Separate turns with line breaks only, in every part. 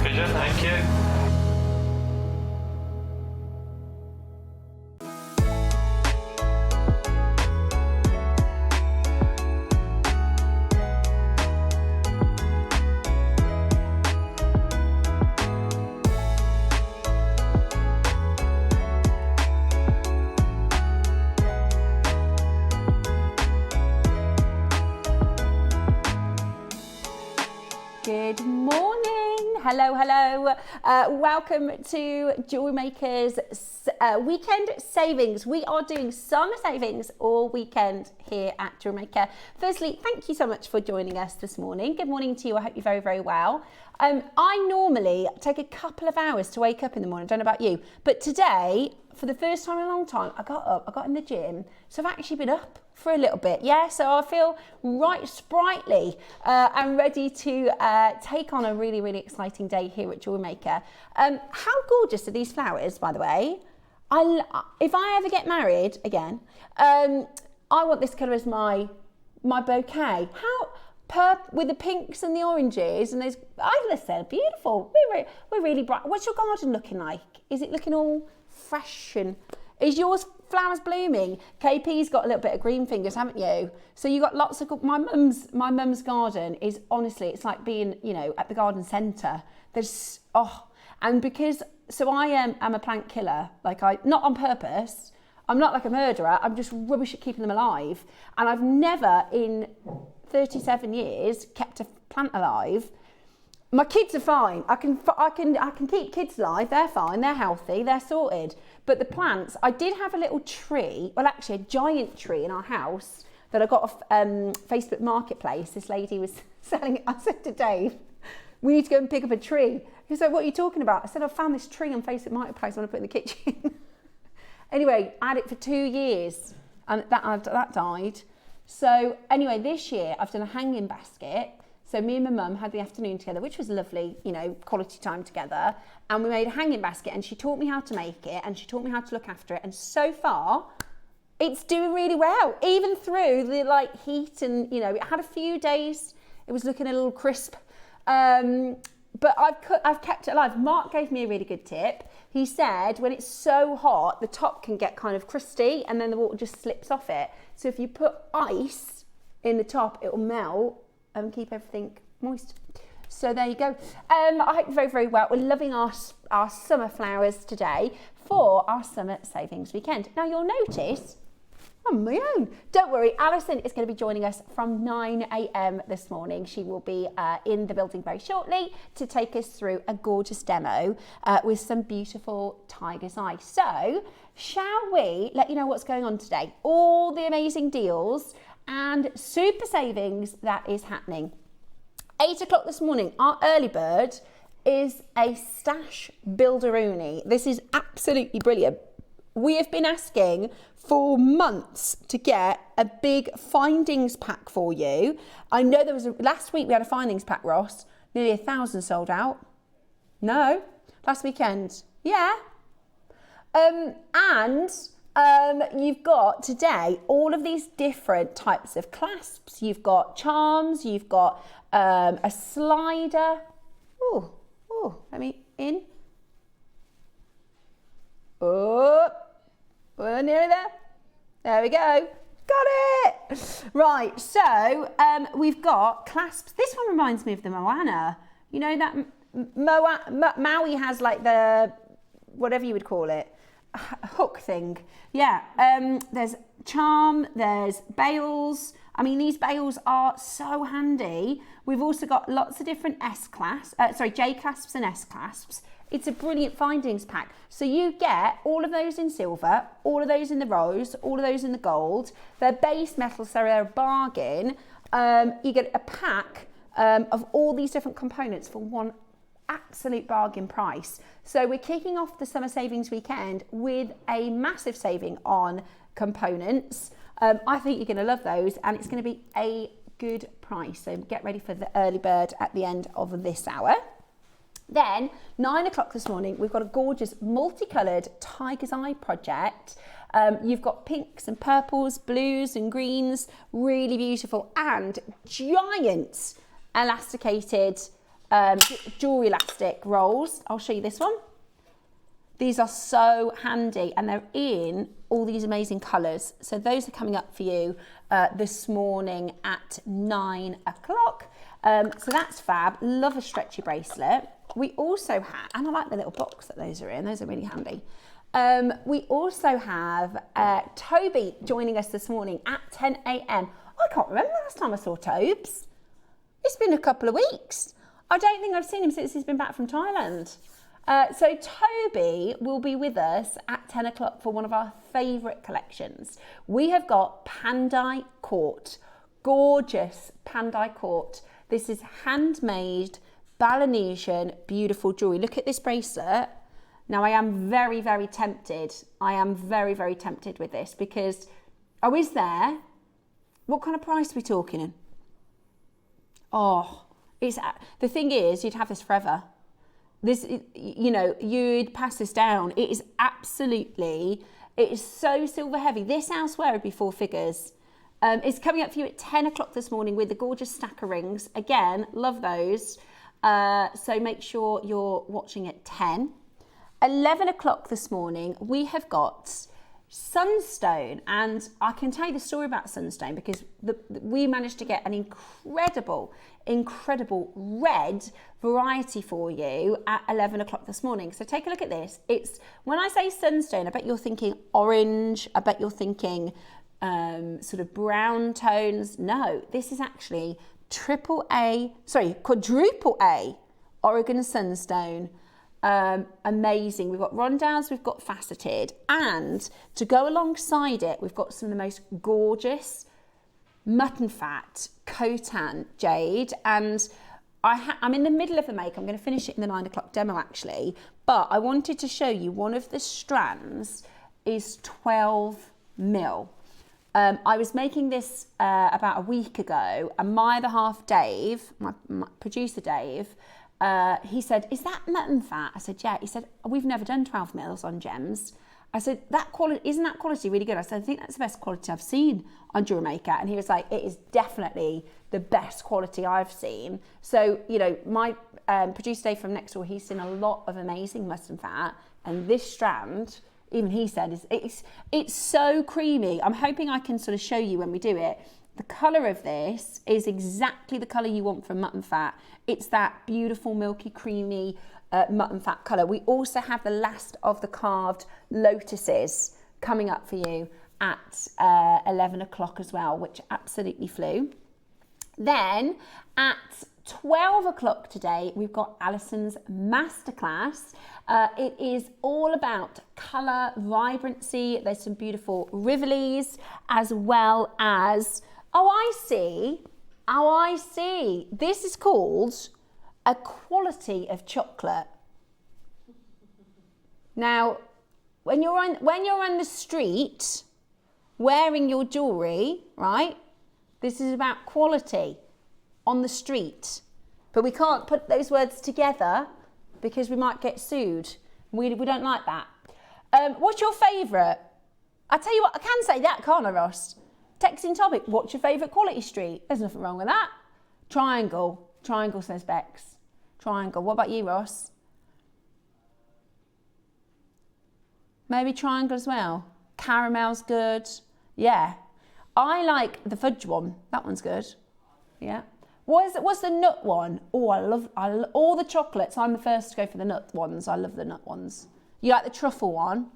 pleasure. Thank you.
Good morning. Hello, hello. Welcome to Jewellery Maker's weekend savings. We are doing summer savings all weekend here at Jewellery Maker. Firstly, thank you so much for joining us this morning. Good morning to you. I hope you're very, very well. I normally take a couple of hours to wake up in the morning. I don't know about you, but today, for the first time in a long time, I got up, I got in the gym. So I've actually been up for a little bit, yeah, so I feel right sprightly and ready to take on a really, really exciting day here at Jewellery Maker. How gorgeous are these flowers, by the way? If I ever get married again, I want this colour as my bouquet. With the pinks and the oranges and those, they're beautiful. We're really bright. What's your garden looking like? Is it looking all fresh and is yours flowers blooming? KP's got a little bit of green fingers, haven't you? So you got lots of my mum's garden is honestly, it's like being, you know, at the garden centre. There's and because I am a plant killer, like not on purpose. I'm not like a murderer. I'm just rubbish at keeping them alive. And I've never in 37 years kept a plant alive. My kids are fine. I can keep kids alive. They're fine. They're healthy. They're sorted. But the plants, I did have a little tree. Well, actually, a giant tree in our house that I got off Facebook Marketplace. This lady was selling it. I said to Dave, "We need to go and pick up a tree." He said, "What are you talking about?" I said, "I found this tree on Facebook Marketplace. I want to put it in the kitchen." Anyway, I had it for 2 years, and that died. So anyway, this year I've done a hanging basket. So me and my mum had the afternoon together, which was lovely, you know, quality time together. And we made a hanging basket and she taught me how to make it and she taught me how to look after it. And so far, it's doing really well, even through the heat and, you know, it had a few days, it was looking a little crisp. But I've kept it alive. Mark gave me a really good tip. He said when it's so hot, the top can get kind of crusty and then the water just slips off it. So if you put ice in the top, it will melt and keep everything moist. So there you go. I hope you're very, very well. We're loving our summer flowers today for our summer savings weekend. Now you'll notice I'm my own. Don't worry, Alison is going to be joining us from 9 a.m. this morning. She will be in the building very shortly to take us through a gorgeous demo with some beautiful tiger's eye. So shall we let you know what's going on today? All the amazing deals and super savings that is happening. 8 o'clock this morning, our early bird is a stash builderoonie. This is absolutely brilliant. We have been asking for months to get a big findings pack for you. I know last week we had a findings pack, Ross, nearly 1,000 sold out. No, last weekend, yeah. You've got today all of these different types of clasps. You've got charms, you've got a slider. Oh, let me in. Oh, we're nearly there. There we go. Got it. Right, so we've got clasps. This one reminds me of the Moana. You know that Maui has like the, whatever you would call it, hook thing. Yeah, there's charm, there's bails. I mean, these bails are so handy. We've also got lots of different J clasps and S clasps. It's a brilliant findings pack. So you get all of those in silver, all of those in the rose, all of those in the gold. They're base metal, so they're a bargain. You get a pack of all these different components for one absolute bargain price. So we're kicking off the summer savings weekend with a massive saving on components. I think you're going to love those, and it's going to be a good price. So get ready for the early bird at the end of this hour. Then 9 o'clock this morning, we've got a gorgeous multicoloured tiger's eye project. You've got pinks and purples, blues and greens, really beautiful, and giant elasticated jewelry elastic rolls. I'll show you this one. These are so handy and they're in all these amazing colours. So those are coming up for you this morning at 9 o'clock. So that's fab. Love a stretchy bracelet. We also have, and I like the little box that those are in. Those are really handy. We also have Toby joining us this morning at 10 a.m. I can't remember the last time I saw Tobes. It's been a couple of weeks. I don't think I've seen him since he's been back from Thailand. So Toby will be with us at 10 o'clock for one of our favourite collections. We have got Pandai Court, gorgeous Pandai Court. This is handmade Balinesian, beautiful jewellery. Look at this bracelet. Now I am very, very tempted. I am very, very tempted with this because, oh, is there? What kind of price are we talking in? Oh, the thing is, you'd have this forever. This, you know, you'd pass this down. It is absolutely, it is so silver heavy. This elsewhere would be 4 figures. It's coming up for you at 10 o'clock this morning with the gorgeous stack of rings. Again, love those. So make sure you're watching at 10. 11 o'clock this morning, we have got Sunstone, and I can tell you the story about Sunstone because we managed to get an incredible red variety for you at 11 o'clock this morning. So take a look at this. It's, when I say Sunstone, I bet you're thinking orange, I bet you're thinking sort of brown tones. No, this is actually quadruple A Oregon Sunstone. Amazing. We've got rondelles, we've got faceted, and to go alongside it, we've got some of the most gorgeous mutton fat Khotan jade. And I'm in the middle of the make. I'm going to finish it in the 9 o'clock demo actually, but I wanted to show you one of the strands is 12 mil. I was making this about a week ago, and my other half Dave, my producer Dave, he said, is that mutton fat? I said, yeah. He said, we've never done 12 mils on gems. I said, isn't that quality really good? I said, I think that's the best quality I've seen on JewelleryMaker. And he was like, it is definitely the best quality I've seen. So, you know, my producer Dave from next door, he's seen a lot of amazing mutton fat. And this strand, even he said, it's so creamy. I'm hoping I can sort of show you when we do it. The colour of this is exactly the colour you want from mutton fat. It's that beautiful, milky, creamy mutton fat colour. We also have the last of the carved lotuses coming up for you at 11 o'clock as well, which absolutely flew. Then at 12 o'clock today, we've got Alison's Masterclass. It is all about colour, vibrancy. There's some beautiful rivolis as well as, oh, I see. This is called a quality of chocolate. Now, when you're on the street wearing your jewellery, right? This is about quality on the street. But we can't put those words together because we might get sued. We don't like that. What's your favourite? I tell you what, I can say that, can't I, Ross? Texting topic, what's your favourite quality street? There's nothing wrong with that. Triangle. Triangle, says Bex. Triangle. What about you, Ross? Maybe triangle as well. Caramel's good. Yeah. I like the fudge one. That one's good. Yeah. What's the nut one? Oh, I love all the chocolates. I'm the first to go for the nut ones. I love the nut ones. You like the truffle one?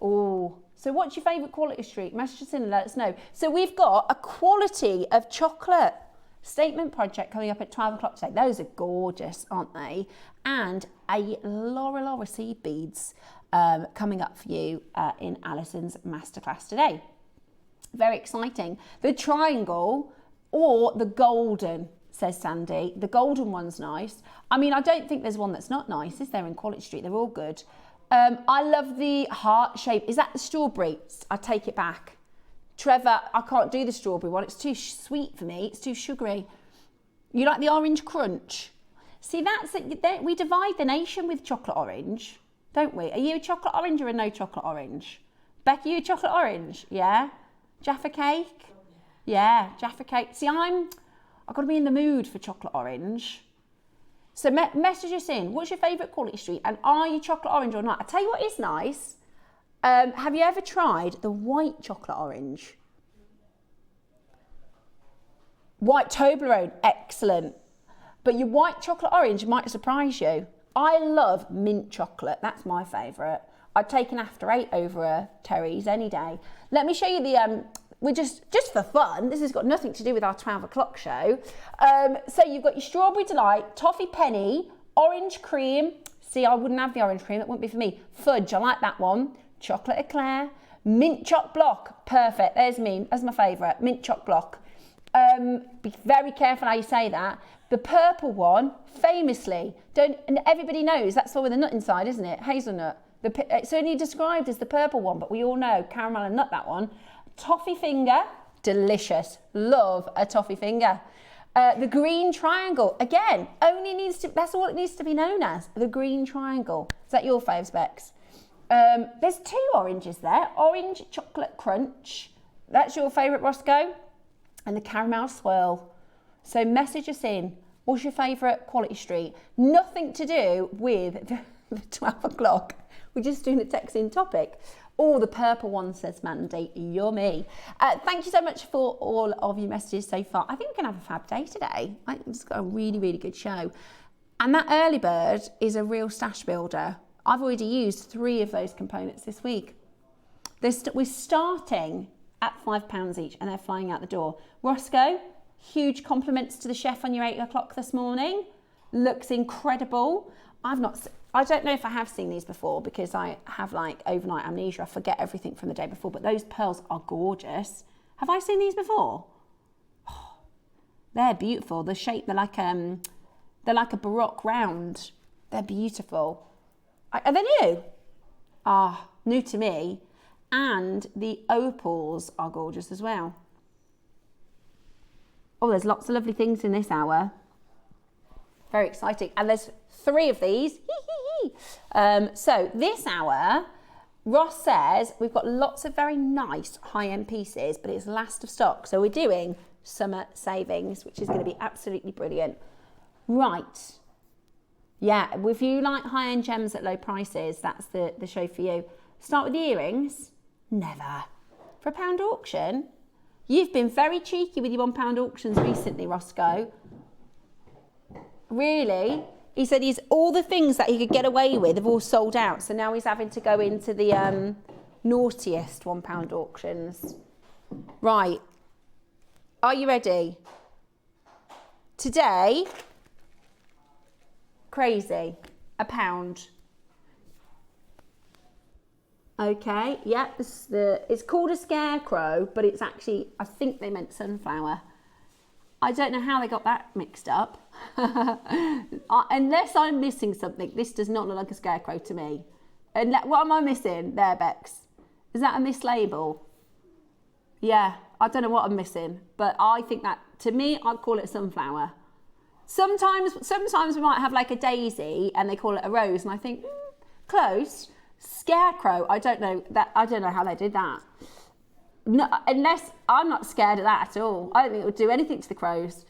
Oh. So what's your favourite quality street? Message us in and let us know. So we've got a quality of chocolate statement project coming up at 12 o'clock today. Those are gorgeous, aren't they? And a Laura seed beads coming up for you in Alison's Masterclass today. Very exciting. The triangle or the golden, says Sandy. The golden one's nice. I mean, I don't think there's one that's not nice, is there, in Quality Street? They're all good. I love the heart shape. Is that the strawberry? I take it back. Trevor, I can't do the strawberry one. It's too sweet for me. It's too sugary. You like the orange crunch? See, that's it. We divide the nation with chocolate orange, don't we? Are you a chocolate orange or a no chocolate orange? Becky, you a chocolate orange? Yeah. Jaffa cake? Yeah, Jaffa cake. See, I've got to be in the mood for chocolate orange. So message us in. What's your favourite quality street? And are you chocolate orange or not? I tell you what is nice. Have you ever tried the white chocolate orange? White Toblerone, excellent. But your white chocolate orange might surprise you. I love mint chocolate. That's my favourite. I'd take an After 8 over a Terry's any day. Let me show you the... we're just for fun, this has got nothing to do with our 12 o'clock show. So you've got your Strawberry Delight, Toffee Penny, Orange Cream. See, I wouldn't have the orange cream, that wouldn't be for me. Fudge, I like that one. Chocolate Eclair, Mint Choc Block, perfect, there's me, that's my favourite, Mint Choc Block. Be very careful how you say that. The purple one, famously, and everybody knows, that's the one with the nut inside, isn't it? Hazelnut. It's only described as the purple one, but we all know caramel and nut, that one. Toffee Finger, delicious. Love a toffee finger. The green triangle, again, that's all it needs to be known as, the green triangle. Is that your faves, Bex? There's 2 oranges there. Orange chocolate crunch. That's your favourite, Roscoe. And the caramel swirl. So message us in. What's your favourite quality street? Nothing to do with the 12 o'clock. We're just doing a text-in topic. Oh, the purple one, says Mandy. Yummy. Thank you so much for all of your messages so far. I think we're going to have a fab day today. I think it's got a really, really good show. And that early bird is a real stash builder. I've already used 3 of those components this week. We're starting at £5 each and they're flying out the door. Roscoe, huge compliments to the chef on your 8 o'clock this morning. Looks incredible. I don't know if I have seen these before because I have like overnight amnesia. I forget everything from the day before, but those pearls are gorgeous. Have I seen these before? Oh, they're beautiful. The shape, they're like a Baroque round. They're beautiful. Are they new? Ah, new to me. And the opals are gorgeous as well. Oh, there's lots of lovely things in this hour. Very exciting. And there's 3 of these. So this hour, Ross says we've got lots of very nice high-end pieces, but it's last of stock. So we're doing summer savings, which is going to be absolutely brilliant. Right. Yeah, if you like high-end gems at low prices, that's the show for you. Start with the earrings. Never. For a £1 auction. You've been very cheeky with your £1 auctions recently, Roscoe. Really? He said all the things that he could get away with have all sold out. So now he's having to go into the naughtiest £1 auctions. Right. Are you ready? Today, crazy, £1. Okay, yeah, it's called a scarecrow, but it's actually, I think they meant sunflower. I don't know how they got that mixed up. Unless I'm missing something, this does not look like a scarecrow to me. And what am I missing there, Bex? Is that a mislabel? Yeah, I don't know what I'm missing, but I think that, to me, I'd call it a sunflower. Sometimes we might have like a daisy and they call it a rose, and I think, close. Scarecrow, I don't know how they did that. No, unless I'm not scared of that at all. I don't think it would do anything to the crows.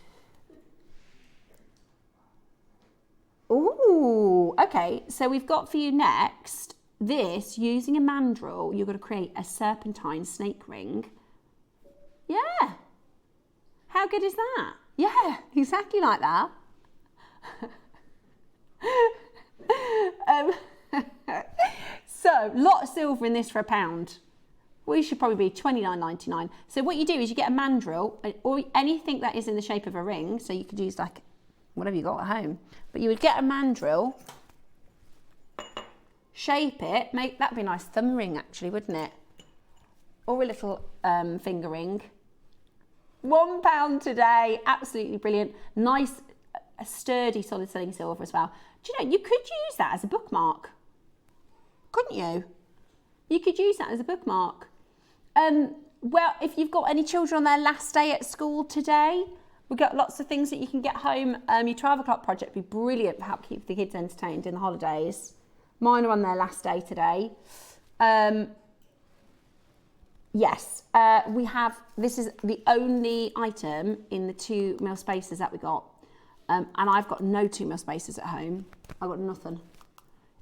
Ooh, okay. So we've got for you next this, using a mandrel, you're going to create a serpentine snake ring. Yeah. How good is that? Yeah, exactly like that. So, lot of silver in this for £1. We should probably be $29.99. So what you do is you get a mandrel or anything that is in the shape of a ring. So you could use like whatever you got at home. But you would get a mandrel, shape it, that'd be a nice thumb ring actually, wouldn't it? Or a little finger ring. £1 today, absolutely brilliant. Nice, sturdy, solid selling silver as well. Do you know, you could use that as a bookmark, couldn't you? You could use that as a bookmark. Well, if you've got any children on their last day at school today, we've got lots of things that you can get home. Your 12 o'clock project would be brilliant for help keep the kids entertained in the holidays. Mine are on their last day today. Yes, we have, this is the only item in the 2 mil spaces that we got. And I've got no 2mm spacers at home. I've got nothing.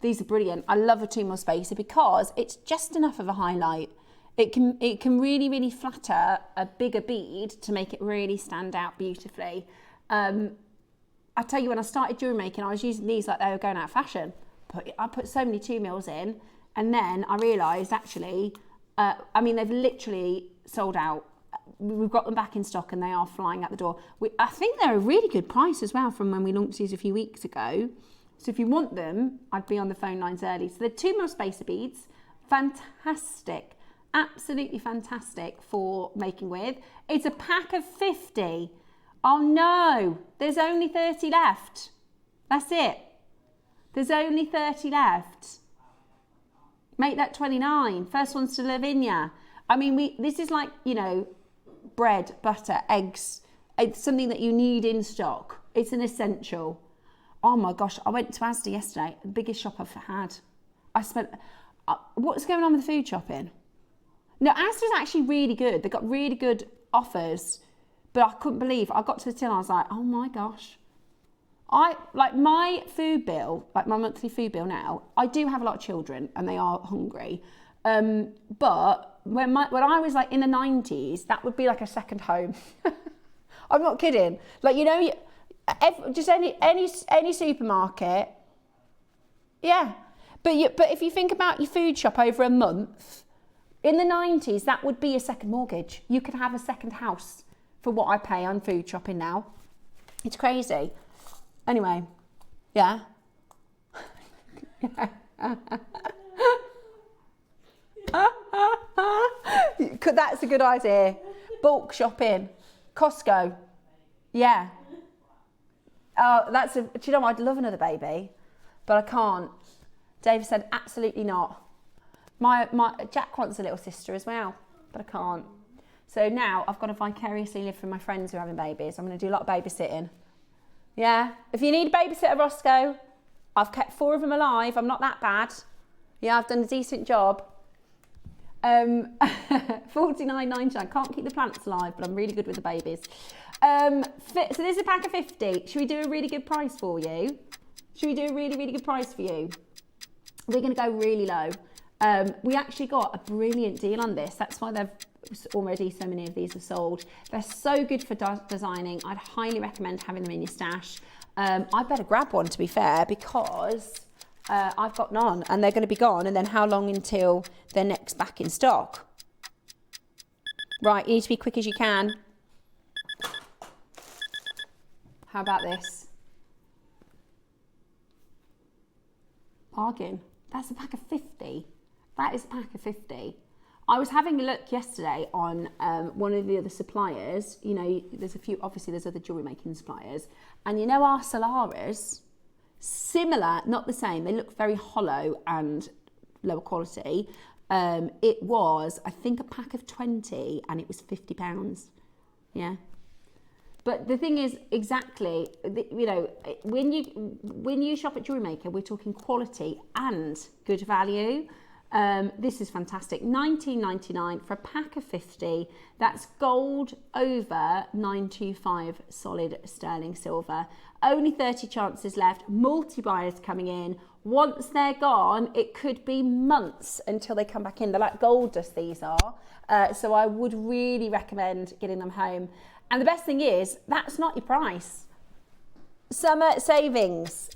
These are brilliant. I love a 2mm spacer because it's just enough of a highlight. It can really, really flatter a bigger bead to make it really stand out beautifully. I tell you, when I started jewellery making, I was using these like they were going out of fashion. I put so many 2mm in, and then I realised actually, I mean, they've literally sold out. We've got them back in stock and they are flying out the door. I think they're a really good price as well from when we launched these a few weeks ago. So if you want them, I'd be on the phone lines early. So they're 2mm spacer beads, fantastic, absolutely fantastic for making with. It's a pack of 50. Oh no, there's only 30 left. That's it. There's only 30 left. Make that 29. First one's to Lavinia. I mean, this is like, you know, bread, butter, eggs. It's something that you need in stock. It's an essential. Oh my gosh, I went to Asda yesterday, the biggest shop I've had. I spent, what's going on with the food shopping? No, Asda's actually really good. They've got really good offers, but I couldn't believe, I got to the till and I was like, oh my gosh. Like my food bill, like my monthly food bill now, I do have a lot of children and they are hungry. But when I was like in the 90s, that would be like a second home. I'm not kidding. Like, you know, just any supermarket. Yeah. But if you think about your food shop over a month, in the 90s, that would be a second mortgage. You could have a second house for what I pay on food shopping now. It's crazy. Anyway, yeah. That's a good idea. Bulk shopping. Costco. Yeah. Oh, do you know what? I'd love another baby, but I can't. Dave said absolutely not. My Jack wants a little sister as well, but I can't. So now I've got to vicariously live for my friends who are having babies. I'm going to do a lot of babysitting. Yeah. If you need a babysitter, Roscoe, I've kept 4 of them alive. I'm not that bad. Yeah, I've done a decent job. $49.99. Can't keep the plants alive, but I'm really good with the babies. So this is a pack of 50. Should we do a really good price for you? Should we do a really, really good price for you? We're going to go really low. We actually got a brilliant deal on this. That's why they've already so many of these have sold. They're so good for designing. I'd highly recommend having them in your stash. I better grab one, to be fair, because I've got none and they're going to be gone. And then how long until they're next back in stock? Right, you need to be quick as you can. How about this? Bargain. That's a pack of 50. That is a pack of 50. I was having a look yesterday on one of the other suppliers. You know, there's a few, obviously there's other jewellery making suppliers. And you know our Solaras, similar, not the same. They look very hollow and lower quality. It was, I think, a pack of 20 and it was £50. Yeah. But the thing is, exactly, you know, when you shop at Jewellery Maker, we're talking quality and good value. This is fantastic. $19.99 for a pack of 50. That's gold over 925 solid sterling silver. Only 30 chances left. Multi-buyers coming in. Once they're gone, it could be months until they come back in. They're like gold dust, these are. So I would really recommend getting them home. And the best thing is, that's not your price. Summer savings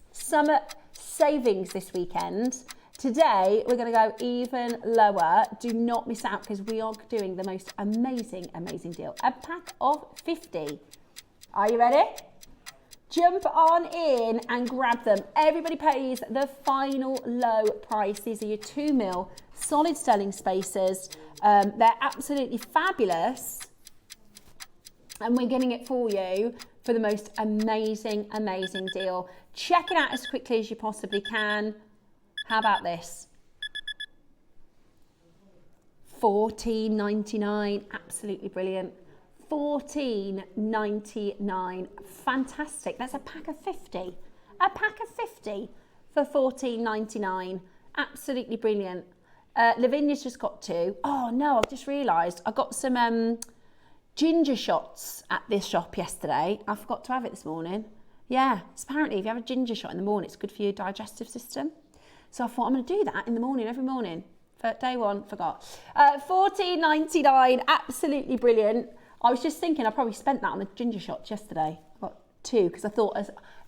this weekend. Today, we're going to go even lower. Do not miss out because we are doing the most amazing, amazing deal. A pack of 50. Are you ready? Jump on in and grab them. Everybody pays the final low price. These are your 2mm solid sterling spacers. They're absolutely fabulous. And we're getting it for you for the most amazing, amazing deal. Check it out as quickly as you possibly can. How about this? $14.99, absolutely brilliant. $14.99, fantastic. That's a pack of 50. A pack of 50 for $14.99, absolutely brilliant. Lavinia's just got 2. Oh no, I've just realised I got some ginger shots at this shop yesterday. I forgot to have it this morning. Yeah, it's apparently if you have a ginger shot in the morning, it's good for your digestive system. So I thought I'm going to do that in the morning, every morning. For day one, forgot. $14.99, absolutely brilliant. I was just thinking I probably spent that on the ginger shots yesterday. I got 2 because I thought,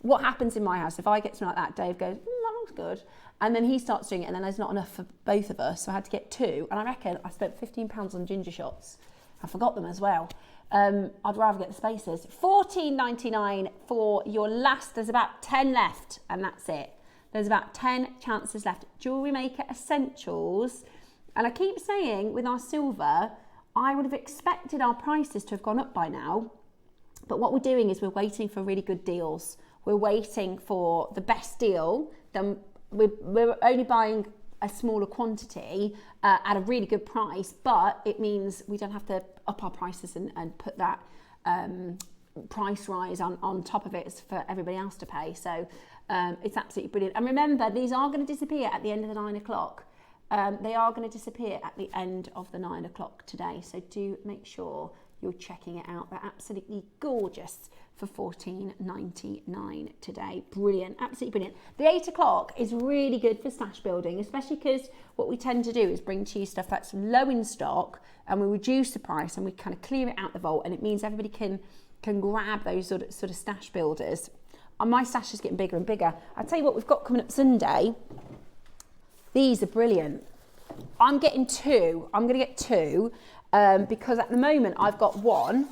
what happens in my house, if I get something like that, Dave goes, that looks good. And then he starts doing it and then there's not enough for both of us. So I had to get 2. And I reckon I spent £15 on ginger shots. I forgot them as well. I'd rather get the spaces. $14.99 for your last. There's about 10 left and that's it. There's about 10 chances left. Jewellery Maker Essentials. And I keep saying with our silver, I would have expected our prices to have gone up by now. But what we're doing is we're waiting for really good deals. We're waiting for the best deal. Then we're only buying a smaller quantity at a really good price, but it means we don't have to up our prices and put that price rise on top of it for everybody else to pay. So it's absolutely brilliant. And remember, these are going to disappear at the end of the 9 o'clock. They are going to disappear at the end of the 9 o'clock today. So do make sure you're checking it out. They're absolutely gorgeous for $14.99 today. Brilliant, absolutely brilliant. The 8 o'clock is really good for stash building, especially because what we tend to do is bring to you stuff that's low in stock and we reduce the price and we kind of clear it out the vault, and it means everybody can grab those sort of stash builders. And my stash is getting bigger and bigger. I'll tell you what we've got coming up Sunday. These are brilliant. I'm getting 2. I'm going to get 2 because at the moment I've got 1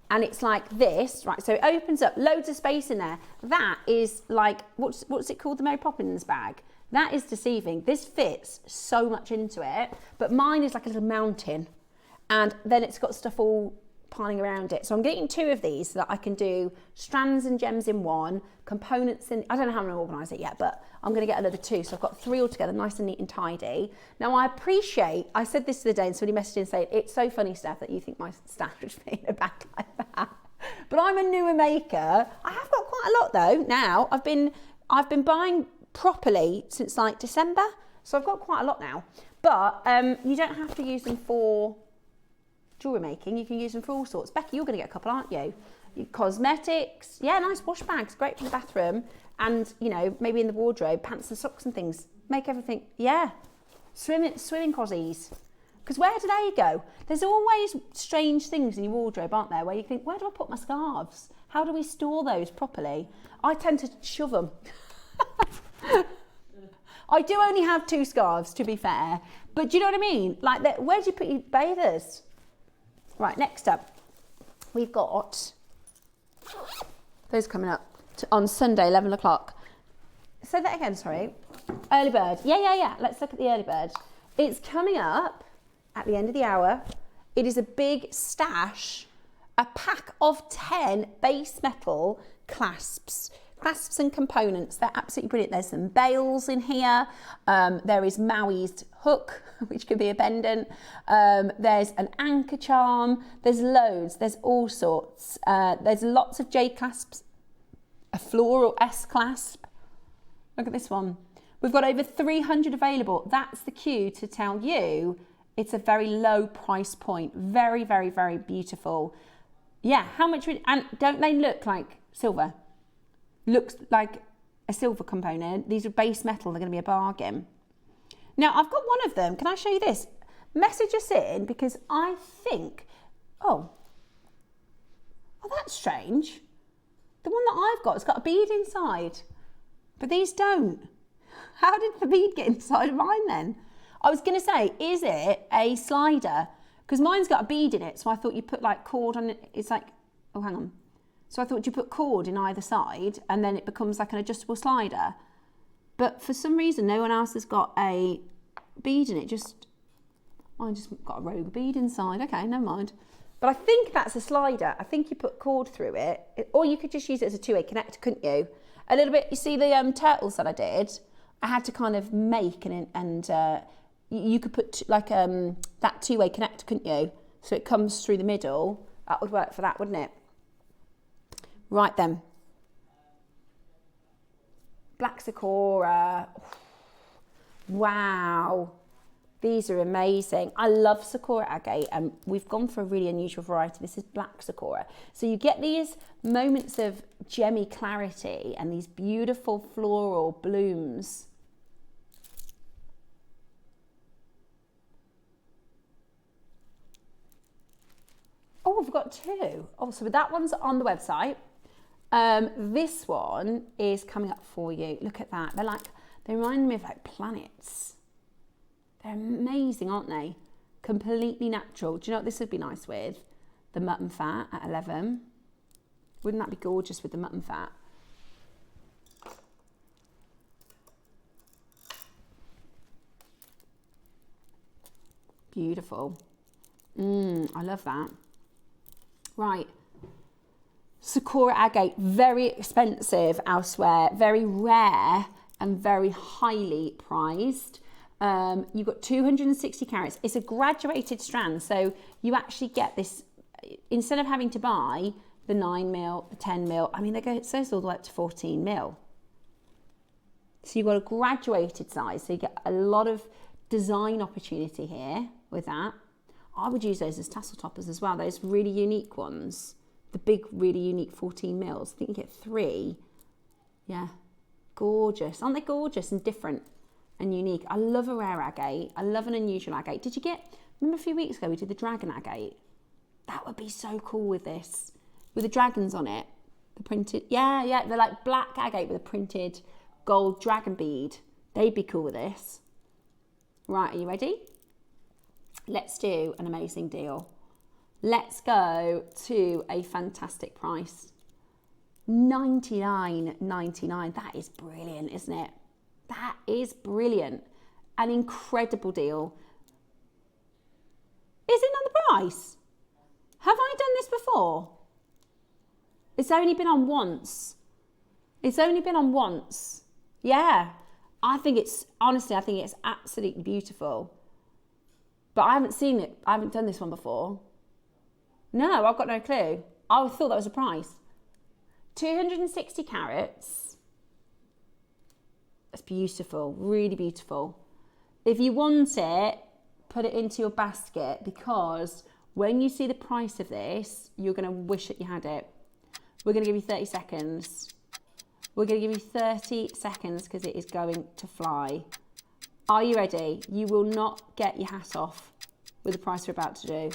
and it's like this, right? So it opens up, loads of space in there. That is like, what's it called? The Mary Poppins bag. That is deceiving. This fits so much into it, but mine is like a little mountain and then it's got stuff all piling around it. So I'm getting 2 of these so that I can do strands and gems in 1, components in, I don't know how I'm going to organise it yet, but I'm going to get another 2. So I've got 3 altogether, nice and neat and tidy. Now I appreciate, I said this the other day and somebody messaged in saying, it's so funny, Steph, that you think my stash would be in a bag like that. But I'm a newer maker. I have got quite a lot though now. I've been buying properly since like December. So I've got quite a lot now. But you don't have to use them for jewellery making, you can use them for all sorts. Becky, you're going to get a couple, aren't you? Cosmetics, yeah, nice wash bags, great for the bathroom, and you know, maybe in the wardrobe, pants and socks and things. Make everything, yeah. Swimming cozies. Because where do they go? There's always strange things in your wardrobe, aren't there, where you think, where do I put my scarves? How do we store those properly? I tend to shove them. I do only have 2 scarves, to be fair, but do you know what I mean? Like, where do you put your bathers? Right, next up, we've got those coming up on Sunday, 11 o'clock. Say that again, sorry. Early bird. Yeah. Let's look at the early bird. It's coming up at the end of the hour. It is a big stash, a pack of 10 base metal clasps and components. They're absolutely brilliant. There's some bails in here. There is Maui's hook, which could be a pendant. There's an anchor charm. There's loads. There's all sorts. There's lots of J clasps, a floral S clasp. Look at this one. We've got over 300 available. That's the cue to tell you it's a very low price point. Very, very, very beautiful. Yeah, how much, and don't they look like silver? Looks like a silver component. These are base metal, they're going to be a bargain. Now, I've got one of them. Can I show you this? Message us in because I think, oh, that's strange. The one that I've got has got a bead inside, but these don't. How did the bead get inside of mine then? I was going to say, is it a slider? Because mine's got a bead in it, so I thought you put like cord on it. It's like, oh, hang on. So I thought you put cord in either side and then it becomes like an adjustable slider. But for some reason, no one else has got a bead in it. I just got a rogue bead inside. Okay, never mind. But I think that's a slider. I think you put cord through it. Or you could just use it as a 2-way connector, couldn't you? A little bit, you see the turtles that I did? I had to kind of make and you could put like that 2-way connector, couldn't you? So it comes through the middle. That would work for that, wouldn't it? Right then. Black Sakura. Wow. These are amazing. I love Sakura agate, and we've gone for a really unusual variety. This is black Sakura. So you get these moments of gemmy clarity and these beautiful floral blooms. Oh, we've got two. Oh, so that one's on the website. This one is coming up for you. Look at that. They remind me of like planets. They're amazing, aren't they? Completely natural. Do you know what this would be nice with? The mutton fat at 11. Wouldn't that be gorgeous with the mutton fat? Beautiful. I love that. Right. Sakura agate, very expensive elsewhere, very rare and very highly prized. You've got 260 carats. It's a graduated strand, so you actually get this, instead of having to buy the 9 mil, the 10 mil, I mean, it goes all the way up to 14 mil. So you've got a graduated size, so you get a lot of design opportunity here with that. I would use those as tassel toppers as well, those really unique ones. The big, really unique 14 mils. I think you get 3. Yeah, gorgeous. Aren't they gorgeous and different and unique? I love a rare agate. I love an unusual agate. Remember a few weeks ago we did the dragon agate? That would be so cool with this. With the dragons on it. The printed, yeah, they're like black agate with a printed gold dragon bead. They'd be cool with this. Right, are you ready? Let's do an amazing deal. Let's go to a fantastic price. $99.99. That is brilliant, isn't it? That is brilliant. An incredible deal. Is it not the price? Have I done this before? It's only been on once. It's only been on once. Yeah. Honestly, I think it's absolutely beautiful. But I haven't seen it. I haven't done this one before. No, I've got no clue. I thought that was a price. 260 carats. That's beautiful, really beautiful. If you want it, put it into your basket, because when you see the price of this, you're going to wish that you had it. We're going to give you 30 seconds. We're going to give you 30 seconds because it is going to fly. Are you ready? You will not get your hat off with the price we're about to do.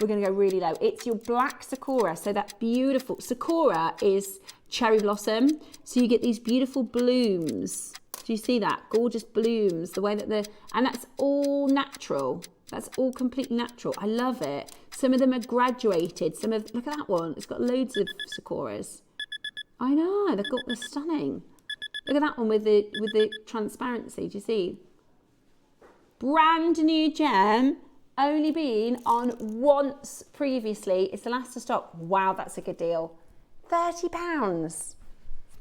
We're going to go really low. It's your black Sakura. So that beautiful Sakura is cherry blossom. So you get these beautiful blooms. Do you see that? Gorgeous blooms. The way that and that's all natural. That's all completely natural. I love it. Some of them are graduated. Look at that one. It's got loads of Sakuras. I know. They're stunning. Look at that one with the transparency. Do you see? Brand new gem. Only been on once previously. It's the last to stock. Wow, that's a good deal. £30.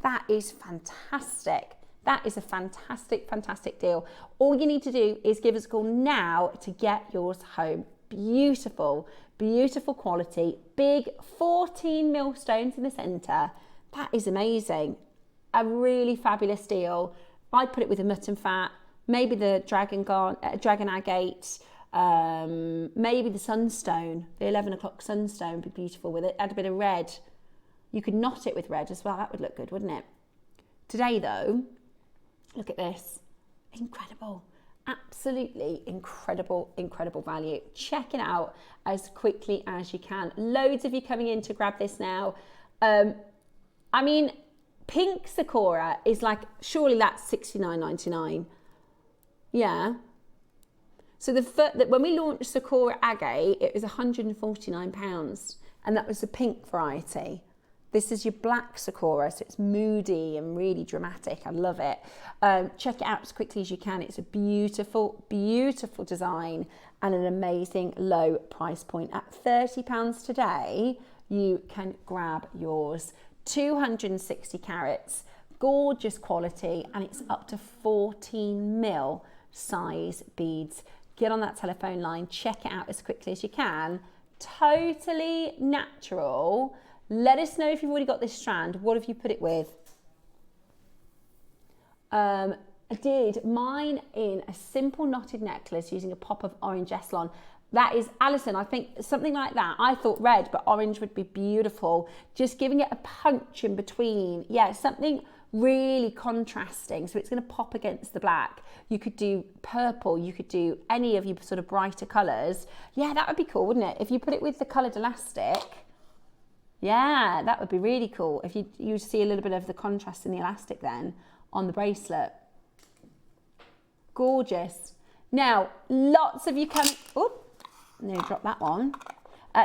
That is fantastic. That is a fantastic, fantastic deal. All you need to do is give us a call now to get yours home. Beautiful, beautiful quality. Big 14 mil stones in the centre. That is amazing. A really fabulous deal. I'd put it with a mutton fat, maybe the dragon agate, maybe the sunstone, the 11 o'clock sunstone would be beautiful with it. Add a bit of red. You could knot it with red as well. That would look good, wouldn't it? Today though, look at this. Incredible. Absolutely incredible, incredible value. Check it out as quickly as you can. Loads of you coming in to grab this now. I mean, pink Sakura is like, surely that's $69.99. Yeah. So when we launched Sakura Agate, it was £149, and that was the pink variety. This is your black Sakura, so it's moody and really dramatic. I love it. Check it out as quickly as you can. It's a beautiful, beautiful design and an amazing low price point. At £30 today, you can grab yours. 260 carats, gorgeous quality, and it's up to 14 mil size beads. Get on that telephone line, check it out as quickly as you can. Totally natural. Let us know if you've already got this strand. What have you put it with? A I did mine in a simple knotted necklace using a pop of orange Essilon. That is, Alison, I think something like that. I thought red, but orange would be beautiful. Just giving it a punch in between. Yeah, something really contrasting. So it's going to pop against the black. You could do purple. You could do any of your sort of brighter colours. Yeah, that would be cool, wouldn't it? If you put it with the coloured elastic. Yeah, that would be really cool. If you see a little bit of the contrast in the elastic then on the bracelet. Gorgeous. Now, lots of you coming, oh, nearly dropped that one.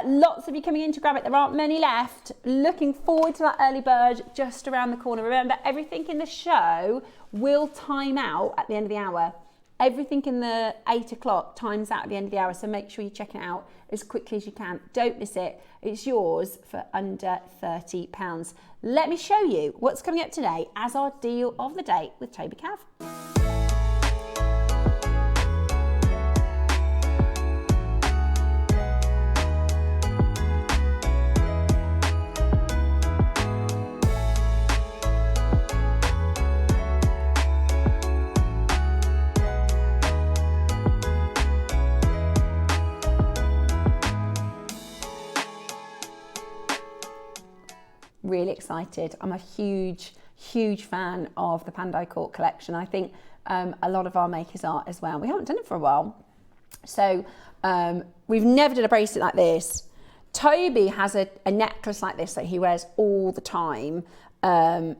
Lots of you coming in to grab it. There aren't many left. Looking forward to that early bird just around the corner. Remember, everything in the show will time out at the end of the hour. Everything in the 8 o'clock times out at the end of the hour. So make sure you check it out as quickly as you can. Don't miss it. It's yours for under £30. Let me show you what's coming up today as our deal of the day with Toby Cav. Really excited. I'm a huge fan of the Pandai Court collection. I think a lot of our makers are as well. We haven't done it for a while. So we've never done a bracelet like this. Toby has a necklace like this that he wears all the time.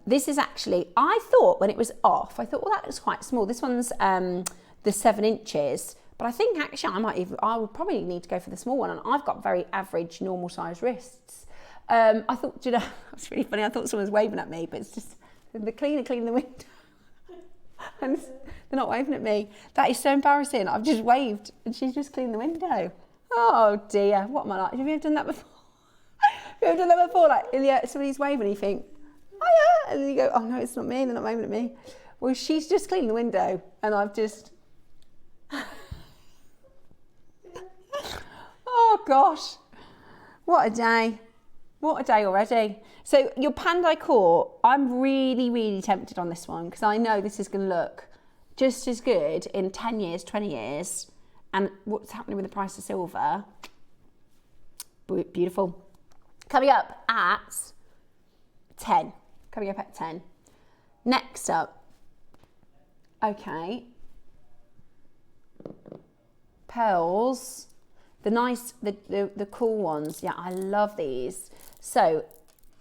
This is actually, I thought when it was off, I thought, well, that looks quite small. This one's the 7 inches. But I think actually I would probably need to go for the small one. And I've got very average, normal size wrists. I thought, you know, it's really funny. I thought someone was waving at me, but it's just the cleaner cleaning the window. And they're not waving at me. That is so embarrassing. I've just waved and she's just cleaned the window. Oh dear, what am I like? Have you ever done that before? Have you ever done that before? Like somebody's waving and you think, oh yeah, and then you go, oh no, it's not me, they're not waving at me. Well, she's just cleaning the window and I've just, oh gosh, what a day. What a day already. So your Pandai Court, I'm really tempted on this one because I know this is going to look just as good in 10 years, 20 years. And what's happening with the price of silver? Beautiful. Coming up at 10. Coming up at 10. Next up. Okay. Pearls. The nice, the cool ones. Yeah, I love these. So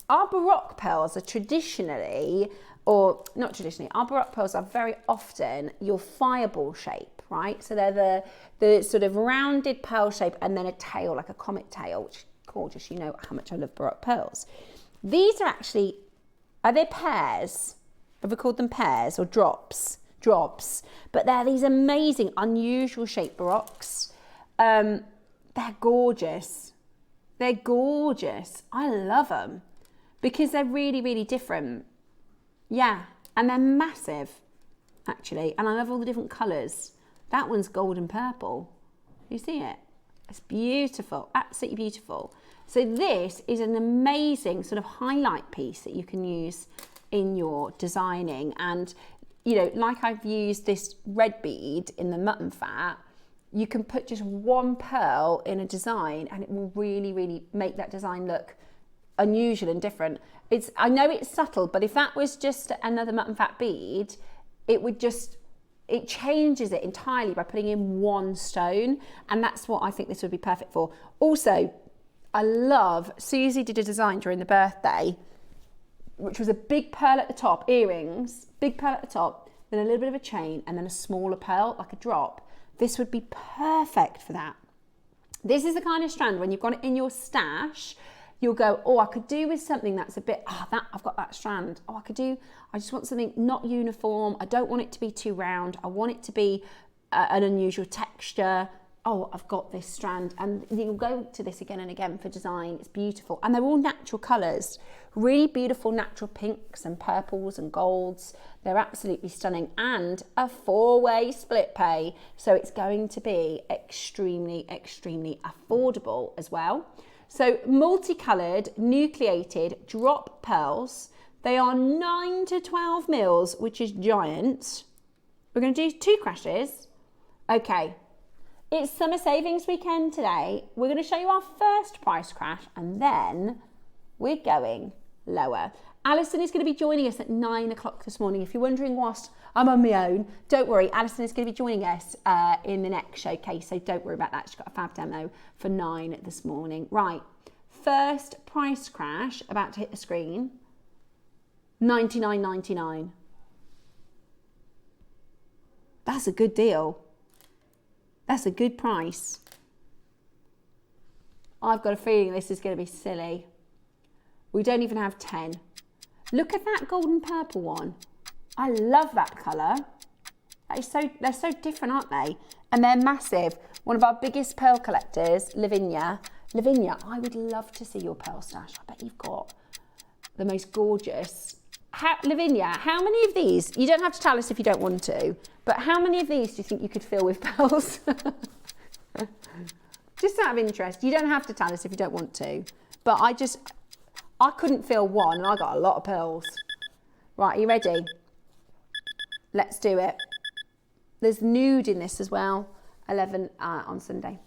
our Baroque pearls are traditionally, or not traditionally, our Baroque pearls are very often your fireball shape, right? So they're the sort of rounded pearl shape and then a tail, like a comet tail, which is gorgeous. You know how much I love Baroque pearls. These are actually, are they pairs? Have we called them pairs or drops? Drops. But they're these amazing, unusual shaped Baroques. They're gorgeous. They're gorgeous. I love them because they're really different. Yeah, and they're massive, actually. And I love all the different colours. That one's gold and purple. You see it? It's beautiful, absolutely beautiful. So this is an amazing sort of highlight piece that you can use in your designing. And, you know, like I've used this red bead in the mutton fat, you can put just one pearl in a design and it will really make that design look unusual and different. I know it's subtle, but if that was just another mutton fat bead, it changes it entirely by putting in one stone. And that's what I think this would be perfect for. Also, I love, Susie did a design during the birthday, which was a big pearl at the top, earrings, big pearl at the top, then a little bit of a chain and then a smaller pearl, like a drop. This would be perfect for that. This is the kind of strand when you've got it in your stash, you'll go, oh, I could do with something that's a bit, I've got that strand. Oh, I just want something not uniform. I don't want it to be too round. I want it to be an unusual texture. Oh, I've got this strand. And you'll go to this again and again for design. It's beautiful. And they're all natural colours. Really beautiful natural pinks and purples and golds. They're absolutely stunning. And a 4-way split pay. So it's going to be extremely affordable as well. So multicoloured, nucleated drop pearls. They are 9 to 12 mils, which is giant. We're going to do 2 crashes. Okay. It's summer savings weekend today. We're going to show you our first price crash and then we're going lower. Alison is going to be joining us at 9 o'clock this morning. If you're wondering what I'm on my own, don't worry. Alison is going to be joining us in the next showcase, so don't worry about that. She's got a fab demo for 9 this morning. Right, first price crash about to hit the screen, $99.99. That's a good deal. That's a good price. I've got a feeling this is going to be silly. We don't even have 10. Look at that golden purple one. I love that colour. They're so different, aren't they? And they're massive. One of our biggest pearl collectors, Lavinia. Lavinia, I would love to see your pearl stash. I bet you've got the most gorgeous. Lavinia, how many of these? You don't have to tell us if you don't want to, but how many of these do you think you could fill with pearls? Just out of interest. You don't have to tell us if you don't want to, but I couldn't fill one and I got a lot of pearls. Right, are you ready? Let's do it. There's nude in this as well, 11 on Sunday.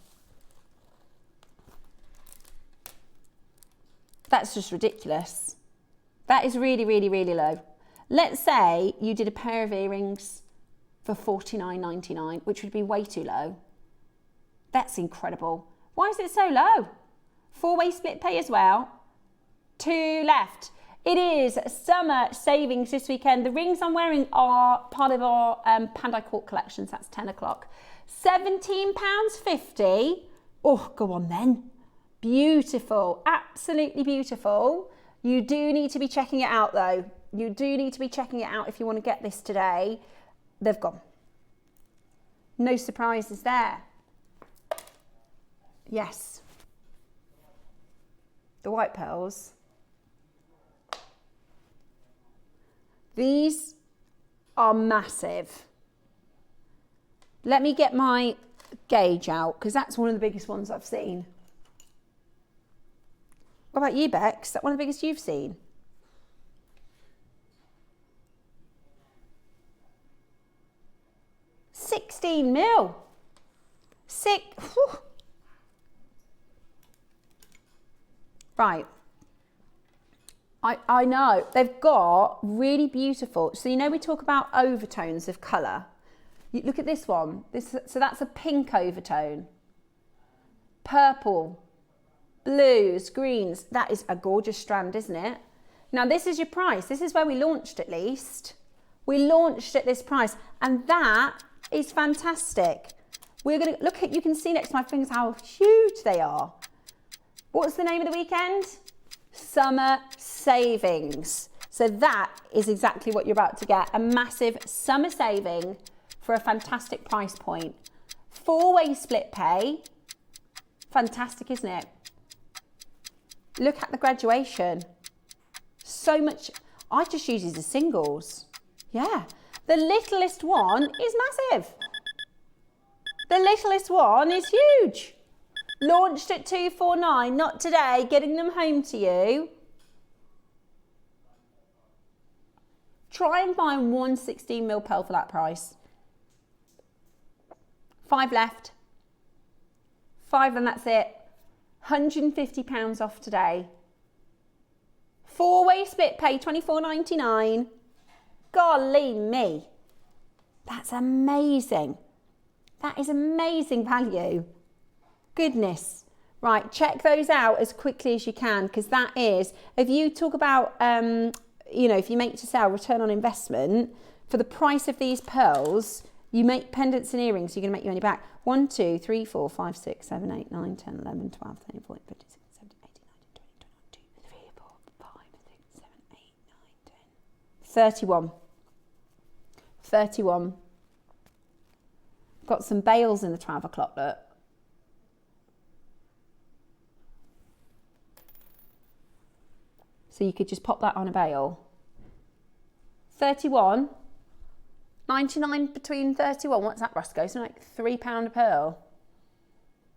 That's just ridiculous. That is really, really, really low. Let's say you did a pair of earrings for $49.99, which would be way too low. That's incredible. Why is it so low? 4-way split pay as well. 2 left. It is summer savings this weekend. The rings I'm wearing are part of our Pandai Court collections. That's 10 o'clock. £17.50. Oh, go on then. Beautiful. Absolutely beautiful. You do need to be checking it out though. You do need to be checking it out if you want to get this today. They've gone. No surprises there. Yes. The white pearls. These are massive. Let me get my gauge out because that's one of the biggest ones I've seen. What about you, Bex? Is that one of the biggest you've seen? $16 mil. Right. I know. They've got really beautiful. So, you know, we talk about overtones of colour. You look at this one. So that's a pink overtone. Purple. Blues, greens. That is a gorgeous strand, isn't it? Now, this is your price. This is where we launched at least. We launched at this price. And that is fantastic. We're going to look at, you can see next to my fingers how huge they are. What's the name of the weekend? Summer savings. So that is exactly what you're about to get. A massive summer saving for a fantastic price point. 4-way split pay. Fantastic, isn't it? Look at the graduation. So much. I just use these as singles. Yeah. The littlest one is massive. The littlest one is huge. Launched at $249, not today, getting them home to you. Try and buy one 16 mil pearl for that price. 5 left. 5 and that's it. £150 off today. 4-way split pay, $24.99. Golly me. That's amazing. That is amazing value. Goodness. Right, check those out as quickly as you can because that is, if you talk about, you know, if you make to sell return on investment, for the price of these pearls, you make pendants and earrings, you're going to make your money back. 1, 2, 3, 4, 5, 6, 7, 8, 9, 10, 11, 12, 13, 14, 15, 16, 17, 18, 19, 20, 21, 2, 3, 4, 5, 6, 7, 8, 9, 10. 31. 31. Got some bales in the 12 o'clock look. So you could just pop that on a bale. 31. 99 between 31. What's that, Roscoe? It's like £3 a pearl.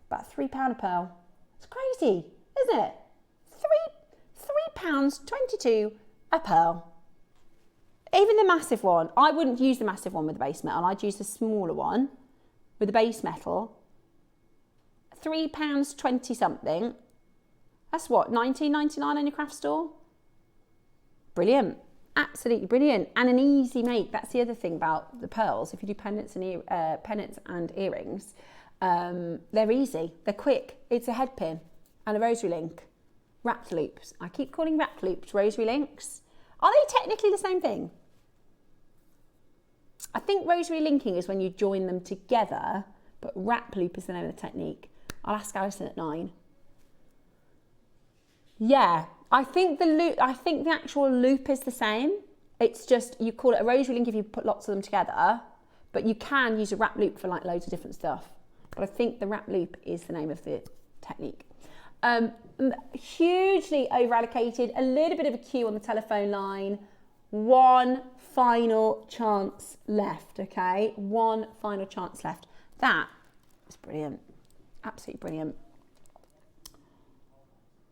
About £3 a pearl. It's crazy, isn't it? £3.22 a pearl. even the massive one, I wouldn't use the massive one with the base metal. I'd use the smaller one with the base metal. £3.20 something. That's what, $19.99 on your craft store? Brilliant. Absolutely brilliant. And an easy make. That's the other thing about the pearls. If you do pendants and earrings, they're easy. They're quick. It's a head pin and a rosary link. Wrapped loops. I keep calling wrapped loops rosary links. Are they technically the same thing? I think rosary linking is when you join them together, but wrap loop is the name of the technique. I'll ask Alison at 9. Yeah, I think the actual loop is the same. It's just, you call it a rosary link if you put lots of them together, but you can use a wrap loop for like loads of different stuff. But I think the wrap loop is the name of the technique. Hugely over allocated, a little bit of a queue on the telephone line. One final chance left, okay? One final chance left. That is brilliant. Absolutely brilliant.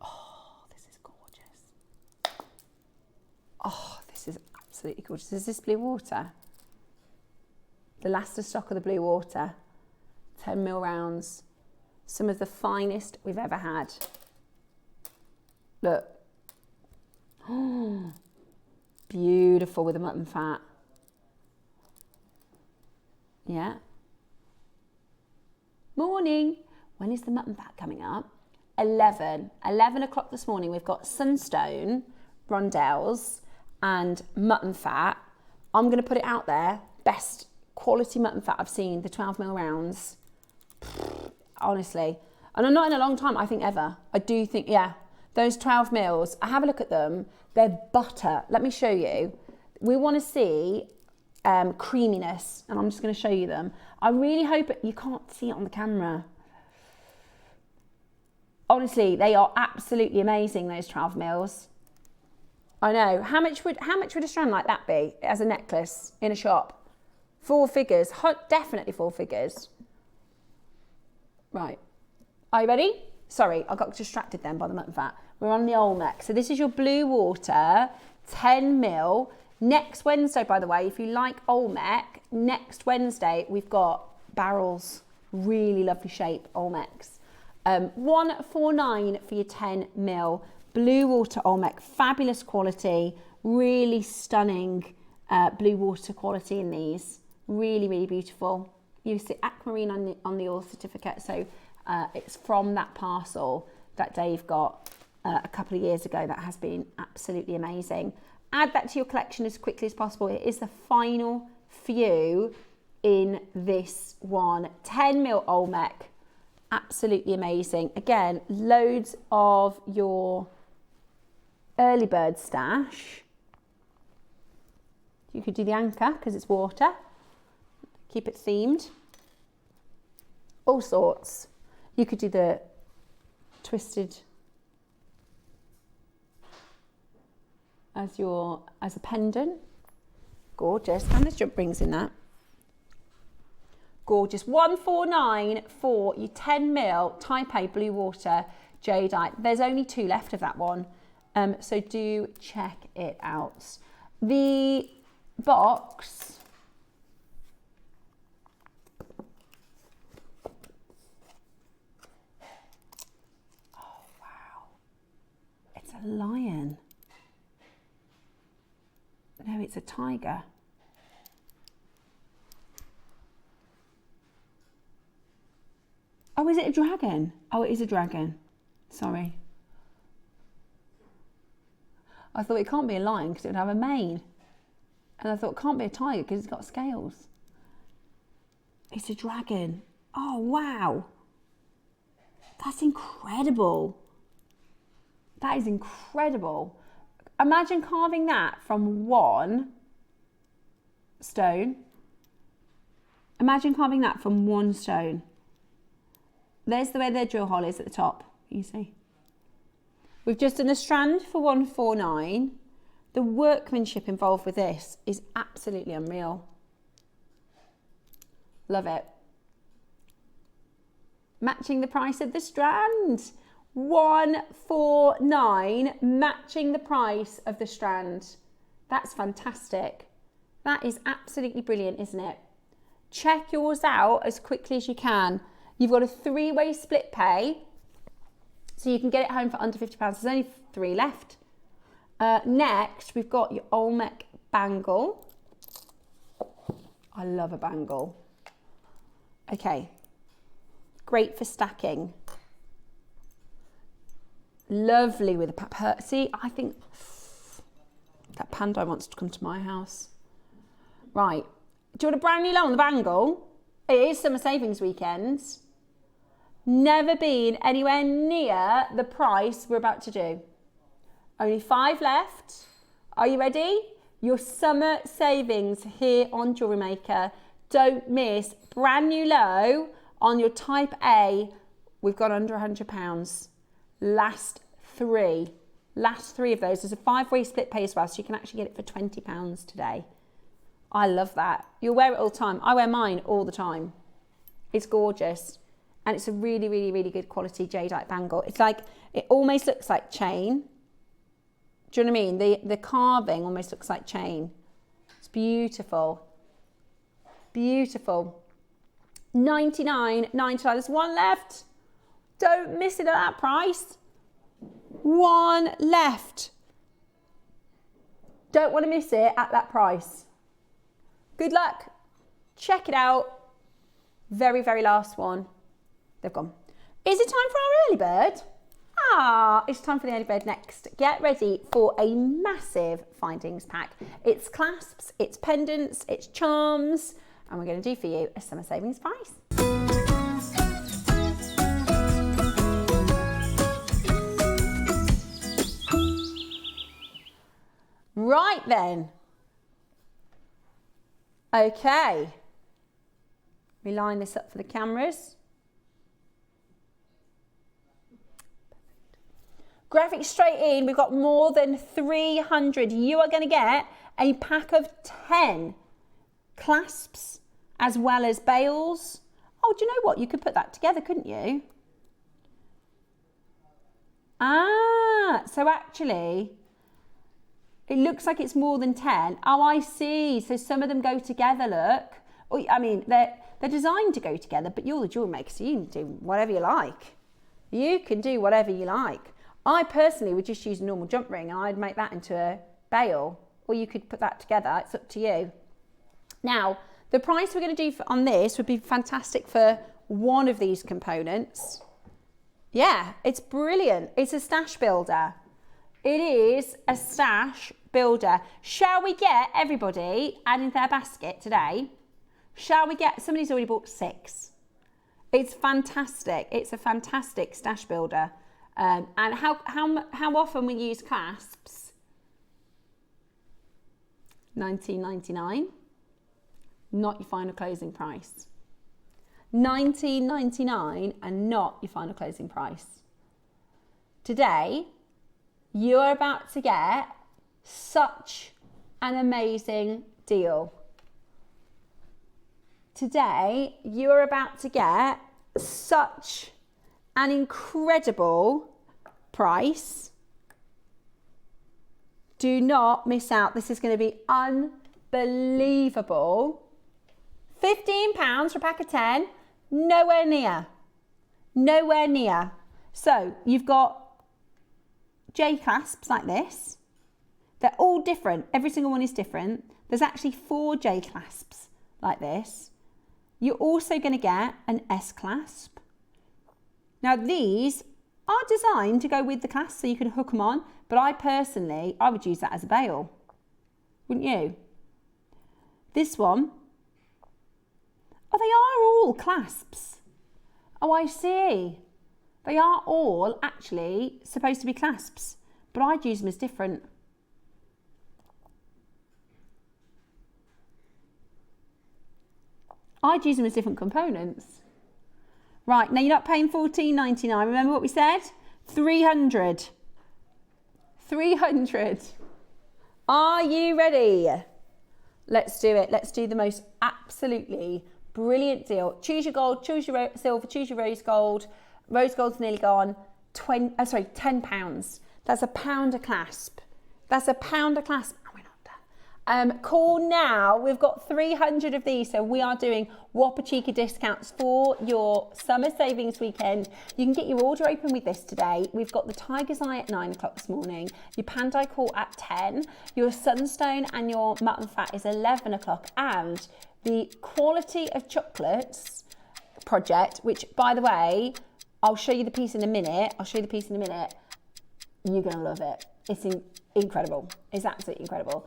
Oh, this is gorgeous. Oh, this is absolutely gorgeous. Is this blue water? The last of stock of the blue water. 10mm rounds. Some of the finest we've ever had. Look. Oh, beautiful with the mutton fat. Yeah. Morning. When is the mutton fat coming up? 11 o'clock this morning. We've got Sunstone, rondelles and mutton fat. I'm going to put it out there. Best quality mutton fat I've seen. The 12mm rounds. Honestly. And not in a long time, I think ever. I do think, yeah. Those 12mm, I have a look at them. They're butter. Let me show you. We want to see creaminess, and I'm just going to show you them. I really hope you can't see it on the camera. Honestly, they are absolutely amazing, those 12mm. I know. How much would a strand like that be as a necklace in a shop? 4 figures. Definitely 4 figures. Right. Are you ready? Sorry, I got distracted then by the mutton fat. We're on the Olmec. So this is your blue water, 10mm. Next Wednesday, by the way, if you like Olmec, next Wednesday, we've got barrels. Really lovely shape, Olmecs. 149 for your 10mm. Blue water Olmec, fabulous quality. Really stunning blue water quality in these. Really, really beautiful. You see aquamarine on the oil certificate. So it's from that parcel that Dave got a couple of years ago. That has been absolutely amazing. Add that to your collection as quickly as possible. It is the final few in this one. 10mm Olmec, absolutely amazing. Again, loads of your early bird stash. You could do the anchor because it's water. Keep it themed. All sorts. You could do the twisted as a pendant. Gorgeous. And there's jump rings in that. Gorgeous. 149 for your 10mm Type A blue water jadeite. There's only 2 left of that one. So do check it out. The box. Oh, wow. It's a lion. No, it's a tiger. Oh, is it a dragon? Oh, it is a dragon. Sorry. I thought it can't be a lion because it would have a mane. And I thought it can't be a tiger because it's got scales. It's a dragon. Oh, wow. That's incredible. That is incredible. Imagine carving that from one stone. Imagine carving that from one stone. There's the way their drill hole is at the top, you see. We've just done a strand for 149. The workmanship involved with this is absolutely unreal. Love it. Matching the price of the strand. 149, matching the price of the strand. That's fantastic. That is absolutely brilliant, isn't it? Check yours out as quickly as you can. You've got a 3-way split pay, so you can get it home for under £50. There's only 3 left. Next, we've got your Olmec bangle. I love a bangle. Okay, great for stacking. Lovely with a see, I think that panda wants to come to my house. Right, do you want a brand new low on the bangle? It is summer savings weekends. Never been anywhere near the price we're about to do. Only 5 left. Are you ready? Your summer savings here on Jewellery Maker. Don't miss. Brand new low on your type A. We've got under £100. Last 3 of those. There's a 5-way split pay as well, so you can actually get it for £20 today. I love that. You'll wear it all the time. I wear mine all the time. It's gorgeous. And it's a really, really, really good quality jadeite bangle. It's like, it almost looks like chain. Do you know what I mean? The carving almost looks like chain. It's beautiful. Beautiful. $99.99. There's 1 left. Don't miss it at that price. 1 left. Don't want to miss it at that price. Good luck. Check it out. Very, very last one. They've gone. Is it time for our early bird? It's time for the early bird next. Get ready for a massive findings pack. It's clasps, it's pendants, it's charms, and we're going to do for you a summer savings price. Right then. Okay. We line this up for the cameras. Graphics straight in, we've got more than 300. You are going to get a pack of 10 clasps as well as bails. Oh, do you know what? You could put that together, couldn't you? So actually, it looks like it's more than 10. Oh, I see. So some of them go together, look. Oh, I mean, they're designed to go together, but you're the jewellery maker, so you can do whatever you like. You can do whatever you like. I personally would just use a normal jump ring and I'd make that into a bail, or you could put that together. It's up to you. Now, the price we're going to do on this would be fantastic for one of these components. Yeah, it's brilliant. It's a stash builder. It is a stash builder. Shall we get everybody adding their basket today? Shall we get, somebody's already bought 6. It's fantastic. It's a fantastic stash builder. And how often we use clasps? $19.99. Not your final closing price. $19.99 and not your final closing price. Today, you're about to get such an amazing deal. Today, you're about to get such an incredible price. Do not miss out. This is going to be unbelievable. £15 for a pack of 10. Nowhere near. Nowhere near. So you've got J clasps like this. They're all different. Every single one is different. There's actually 4 J clasps like this. You're also going to get an S clasp. Now these are designed to go with the clasp so you can hook them on, but I would use that as a bail. Wouldn't you? This one, oh, they are all clasps. Oh, I see. They are all actually supposed to be clasps, but I'd use them as different. I'd use them as different components. Right, now you're not paying $14.99. Remember what we said? 300. 300. Are you ready? Let's do it. Let's do the most absolutely brilliant deal. Choose your gold, choose your silver, choose your rose gold. Rose gold's nearly gone. £10. That's £1 a clasp. That's £1 a clasp. Oh, we're not done. Call now. We've got 300 of these, so we are doing Whopper Chica discounts for your summer savings weekend. You can get your order open with this today. We've got the Tiger's Eye at 9 o'clock this morning, your Pandai Court at 10, your Sunstone and your Mutton Fat is 11 o'clock, and the Quality of Chocolates project, which, by the way, I'll show you the piece in a minute. You're going to love it. It's incredible. It's absolutely incredible.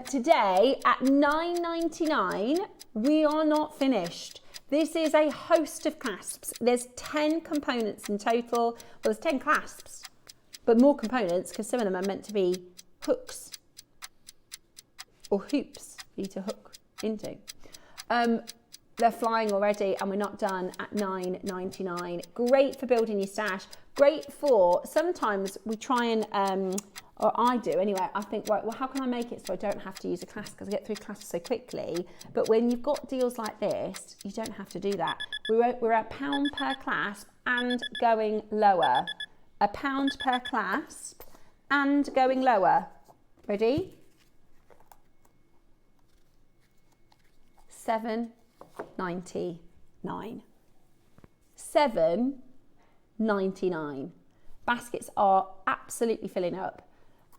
Today at $9.99, we are not finished. This is a host of clasps. There's 10 components in total. Well, there's 10 clasps, but more components because some of them are meant to be hooks or hoops for you to hook into. They're flying already and we're not done at $9.99. Great for building your stash. Great for, sometimes we try and, or I do anyway, I think, right, well, how can I make it so I don't have to use a clasp because I get through clasps so quickly. But when you've got deals like this, you don't have to do that. We're £1 per clasp and going lower. £1 per clasp and going lower. Ready? $7.99. $7.99. Baskets are absolutely filling up.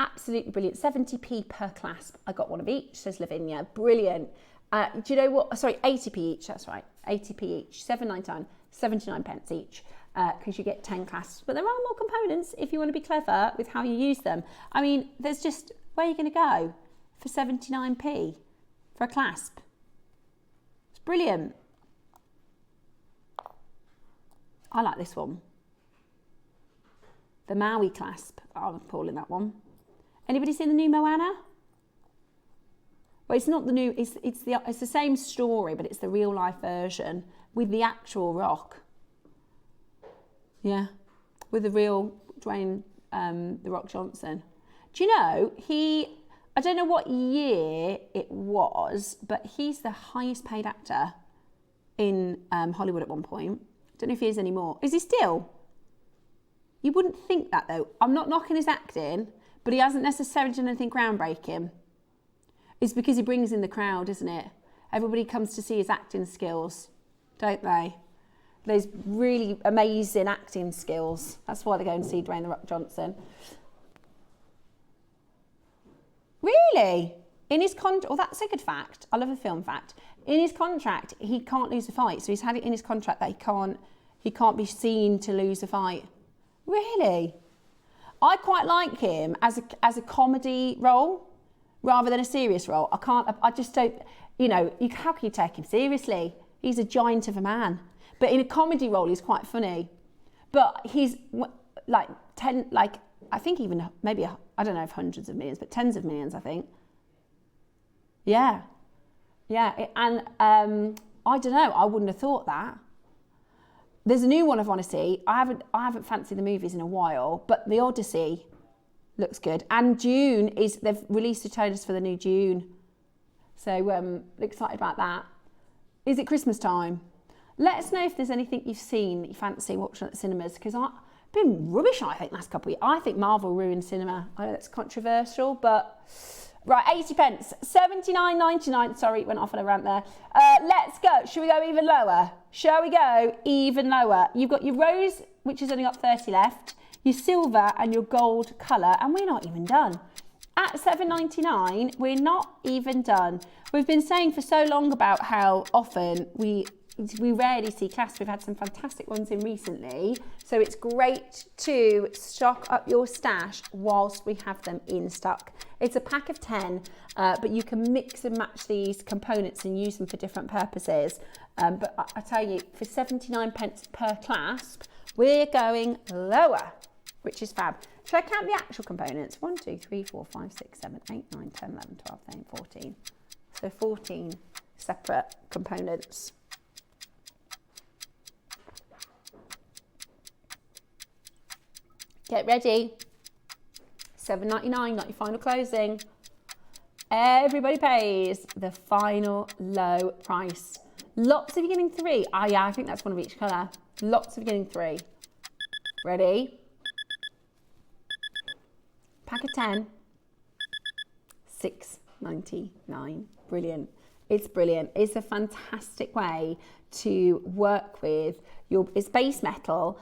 Absolutely brilliant. 70p per clasp. I got one of each, says Lavinia. Brilliant. Do you know what? Sorry, 80p each. That's right. 80p each. $7.99. 79 pence each. Because you get 10 clasps. But there are more components if you want to be clever with how you use them. I mean, there's just, where are you going to go for 79p for a clasp? It's brilliant. I like this one. The Maui clasp. I'm calling that one. Anybody seen the new Moana? Well, it's not the new, it's the same story, but it's the real life version with the actual Rock. Yeah, with the real Dwayne, the Rock Johnson. Do you know, I don't know what year it was, but he's the highest paid actor in Hollywood at one point. Don't know if he is anymore. Is he still? You wouldn't think that though. I'm not knocking his acting, but he hasn't necessarily done anything groundbreaking. It's because he brings in the crowd, isn't it? Everybody comes to see his acting skills, don't they? Those really amazing acting skills. That's why they go and see Dwayne The Rock Johnson. Really? In his contract, oh, that's a good fact. I love a film fact. In his contract, he can't lose a fight. So he's had it in his contract that he can't be seen to lose a fight. Really? I quite like him as a comedy role rather than a serious role. I just don't, how can you take him seriously? He's a giant of a man. But in a comedy role, he's quite funny. But he's I think even maybe, I don't know if hundreds of millions, but tens of millions, I think. Yeah. Yeah, and I don't know, I wouldn't have thought that. There's a new one I want to see. I haven't fancied the movies in a while, but The Odyssey looks good. And they've released the trailers for the new Dune. So excited about that. Is it Christmas time? Let us know if there's anything you've seen that you fancy watching at the cinemas, because I've been rubbish, I think, last couple of years. I think Marvel ruined cinema. I know that's controversial, but... Right, 80 pence, 79.99. Sorry, went off on a rant there. Let's go. Should we go even lower? Shall we go even lower? You've got your rose, which has only got 30 left, your silver and your gold colour, and we're not even done. At $7.99, we're not even done. We've been saying for so long about how often we rarely see clasps. We've had some fantastic ones in recently. So it's great to stock up your stash whilst we have them in stock. It's a pack of 10, but you can mix and match these components and use them for different purposes. But I tell you, for 79 pence per clasp, we're going lower, which is fab. Should I count the actual components? 1, 2, 3, 4, 5, 6, 7, 8, 9, 10, 11, 12, 13, 14. So 14 separate components. Get ready. $7.99, not your final closing. Everybody pays the final low price. Lots of you getting 3. Oh yeah, I think that's one of each colour. Lots of you getting 3. Ready? Pack of 10. $9.99. Brilliant. It's brilliant. It's a fantastic way to work with it's base metal,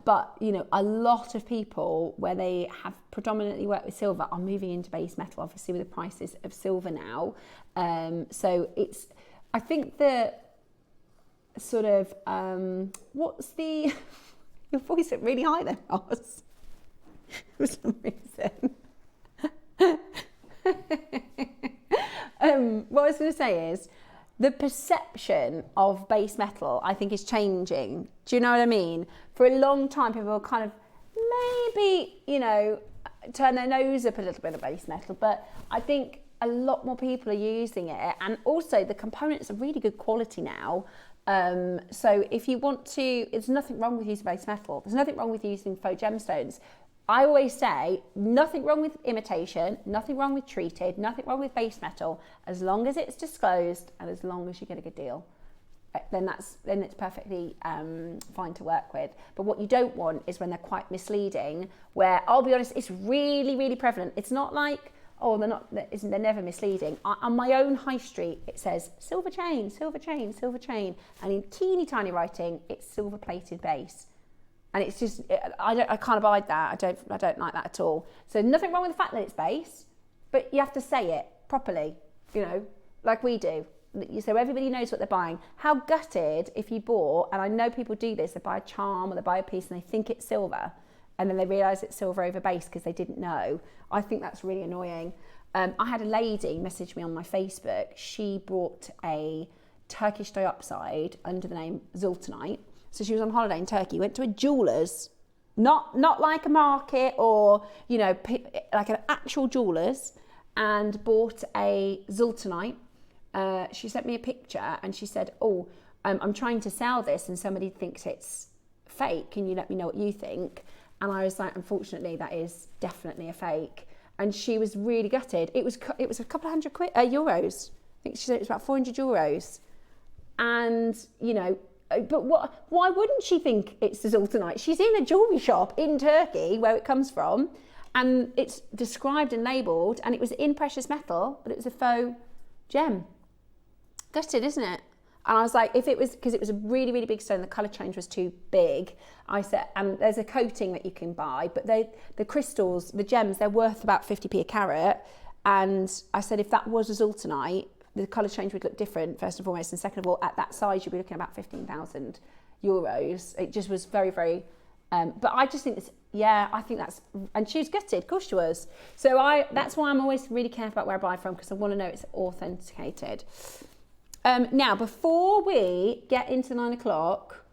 but you know, a lot of people where they have predominantly worked with silver are moving into base metal, obviously with the prices of silver now. So I think the sort of, what's the, your voice went really high then, Ross, for some reason. What I was going to say is the perception of base metal, I think, is changing. Do you know what I mean? For a long time, people were kind of maybe, you know, turn their nose up a little bit of base metal, but I think a lot more people are using it, and also the components are really good quality now. So if you want to, there's nothing wrong with using base metal. There's nothing wrong with using faux gemstones. I always say nothing wrong with imitation, nothing wrong with treated, nothing wrong with base metal, as long as it's disclosed and as long as you get a good deal. Then it's perfectly fine to work with. But what you don't want is when they're quite misleading, where, I'll be honest, it's really, really prevalent. It's not like, oh, they're never misleading. On my own high street, it says silver chain, silver chain, silver chain. And in teeny tiny writing, it's silver plated base. And it's just, I can't abide that. I don't like that at all. So nothing wrong with the fact that it's base, but you have to say it properly, you know, like we do. So everybody knows what they're buying. How gutted if you bought, and I know people do this, they buy a charm or they buy a piece and they think it's silver, and then they realise it's silver over base because they didn't know. I think that's really annoying. I had a lady message me on my Facebook. She bought a Turkish dioxide under the name Zultanite. So she was on holiday in Turkey, went to a jeweller's, not like a market or, you know, like an actual jeweller's, and bought a Zultanite. She sent me a picture and she said, oh, I'm trying to sell this and somebody thinks it's fake. Can you let me know what you think? And I was like, unfortunately, that is definitely a fake. And she was really gutted. It was a couple of hundred euros. I think she said it was about 400 euros. And, you know, but why wouldn't she think it's the Zultanite? She's in a jewellery shop in Turkey, where it comes from, and it's described and labelled, and it was in precious metal, but it was a faux gem. Gutted, isn't it? And I was like, if it was, because it was a really, really big stone, the colour change was too big. I said, and there's a coating that you can buy, but the crystals, the gems, they're worth about 50p a carat. And I said, if that was a Zultanite, the colour change would look different, first and foremost, and second of all, at that size, you'd be looking at about 15,000 euros. It just was very, very, but I just think this, yeah, I think that's, and she was gutted, of course she was. So that's why I'm always really careful about where I buy from, because I want to know it's authenticated. Now, before we get into 9 o'clock,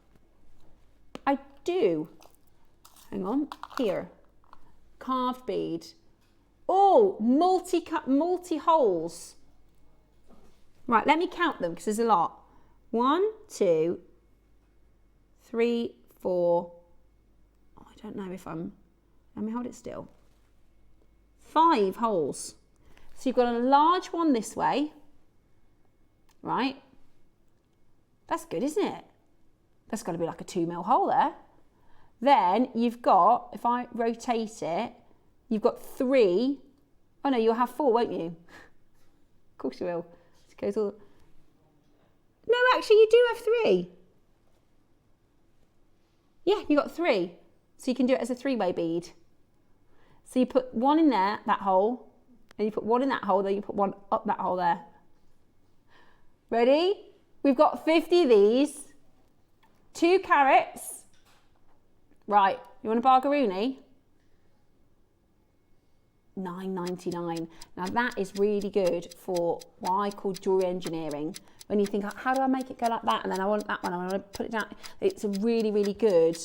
I do, hang on, here, carved bead. Oh, multi holes. Right, let me count them because there's a lot. 1, 2, 3, 4. Oh, I don't know if let me hold it still. 5 holes. So you've got a large one this way, right? That's good, isn't it? That's got to be like a 2mm hole there. Then you've got, if I rotate it, you've got 3. Oh no, you'll have 4, won't you? Of course you will. Goes all. No, actually, you do have 3. Yeah, you got 3. So you can do it as a 3-way bead. So you put 1 in there, that hole, and you put 1 in that hole, then you put 1 up that hole there. Ready? We've got 50 of these. 2 carats. Right, you want a bargaroony? $9.99. Now that is really good for what I call jewelry engineering. When you think, how do I make it go like that? And then I want that one, I want to put it down. It's a really, really good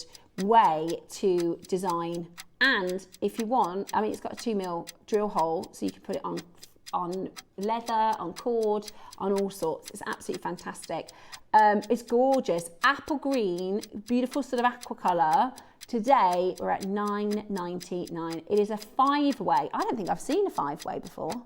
way to design. And if you want, I mean, it's got a 2mm drill hole, so you can put it on leather, on cord, on all sorts. It's absolutely fantastic. It's gorgeous. Apple green, beautiful sort of aqua colour. Today, we're at $9.99. It is a 5-way. I don't think I've seen a 5-way before.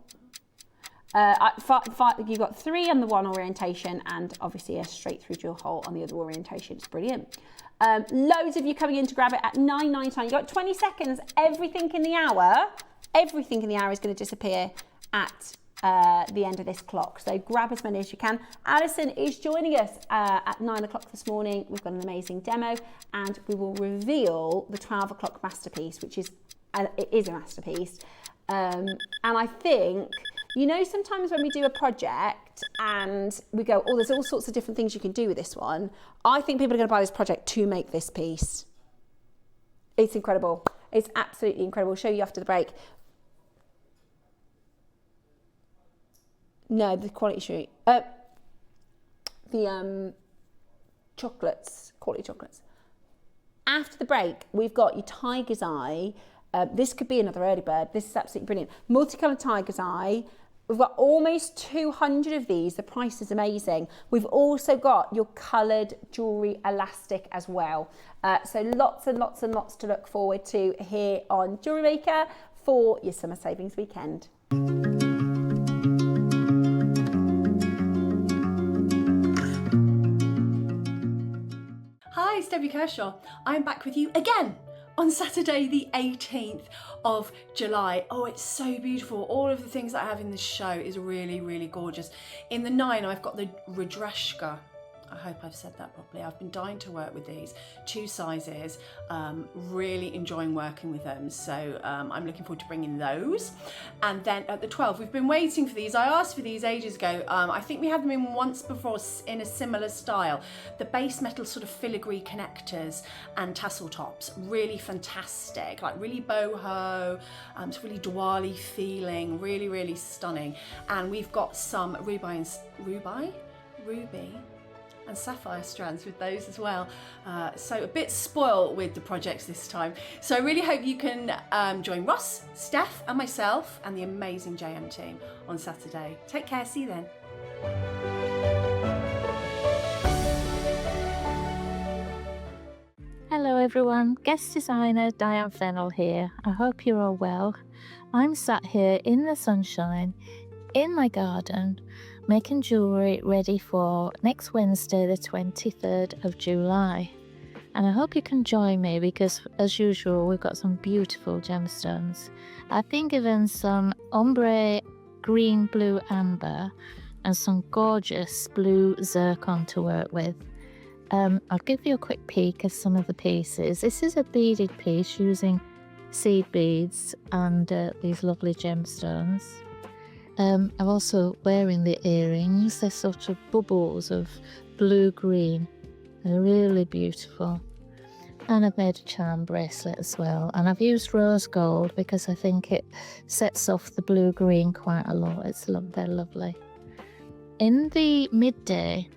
You've got 3 on the one orientation and obviously a straight through drill hole on the other orientation. It's brilliant. Loads of you coming in to grab it at $9.99. You've got 20 seconds. Everything in the hour is going to disappear at the end of this clock. So grab as many as you can. Alison is joining us at 9 o'clock this morning. We've got an amazing demo, and we will reveal the 12 o'clock masterpiece, which is, it is a masterpiece. And I think, you know, sometimes when we do a project and we go, oh, there's all sorts of different things you can do with this one. I think people are going to buy this project to make this piece. It's incredible. It's absolutely incredible. I'll show you after the break. No, the quality shoot. The chocolates, quality chocolates. After the break, we've got your tiger's eye. This could be another early bird. This is absolutely brilliant. Multicolored tiger's eye. We've got almost 200 of these. The price is amazing. We've also got your coloured jewellery elastic as well. So lots and lots and lots to look forward to here on Jewellery Maker for your summer savings weekend.
Hi, it's Debbie Kershaw. I'm back with you again on Saturday the 18th of July. Oh, it's so beautiful. All of the things that I have in this show is really, really gorgeous. In the 9, I've got the Rudrashka. I hope I've said that properly. I've been dying to work with these 2 sizes, really enjoying working with them. So I'm looking forward to bringing those. And then at the 12, we've been waiting for these. I asked for these ages ago. I think we had them in once before in a similar style. The base metal sort of filigree connectors and tassel tops, really fantastic, like really boho, it's really Diwali feeling, really, really stunning. And we've got some ruby and sapphire strands with those as well. So a bit spoiled with the projects this time. So I really hope you can join Ross, Steph and myself and the amazing JM team on Saturday. Take care, see you then.
Hello everyone, guest designer Diane Fennell here. I hope you're all well. I'm sat here in the sunshine, in my garden, making jewellery ready for next Wednesday the 23rd of July. And I hope you can join me because as usual we've got some beautiful gemstones. I've been given some ombre green, blue, amber and some gorgeous blue zircon to work with. I'll give you a quick peek at some of the pieces. This is a beaded piece using seed beads and these lovely gemstones. I'm also wearing the earrings. They're sort of bubbles of blue-green. They're really beautiful. And I've made a charm bracelet as well. And I've used rose gold because I think it sets off the blue-green quite a lot. They're lovely. In the midday,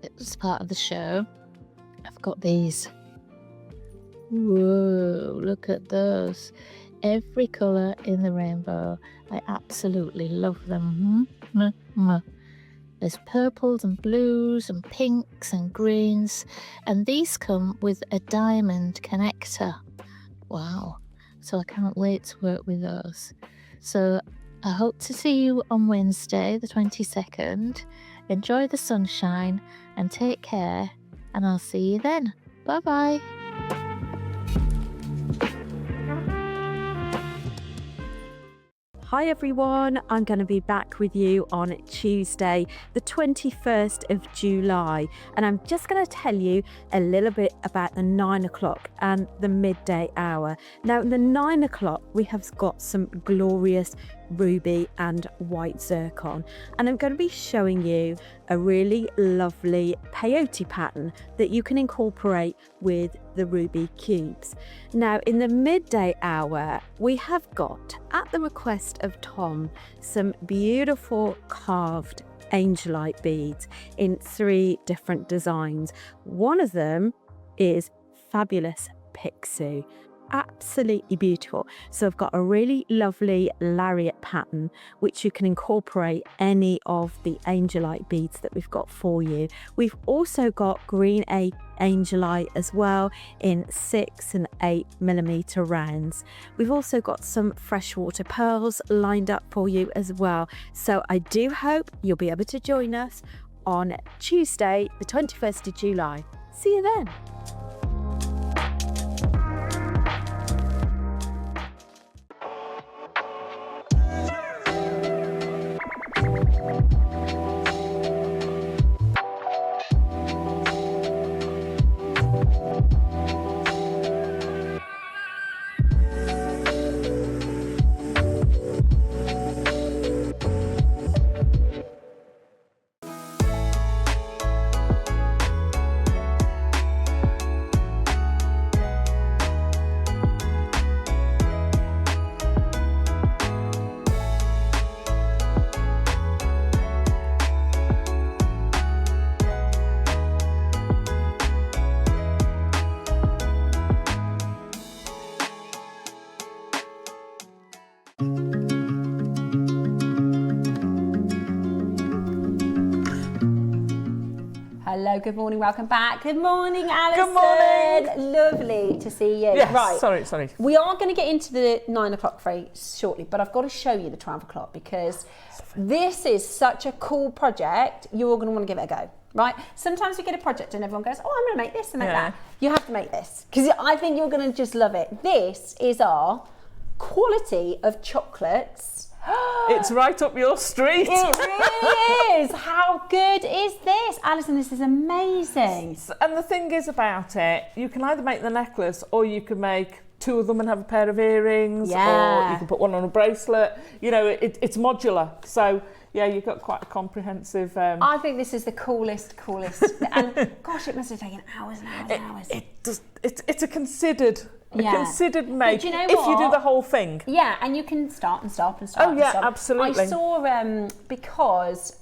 it's part of the show, I've got these. Whoa, look at those. Every colour in the rainbow. I absolutely love them. There's purples and blues and pinks and greens, and these come with a diamond connector. Wow, so I can't wait to work with those. So I hope to see you on Wednesday the 22nd. Enjoy the sunshine and take care, and I'll see you then. Bye bye.
Hi everyone, I'm going to be back with you on Tuesday the 21st of July, and I'm just going to tell you a little bit about the 9 o'clock and the midday hour. Now in the 9 o'clock we have got some glorious ruby and white zircon, and I'm going to be showing you a really lovely peyote pattern that you can incorporate with the ruby cubes. Now in the midday hour we have got, at the request of Tom, some beautiful carved angelite beads in 3 different designs. One of them is Fabulous Pixie. Absolutely beautiful. So I've got a really lovely lariat pattern which you can incorporate any of the angelite beads that we've got for you. We've also got green angelite as well in 6 and 8mm rounds. We've also got some freshwater pearls lined up for you as well. So I do hope you'll be able to join us on Tuesday the 21st of July. See you then.
hello, good morning, welcome back. Good morning, Alison.
Good morning.
Lovely to see you.
Yes,
Right.
sorry.
We are going to get into the 9 o'clock very shortly, but I've got to show you the 12 o'clock because this is such a cool project. You're all going to want to give it a go, right? Sometimes we get a project and everyone goes, oh, I'm going to make this and make that. You have to make this because I think you're going to just love it. This is our quality of chocolates.
It's right up your street.
It really is. How good is this? Alison, this is amazing.
And the thing is about it, you can either make the necklace or you can make 2 of them and have a pair of earrings, or you can put one on a bracelet. You know, it's modular. So, yeah, you've got quite a comprehensive...
I think this is the coolest. And gosh, it must have taken hours and hours and hours.
It's a considered... considered make,
but you know
if you do
what?
the whole thing.
Yeah, and you can start and stop and start.
Oh yeah,
and stop.
absolutely.
I saw because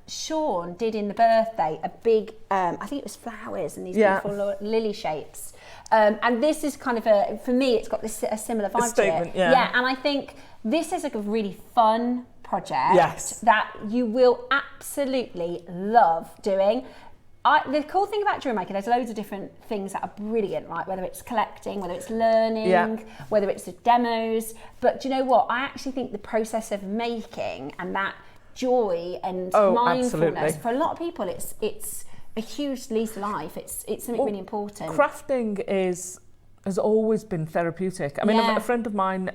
Sean did in the birthday a big, I think it was flowers and these beautiful lily shapes. And this is kind of for me, it's got this a similar vibe
statement,
to it. Yeah, and I think this is a really fun project that you will absolutely love doing. The cool thing about JewelleryMaker, there's loads of different things that are brilliant, right? Whether it's collecting, whether it's learning, whether it's the demos. But do you know what? I actually think the process of making and that joy and mindfulness, for a lot of people, it's a huge lease of life. It's something really important.
Crafting has always been therapeutic. I mean, a friend of mine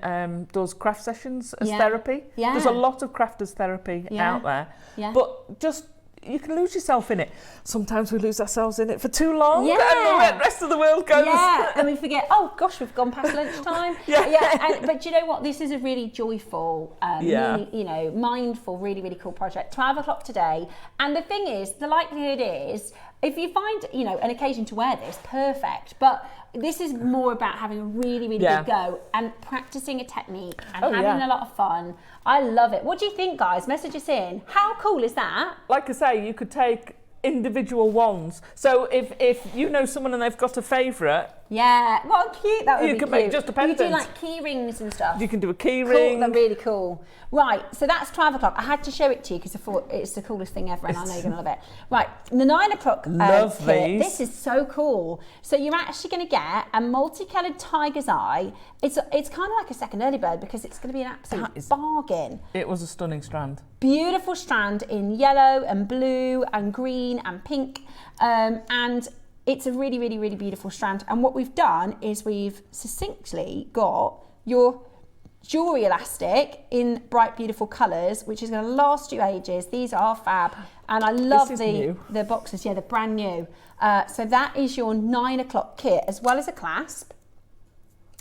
does craft sessions as therapy. Yeah. There's a lot of crafters therapy out there. Yeah. But just... you can lose yourself in it. Sometimes we lose ourselves in it for too long and the rest of the world goes...
Yeah, and we forget, oh gosh, we've gone past lunchtime. But do you know what? This is a really joyful, really, mindful, really, really cool project. 12 o'clock today. And the thing is, the likelihood is, if you find, an occasion to wear this, perfect. But this is more about having a really, really good go and practicing a technique and having a lot of fun. I love it. What do you think, guys? Message us in. How cool is that?
Like I say, you could take individual ones. So if you know someone and they've got a favourite... Yeah,
what cute that would be.
You could make just a pendant.
You do like key rings and stuff.
You can do a key ring.
They're really cool. Right, so that's 12 o'clock. I had to show it to you because I thought it's the coolest thing ever and I know you're going to love it. Right, the 9 o'clock
love
kit.
These.
This is so cool. So you're actually going to get a multicoloured tiger's eye. It's kind of like a second early bird because it's going to be an absolute bargain.
It was a stunning strand.
Beautiful strand in yellow and blue and green and pink. And it's a really, really, really beautiful strand. And what we've done is we've succinctly got your jewellery elastic in bright, beautiful colours, which is going to last you ages. These are fab. And I love the boxes. Yeah, they're brand new. So that is your 9 o'clock kit, as well as a clasp.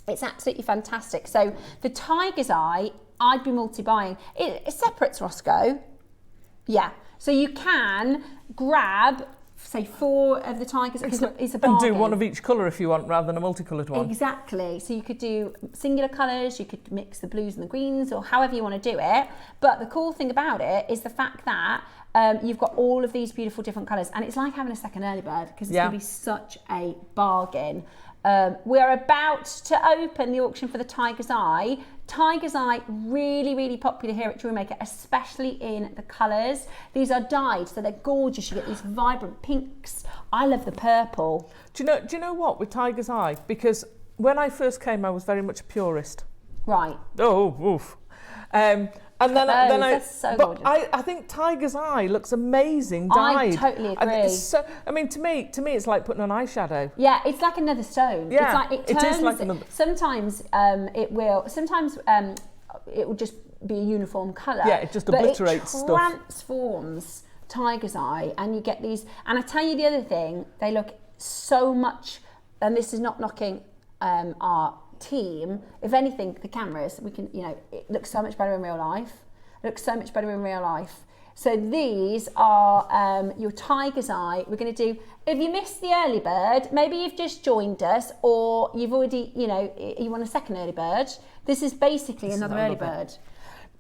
It's absolutely fantastic. So the tiger's eye, I'd be multi-buying. It separates Roscoe. Yeah. So you can grab... say 4 of the tigers, because it's a bargain.
And do one of each colour if you want, rather than a multicoloured one.
Exactly. So you could do singular colours, you could mix the blues and the greens, or however you want to do it. But the cool thing about it is the fact that you've got all of these beautiful different colours, and it's like having a second early bird because it's going to be such a bargain. We're about to open the auction for the Tiger's Eye. Tiger's Eye, really, really popular here at JewelleryMaker, especially in the colours. These are dyed, so they're gorgeous. You get these vibrant pinks. I love the purple.
Do you know what with Tiger's Eye? Because when I first came, I was very much a purist.
Right.
Oh, oof. And then
that's so gorgeous.
I think Tiger's Eye looks amazing dyed.
I totally agree.
To me, it's like putting on eyeshadow.
Yeah, it's like another stone.
Yeah,
it turns,
it is like another.
Sometimes it will. Sometimes it will just be a uniform colour.
Yeah, it just obliterates stuff.
It transforms Tiger's Eye, and you get these. And I tell you the other thing, they look so much. And this is not knocking our team. If anything, the cameras, we can, it looks so much better in real life. So these are your Tiger's Eye. We're going to do, if you missed the early bird, maybe you've just joined us, or you've already, you want a second early bird. This is basically another early bird.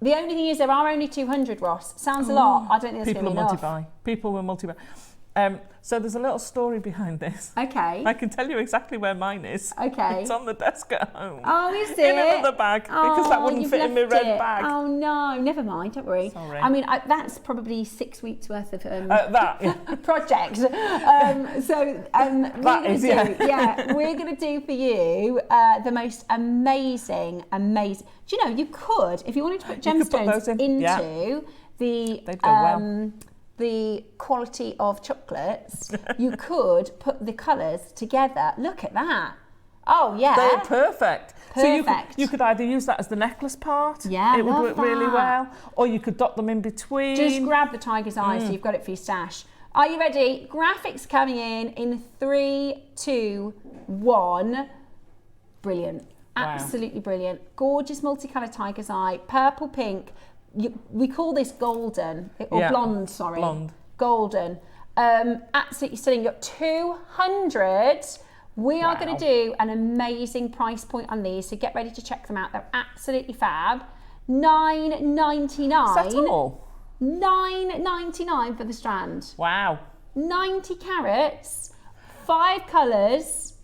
The only thing is there are only 200, Ross. Sounds a lot. I don't think that's going to be enough.
People will multi-buy. So there's a little story behind this.
Okay.
I can tell you exactly where mine is.
Okay.
It's on the desk at home.
Oh, is it?
In another bag, because that wouldn't
you've
fit in my
left
red
it.
bag.
Oh no, never mind, don't worry.
Sorry.
I mean, that's probably 6 weeks worth of project. We're going to do for you the most amazing. Do you know, you could, if you wanted to put gemstones into the quality of chocolates, you could put the colours together. Look at that. Oh yeah.
They're perfect.
Perfect.
So you could either use that as the necklace part.
Yeah,
it would work really well. Or you could dot them in between.
Just grab the tiger's eye so you've got it for your stash. Are you ready? Graphics coming in 3, 2, 1. Brilliant. Wow. Absolutely brilliant. Gorgeous multicoloured tiger's eye. Purple, pink. We call this golden, or blonde, sorry.
Blonde.
Golden. Absolutely stunning. You've got 200. We are going to do an amazing price point on these, so get ready to check them out. They're absolutely fab. $9.99.
Is that all?
$9.99 for the strand.
Wow.
90 carats, 5 colours.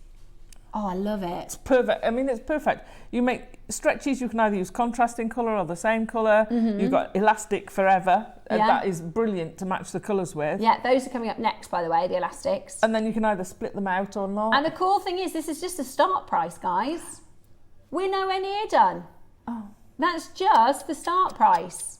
Oh, I love it.
It's perfect. I mean, it's perfect. You make stretchies, you can either use contrasting colour or the same colour. You've got elastic forever. That is brilliant to match the colours with.
Yeah, those are coming up next, by the way, the elastics.
And then you can either split them out or not.
And the cool thing is, this is just a start price, guys. We're nowhere near done.
Oh.
That's just the start price.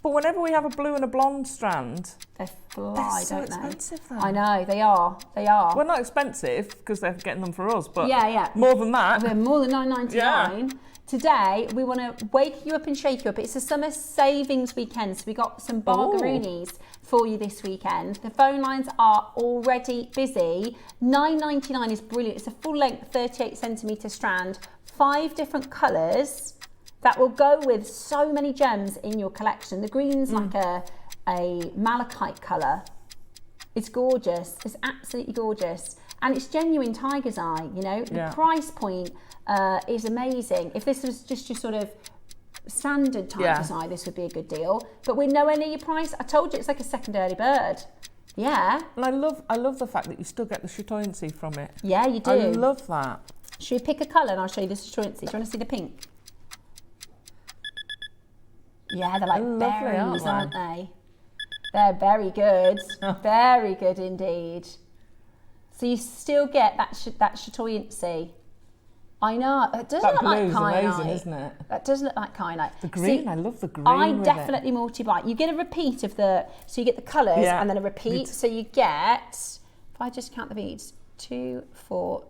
But whenever we have a blue and a blonde strand,
they fly,
so
don't they?
Expensive, though.
I know, they are. They are.
Well, not expensive because they're getting them for us, but
yeah.
more than that.
We're more than $9.99.
Yeah.
Today, we want to wake you up and shake you up. It's a summer savings weekend, so we got some bargaroonies for you this weekend. The phone lines are already busy. $9.99 is brilliant. It's a full length 38 centimetre strand, 5 different colours that will go with so many gems in your collection. The green's like a malachite colour. It's gorgeous. It's absolutely gorgeous. And it's genuine tiger's eye, you know. The price point is amazing. If this was just your sort of standard tiger's eye, this would be a good deal. But we're nowhere near your price. I told you, it's like a second early bird. Yeah.
And I love the fact that you still get the chatoyancy from it.
Yeah, you do.
I love that.
Should we pick a colour and I'll show you the chatoyancy? Do you want to see the pink? Yeah, they're like berries, aren't they? They're very good. Very good indeed. So you still get that chatoyancy. I know. It does look like kyanite.
Amazing, isn't it?
That does look like kyanite.
The green, I love the green.
I definitely multiply. You get a repeat of so you get the colours and then a repeat. So you get, if I just count the beads, 2, 4,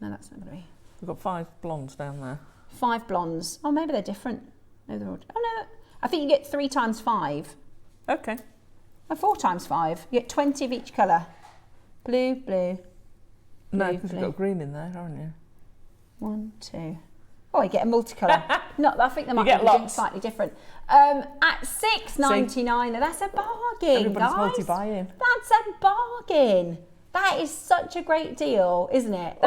no, that's not going to be.
We've got 5 blondes down there.
5 blondes. Oh, maybe they're different. No, they're all, oh no, I think you get 3 times 5.
Okay.
Or 4 times 5. You get 20 of each colour. Blue, blue.
No, because you've got green in there, haven't you?
1, 2. Oh, you get a multicolour. No, I think they might be slightly different. At $6.99, that's a bargain,
Everybody's
guys.
multi-buying.
That's a bargain. That is such a great deal, isn't it?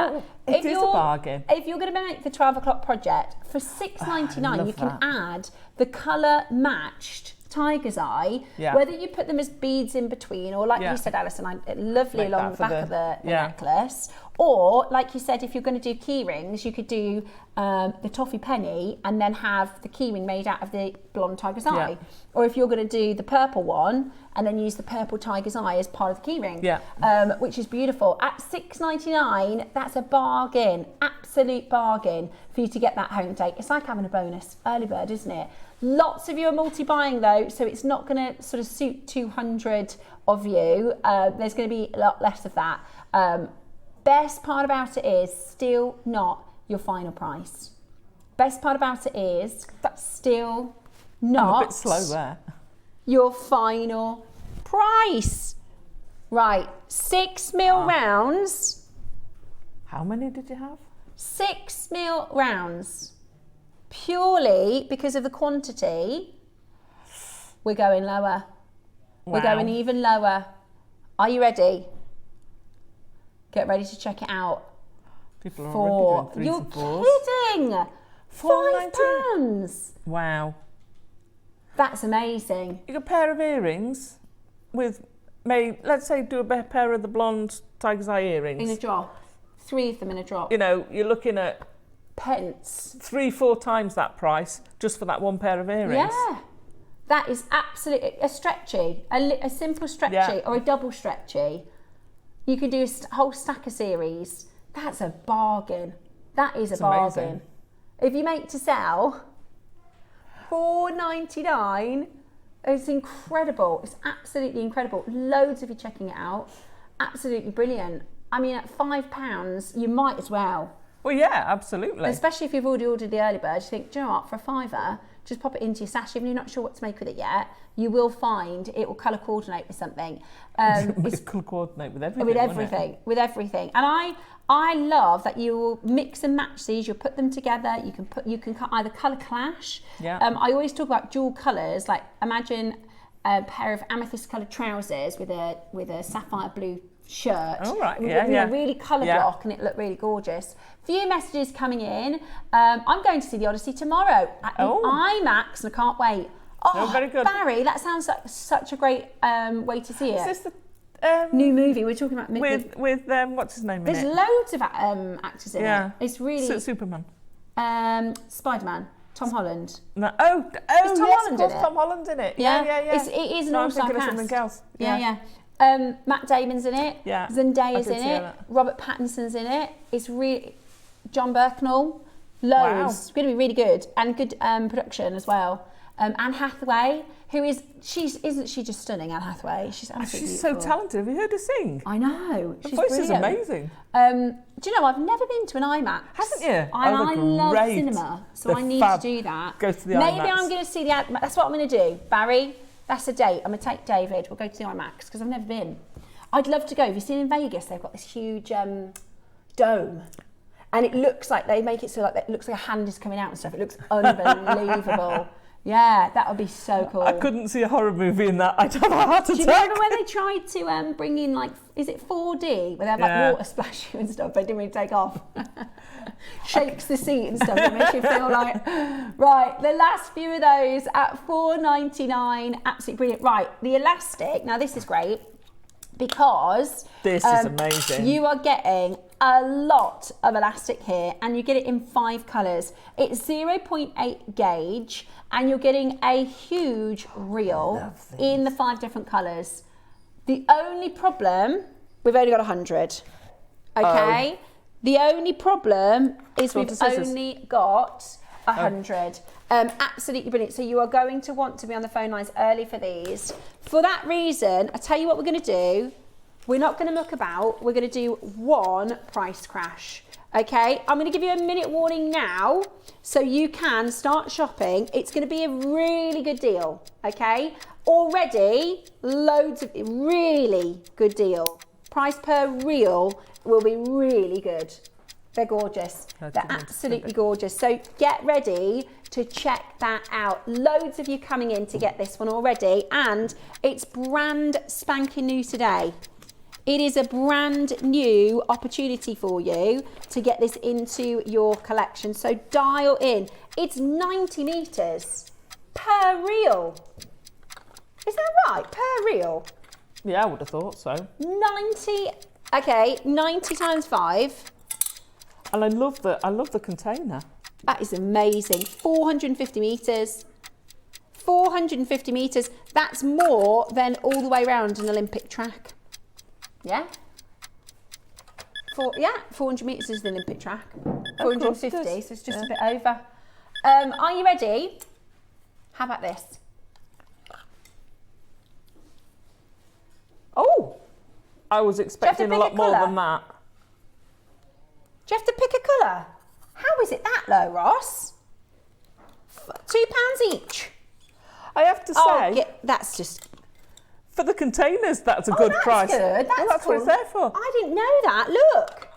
It is a bargain.
If you're going to make the 12 o'clock project, for $6.99, you can add the colour matched tiger's eye, whether you put them as beads in between, or like you said, Alison, lovely along the back of the necklace, or like you said, if you're going to do key rings, you could do the toffee penny and then have the key ring made out of the blonde tiger's eye, or if you're going to do the purple one and then use the purple tiger's eye as part of the key ring, which is beautiful. At $6.99, that's a bargain, absolute bargain for you to get that home date. It's like having a bonus early bird, isn't it? Lots of you are multi-buying though, so it's not going to sort of suit 200 of you. There's going to be a lot less of that. Best part about it is still not your final price. Best part about it is still not
I'm a bit slow there.
Your final price. Right, 6mm rounds.
How many did you have?
6mm rounds. Purely because of the quantity, we're going lower. We're going even lower. Are you ready? Get ready to check it out.
People are already doing 3 to 4s.
You're kidding! £5.
Wow.
That's amazing.
You got a pair of earrings with let's say do a pair of the blonde tiger's eye earrings.
In a drop. 3 of them in a drop.
You know, you're looking at
pence.
3-4 times that price just for that one pair of earrings.
Yeah. That is absolutely a stretchy, a simple stretchy or a double stretchy. You can do a whole stack of series. That's a bargain. That is a bargain.
Amazing.
If you make to sell, $4.99. It's incredible. It's absolutely incredible. Loads of you checking it out. Absolutely brilliant. I mean, at £5, you might as well.
Well, yeah, absolutely.
Especially if you've already ordered the early bird, you think, do you know what, for £5, just pop it into your sash. Even if you're not sure what to make with it yet, you will find it will colour coordinate with something.
It's colour coordinate with everything.
With everything. And I love that you will mix and match these. You'll put them together. You can either colour clash.
Yeah.
I always talk about dual colours. Like imagine a pair of amethyst coloured trousers with a sapphire blue shirt.
Oh, right. Yeah.
Really colour block, and it looked really gorgeous. Few messages coming in. I'm going to see the Odyssey tomorrow at the IMAX, and I can't wait. Oh,
very good.
Barry, that sounds like such a great way to see it.
Is this the
new movie we're talking about?
With what's his name?
There's loads of actors in it. It's really
Superman.
Spider-Man. Tom Holland.
No.
Is Tom Holland in it?
Tom Holland's in it.
Yeah.
It
is an
no,
all-star
I'm thinking
cast.
of something else.
Yeah. Matt Damon's in it.
Yeah.
Zendaya's in it. Robert Pattinson's in it. It's really John Burknell. Loads.
Wow.
It's going to be really good and good production as well. Anne Hathaway, isn't she just stunning? Anne Hathaway, she's absolutely
She's
beautiful.
so talented. Have you heard her sing?
I know.
Her
She's
voice
brilliant.
is amazing.
Do you know, I've never been to an IMAX.
Haven't you?
I love
great.
cinema, so
They're
I need
fab.
to do that.
Go to the
Maybe
IMAX.
I'm going to see the IMAX. That's what I'm going to do. Barry, that's a date. I'm going to take David. We'll go to the IMAX because I've never been. I'd love to go. Have you seen in Vegas? They've got this huge dome. And it looks like they make it so like it looks like a hand is coming out and stuff. It looks unbelievable. Yeah, that would be so cool.
I couldn't see a horror movie in that. I don't know how to
Do you remember when they tried to bring in is it 4D where they have like water splashing and stuff, but it didn't really take off? Shakes the seat and stuff. It makes you feel like right. The last few of those at $4.99, absolutely brilliant. Right, the elastic. Now this is great because
this is amazing.
You are getting a lot of elastic here, and you get it in 5 colours. It's 0.8 gauge. And you're getting a huge reel in the 5 different colours. The only problem, we've only got 100. Okay? The only problem is we've only got 100. Absolutely brilliant. So you are going to want to be on the phone lines early for these. For that reason, I tell you what we're going to do. We're not going to muck about. We're going to do one price crash. Okay, I'm going to give you a minute warning now so you can start shopping. It's going to be a really good deal, okay? Already, loads of really good deal. Price per reel will be really good. They're gorgeous. They're absolutely gorgeous. So get ready to check that out. Loads of you coming in to get this one already, and it's brand spanking new today. It is a brand new opportunity for you to get this into your collection. So dial in. It's 90 metres per reel. Is that right? Per reel?
Yeah, I would have thought so.
90. Okay, 90 times 5.
And I love the container.
That is amazing. 450 metres. 450 metres. That's more than all the way around an Olympic track. Yeah? 400 metres is the Olympic track. 450, so it's just a bit over. Are you ready? How about this?
Oh! I was expecting a lot more than that.
Do you have to pick a colour? How is it that low, Ross? £2 each.
I have to say...
that's just...
For the containers, that's a good price.
Good.
That's
cool.
what it's there for.
I didn't know that. Look.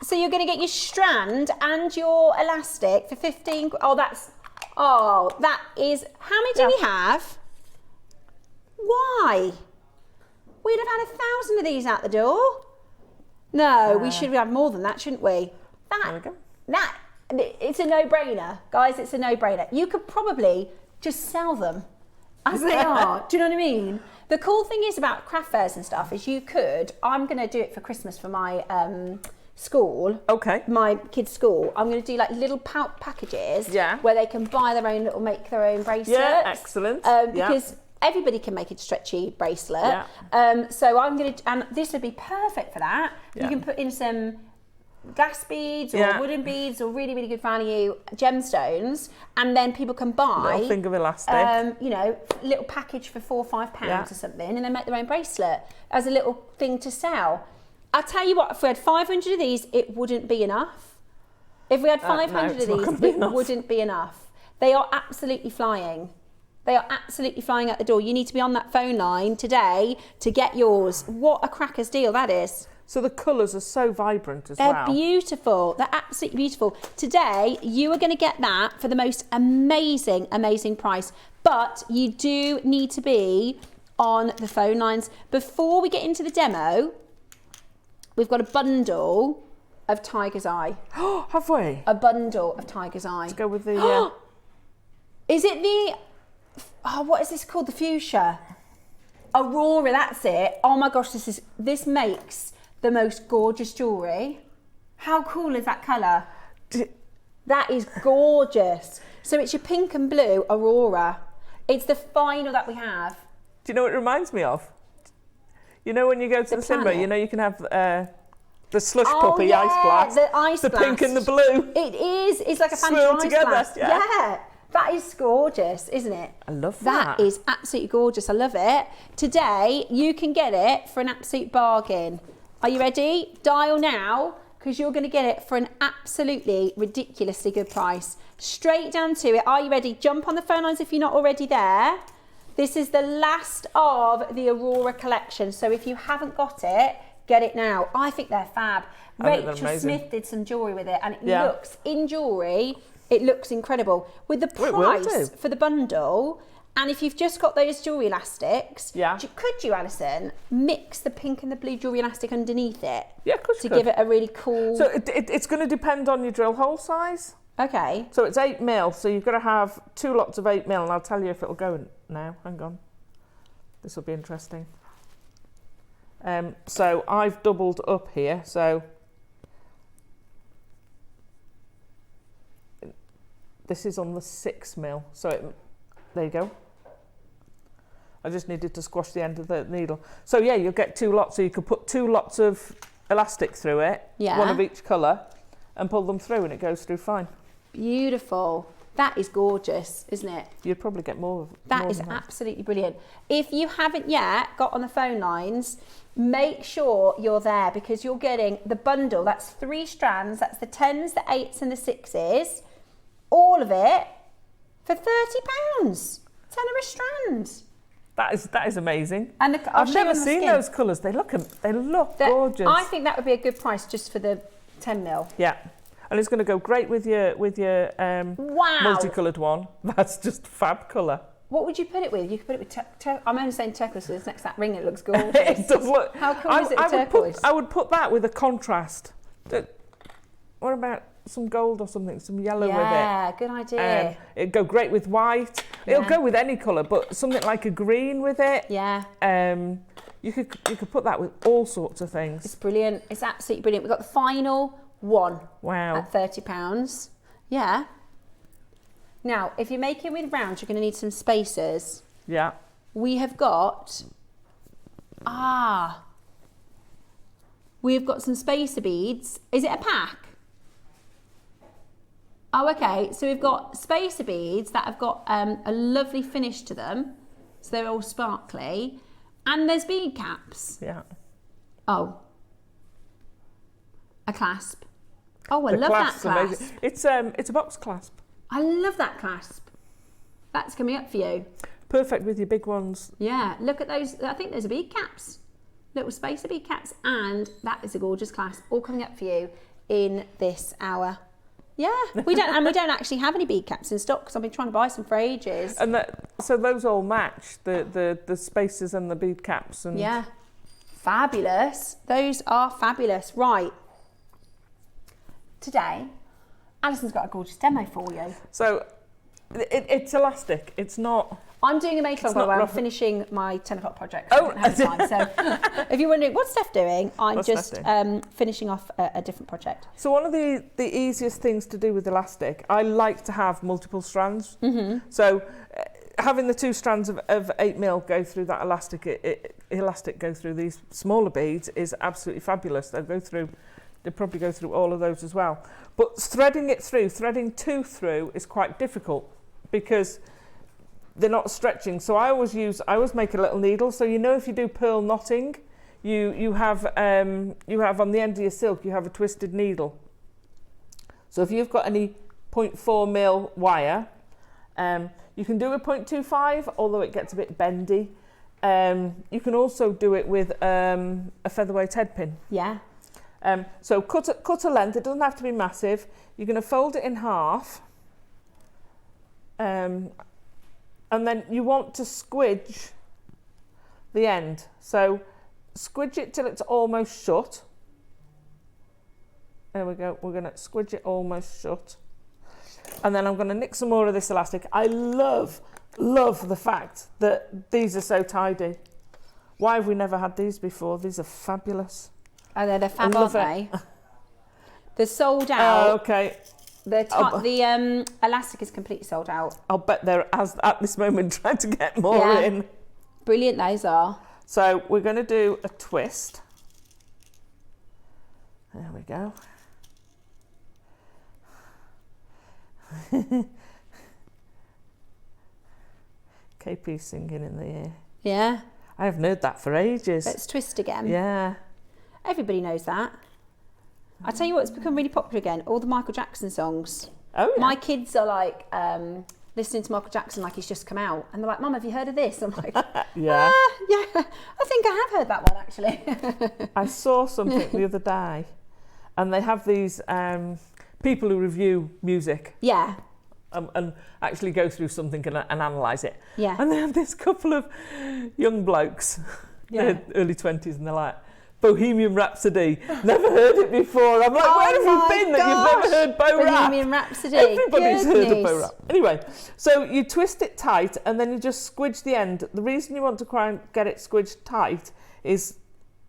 So you're going to get your strand and your elastic for 15. That is. How many do we have? Why? We'd have had 1,000 of these out the door. No, we should have more than that, shouldn't we?
There we go.
It's a no-brainer, guys. It's a no-brainer. You could probably just sell them as they are. Do you know what I mean? The cool thing is about craft fairs and stuff is I'm going to do it for Christmas for my school.
Okay.
My kids' school. I'm going to do like little packages where they can buy make their own bracelets.
Yeah, excellent.
Because everybody can make a stretchy bracelet. So I'm going to, and this would be perfect for that. You can put in some glass beads or wooden beads or really, really good value gemstones, and then people can buy
little finger elastic,
little package for £4 or £5 or something, and then make their own bracelet as a little thing to sell. I'll tell you what, if we had 500 of these, it wouldn't be enough. If we had 500 of these, it wouldn't be enough. They are absolutely flying. They are absolutely flying out the door. You need to be on that phone line today to get yours. What a crackers deal that is.
So the colours are so vibrant as well.
They're beautiful. They're absolutely beautiful. Today, you are going to get that for the most amazing, amazing price. But you do need to be on the phone lines. Before we get into the demo, we've got a bundle of Tiger's Eye.
Have we?
A bundle of Tiger's Eye.
Let's go with the...
Is it the... what is this called? The fuchsia? Aurora, that's it. Oh my gosh, this makes the most gorgeous jewellery. How cool is that colour? That is gorgeous. So it's your pink and blue Aurora. It's the final that we have.
Do you know what it reminds me of? You know when you go to the cinema, you can have the slush puppy ice blast.
The ice
blast. The pink and the blue.
It is. It's like a fancy
swirl
ice
together.
Blast. Yeah. That is gorgeous, isn't it?
I love that.
That is absolutely gorgeous. I love it. Today, you can get it for an absolute bargain. Are you ready? Dial now, because you're going to get it for an absolutely ridiculously good price. Straight down to it. Are you ready? Jump on the phone lines if you're not already there. This is the last of the Aurora collection. So if you haven't got it, get it now. I think they're fab. Rachel Smith did some jewellery with it, and it looks, in jewellery, it looks incredible. With the price for the bundle, and if you've just got those jewellery elastics, could you, Alison, mix the pink and the blue jewellery elastic underneath it?
Yeah, of course.
To give it a really cool...
So it's going to depend on your drill hole size.
Okay.
So it's 8mm, so you've got to have 2 lots of 8mm, and I'll tell you if it'll go now. Hang on. This will be interesting. So I've doubled up here, so... This is on the 6mm, so there you go. I just needed to squash the end of the needle. So yeah, you'll get 2 lots, so you could put 2 lots of elastic through it, one of each colour, and pull them through, and it goes through fine. Beautiful.
That is gorgeous, isn't it?
You'd probably get more of it.
That is absolutely brilliant. If you haven't yet got on the phone lines, make sure you're there, because you're getting the bundle. That's 3 strands. That's the 10s, the 8s and the 6s. All of it for £30. £10 a strand.
That is amazing.
And
I've never seen those colours. They look gorgeous.
I think that would be a good price just for the 10mm.
Yeah. And it's going to go great with your multicoloured one. That's just fab colour.
What would you put it with? You could put it with I'm only saying turquoise, because next to that ring it looks gorgeous.
It does look.
How cool is it with turquoise?
I would put that with a contrast. What about some gold or something, some yellow with it?
Yeah, good idea.
It'd go great with white. It'll go with any colour, but something like a green with it.
Yeah.
You could put that with all sorts of things.
It's brilliant. It's absolutely brilliant. We've got the final one.
Wow.
At £30. Yeah. Now, if you're making with rounds, you're going to need some spacers.
Yeah.
We have got... We've got some spacer beads. Is it a pack? Oh, okay. So we've got spacer beads that have got a lovely finish to them. So they're all sparkly. And there's bead caps.
Yeah.
Oh. A clasp. Oh, I love that clasp.
Amazing. It's a box clasp.
I love that clasp. That's coming up for you.
Perfect with your big ones.
Yeah, look at those. I think those are bead caps. Little spacer bead caps, and that is a gorgeous clasp, all coming up for you in this hour. Yeah, we don't actually have any bead caps in stock, because I've been trying to buy some for ages.
And so those all match the spacers and the bead caps. And
yeah, fabulous. Those are fabulous. Right. Today, Alison's got a gorgeous demo for you.
So it's elastic. It's not.
I'm doing a makeover, by the way. I'm finishing my 10 o'clock project.
Oh,
I don't have time. So if you're wondering, what's Steph doing? I'm just finishing off a different project.
So one of the easiest things to do with elastic, I like to have multiple strands. So having the 2 strands of 8mm go through that elastic go through these smaller beads is absolutely fabulous. They'll probably go through all of those as well. But threading 2 through is quite difficult because they're not stretching. So I always make a little needle. So if you do pearl knotting, you have on the end of your silk, you have a twisted needle. So if you've got any 0.4mm wire, you can do a 0.25, although it gets a bit bendy. You can also do it with a featherweight head pin.
Yeah.
So cut a length. It doesn't have to be massive. You're going to fold it in half. And then you want to squidge the end. So squidge it till it's almost shut. There we go. We're going to squidge it almost shut. And then I'm going to nick some more of this elastic. I love the fact that these are so tidy. Why have we never had these before? These are fabulous.
Oh, they're fab, aren't they? They're sold out.
Oh, okay.
The elastic is completely sold out.
I'll bet they're at this moment trying to get more in.
Brilliant those are.
So we're going to do a twist. There we go. KP singing in the ear.
Yeah.
I haven't heard that for ages.
Let's twist again.
Yeah.
Everybody knows that. I tell you what, it's become really popular again. All the Michael Jackson songs.
Oh yeah.
My kids are like listening to Michael Jackson like he's just come out, and they're like, "Mum, have you heard of this?" I'm like,
yeah.
Yeah. I think I have heard that one actually.
I saw something the other day, and they have these people who review music.
Yeah.
And actually go through something and analyse it.
Yeah.
And they have this couple of young blokes,
Yeah.
early 20s, and they're like, Bohemian Rhapsody, never heard it before. I'm like, where have you been that you've never heard Bo Rap?
Bohemian Rhapsody.
Everybody's heard of Bo Rap. Anyway, so you twist it tight and then you just squidge the end. The reason you want to try and get it squidged tight is,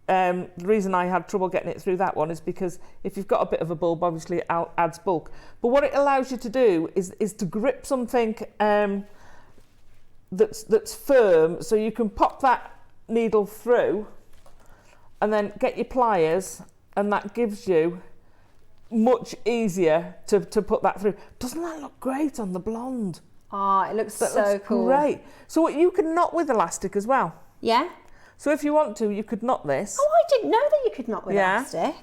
the reason I had trouble getting it through that one is because if you've got a bit of a bulb, obviously it adds bulk. But what it allows you to do is to grip something that's firm, so you can pop that needle through and then get your pliers, and that gives you much easier to put that through. Doesn't that look great on the blonde?
Oh, it looks
That
so
looks
cool.
Great. So what you can knot with elastic as well.
Yeah.
So if you want to, you could knot this.
Oh, I didn't know that you could knot with elastic.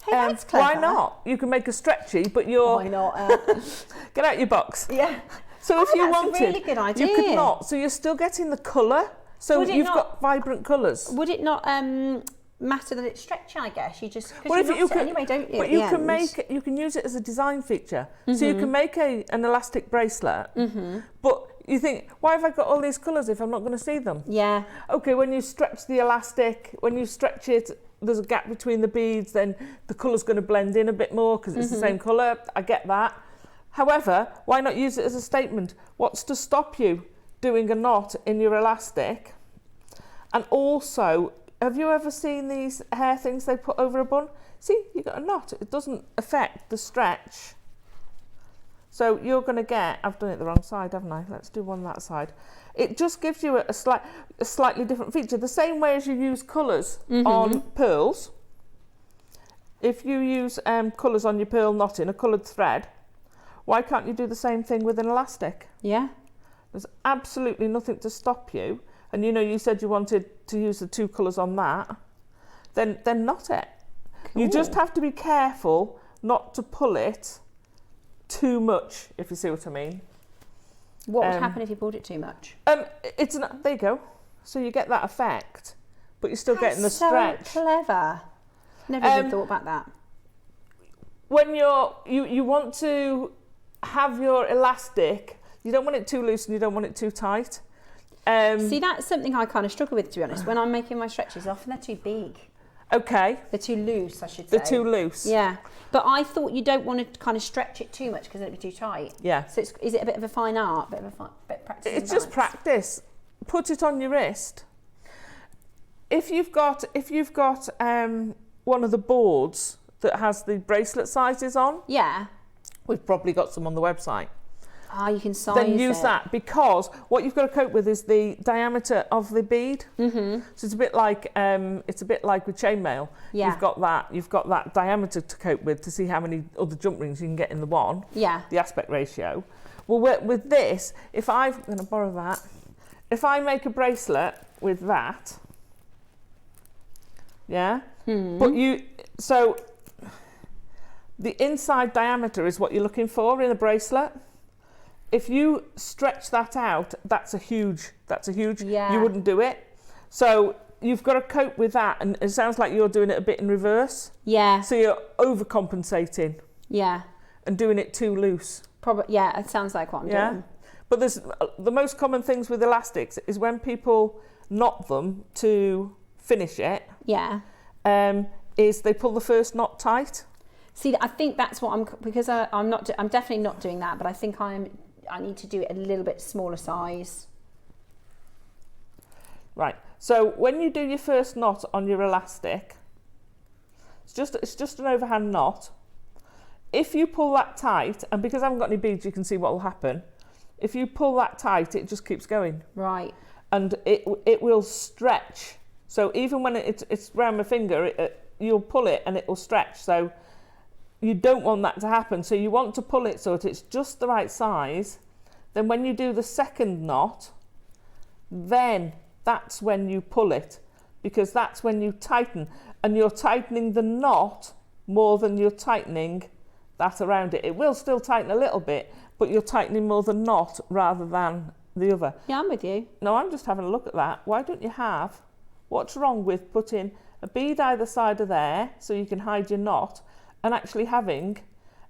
Hey, that's clever.
Why not? You can make a stretchy, but you're...
Why not?
Get out your box.
Yeah.
So if you
that's
wanted,
a really good idea.
you could knot. So you're still getting the colour. So you've got vibrant colours.
Would it not matter that it's stretchy, I guess? You just...
Well,
you knot it anyway, don't you?
But you can you can use it as a design feature. So you can make an elastic bracelet, but you think, why have I got all these colours if I'm not going to see them?
Yeah.
Okay, when you stretch the elastic, when you stretch it, there's a gap between the beads, then the colour's going to blend in a bit more because it's the same colour. I get that. However, why not use it as a statement? What's to stop you doing a knot in your elastic? And also, have you ever seen these hair things they put over a bun? See, you got a knot. It doesn't affect the stretch. So you're going to get, I've done it the wrong side, haven't I? Let's do one that side. It just gives you a slightly different feature. The same way as you use colours on pearls. If you use colours on your pearl knotting, a coloured thread, why can't you do the same thing with an elastic?
Yeah.
There's absolutely nothing to stop you. And you said you wanted to use the 2 colours on that. Then knot it. Cool. You just have to be careful not to pull it too much, if you see what I mean.
What would happen if you pulled it too much?
There you go. So you get that effect, but you're still getting the stretch.
So clever. Never even thought about that.
When you want to have your elastic, you don't want it too loose and you don't want it too tight.
See, that's something I kind of struggle with, to be honest. When I'm making my stretches, often they're too big.
Okay.
They're too loose, I should say.
They're too loose.
Yeah. But I thought you don't want to kind of stretch it too much because it'd be too tight.
Yeah.
So is it a bit of a fine art, bit of practice.
It's just practice. Put it on your wrist. If you've got one of the boards that has the bracelet sizes on,
yeah,
we've probably got some on the website.
You can size
then use
it.
that, because what you've got to cope with is the diameter of the bead. So it's a bit like with chainmail.
Yeah.
You've got that diameter to cope with to see how many other jump rings you can get in the one.
Yeah.
The aspect ratio. Well, with this, I'm going to borrow that. If I make a bracelet with that, yeah, so the inside diameter is what you're looking for in a bracelet. If you stretch that out, that's a huge,
Yeah.
you wouldn't do it. So you've got to cope with that, and it sounds like you're doing it a bit in reverse.
Yeah.
So you're overcompensating.
Yeah.
And doing it too loose.
Probably. Yeah, it sounds like what I'm doing.
But there's the most common things with elastics is when people knot them to finish it.
Yeah.
Is they pull the first knot tight.
See, I think that's what I'm definitely not doing that, but I think I need to do it a little bit smaller size.
Right. So when you do your first knot on your elastic, it's just an overhand knot. If you pull that tight, and because I haven't got any beads, you can see what will happen. If you pull that tight, it just keeps going.
Right.
And it will stretch. So even when it's around my finger, you'll pull it and it will stretch. So you don't want that to happen. So you want to pull it so that it's just the right size. Then when you do the second knot, then that's when you pull it, because that's when you tighten, and you're tightening the knot more than you're tightening that around it. It will still tighten a little bit, but you're tightening more the knot rather than the other.
Yeah, I'm with you.
No, I'm just having a look at that. Why don't you have, what's wrong with putting a bead either side of there so you can hide your knot, and actually having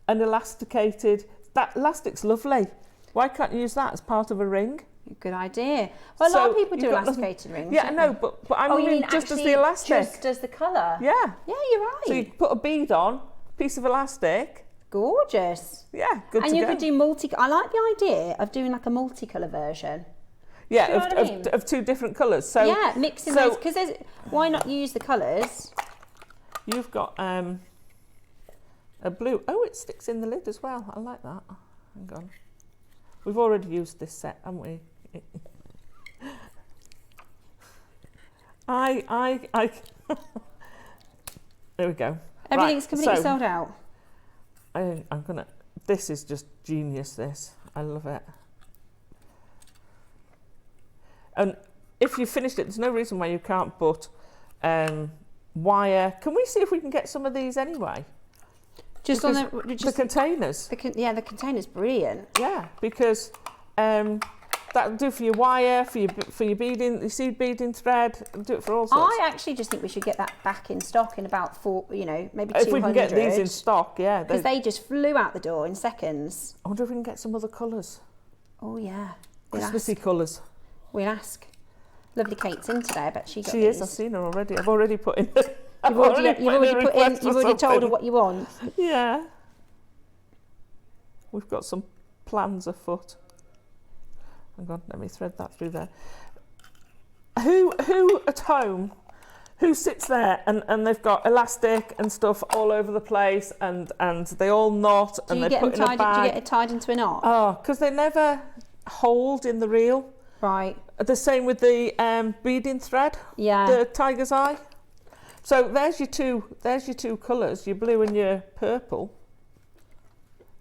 an elasticated, that elastic's lovely. Why can't you use that as part of a ring?
Good idea. Well, a lot of people do elasticated rings.
Yeah, I know, but I mean just as the elastic.
Just as the colour?
Yeah.
Yeah, you're right.
So you put a bead on, piece of elastic.
Gorgeous.
Yeah, good
and
to
you
go.
could do I like the idea of doing like a multicolour version.
Yeah,
Do you know what I mean?
of two different colours. So
yeah, mixing those, because why not use the colours?
You've got a blue. Oh, it sticks in the lid as well. I like that. Hang on. We've already used this set, haven't we? There we go.
Everything's completely sold out.
I'm gonna. This is just genius. This, I love it. And if you finished it, there's no reason why you can't put wire. Can we see if we can get some of these anyway?
Just
because
on
the containers.
the container's brilliant.
Yeah, because that'll do for your wire, for your beading, your seed beading thread. It'll do it for all sorts.
I actually just think we should get that back in stock in about maybe 200.
If we can get these in stock, yeah.
Because they just flew out the door in seconds.
I wonder if we can get some other colours.
Oh yeah.
Christmassy colours.
We'll ask. Lovely Kate's in today. I bet she got
She
these.
is. I've seen her already. I've already put in.
You've already told her what you want.
Yeah. We've got some plans afoot. Hang on, let me thread that through there. Who at home, who sits there and they've got elastic and stuff all over the place and they all knot and they put in a bag.
Do you get it tied into a knot?
Oh, because they never hold in the reel.
Right.
The same with the beading thread.
Yeah.
The tiger's eye. So there's your two colours, your blue and your purple.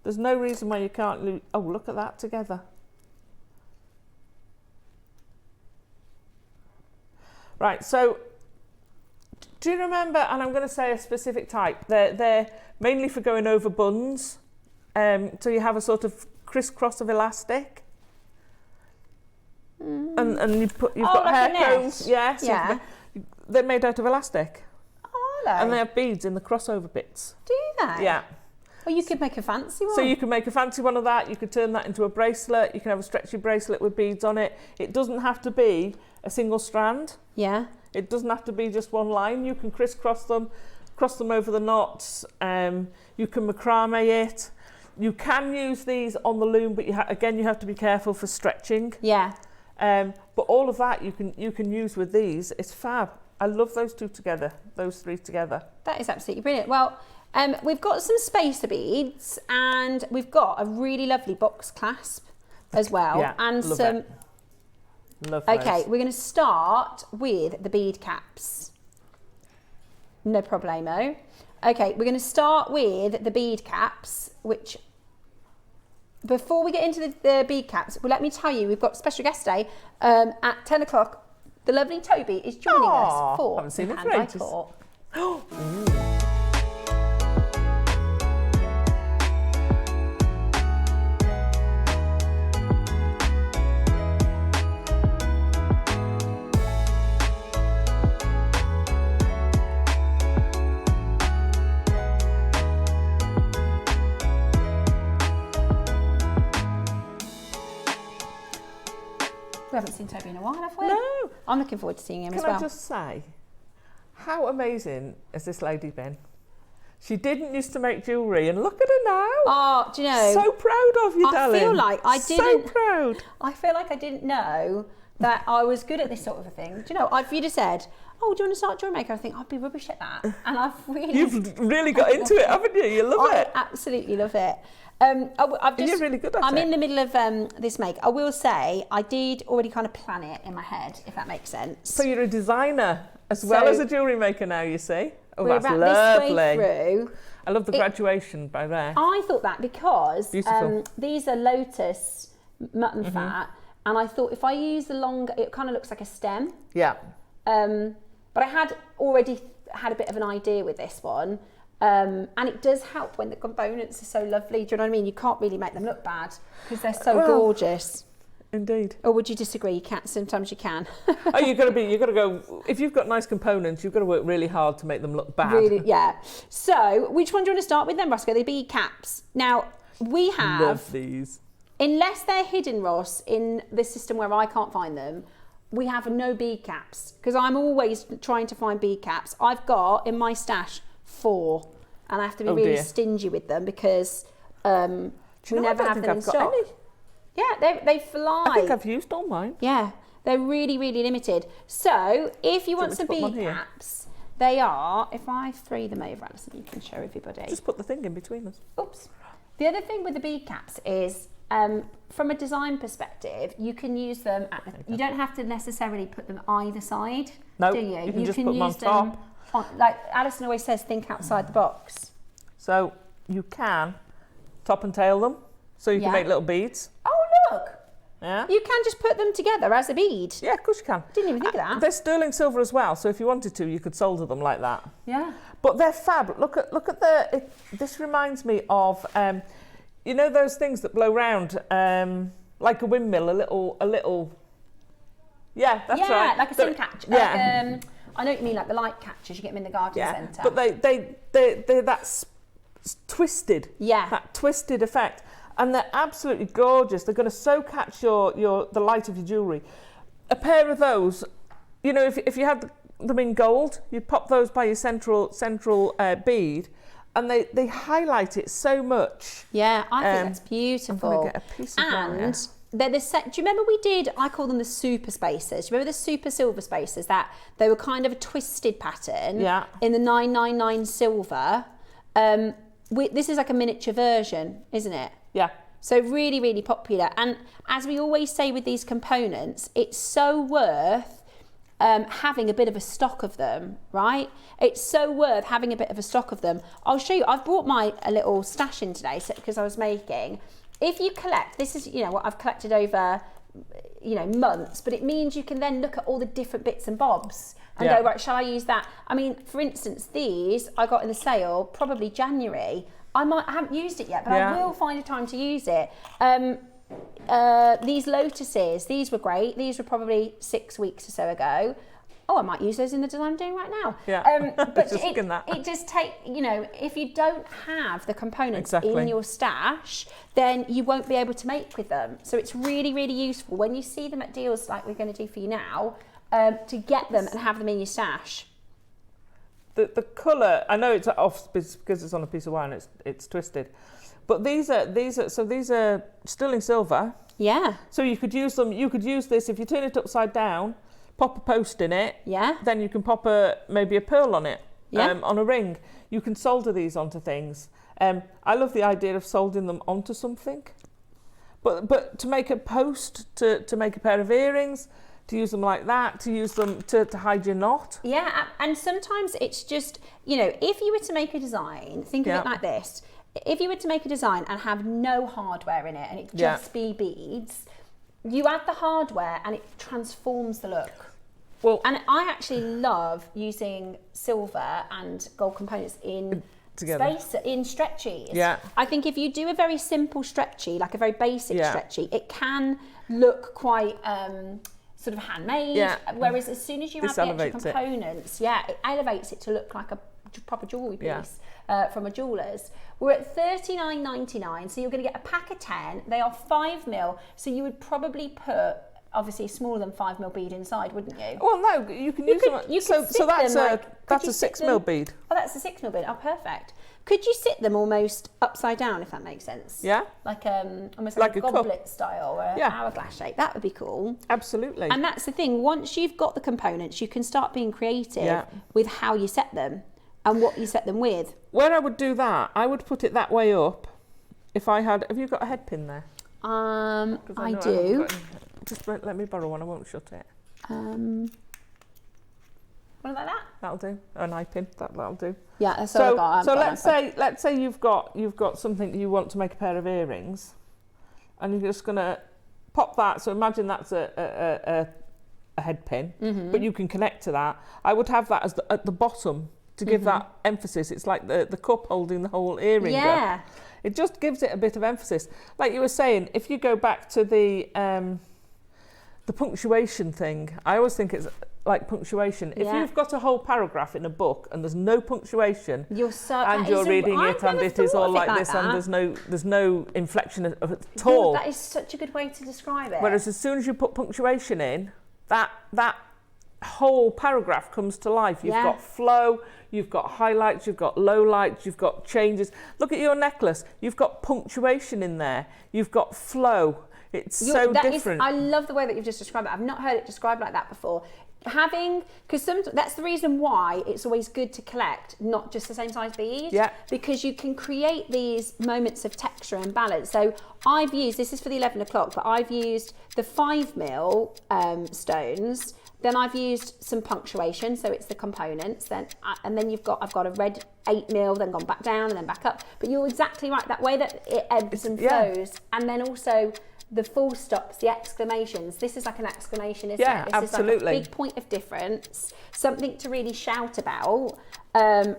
There's no reason why you can't oh, look at that together. Right, so do you remember, and I'm going to say a specific type, they're mainly for going over buns, so you have a sort of crisscross of elastic. And you've got
like
hair
a net.
combs. Yeah, so
Yeah.
they're made out of elastic.
Oh, are they?
And they have beads in the crossover bits.
Do they?
Yeah.
Well, you could make a fancy one.
So you can make a fancy one of that. You could turn that into a bracelet. You can have a stretchy bracelet with beads on it. It doesn't have to be a single strand.
Yeah.
It doesn't have to be just one line. You can crisscross them, cross them over the knots. You can macrame it. You can use these on the loom, but again, you have to be careful for stretching.
Yeah.
But all of that you can use with these. It's fab. I love those two together, those three together.
That is absolutely brilliant. Well, we've got some spacer beads, and we've got a really lovely box clasp as well.
Yeah,
and
love
some.
it. Love
Okay,
those.
we're going to start with the bead caps. No problemo. Okay, we're going to start with the bead caps, which, before we get into the bead caps, well, let me tell you, we've got special guest day at 10 o'clock. The lovely Toby is joining us for
haven't seen
the
him for
hand-eye
ages.
tour. We haven't seen Toby in a while, have we?
No.
I'm looking forward to seeing him as
Can
well.
I just say, how amazing has this lady been? She didn't used to make jewellery, and look at her now.
Oh, do you know?
So proud of you, darling.
I feel like I didn't.
So proud.
I feel like I didn't know that I was good at this sort of a thing. Do you know? If you'd have said, "Oh, do you want to start JewelleryMaker?" I think I'd be rubbish at that, and I've really.
You've really got into it, haven't you? You love it.
I absolutely love it.
You're really good at
I'm
it.
in the middle of this make. I will say I did already kind of plan it in my head, if that makes sense.
So you're a designer as well as a jewellery maker now, you see. Oh,
we're
that's
about
lovely.
this way through.
I love the graduation by there.
I thought that because
Beautiful.
these are lotus mutton fat, and I thought if I use the longer, it kind of looks like a stem.
Yeah.
But I had already had a bit of an idea with this one. And it does help when the components are so lovely. Do you know what I mean? You can't really make them look bad because they're so gorgeous.
Indeed.
Or would you disagree? You can't. Sometimes you can.
Oh, you've got to go. If you've got nice components, you've got to work really hard to make them look bad.
Really, yeah. So, which one do you want to start with then, Roscoe? The bead caps. Now, we have.
Love these.
Unless they're hidden, Ross, in this system where I can't find them, we have no bead caps because I'm always trying to find bead caps. I've got in my stash 4, and I have to be really stingy with them because we never have them in stock. Yeah, they fly.
I think I've used all mine.
Yeah, they're really, really limited. So if you want some bead caps, they are, if I three them over, Alison, you can show everybody.
Just put the thing in between us.
Oops. The other thing with the bead caps is, from a design perspective, you can use them, you don't have to necessarily put them either side,
no,
do you?
You can just put them on top.
Like Alison always says, think outside the box.
So you can top and tail them, so you can make little beads.
Oh, look.
Yeah.
You can just put them together as a bead.
Yeah, of course you can.
Didn't even think of that.
They're sterling silver as well, so if you wanted to, you could solder them like that.
Yeah.
But they're fab. Look at this reminds me of, you know those things that blow round, like a windmill, a little. Yeah, that's right.
Yeah, like a sim catcher.
Yeah.
I know what you mean, like the light catchers, you get them in the garden centre.
But they're that twisted.
Yeah.
That twisted effect. And they're absolutely gorgeous. They're going to so catch the light of your jewellery. A pair of those, you know, if you had them in gold, you pop those by your central bead, and they highlight it so much.
Yeah, I think that's beautiful.
I'm going to get a piece of
and they're the set. Do you remember I call them the super spacers? Do you remember the super silver spacers? That they were kind of a twisted pattern.
Yeah.
In the 999 silver. This is like a miniature version, isn't it?
Yeah.
So really, really popular. And as we always say with these components, it's so worth having a bit of a stock of them, right? It's so worth having a bit of a stock of them. I'll show you. I've brought a little stash in today because I was making. If you collect, this is, you know, what I've collected over, you know, months, but it means you can then look at all the different bits and bobs and go, right, shall I use that? I mean, for instance, these I got in the sale probably January. I haven't used it yet, but I will find a time to use it. These lotuses, these were great. These were probably 6 weeks or so ago. Oh, I might use those in the design I'm doing right now.
Yeah.
But it just take, you know, if you don't have the components in your stash, then you won't be able to make with them. So it's really, really useful when you see them at deals like we're going to do for you now, to get them and have them in your stash.
The colour, I know it's off because it's on a piece of wire and it's twisted, But these are sterling silver.
Yeah.
So you could use them. You could use this if you turn it upside down, pop a post in it.
Yeah.
Then you can pop maybe a pearl on it.
Yeah.
On a ring. You can solder these onto things. I love the idea of soldering them onto something. But to make a post, to make a pair of earrings, to use them like that, to use them to hide your knot.
Yeah, and sometimes it's just, you know, if you were to make a design, think of it like this. If you were to make a design and have no hardware in it and it just be beads, you add the hardware and it transforms the look. Well, and I actually love using silver and gold components in space, in stretchies.
Yeah.
I think if you do a very simple stretchy, like a very basic stretchy, it can look quite sort of handmade. Yeah. Whereas as soon as you add the extra components, it elevates it to look like a proper jewellery piece from a jeweller's. We're at $39.99, so you're going to get a pack of 10. They are 5mm, so you would probably put obviously a smaller than 5mm bead inside, wouldn't you?
Well, no, you can use them. So that's a 6mm bead.
Oh, that's a 6mm bead. Oh, perfect. Could you sit them almost upside down, if that makes sense?
Yeah.
Like almost like a goblet style or an hourglass shape. That would be cool.
Absolutely.
And that's the thing. Once you've got the components, you can start being creative with how you set them and what you set them with.
Where I would do that, I would put it that way up. If I had, have you got a head pin there?
I do.
Just let me borrow one. I won't shut it.
What about that?
That'll do. An eye pin. That'll do.
Yeah, that's all I got.
So let's say you've got something you want to make a pair of earrings, and you're just gonna pop that. So imagine that's a head pin, but you can connect to that. I would have that as at the bottom to give that emphasis. It's like the cup holding the whole earring. Yeah. It just gives it a bit of emphasis. Like you were saying, if you go back to the punctuation thing, I always think it's like punctuation. If you've got a whole paragraph in a book and there's no punctuation, you're reading it and it is all like this and there's no inflection at all.
That is such a good way to describe it.
Whereas as soon as you put punctuation in, that whole paragraph comes to life. You've got flow, you've got highlights, you've got lowlights, you've got changes. Look at your necklace. You've got punctuation in there. You've got flow. It's so different.
I love the way that you've just described it. I've not heard it described like that before. Because that's the reason why it's always good to collect not just the same size bead. Yeah. Because you can create these moments of texture and balance. So I've used, this is for the 11 o'clock, but I've used the 5mm stones. Then I've used some punctuation, so it's the components. And then I've got a red 8mm, then gone back down and then back up. But you're exactly right, that way that it ebbs and flows. And then also the full stops, the exclamations. This is like an exclamation, isn't it? This
absolutely.
is like a big point of difference, something to really shout about. And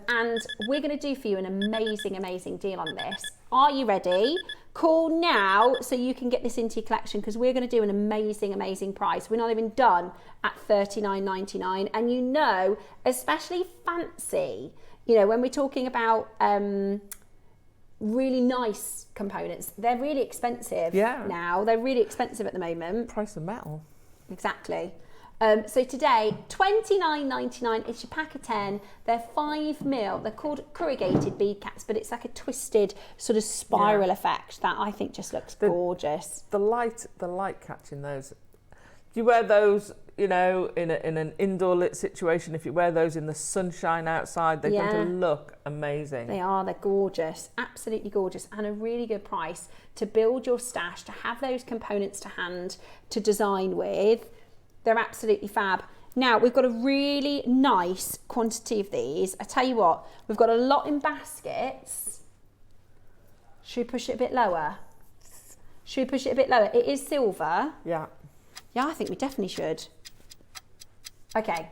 we're going to do for you an amazing, amazing deal on this. Are you ready? Call now so you can get this into your collection, because we're going to do an amazing, amazing price. We're not even done at $39.99. And you know, especially fancy, you know, when we're talking about really nice components, they're really expensive now. They're really expensive at the moment.
Price of metal.
Exactly. So today, $29.99, it's your pack of 10. They're 5mm. They're called corrugated bead caps, but it's like a twisted sort of spiral effect that I think just looks gorgeous.
The light catching those. Do you wear those, you know, in an indoor lit situation? If you wear those in the sunshine outside, they're going to look amazing.
They are. They're gorgeous. Absolutely gorgeous. And a really good price to build your stash, to have those components to hand, to design with. They're absolutely fab. Now, we've got a really nice quantity of these. I tell you what, we've got a lot in baskets. Should we push it a bit lower? Should we push it a bit lower? It is silver.
Yeah.
Yeah, I think we definitely should. Okay.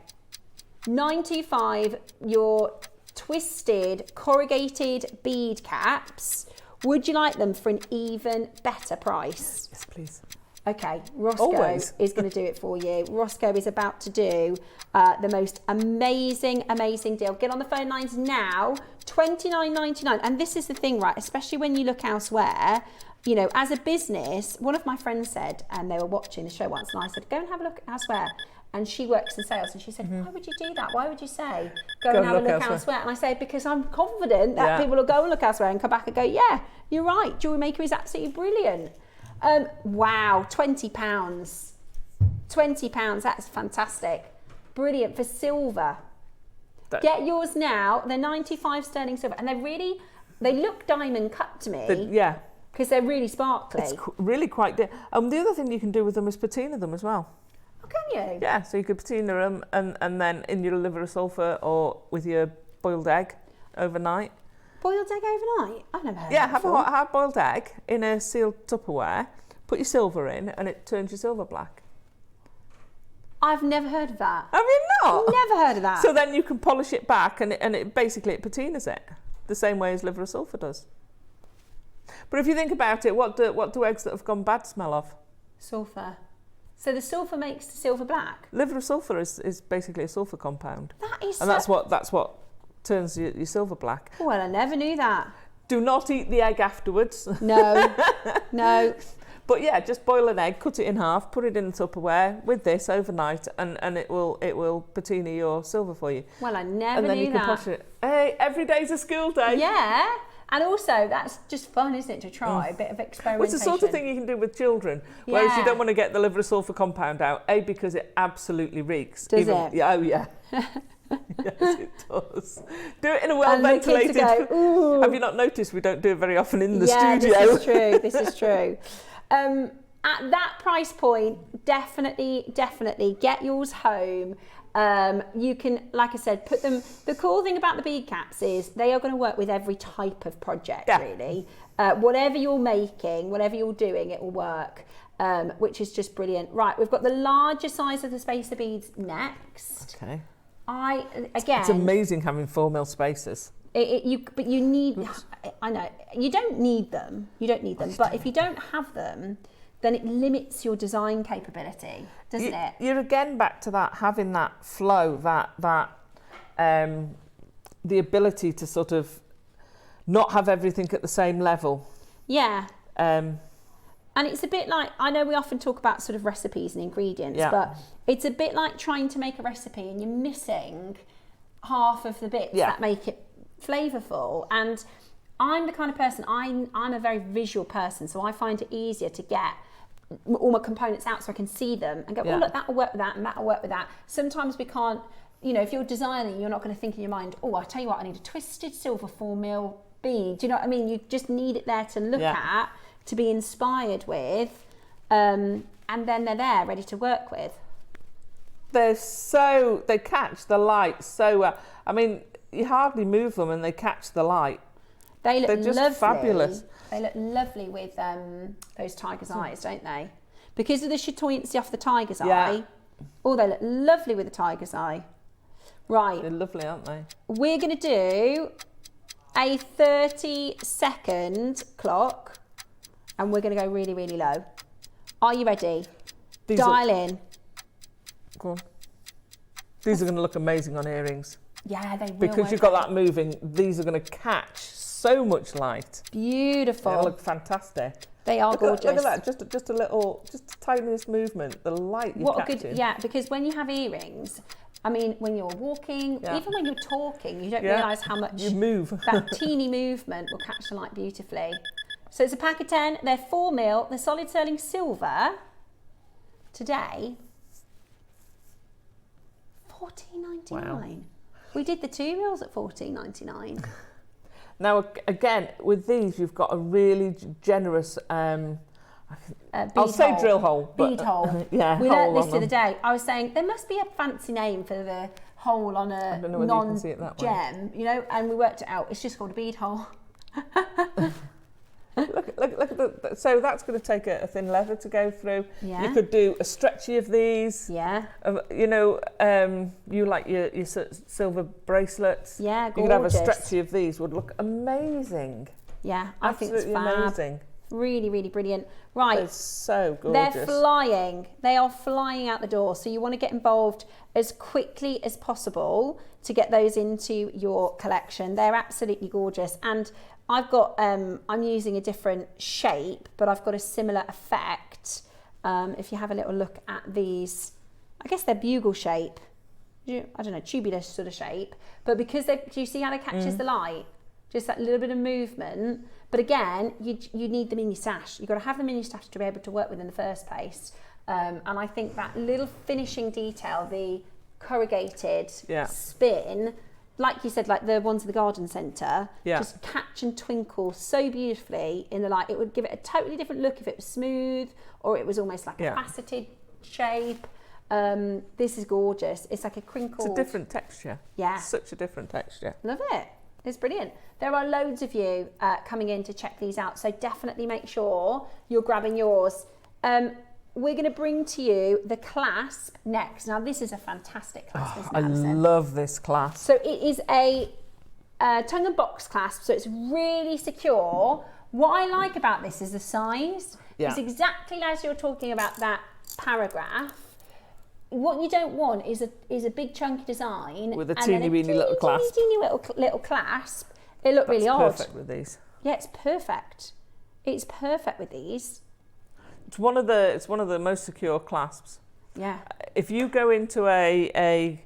$9.25, your twisted corrugated bead caps. Would you like them for an even better price?
Yes, please.
Okay, Roscoe is going to do it for you. Roscoe is about to do the most amazing, amazing deal. Get on the phone lines now, $29.99. And this is the thing, right? Especially when you look elsewhere, you know, as a business, one of my friends said, and they were watching the show once, and I said, go and have a look elsewhere. and she works in sales, and she said, why would you do that? Why would you say, go and have a look elsewhere? And I said, because I'm confident that people will go and look elsewhere and come back and go, yeah, you're right, Jewellery Maker is absolutely brilliant. Wow, £20. £20, that's fantastic. Brilliant for silver. Get yours now. They're 95 sterling silver, and they look diamond cut to me. Because they're really sparkly.
It's really quite... the other thing you can do with them is patina them as well.
Oh, can you?
Yeah, so you could patina them and then in your liver of sulphur or with your boiled egg overnight.
Boiled egg overnight? I've never heard of that before.
Have a hard-boiled egg in a sealed Tupperware, put your silver in, and it turns your silver black.
I've never heard of that.
Have you not?
Never heard of that.
So then you can polish it back and it basically patinas it the same way as liver of sulphur does. But if you think about it, what do eggs that have gone bad smell of?
Sulphur. So the sulphur makes the silver black?
Liver of sulphur is basically a sulphur compound.
That is
and that's what turns your silver black.
Oh, well, I never knew that.
Do not eat the egg afterwards.
No, no.
But yeah, just boil an egg, cut it in half, put it in the Tupperware with this overnight, and it will patina your silver for you.
Well, I never knew that.
And then you can polish it. Hey, every day's a school day.
Yeah. And also, that's just fun, isn't it, to try a bit of experimentation.
Well, it's the sort of thing you can do with children, whereas you don't want to get the liver of sulphur compound out, A, because it absolutely reeks.
Does it?
Yeah, oh, yeah. Yes, it does. Do it in a well-ventilated... Have you not noticed we don't do it very often in the studio?
Yeah, this is true. This is true. At that price point, definitely get yours home. You can, like I said, put them... The cool thing about the bead caps is they are going to work with every type of project, really. Whatever you're making, whatever you're doing, it will work, which is just brilliant. Right, we've got the larger size of the spacer beads next.
Okay.
It's
amazing having 4mm spacers.
But you need... I know, you don't need them. But if you don't have them, then it limits your design capability, doesn't it?
You're again back to that, having that flow, that the ability to sort of not have everything at the same level.
Yeah. And it's a bit like, I know we often talk about sort of recipes and ingredients, but it's a bit like trying to make a recipe and you're missing half of the bits that make it flavourful. And I'm the kind of person, I'm a very visual person, so I find it easier to get all my components out so I can see them and go, oh, look, that'll work with that and that'll work with that. Sometimes we can't, if you're designing, you're not going to think in your mind, oh, I'll tell you what, I need a twisted silver 4mm bead. Do you know what I mean? You just need it there to look at, to be inspired with, and then they're there ready to work with.
They catch the light so well. I mean, you hardly move them and they catch the light.
They're just
lovely. Fabulous.
They look lovely with those tiger's eyes, don't they? Because of the chatoyancy off the tiger's eye. Oh, they look lovely with the tiger's eye. Right.
They're lovely, aren't they?
We're going to do a 30-second clock, and we're going to go really, really low. Are you ready? Dial in.
Go on. These are going to look amazing on earrings.
Yeah, they will.
Because you've got that moving, these are going to catch so much light.
Beautiful.
They look fantastic.
They are gorgeous.
Look at that, just the tiniest movement, the light you're catching.
Because when you have earrings, I mean, when you're walking, even when you're talking, you don't realise how much
you move.
That teeny movement will catch the light beautifully. So it's a pack of 10. They're 4mm. They're solid sterling silver. Today, $14.99. Wow. We did the 2mm at $14.99.
Now, again, with these, you've got a really generous, I'll say drill hole.
Bead hole.
Yeah,
we learnt this the other day. I was saying there must be a fancy name for the hole on a non-gem, and we worked it out. It's just called a bead hole.
Look at so that's going to take a thin leather to go through.
Yeah.
You could do a stretchy of these.
Yeah.
You like your silver bracelets.
Yeah, gorgeous.
You could have a stretchy of these. Would look amazing.
Yeah, I think it's
absolutely amazing.
Really, really brilliant. Right.
They're so gorgeous.
They're flying. They are flying out the door. So you want to get involved as quickly as possible to get those into your collection. They're absolutely gorgeous. And I've got, I'm using a different shape, but I've got a similar effect. If you have a little look at these I guess they're bugle shape. I don't know, tubular sort of shape. But because do you see how they catches the light? Just that little bit of movement. But again, you need them in your sash. You've got to have them in your sash to be able to work with in the first place. And I think that little finishing detail, the corrugated spin, like you said, like the ones in the garden centre, just catch and twinkle so beautifully in the light. It would give it a totally different look if it was smooth or it was almost like a faceted shape. This is gorgeous. It's like a crinkled...
It's a different texture.
Yeah.
Such a different texture.
Love it. It's brilliant. There are loads of you coming in to check these out, so definitely make sure you're grabbing yours. We're going to bring to you the clasp next. Now, this is a fantastic clasp, isn't it, Alison?
I love this clasp.
So it is a tongue and box clasp, so it's really secure. What I like about this is the size. It's exactly as you're talking about that paragraph. What you don't want is a big chunky design
with a teeny weeny little clasp.
Teeny little clasp. They look really odd.
Perfect with these.
Yeah, it's perfect. It's perfect with these.
It's one of the most secure clasps.
Yeah.
If you go into a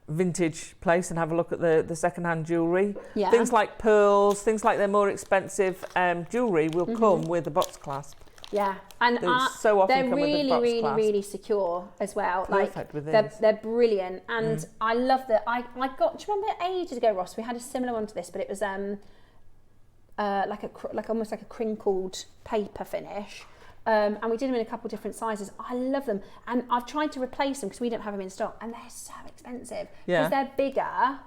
vintage place and have a look at the second-hand jewellery, things like pearls, things like their more expensive jewellery will come with a box clasp.
Yeah, and
so often
they're
come
really,
with a box
really,
clasp.
really secure as well.
Perfect with these.
They're brilliant, and I love that. I got. Do you remember ages ago, Ross? We had a similar one to this, but it was like almost like a crinkled paper finish. And we did them in a couple of different sizes. I love them, and I've tried to replace them because we don't have them in stock, and they're so expensive because they're bigger.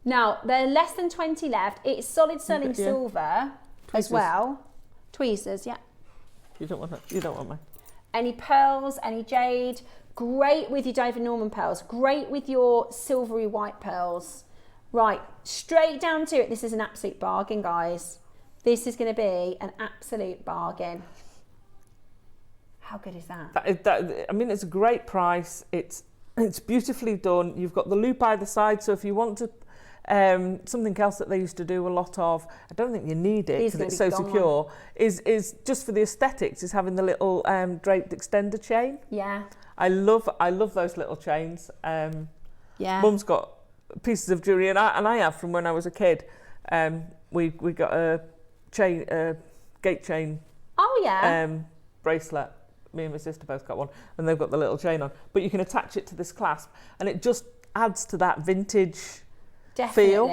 Now they're less than 20 left. It's solid sterling silver as well. Tweezers, yeah.
You don't want that. You don't want mine.
Any pearls, any jade. Great with your David Norman pearls. Great with your silvery white pearls. Right, straight down to it. This is an absolute bargain, guys. This is going to be an absolute bargain. How good is that?
I mean, it's a great price. It's beautifully done. You've got the loop either side, so if you want to something else that they used to do a lot of, I don't think you need it because it's so secure, is just for the aesthetics, is having the little draped extender chain.
Yeah.
I love those little chains. Mum's got pieces of jewellery and I have from when I was a kid. We got a gate chain bracelet. Me and my sister both got one, and they've got the little chain on. But you can attach it to this clasp, and it just adds to that vintage feel.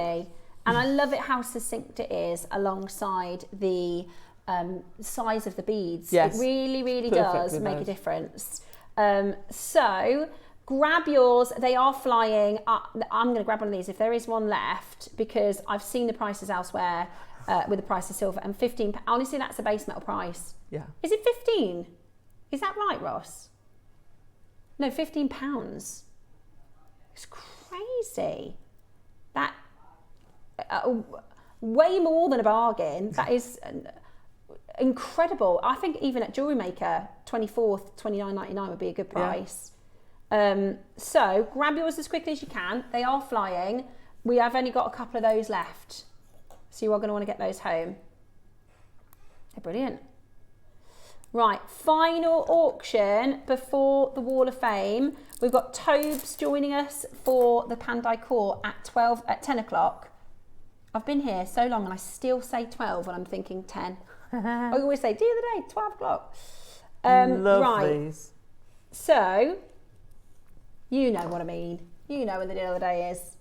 And I love it how succinct it is alongside the size of the beads. Yes. It really, really does make a difference. So grab yours. They are flying. I'm going to grab one of these if there is one left, because I've seen the prices elsewhere with the price of silver, and £15. Honestly, that's the base metal price.
Yeah.
Is it 15? Is that right, Ross? No, £15. It's crazy. That way more than a bargain. That is incredible. I think even at JewelleryMaker, $24.29.99 would be a good price. So grab yours as quickly as you can. They are flying. We have only got a couple of those left, so you are going to want to get those home. They're brilliant. Right, final auction before the Wall of Fame. We've got Tobes joining us for the Pandai Court at 10 o'clock. I've been here so long and I still say 12 when I'm thinking 10. I always say, do the day, 12 o'clock.
Love these.
So, you know what I mean. You know when the deal of the day is.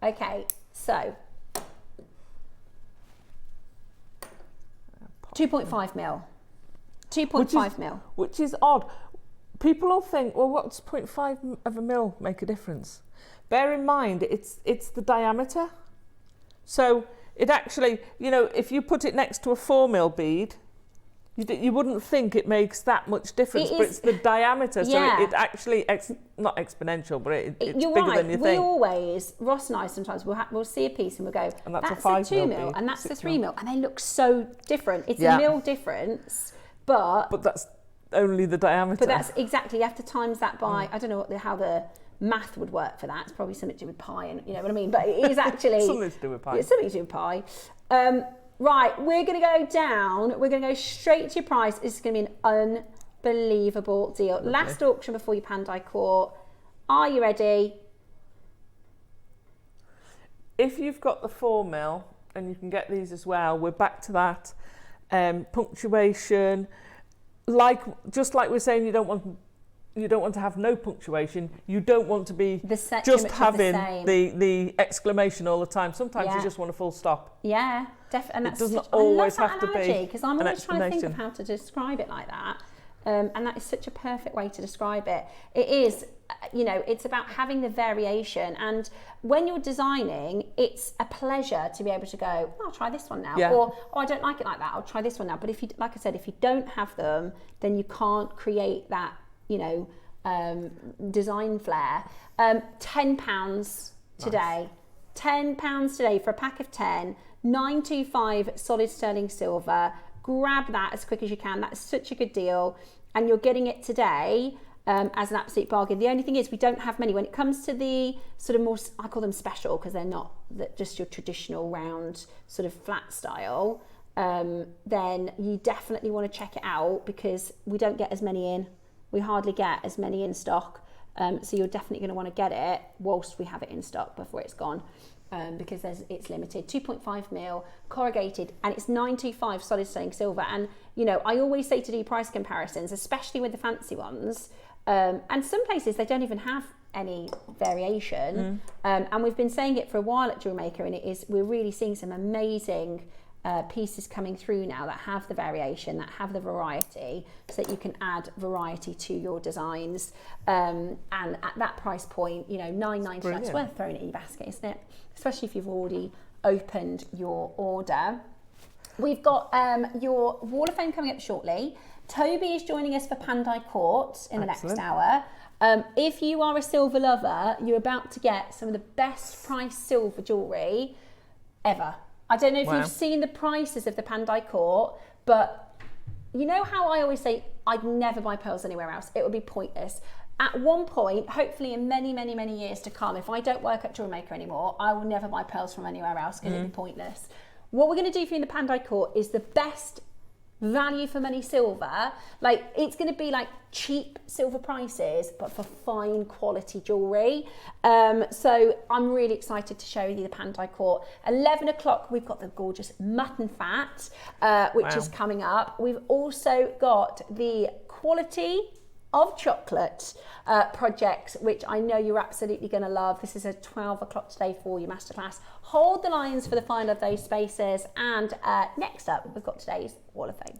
Okay, so 2.5 mil. 2.5 mil.
Which is odd. People will think, well, what's 0.5 of a mil make a difference? Bear in mind, it's the diameter. So it actually, you know, if you put it next to a 4 mil bead, you wouldn't think it makes that much difference, but it's the diameter. So it actually, not exponential, but it's bigger than you think.
We always, Ross and I sometimes, we'll see a piece and we'll go,
and that's
a 2 mil, and that's a 3 mil, and they look so different. It's a mil difference, but
that's only the diameter.
But that's exactly, you have to times that by, I don't know how the math would work for that. It's probably something to do with pi, and you know what I mean, but it is actually
something to do with pi.
It's something to do with pi. Right, we're going to go down. We're going to go straight to your price. This is going to be an unbelievable deal.
Lovely.
Last auction before your Pandai Court. Are you ready?
If you've got the 4mm, and you can get these as well, we're back to that. Punctuation, just like we're saying, you don't want to have no punctuation. You don't want to be just having the exclamation all the time. Sometimes you just want a full stop.
Yeah, definitely.
It doesn't always have to be
because I'm always trying to think of how to describe it like that. And that is such a perfect way to describe it. It is, it's about having the variation. And when you're designing, it's a pleasure to be able to go, I'll try this one now. Or, I don't like it like that, I'll try this one now. But if you, like I said, if you don't have them, then you can't create that, design flair. £10 today. £10 today for a pack of 10, 925 solid sterling silver. Grab that as quick as you can. That's such a good deal. And you're getting it today as an absolute bargain. The only thing is we don't have many. When it comes to the sort of more, I call them special because they're not just your traditional round sort of flat style, then you definitely want to check it out because we don't get as many in. We hardly get as many in stock. So you're definitely going to want to get it whilst we have it in stock before it's gone. Because it's limited, 2.5mm corrugated, and it's 925 solid sterling silver. And I always say to do price comparisons, especially with the fancy ones, and some places they don't even have any variation. And we've been saying it for a while at JewelleryMaker, and we're really seeing some amazing pieces coming through now that have the variation, that have the variety, so that you can add variety to your designs. And at that price point, $9.99, it's worth throwing it in your basket, isn't it? Especially if you've already opened your order. We've got your Wall of Fame coming up shortly. Toby is joining us for Pandai Court in the next hour. If you are a silver lover, you're about to get some of the best priced silver jewellery ever. I don't know if you've seen the prices of the Pandai Court, but you know how I always say I'd never buy pearls anywhere else. It would be pointless. At one point, hopefully in many, many, many years to come, if I don't work at JewelleryMaker anymore, I will never buy pearls from anywhere else because it'd be pointless. What we're going to do for you in the Pandai Court is the best value for money silver. Like, it's going to be like cheap silver prices, but for fine quality jewellery. So I'm really excited to show you the Pandai Court. 11 o'clock, we've got the gorgeous mutton fat, which is coming up. We've also got the quality of chocolate project, which I know you're absolutely going to love. This is at 12 o'clock today for your masterclass. Hold the lines for the final of those spaces. And next up, we've got today's Wall of Fame.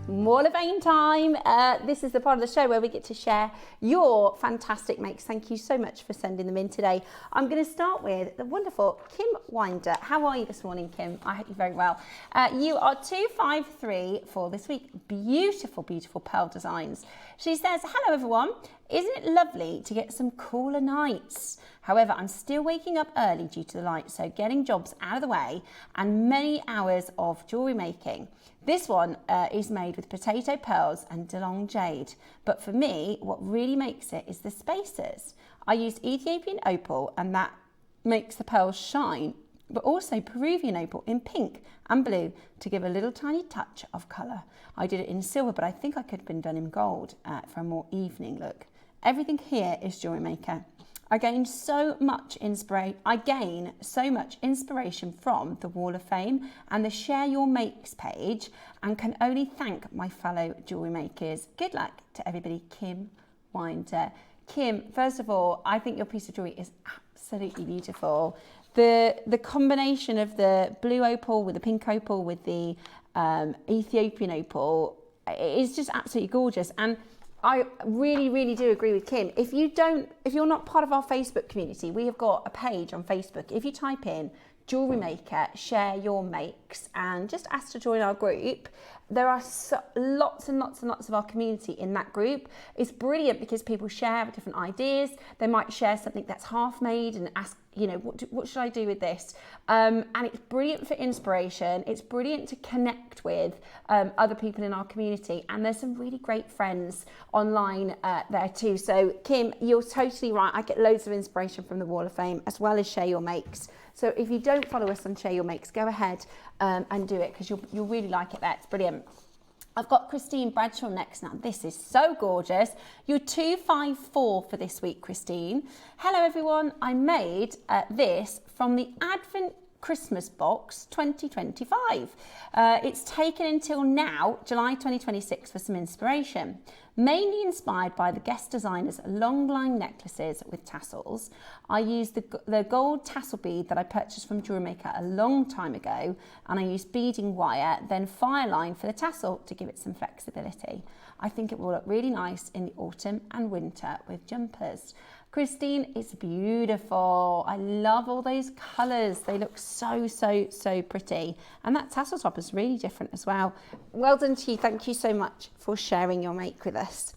Wall of Fame time. This is the part of the show where we get to share your fantastic makes. Thank you so much for sending them in today. I'm going to start with the wonderful Kim Winder. How are you this morning, Kim? I hope you're very well. You are 253 for this week. Beautiful, beautiful pearl designs. She says, hello everyone. Isn't it lovely to get some cooler nights? However, I'm still waking up early due to the light, so getting jobs out of the way and many hours of jewellery making. This one is made with potato pearls and DeLong jade, but for me, what really makes it is the spaces. I used Ethiopian opal and that makes the pearls shine, but also Peruvian opal in pink and blue to give a little tiny touch of colour. I did it in silver, but I think I could have been done in gold for a more evening look. Everything here is JewelleryMaker. I gain so much inspiration from the Wall of Fame and the Share Your Makes page, and can only thank my fellow jewellery makers. Good luck to everybody, Kim Winder. Kim, first of all, I think your piece of jewellery is absolutely beautiful. The combination of the blue opal with the pink opal with the Ethiopian opal is just absolutely gorgeous. And I really, really do agree with Kim. If you're not part of our Facebook community, we have got a page on Facebook. If you type in JewelleryMaker, Share Your Makes, and just ask to join our group, there are lots and lots and lots of our community in that group. It's brilliant because people share different ideas. They might share something that's half made and ask you know, what should I do with this? And it's brilliant for inspiration. It's brilliant to connect with other people in our community. And there's some really great friends online there too. So Kim, you're totally right. I get loads of inspiration from the Wall of Fame as well as Share Your Makes. So if you don't follow us on Share Your Makes, go ahead and do it, because you'll really like it there. It's brilliant. I've got Christine Bradshaw next now. This is so gorgeous. You're 254 for this week, Christine. Hello, everyone. I made this from the Advent Christmas box 2025. It's taken until now, July 2026, for some inspiration. Mainly inspired by the guest designer's long line necklaces with tassels, I used the gold tassel bead that I purchased from JewelleryMaker a long time ago, and I used beading wire, then fire line for the tassel to give it some flexibility. I think it will look really nice in the autumn and winter with jumpers. Christine, it's beautiful. I love all those colours. They look so, so, so pretty. And that tassel top is really different as well. Well done to you. Thank you so much for sharing your make with us.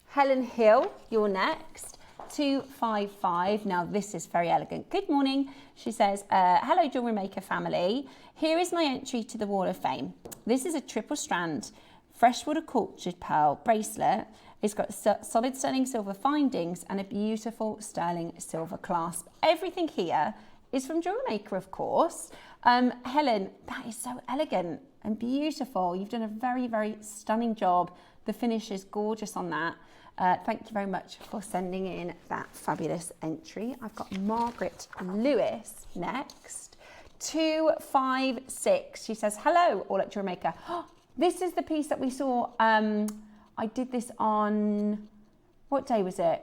Helen Hill, you're next. 255. Now this is very elegant. Good morning. She says, hello Jewellery Maker family. Here is my entry to the Wall of Fame. This is a triple strand freshwater cultured pearl bracelet. It's got solid sterling silver findings and a beautiful sterling silver clasp. Everything here is from JewelleryMaker, of course. Helen, that is so elegant and beautiful. You've done a very, very stunning job. The finish is gorgeous on that. Thank you very much for sending in that fabulous entry. I've got Margaret Lewis next. 256. She says, hello, all at JewelleryMaker. This is the piece that we saw. I did this on, what day was it?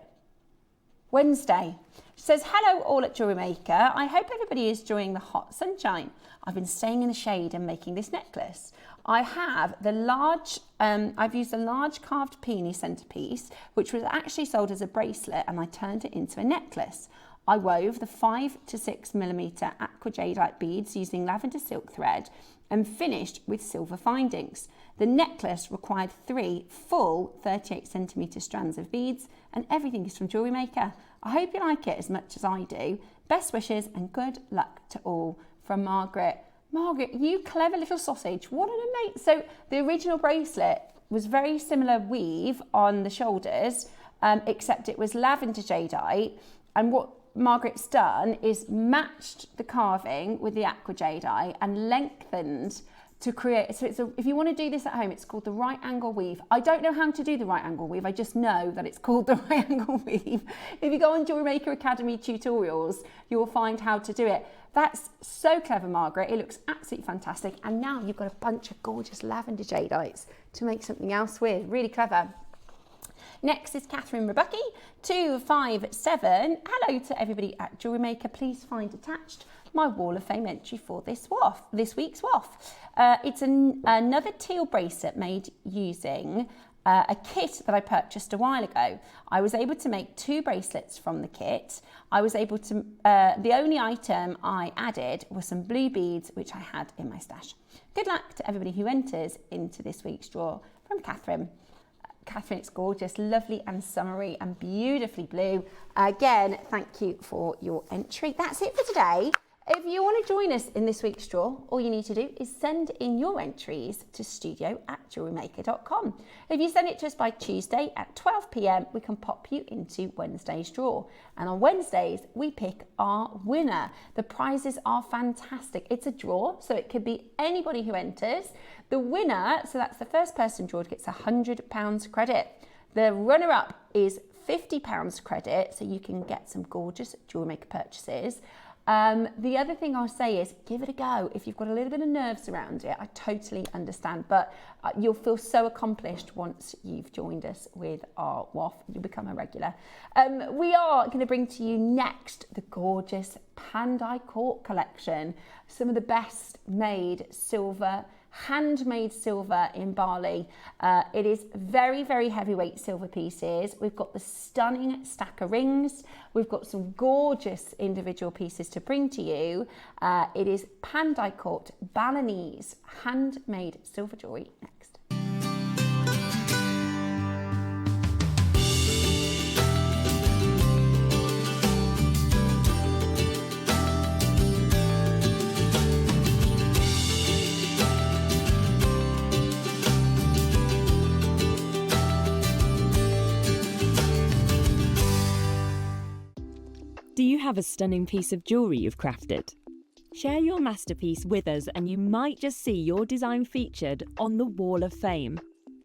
Wednesday. She says, hello all at JewelleryMaker. I hope everybody is enjoying the hot sunshine. I've been staying in the shade and making this necklace. I have the large, I've used a large carved peony centerpiece, which was actually sold as a bracelet, and I turned it into a necklace. I wove the 5 to 6 millimeter aqua jadeite beads using lavender silk thread and finished with silver findings. The necklace required 3 full 38 centimeter strands of beads, and everything is from JewelleryMaker. I hope you like it as much as I do. Best wishes and good luck to all, from Margaret. Margaret, you clever little sausage. What an amazing... So the original bracelet was very similar weave on the shoulders, except it was lavender jadeite. And what Margaret's done is matched the carving with the aqua jadeite and lengthened to create, so if you want to do this at home, it's called the right angle weave. I don't know how to do the right angle weave, I just know that it's called the right angle weave. If you go on JewelleryMaker Academy tutorials, you will find how to do it. That's so clever, Margaret. It looks absolutely fantastic. And now you've got a bunch of gorgeous lavender jadeites to make something else with. Really clever. Next is Catherine Rebucky, 257. Hello to everybody at JewelleryMaker. Please find attached my Wall of Fame entry for this week's waff. It's another teal bracelet made using a kit that I purchased a while ago. I was able to make 2 bracelets from the kit. I was able to, the only item I added was some blue beads, which I had in my stash. Good luck to everybody who enters into this week's draw, from Catherine. Catherine, it's gorgeous, lovely and summery and beautifully blue. Again, thank you for your entry. That's it for today. If you want to join us in this week's draw, all you need to do is send in your entries to studio@jewellerymaker.com. If you send it to us by Tuesday at 12 p.m, we can pop you into Wednesday's draw. And on Wednesdays, we pick our winner. The prizes are fantastic. It's a draw, so it could be anybody who enters. The winner, so that's the first person drawed, gets £100 credit. The runner-up is £50 credit, so you can get some gorgeous JewelleryMaker purchases. The other thing I'll say is give it a go. If you've got a little bit of nerves around it, I totally understand, but you'll feel so accomplished once you've joined us with our WAF. You'll become a regular. We are going to bring to you next the gorgeous Pandai Court collection. Some of the best made silver, handmade silver in Bali. It is very, very heavyweight silver pieces. We've got the stunning stack of rings. We've got some gorgeous individual pieces to bring to you. It is Pandai Court Balinese handmade silver jewellery next.
have a stunning piece of jewellery you've crafted? Share your masterpiece with us and you might just see your design featured on the Wall of Fame.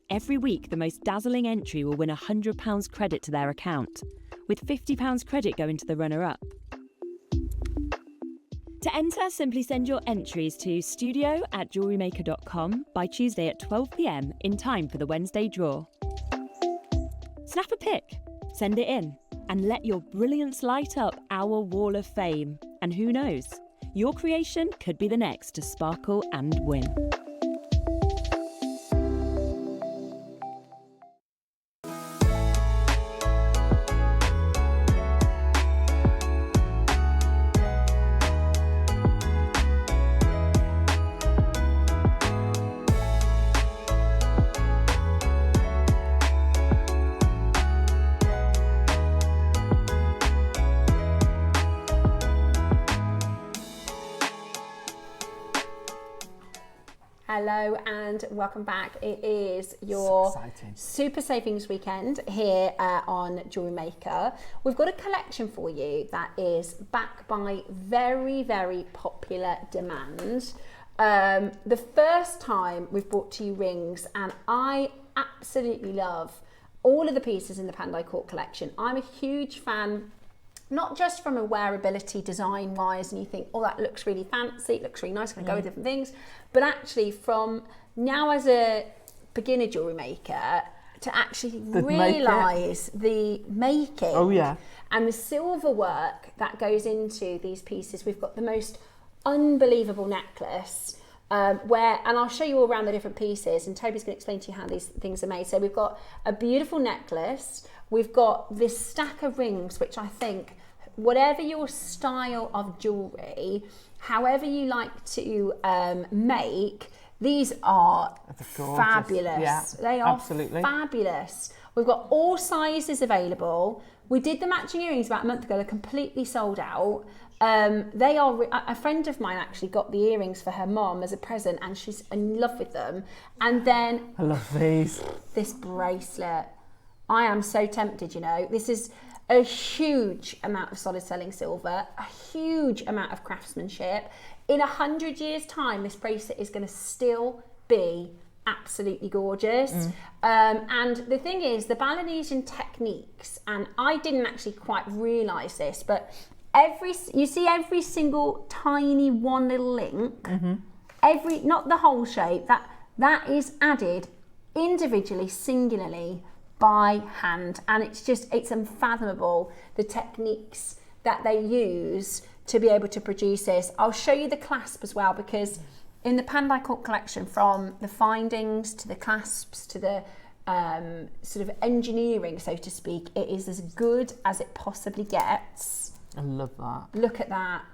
Every week, the most dazzling entry will win £100 credit to their account, with £50 credit going to the runner-up. To enter, simply send your entries to studio@jewellerymaker.com by Tuesday at 12 p.m. in time for the Wednesday draw. Snap a pic, send it in, and let your brilliance light up our Wall of Fame. And who knows, your creation could be the next to sparkle and win.
Hello and welcome back. It is your super savings weekend here on Jewellery Maker. We've got a collection for you that is backed by very, very popular demand. The first time we've brought to you rings, and I absolutely love all of the pieces in the Pandai Court collection. I'm a huge fan, not just from a wearability design wise, and you think, oh, that looks really fancy, it looks really nice, can go with different things, but actually from now as a beginner jewellery maker to actually realise the making and the silver work that goes into these pieces. We've got the most unbelievable necklace and I'll show you all around the different pieces, and Toby's going to explain to you how these things are made. So we've got a beautiful necklace, we've got this stack of rings, which I think, whatever your style of jewellery, however you like to make, these are fabulous. Yeah, they are fabulous. We've got all sizes available. We did the matching earrings about a month ago. They're completely sold out. They are, a friend of mine actually got the earrings for her mom as a present, and she's in love with them. And then
I love these. This
bracelet, I am so tempted, you know. This is a huge amount of solid selling silver, a huge amount of craftsmanship. In 100 years time, this bracelet is going to still be absolutely gorgeous. And the thing is, the Balinesian techniques, and I didn't actually quite realise this, but you see every single tiny one little link, not the whole shape, that is added individually, singularly, by hand, and it's unfathomable the techniques that they use to be able to produce this. I'll show you the clasp as well, because in the Pandai Court collection, from the findings to the clasps to the sort of engineering, so to speak, it is as good as it possibly gets.
I love that.
Look at that.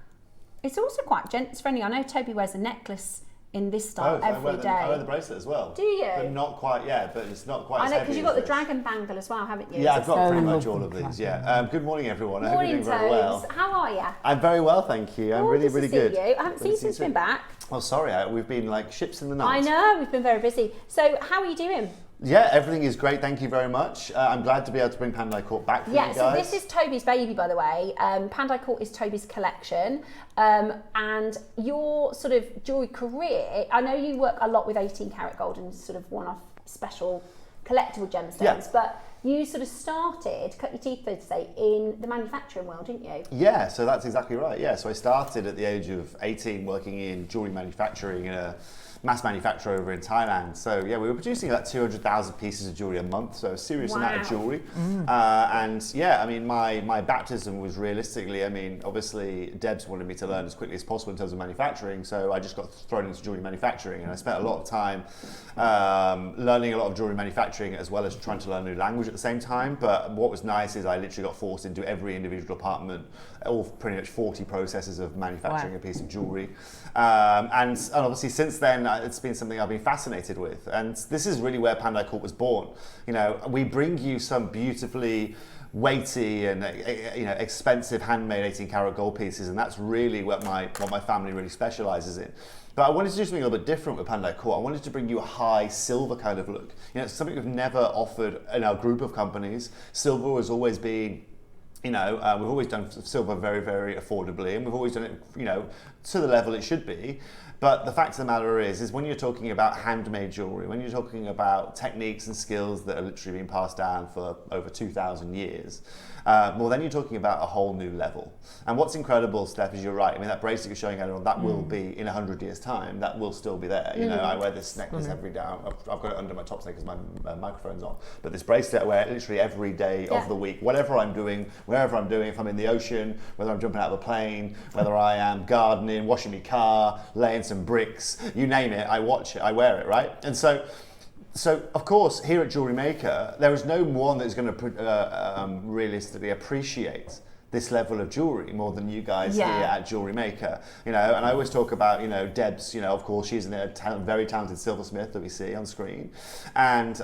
It's also quite gents friendly. I know Toby wears a necklace in this style every day.
I wear the bracelet as well.
Do you?
But not quite, but it's not quite as heavy.
I know, because you've got the dragon bangle as well, haven't you?
Yeah, I've got pretty much all of these, Good morning, everyone. I hope you're doing very well.
How are you?
I'm very well, thank you. I'm really, really good.
I haven't seen you since you've been back.
Oh, sorry, we've been like ships in the night.
I know, we've been very busy. So, how are you doing?
Yeah, everything is great. Thank you very much. I'm glad to be able to bring Pandai Court back for you guys.
So this is Toby's baby, by the way. Pandai Court is Toby's collection. And your sort of jewellery career, I know you work a lot with 18 karat gold and sort of one-off special collectible gemstones, but you sort of started, cut your teeth, so to say, in the manufacturing world, didn't you?
Yeah, so that's exactly right. Yeah, so I started at the age of 18 working in jewellery manufacturing in a mass manufacturer over in Thailand. So yeah, we were producing about 200,000 pieces of jewellery a month, so a serious amount of jewellery. And yeah, I mean, my baptism was realistically, I mean, obviously Debs wanted me to learn as quickly as possible in terms of manufacturing, so I just got thrown into jewellery manufacturing, and I spent a lot of time learning a lot of jewellery manufacturing as well as trying to learn a new language at the same time. But what was nice is I literally got forced into every individual department, all pretty much 40 processes of manufacturing a piece of jewellery. And obviously since then, it's been something I've been fascinated with. And this is really where Pandai Court was born. You know, we bring you some beautifully weighty and expensive handmade 18 karat gold pieces, and that's really what my family really specializes in. But I wanted to do something a little bit different with Pandai Court. I wanted to bring you a high silver kind of look. You know, it's something we've never offered in our group of companies. Silver has always been we've always done silver very, very affordably, and we've always done it, to the level it should be. But the fact of the matter is when you're talking about handmade jewellery, when you're talking about techniques and skills that are literally being passed down for over 2,000 years, well, then you're talking about a whole new level. And what's incredible, Steph, is you're right. I mean, that bracelet you're showing earlier on, that will be in 100 years' time. That will still be there. I wear this necklace every day. I've got it under my top because my microphone's on. But this bracelet I wear literally every day of the week, whatever I'm doing, wherever I'm doing, if I'm in the ocean, whether I'm jumping out of a plane, whether I am gardening, washing my car, laying some bricks, you name it, I watch it, I wear it, right? And so of course, here at Jewellery Maker, there is no one that's going to realistically appreciate this level of jewellery more than you guys here at Jewellery Maker. And I always talk about, Deb's, of course, she's a very talented silversmith that we see on screen. And,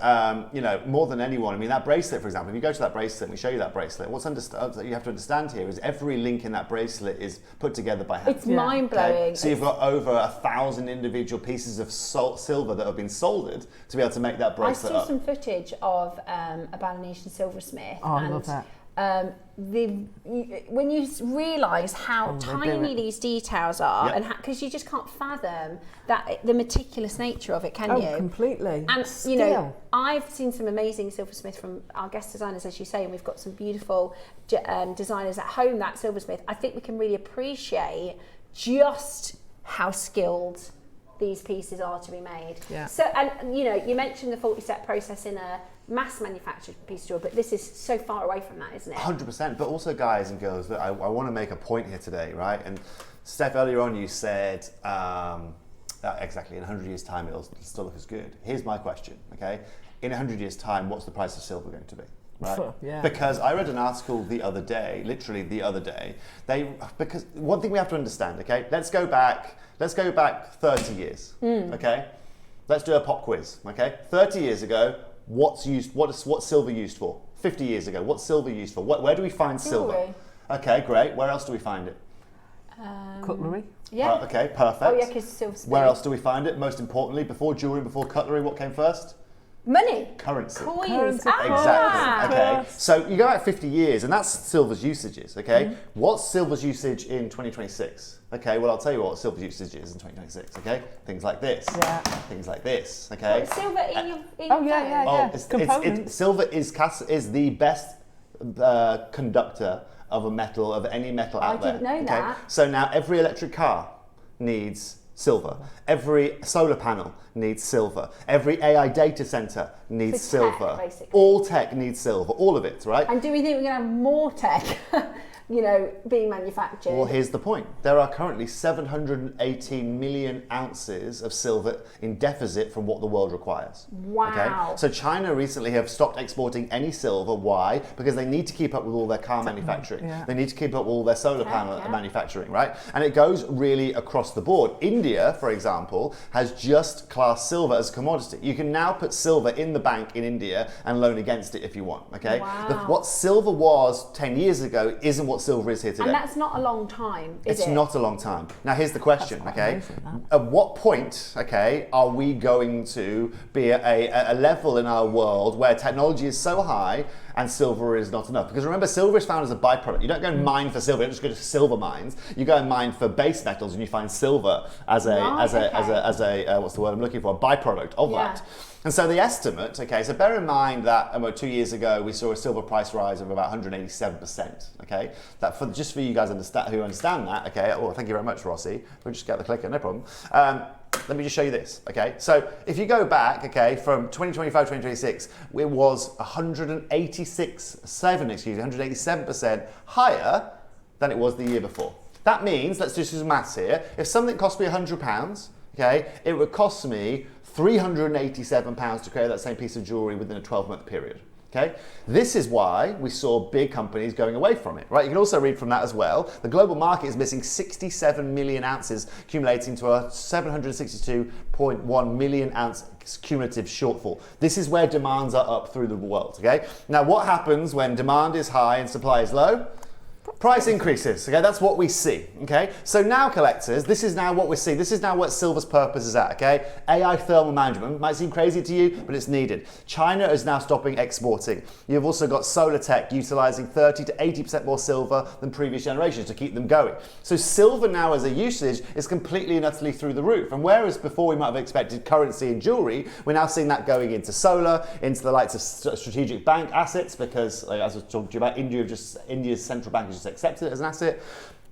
more than anyone, I mean, that bracelet, for example, if you go to that bracelet and we show you that bracelet, what's you have to understand here is every link in that bracelet is put together by hand.
It's mind-blowing.
Okay? So you've got over 1,000 individual pieces of silver that have been soldered to be able to make that bracelet
I saw some footage of a Balinesian silversmith.
Oh, I love that.
When you realise how tiny these details are, and because you just can't fathom the meticulous nature of it, can you?
Oh, completely.
And I've seen some amazing silversmiths from our guest designers, as you say, and we've got some beautiful designers at home that silversmith. I think we can really appreciate just how skilled these pieces are to be made.
Yeah.
So, and you mentioned the 40-step process in a mass manufactured piece of jewelry, but this is so far away from that, isn't it?
100%. But also, guys and girls, I want to make a point here today, right? And Steph, earlier on, you said exactly in 100 years' time it'll still look as good. Here's my question, okay? In 100 years' time, what's the price of silver going to be? Right?
Yeah.
Because I read an article the other day, literally the other day. Because one thing we have to understand, okay? Let's go back 30 years, okay? Let's do a pop quiz, okay? 30 years ago, what's silver used for? 50 years ago, what's silver used for? Where do we find silver? Okay, great. Where else do we find it?
Cutlery.
Yeah.
Okay, perfect.
Oh yeah, because silver.
Where else do we find it? Most importantly, before jewellery, before cutlery, what came first?
Money.
Currency.
Coins.
Exactly. Okay. So you go back 50 years, and that's silver's usages. Okay. What's silver's usage in 2026? Okay. Well, I'll tell you what silver's usage is in 2026. Okay. Things like this. Yeah. Things like this. Okay.
What, silver in your
Silver is the best conductor of a metal, of any metal out there.
I didn't know that.
So now every electric car needs silver. Every solar panel needs silver. Every AI data center needs silver.
Tech, basically.
All tech needs silver. All of it, right?
And do we think we're going to have more tech, being manufactured?
Well, here's the point. There are currently 718 million ounces of silver in deficit from what the world requires.
Wow.
Okay? So China recently have stopped exporting any silver. Why? Because they need to keep up with all their car manufacturing. Yeah. They need to keep up with all their solar panel manufacturing, right? And it goes really across the board. India, for example, has just classed silver as a commodity. You can now put silver in the bank in India and loan against it if you want, okay?
Wow.
What silver was 10 years ago isn't what silver is here today.
And that's not a long time, is it?
It's not a long time. Now here's the question, okay? At what point, okay, are we going to be at a level in our world where technology is so high and silver is not enough? Because remember, silver is found as a byproduct. You don't go and mine for silver. You don't just go to silver mines. You go and mine for base metals, and you find silver as a what's the word I'm looking for? A byproduct of that. And so the estimate, okay, so bear in mind that about 2 years ago we saw a silver price rise of about 187%, okay? That just for you guys who understand that, okay? Oh, thank you very much, Rossi. We'll just get the clicker, no problem. Let me just show you this, okay? So if you go back, okay, from 2025 to 2026, it was 187% higher than it was the year before. That means, let's just do some maths here. If something cost me £100, okay, it would cost me £387 to create that same piece of jewellery within a 12-month period. Okay? This is why we saw big companies going away from it, right? You can also read from that as well. The global market is missing 67 million ounces, accumulating to a 762.1 million ounce cumulative shortfall. This is where demands are up through the world, okay? Now, what happens when demand is high and supply is low? Price increases, okay, that's what we see, okay? So now collectors, this is now what we're seeing, this is now what silver's purpose is at, okay? AI thermal management, might seem crazy to you, but it's needed. China is now stopping exporting. You've also got solar tech utilising 30 to 80% more silver than previous generations to keep them going. So silver now as a usage is completely and utterly through the roof. And whereas before we might have expected currency and jewellery, we're now seeing that going into solar, into the likes of strategic bank assets, because like, as I was talking to you about, India's central bank has just accepted it as an asset.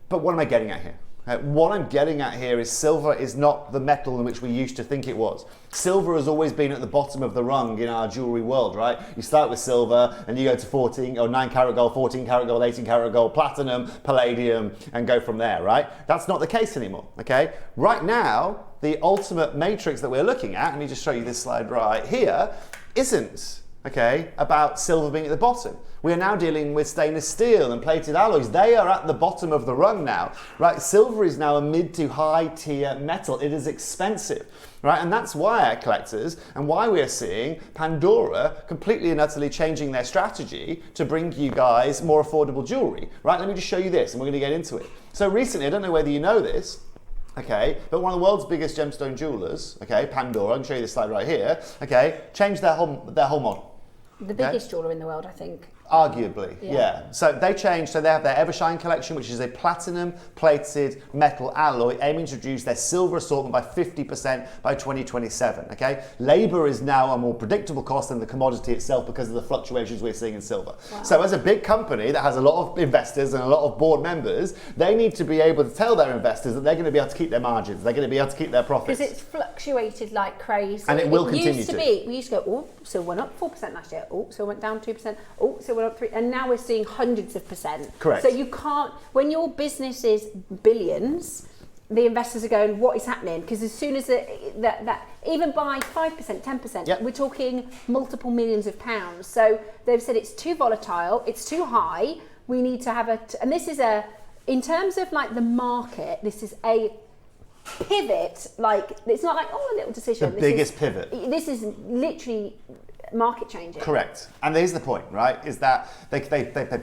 But what am I getting at here? What I'm getting at here is silver is not the metal in which we used to think it was. Silver has always been at the bottom of the rung in our jewellery world, right? You start with silver and you go to 14 or 9 karat gold, 14 karat gold, 18 karat gold, platinum, palladium, and go from there, right? That's not the case anymore, okay? Right now, the ultimate matrix that we're looking at, let me just show you this slide right here, isn't, okay, about silver being at the bottom. We are now dealing with stainless steel and plated alloys. They are at the bottom of the rung now, right? Silver is now a mid to high tier metal. It is expensive, right? And that's why our collectors and why we're seeing Pandora completely and utterly changing their strategy to bring you guys more affordable jewelry, right? Let me just show you this and we're gonna get into it. So recently, I don't know whether you know this, okay, but one of the world's biggest gemstone jewelers, okay, Pandora, I can show you this slide right here, okay, changed their whole model.
The biggest jeweler in the world, I think.
Arguably, yeah. So they changed, so they have their Evershine collection, which is a platinum plated metal alloy, aiming to reduce their silver assortment by 50% by 2027, okay? Labor is now a more predictable cost than the commodity itself because of the fluctuations we're seeing in silver. Wow. So as a big company that has a lot of investors and a lot of board members, they need to be able to tell their investors that they're going to be able to keep their margins, they're going to be able to keep their profits.
Because it's fluctuated like crazy.
And it will continue
used to be, we used to go, oh, silver went up 4% last year, oh, silver went down 2%, oh, silver went up 3%, and now we're seeing hundreds of percent.
Correct.
So you can't, when your business is billions, the investors are going, what is happening? Because as soon as that even by 5%, 10%,
yep,
we're talking multiple millions of pounds. So they've said it's too volatile, it's too high, we need to have and this is in terms of like the market, this is a pivot, like, it's not like, oh, a little decision.
The biggest pivot.
This is literally market changing.
Correct. And here's the point, right, is that they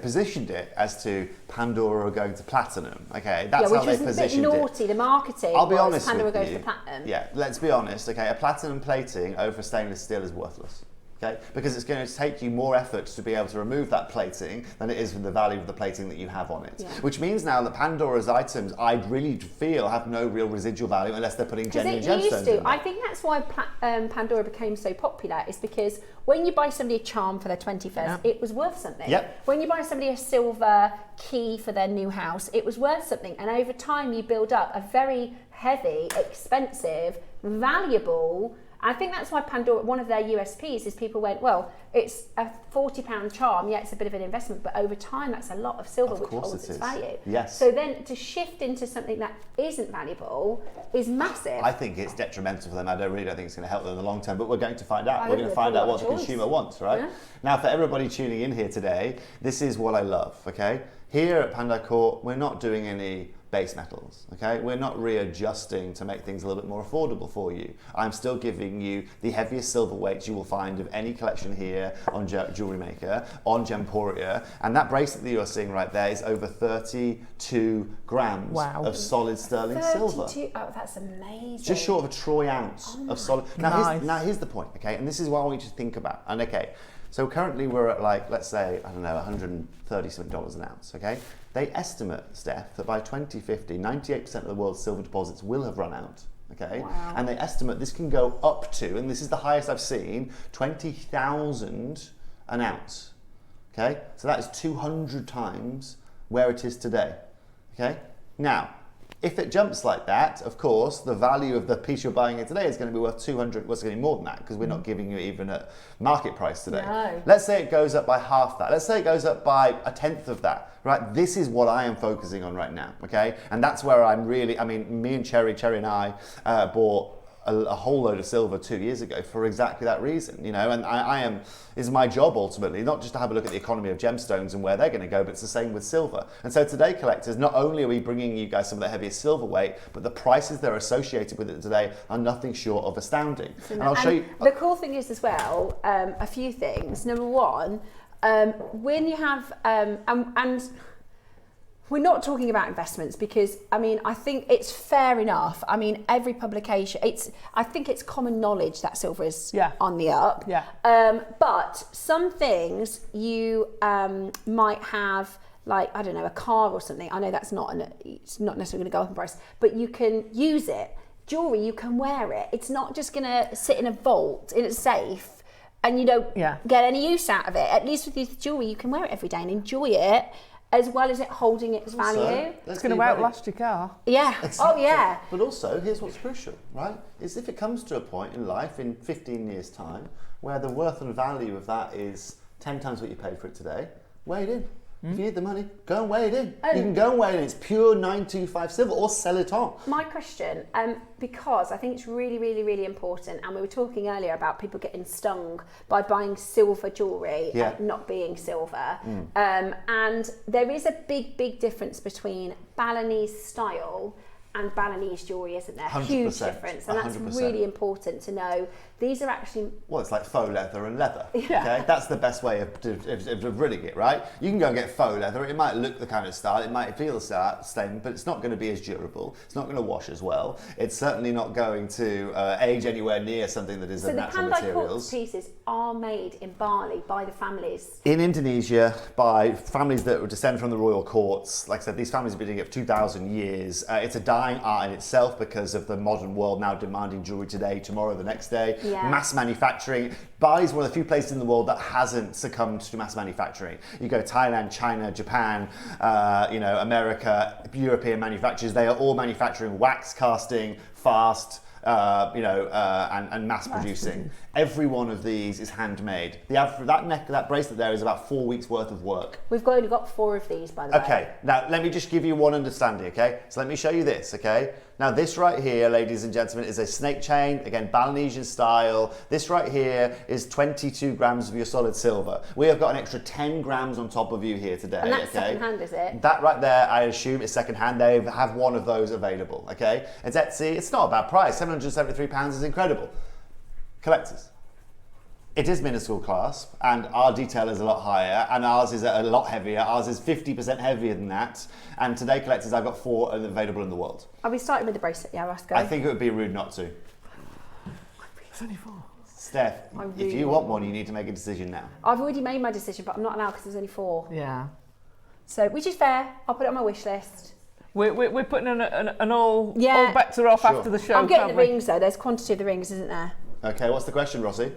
positioned it as to Pandora going to platinum, okay? That's how they positioned it. Which was a bit naughty, the marketing. I'll be honest
Pandora
with
goes
you.
to platinum.
Yeah, let's be honest, okay? A platinum plating over stainless steel is worthless. Okay? Because it's going to take you more effort to be able to remove that plating than it is for the value of the plating that you have on it. Yeah. Which means now that Pandora's items, I really feel, have no real residual value unless they're putting genuine gemstones in them.
I think that's why Pandora became so popular, is because when you buy somebody a charm for their 21st, it was worth something.
Yep.
When you buy somebody a silver key for their new house, it was worth something. And over time you build up a very heavy, expensive, valuable. I think that's why Pandora, one of their USPs is people went, well, it's a £40 charm, yeah, it's a bit of an investment, but over time that's a lot of silver, which holds its value.
Yes.
So then to shift into something that isn't valuable is massive.
I think it's detrimental for them. I really don't think it's going to help them in the long term, but we're going to find out. We're going to find out what the consumer wants, right? Yeah. Now, for everybody tuning in here today, this is what I love, okay? Here at Pandai Court, we're not doing any base metals, okay? We're not readjusting to make things a little bit more affordable for you. I'm still giving you the heaviest silver weights you will find of any collection here on JewelleryMaker, on Gemporia, and that bracelet that you're seeing right there is over 32 grams of solid sterling silver.
Oh, that's amazing.
Just short of a troy ounce of solid. Now here's the point, okay? And this is what I want you to think about. And okay, so currently we're at, like, let's say, I don't know, $130 an ounce, okay? They estimate, Steph, that by 2050, 98% of the world's silver deposits will have run out, okay? Wow. And they estimate this can go up to, and this is the highest I've seen, 20,000 an ounce, okay? So that is 200 times where it is today, okay? Now, if it jumps like that, of course, the value of the piece you're buying it today is going to be worth 200, what's going to be more than that, because we're not giving you even at market price today. No. Let's say it goes up by half that. Let's say it goes up by a tenth of that, right? This is what I am focusing on right now, okay? And that's where I'm really, I mean, me and Cherry and I bought a whole load of silver 2 years ago for exactly that reason, you know, and is my job ultimately, not just to have a look at the economy of gemstones and where they're going to go, but it's the same with silver. And so today, collectors, not only are we bringing you guys some of the heaviest silver weight, but the prices that are associated with it today are nothing short of astounding. And I'll show you.
The cool thing is as well, a few things. Number one, when you have, and we're not talking about investments because, I mean, I think it's fair enough. I mean, every publication, I think it's common knowledge that silver is on the up.
Yeah.
But some things you might have, like, I don't know, a car or something. I know that's it's not necessarily going to go up in price, but you can use it. Jewelry, you can wear it. It's not just going to sit in a vault, in a safe, and you don't get any use out of it. At least with your jewelry, you can wear it every day and enjoy it, as well as it holding its value.
It's going to outlast your car.
Yeah.
Exactly.
Oh, yeah.
But also, here's what's crucial, right? Is if it comes to a point in life in 15 years' time where the worth and value of that is 10 times what you paid for it today, weigh it in. If you need the money, go and weigh it in. You can go and weigh it in. It's pure 925 silver, or sell it on.
My question, because I think it's really, really, really important, and we were talking earlier about people getting stung by buying silver jewellery and not being silver. And there is a big, big difference between Balinese style and Balinese jewellery, isn't there?
100%,
Huge difference, and that's
100%.
really important to know. These are actually...
Well, it's like faux leather and leather, okay? That's the best way of ridding it, right? You can go and get faux leather. It might look the kind of style, it might feel the same, but it's not going to be as durable. It's not going to wash as well. It's certainly not going to age anywhere near something that is of natural materials.
So the Pandai pieces are made in Bali by the families?
In Indonesia, by families that descend from the royal courts. Like I said, these families have been doing it for 2,000 years. It's a dying art in itself because of the modern world now demanding jewellery today, tomorrow, the next day. Mass manufacturing. Bali is one of the few places in the world that hasn't succumbed to mass manufacturing. You go Thailand, China, Japan, America, European manufacturers, they are all manufacturing wax casting, fast, and mass producing. Every one of these is handmade. That bracelet there is about 4 weeks worth of work.
We've only got 4 of these, by the way.
Okay, now let me just give you one understanding, okay? So let me show you this, okay? Now this right here, ladies and gentlemen, is a snake chain, again, Balinesian style. This right here is 22 grams of your solid silver. We have got an extra 10 grams on top of you here today,
and that's second hand, is it?
That right there, I assume, is second hand. They have one of those available, okay? It's Etsy, it's not a bad price. £773 is incredible. Collectors. It is minuscule clasp, and our detail is a lot higher, and ours is a lot heavier. Ours is 50% heavier than that. And today, collectors, I've got 4 available in the world.
Are we starting with the bracelet? Yeah, let's go.
I think it would be rude not to.
It's only 4.
Steph, if you want one, you need to make a decision now.
I've already made my decision, but I'm not allowed because there's only 4.
Yeah.
So, which is fair. I'll put it on my wish list.
We're putting an all bets are off after the show.
I'm getting the rings though. There's quantity of the rings, isn't there?
Okay, what's the question, Rossi?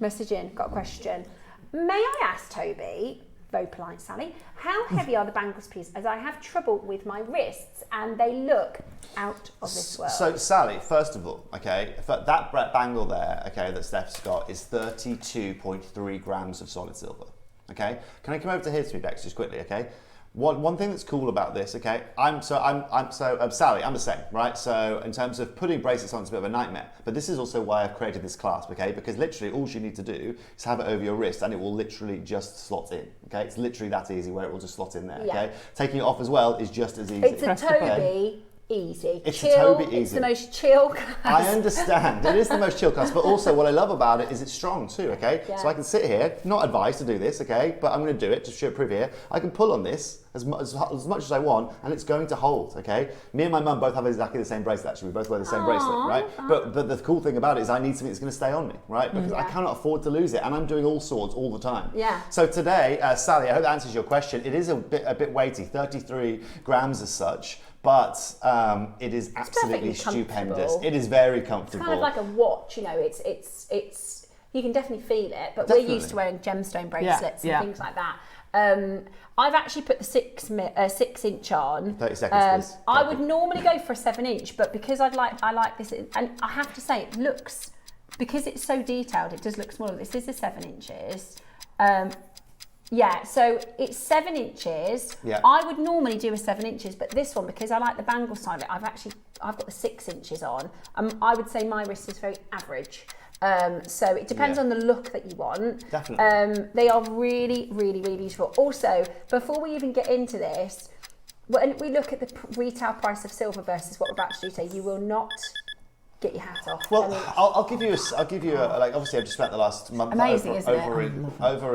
Message in, got a question. May I ask Toby, very polite Sally, how heavy are the bangles pieces, as I have trouble with my wrists and they look out of this world?
So Sally, first of all, okay, that bangle there, okay, that Steph's got is 32.3 grams of solid silver, okay? Can I come over to here to me, Bex, just quickly, okay? One thing that's cool about this, okay, Sally, I'm the same, right? So in terms of putting bracelets on, it's a bit of a nightmare. But this is also why I've created this clasp, okay? Because literally all you need to do is have it over your wrist and it will literally just slot in, okay? It's literally that easy where it will just slot in there, okay? Taking it off as well is just as easy.
It's a Toby easy.
It's
chill,
a Toby easy.
It's the most chill class.
I understand. It is the most chill class, but also what I love about it is it's strong too, okay? Yeah. So I can sit here, not advised to do this, okay? But I'm going to do it, just to prove here. I can pull on this as much as I want, and it's going to hold, okay? Me and my mum both have exactly the same bracelet, actually. We both wear the same bracelet, right? But the cool thing about it is I need something that's going to stay on me, right? Because I cannot afford to lose it, and I'm doing all sorts all the time.
Yeah.
So today, Sally, I hope that answers your question. It is a bit weighty, 33 grams as such. But it is absolutely stupendous. It is very comfortable.
It's kind of like a watch, you know. It's you can definitely feel it. But we're used to wearing gemstone bracelets and things like that. I've actually put the 6 inch on.
30 seconds, please.
I would normally go for a 7 inch, but because I like this, and I have to say, it looks, because it's so detailed, it does look smaller. This is the 7 inches. Yeah, so it's 7 inches. Yeah. I would normally do a 7 inches, but this one, because I like the bangle side of it, I've got the 6 inches on. I would say my wrist is very average. So it depends on the look that you want.
Definitely.
They are really, really, really beautiful. Also, before we even get into this, when we look at the retail price of silver versus what we're about to do today, you will not get your hat off.
Well, I'll give you like, obviously I've just spent the last month
Amazing,
over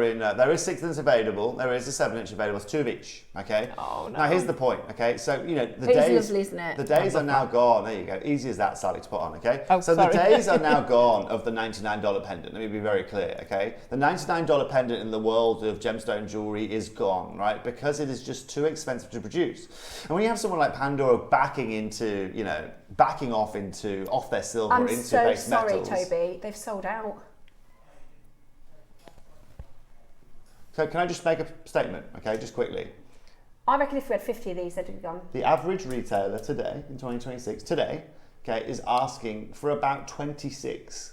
in there is 6-inch available, there is a 7-inch available, it's 2 of each, okay?
Oh, no.
Now here's the point, okay? So, you know, the
It's
days,
lovely, isn't it?
the days are now gone, there you go, easy as that, Sally, to put on, okay?
Oh,
so
sorry.
the days are now gone of the $99 pendant, let me be very clear, okay? The $99 pendant in the world of gemstone jewellery is gone, right? Because it is just too expensive to produce. And when you have someone like Pandora backing off their silver
I'm
into
so
base
sorry,
metals.
Toby. They've sold out.
So can I just make a statement, okay, just quickly?
I reckon if we had 50 of these, they'd have gone.
The average retailer today, in 2026, okay, is asking for about £26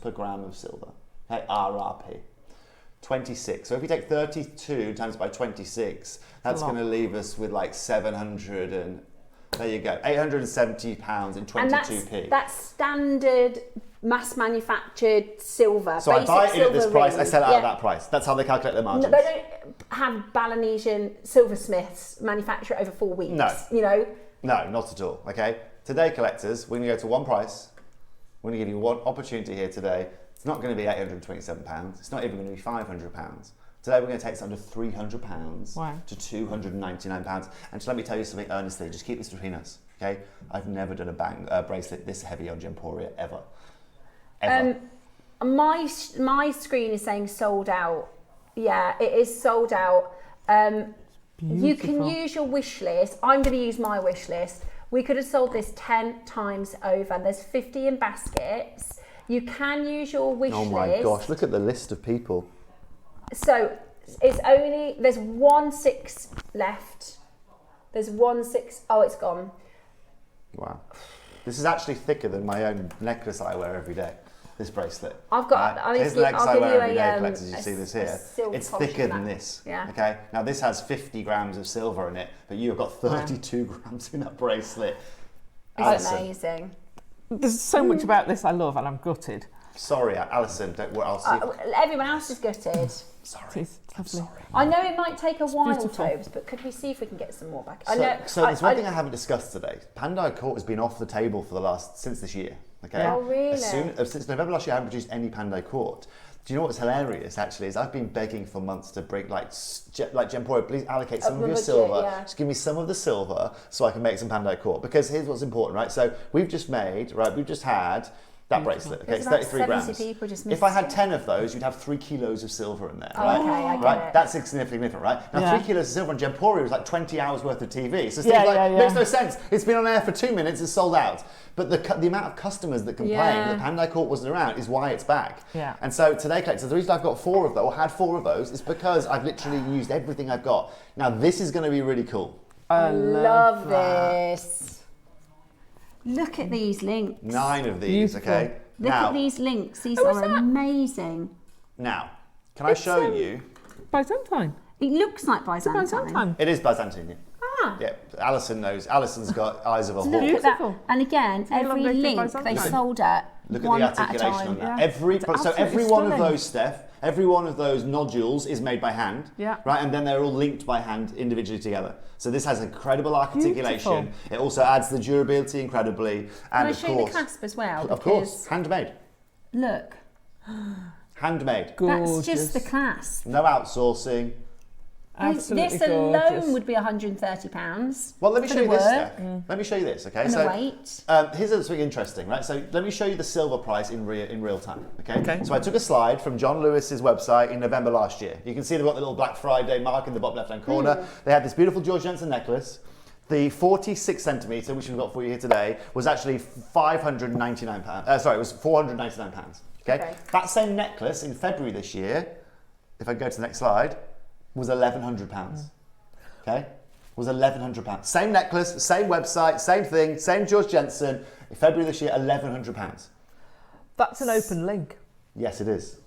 per gram of silver, okay, RRP. 26. So if you take 32 times by 26, that's going to leave us with like 700 and there you go, £870 in 22p.
And that's standard mass manufactured silver.
So I buy it at this price, I sell it out at
yeah.
that price. That's how they calculate their margins.
No, they don't have Balinesian silversmiths manufacture it over 4 weeks.
No.
You know?
No, not at all, okay? Today, collectors, we're going to go to one price. We're going to give you one opportunity here today. It's not going to be £827. It's not even going to be £500. Today we're going to take this under £300 to £299. And just let me tell you something earnestly, just keep this between us, okay? I've never done a bracelet this heavy on Gemporia, ever. Ever.
My screen is saying sold out. Yeah, it is sold out. You can use your wish list. I'm going to use my wish list. We could have sold this 10 times over. There's 50 in baskets. You can use your wish list.
Oh my gosh, look at the list of people.
So it's only, there's 1/6 left. There's 1/6, oh, it's gone.
Wow. This is actually thicker than my own necklace I wear every day, this bracelet.
I've got,
here's the necklace I wear every day, collectors, you see this here. It's thicker than this,
yeah.
Okay? Now this has 50 grams of silver in it, but you've got 32 grams in that bracelet.
It's
Alison.
amazing.
There's so much about this I love and I'm gutted.
Sorry, Alison, I'll see.
Everyone else is gutted.
Sorry.
I'm sorry.
I know it might take a while,
beautiful.
Tobes, but could we see if we can get some more back?
So there's one thing I haven't discussed today. Pandai Court has been off the table for since this year. Okay.
Yeah. Oh, really?
Since November last year, I haven't produced any Pandai Court. Do you know what's hilarious? Actually, is I've been begging for months to bring like Gemporia, please allocate some of your silver.
Yeah.
Just give me some of the silver so I can make some Pandai Court. Because here's what's important, right? So we've just had that bracelet, okay, it's 33 grams. If I had 10 of those, you'd have 3 kilos of silver in there, right?
Okay, I get it.
That's significantly different, right? Now, 3 kilos of silver on Gemporia is like 20 hours worth of TV. So makes no sense. It's been on air for 2 minutes, it's sold out. But the amount of customers that complain that Pandai Court wasn't around is why it's back.
Yeah.
And so today, collectors, the reason I've got 4 of those, or had 4 of those, is because I've literally used everything I've got. Now, this is going to be really cool.
I love this. Look at these links.
9 of these, okay?
Look at these links. These are amazing.
Now, can I show you?
Byzantine.
It looks like Byzantine.
It is Byzantine, yeah.
Ah.
Yeah, Alison knows. Alison's got eyes of a hawk.
Look at that. And again, every link they sold at
Look
one
at the
at a
articulation on
time.
that.
Yeah.
So every one of those, Steph, every one of those nodules is made by hand.
Yeah.
Right, and then they're all linked by hand individually together. So this has incredible articulation. It also adds the durability incredibly. And
Can I show you the clasp as well?
Of course, handmade.
Look.
Handmade.
Gorgeous.
That's just the clasp.
No outsourcing.
Absolutely
this alone
gorgeous.
would be £130.
Well, let me
for
show
the
you this,
work.
Steph. Let me show you this, okay?
And
So
the weight.
here's something interesting, right? So let me show you the silver price in real time, okay? So I took a slide from John Lewis's website in November last year. You can see they've got the little Black Friday mark in the bottom left-hand corner. They had this beautiful George Jensen necklace. The 46 centimetre, which we've got for you here today, was actually £599. Sorry, it was £499. Okay? That same necklace in February this year, if I go to the next slide, was £1,100. Okay? Was £1,100. Same necklace, same website, same thing, same George Jensen. In February this year, £1,100.
That's an open link.
Yes, it is.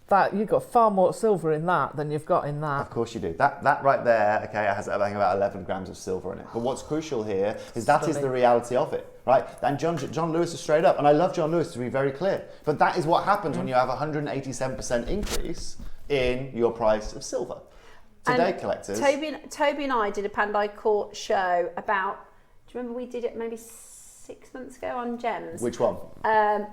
That you've got far more silver in that than you've got in that.
Of course you do. That right there, okay, has I think about 11 grams of silver in it. But what's crucial here is that is the reality of it, right? And John Lewis is straight up, and I love John Lewis to be very clear. But that is what happens when you have a 187% increase in your price of silver. Today, collectors.
Toby and I did a Pandai Court show about, do you remember we did it maybe 6 months ago on gems.
Which one?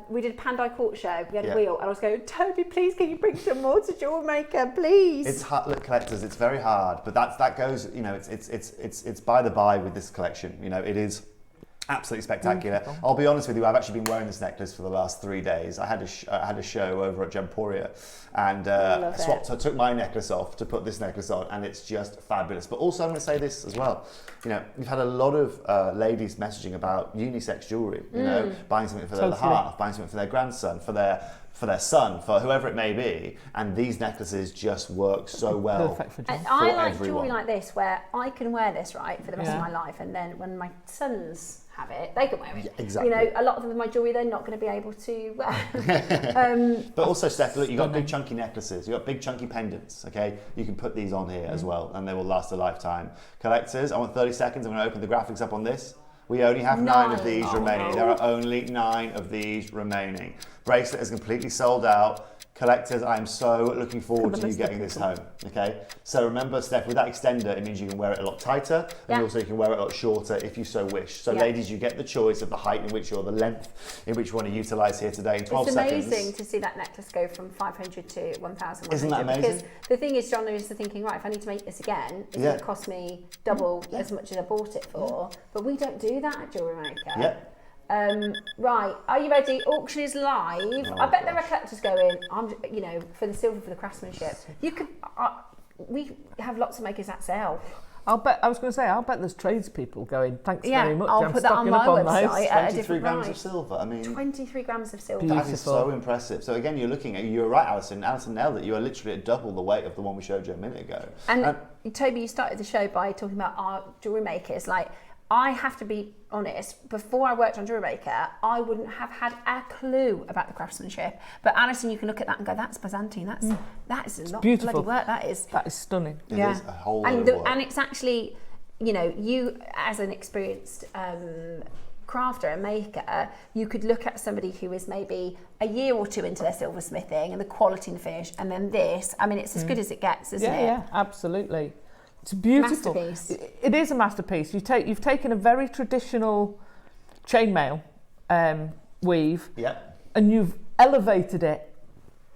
We did a Pandai Court show. We had
Yeah.
a wheel, and I was going, Toby, please, can you bring some more to JewelleryMaker, please?
It's hard, look, collectors. It's very hard, but that goes. You know, it's by the by with this collection. You know, it is absolutely spectacular. I'll be honest with you, I've actually been wearing this necklace for the last 3 days. I had a show over at Gemporia, and I took my necklace off to put this necklace on, and it's just fabulous. But also, I'm going to say this as well. You know, we've had a lot of ladies messaging about unisex jewellery. You know, buying something for their half, buying something for their grandson, for their son, for whoever it may be, and these necklaces just work so well.
Perfect for
And
John.
I
for
like
everyone.
jewellery like this, where I can wear this, right, for the rest of my life, and then when my sons have it, they can wear it.
Yeah, exactly.
You know, a lot of my jewellery they're not going to be able to wear.
But also, Steph, look, you've got big chunky necklaces, you've got big chunky pendants, okay? You can put these on here as well, and they will last a lifetime. Collectors, I want 30 seconds, I'm going to open the graphics up on this. We only have 9 of these remaining. There are only 9 of these remaining. Bracelet is completely sold out. Collectors, I am so looking forward to you getting this home, okay? So remember, Steph, with that extender, it means you can wear it a lot tighter, and also you can wear it a lot shorter if you so wish. So ladies, you get the choice of the height in which, or the length in which you want to utilise here today in 12 seconds.
It's amazing to see that necklace go from 500 to 1,100.
Isn't that amazing?
Because the thing is, John is thinking, right, if I need to make this again, it's going to cost me double as much as I bought it for. But we don't do that at JewelleryMaker.
Yeah.
Right, are you ready? Auction is live. I bet there are collectors going, you know, for the silver, for the craftsmanship. You could, we have lots of makers that sell.
I'll bet there's tradespeople going, thanks very much.
I'll
I'm
put that on
stocking
my
up on
website
those.
at a
23
different
grams of
price.
silver. I mean,
23 grams of silver.
that is so impressive. So again, you're right, Alison. Alison nailed it. You are literally at double the weight of the one we showed you a minute ago.
And Toby, you started the show by talking about our jewellery makers. Like, I have to be honest, before I worked on JewelleryMaker, I wouldn't have had a clue about the craftsmanship. But Alison, you can look at that and go, that's Byzantine. That is a lot of bloody work. That is
stunning.
It is a whole lot of work.
And it's actually, you know, you as an experienced crafter and maker, you could look at somebody who is maybe a year or 2 into their silversmithing and the quality and the finish, and then this. I mean, it's as good as it gets, isn't it?
Yeah, absolutely. It's beautiful.
Masterpiece.
It is a masterpiece. You've taken a very traditional chainmail weave, and you've elevated it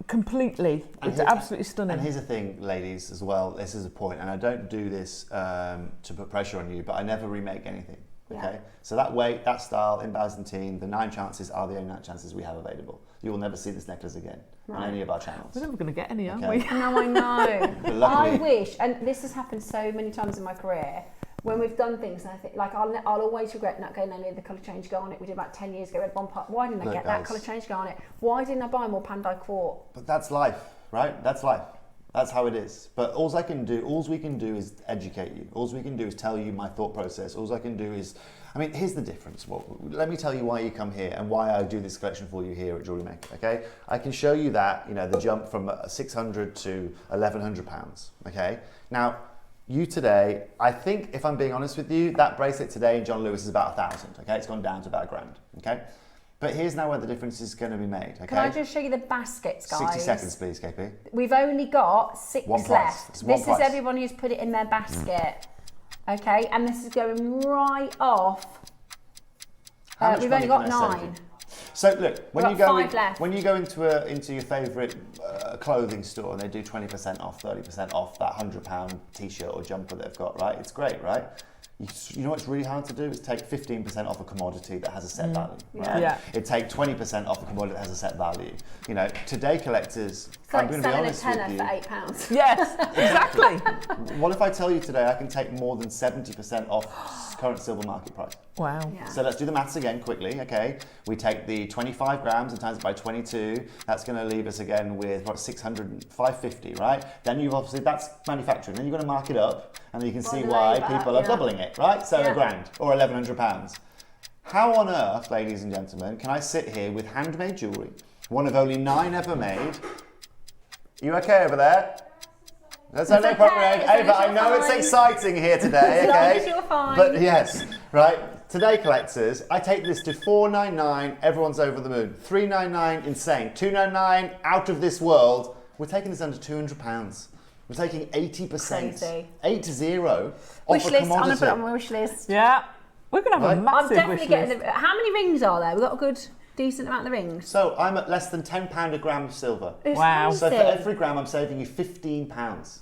completely. It's absolutely stunning.
And here's the thing, ladies, as well. This is a point, and I don't do this to put pressure on you, but I never remake anything. Okay, so that weight, that style in Byzantine, the 9 chances are the only 9 chances we have available. You will never see this necklace again on any of our channels.
We're never going to get any, are we?
No, I know.
But luckily,
I wish, and this has happened so many times in my career, when we've done things, and I think, like, I'll always regret not getting any of the colour change go on it. We did about 10 years ago, we had one part. Why didn't I get that colour change go on it? Why didn't I buy more Pandai Court?
But that's life, right? That's life. That's how it is. But all we can do is educate you. All we can do is tell you my thought process. All I can do is, I mean, here's the difference. Well, let me tell you why you come here and why I do this collection for you here at JewelleryMaker, okay? I can show you that, you know, the jump from 600 to 1,100 pounds, okay? Now, you today, I think, if I'm being honest with you, that bracelet today in John Lewis is about 1,000, okay? It's gone down to about £1,000, okay? But here's now where the difference is going to be made, okay?
Can I just show you the baskets, guys?
60 seconds, please, KP.
We've only got 6 left.
This
is everyone who's put it in their basket, okay? And this is going right off. We've only got 9.
So look, when you go into your favourite clothing store and they do 20% off, 30% off that £100 t-shirt or jumper they've got, right? It's great, right? You know what's really hard to do is take 15% off a commodity that has a set value, right?
Yeah.
It take 20% off a commodity that has a set value. You know, today collectors,
It's like
I'm going to be
selling a
honest with
tenner
you.
for £8.
Yes, exactly.
What if I tell you today I can take more than 70% off current silver market price?
Wow.
Yeah.
So let's do the maths again quickly, okay? We take the 25 grams and times it by 22. That's going to leave us again with, what, 550, right? Then you've obviously, that's manufacturing. Then you've got to mark it up, and then you can see why people are doubling it, right? So £1,000 or £1,100. How on earth, ladies and gentlemen, can I sit here with handmade jewellery, one of only 9 ever made? You okay over there? That's no problem, Ava. I know it's exciting here today, okay?
You're fine.
But yes, right. Today, collectors, I take this to $499. Everyone's over the moon. $399, insane. $299, out of this world. We're taking this under £200. We're taking 80%.
Crazy.
80 off
Wish
a
list. I'm
commodity.
going to put it on my wish list.
Yeah. We're going to have a
I'm
massive
definitely
wish list.
getting how many rings are there? We've got a good, decent amount of rings.
So I'm at less than £10 a gram of silver.
It's
Wow.
crazy.
So for every gram, I'm saving you £15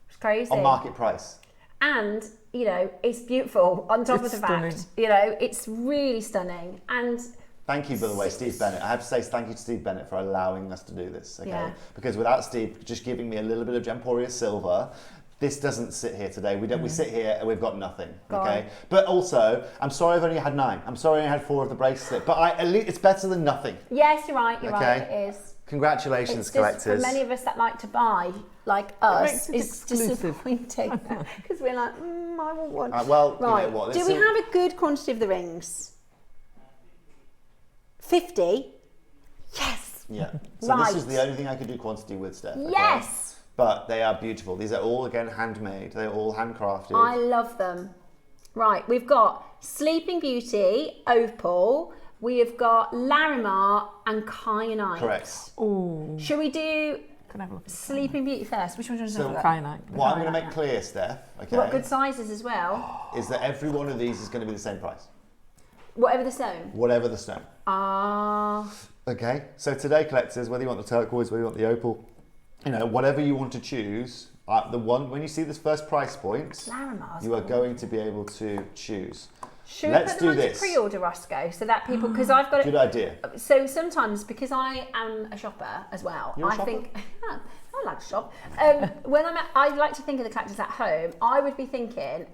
It's crazy.
on market price.
And, you know, it's beautiful on top
It's
of the
stunning.
fact, you know, it's really stunning. And
Thank you, by the way, Steve Bennett. I have to say thank you to Steve Bennett for allowing us to do this, okay?
Yeah.
Because without Steve just giving me a little bit of Gemporia silver, this doesn't sit here today. We sit here and we've got nothing, okay? But also, I'm sorry I've only had 9. I'm sorry I had 4 of the bracelet, but at least it's better than nothing.
yes, you're right,
Okay.
it is.
Congratulations,
It's just
collectors.
for many of us that like to buy, like us,
makes it
it's
exclusive.
disappointing because we're like, I want one.
Well,
right.
you know what?
Do we have a good quantity of the rings? 50? Yes.
Yeah. So
Right.
this is the only thing I could do quantity with, Steph. okay?
Yes.
But they are beautiful. These are all, again, handmade. They're all handcrafted.
I love them. Right, we've got Sleeping Beauty, Opal. We have got Larimar and Kyanite.
Correct.
Oh,
Should we do
can I have a look at
Sleeping Beauty first? Which one do you want to
So-
have a look?
Kyanite?
What I'm going to make clear, Steph,
We've got
okay,
good sizes as well.
is that every one of these is going to be the same price.
Whatever the stone.
Whatever the stone.
Ah.
Okay, so today, collectors, whether you want the turquoise, whether you want the opal, you know, whatever you want to choose, the one when you see this first price point,
Larimar's
you are
cool.
going to be able to choose.
Should
Let's
we put
do
them onto
this.
pre-order, Roscoe, so that people, because I've got
Good
it.
idea.
So sometimes, because I am a shopper as well,
You're a
I
shopper?
think I like to shop. When I like to think of the collectors at home. I would be thinking,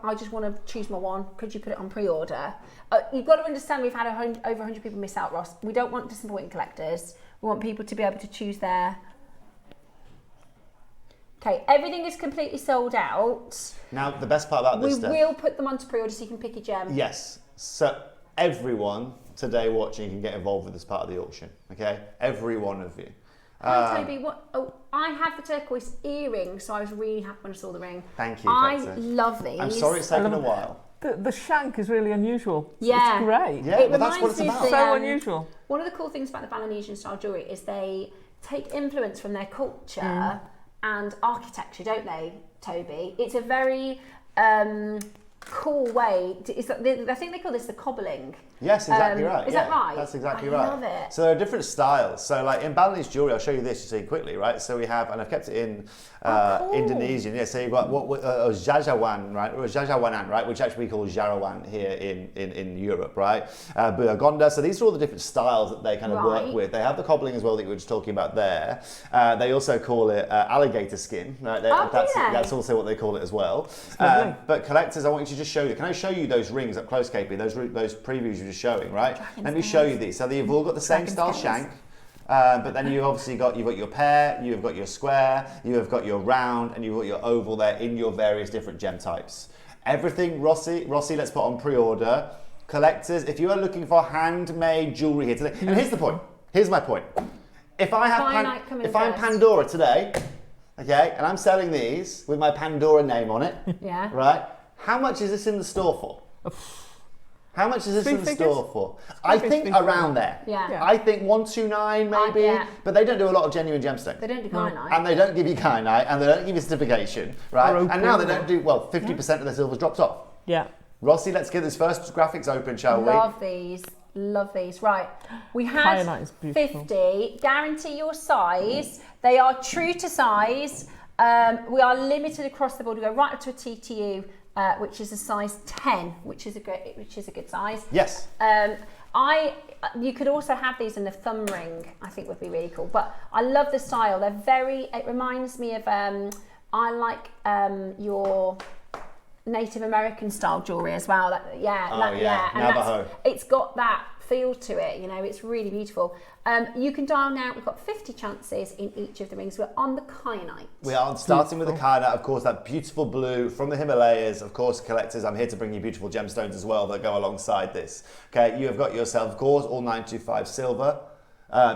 I just want to choose my one. Could you put it on pre-order? You've got to understand, we've had over 100 people miss out, Ross. We don't want disappointing collectors. We want people to be able to choose their. Okay, everything is completely sold out.
Now, the best part about this,
We
Steph,
will put them onto pre-order so you can pick your gem.
yes, so everyone today watching can get involved with this part of the auction, okay? Every one of you.
Hi, Toby. I have the turquoise earring, so I was really happy when I saw the ring.
Thank you,
I
Collector.
love these.
I'm sorry it's taken a
love it.
while.
The shank is really unusual.
Yeah.
It's great.
Yeah,
It
well, that's what
reminds
it's
me of
about.
the,
So unusual.
One of the cool things about the Balinesian style jewellery is they take influence from their culture and architecture, don't they, Toby? It's a very cool way. I think they call this the cobbling.
Yes, exactly right.
Is
yeah,
that right?
That's exactly
I
right.
love it.
So there are different styles. So like in Balinese jewelry, I'll show you this, you see quickly, right? So we have, and I've kept it in
cool.
Indonesian. Yeah. So you've got Jajawan, right? Or Jajawanan, right? Which actually we call Jarawan here in Europe, right? Burgonda. So these are all the different styles that they kind of work
Right.
with. They have the cobbling as well that you were just talking about there. They also call it alligator skin. Right? That's also what they call it as well.
lovely.
But collectors, I want you to just show you. Can I show you those rings up close, KP? Those previews you're just showing, right? Let me show you these. So they've all got the same style shank, but then you've obviously got your pear, you've got your square, you have got your round, and you've got your oval there in your various different gem types. Everything, Rossi, let's put on pre-order. Collectors, if you are looking for handmade jewelry here today, and here's the point. Here's my point. If I have if I'm Pandora today, okay, and I'm selling these with my Pandora name on it,
Yeah.
right? How much is this in the store for? How much is this in the
figures?
store for? I think around there.
Yeah.
I think 129 maybe,
yeah.
but they don't do a lot of genuine gemstones.
They don't do kyanite.
And they don't give you kyanite, and they don't give you certification, right?
Or
And now they
opal.
don't do, well, 50% of their silver's dropped off.
Yeah.
Rossi, let's get this first graphics open, shall we?
Love these. Love these. Right. We
Kyanite
had
is beautiful.
50. Guarantee your size. They are true to size. We are limited across the board. We go right up to a TTU, which is a size 10, which is a good size.
Yes.
You could also have these in a thumb ring. I think would be really cool. But I love the style. It reminds me of I like your Native American style jewelry as well. And
Navajo.
it's got that feel to it. You know, it's really beautiful. You can dial now. We've got 50 chances in each of the rings. We're on the kyanite.
We are starting with the kyanite, of course, that beautiful blue from the Himalayas. Of course, collectors, I'm here to bring you beautiful gemstones as well that go alongside this. Okay, you have got yourself, of course, all 925 silver.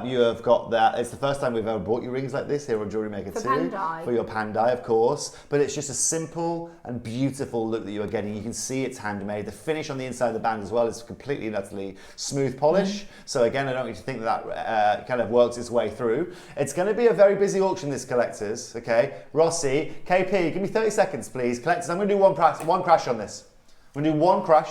You have got that. It's the first time we've ever brought you rings like this here on JewelleryMaker
For
2.
Pandai.
For your Pandai, of course. But it's just a simple and beautiful look that you are getting. You can see it's handmade. The finish on the inside of the band as well is completely and utterly smooth polish. So again, I don't want you to think that kind of works its way through. It's going to be a very busy auction, this, collectors. Okay, Rossi, KP, give me 30 seconds, please. Collectors, I'm going to do one crash on this. I'm going to do one crash.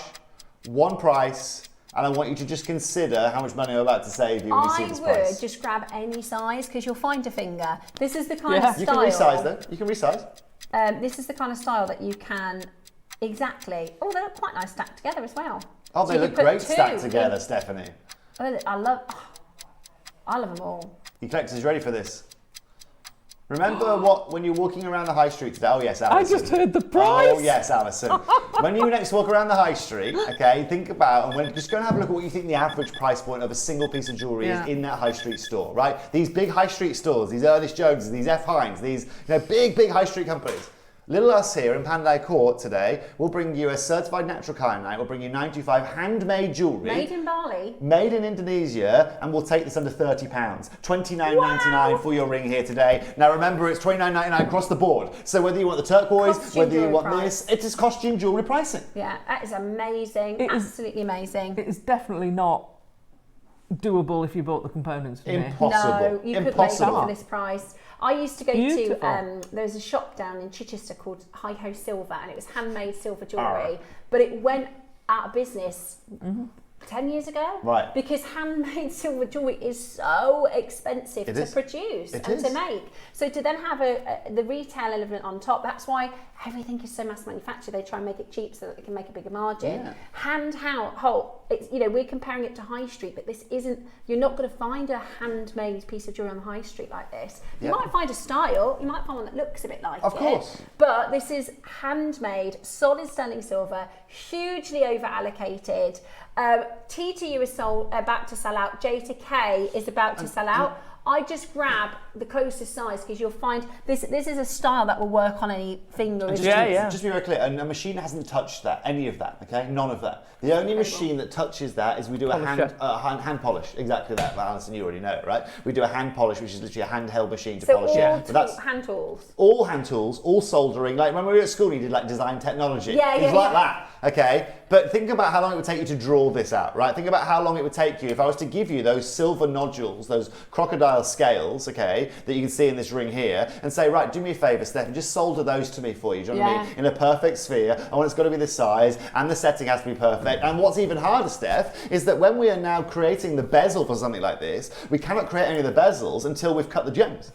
one price, and I want you to just consider how much money I'm about to save you when you see this price.
I would just grab any size because you'll find a finger. This is the kind of style.
You can resize them. You can resize.
This is the kind of style that you can exactly. Oh, they look quite nice stacked together as well.
Oh, they look great stacked together, Stephanie.
Oh, I love them all.
You collectors ready for this? Remember when you're walking around the high street today? Oh yes, Alison.
I just heard the price.
Oh yes, Alison. When you next walk around the high street, okay, think about and just go and have a look at what you think the average price point of a single piece of jewellery is in that high street store, right? These big high street stores, these Ernest Joneses, these F. Hines, these big high street companies. Little us here in Pandai Court today will bring you a certified natural kyanite, we'll bring you 925 handmade jewellery.
Made in Bali.
Made in Indonesia, and we'll take this under £30. $29.99 for your ring here today. Now remember, it's $29.99 across the board. So whether you want the turquoise,
Costume
whether you want
price.
this, it is costume jewellery pricing.
Yeah, that is amazing. Absolutely amazing.
It is definitely not doable if you bought the components for me.
Impossible.
No, you couldn't make it for this price. I used to go
Beautiful.
to, there's a shop down in Chichester called Hi Ho Silver, and it was handmade silver jewellery, but it went out of business 10 years ago.
Right.
Because handmade silver jewellery is so expensive to produce and to make. So to then have the retail element on top, that's why everything is so mass manufactured. They try and make it cheap so that they can make a bigger margin.
Yeah.
It's, we're comparing it to high street, but this isn't, you're not going to find a handmade piece of jewellery on the high street like this. You might find a style, you might find one that looks a bit like it.
Of course.
But this is handmade, solid sterling silver, hugely over allocated. T to U is about to sell out. J to K is about to sell out. I just grab the closest size because you'll find this is a style that will work on any finger.
Just to be very clear, and a machine hasn't touched any of that, okay? None of that. The only machine that touches that is we do a hand polish. Exactly that, Alison, you already know it, right? We do a hand polish, which is literally a handheld machine to polish it.
So all hand tools?
All hand tools, all soldering. Like when we were at school, you did like design technology. It was like that, okay? But think about how long it would take you to draw this out, right? Think about how long it would take you if I was to give you those silver nodules, those crocodile scales, okay, that you can see in this ring here, and say, right, do me a favour, Steph, and just solder those to me for you. Do you know what I mean? In a perfect sphere. I want it's got to be this size, and the setting has to be perfect. And what's even harder, Steph, is that when we are now creating the bezel for something like this, we cannot create any of the bezels until we've cut the gems.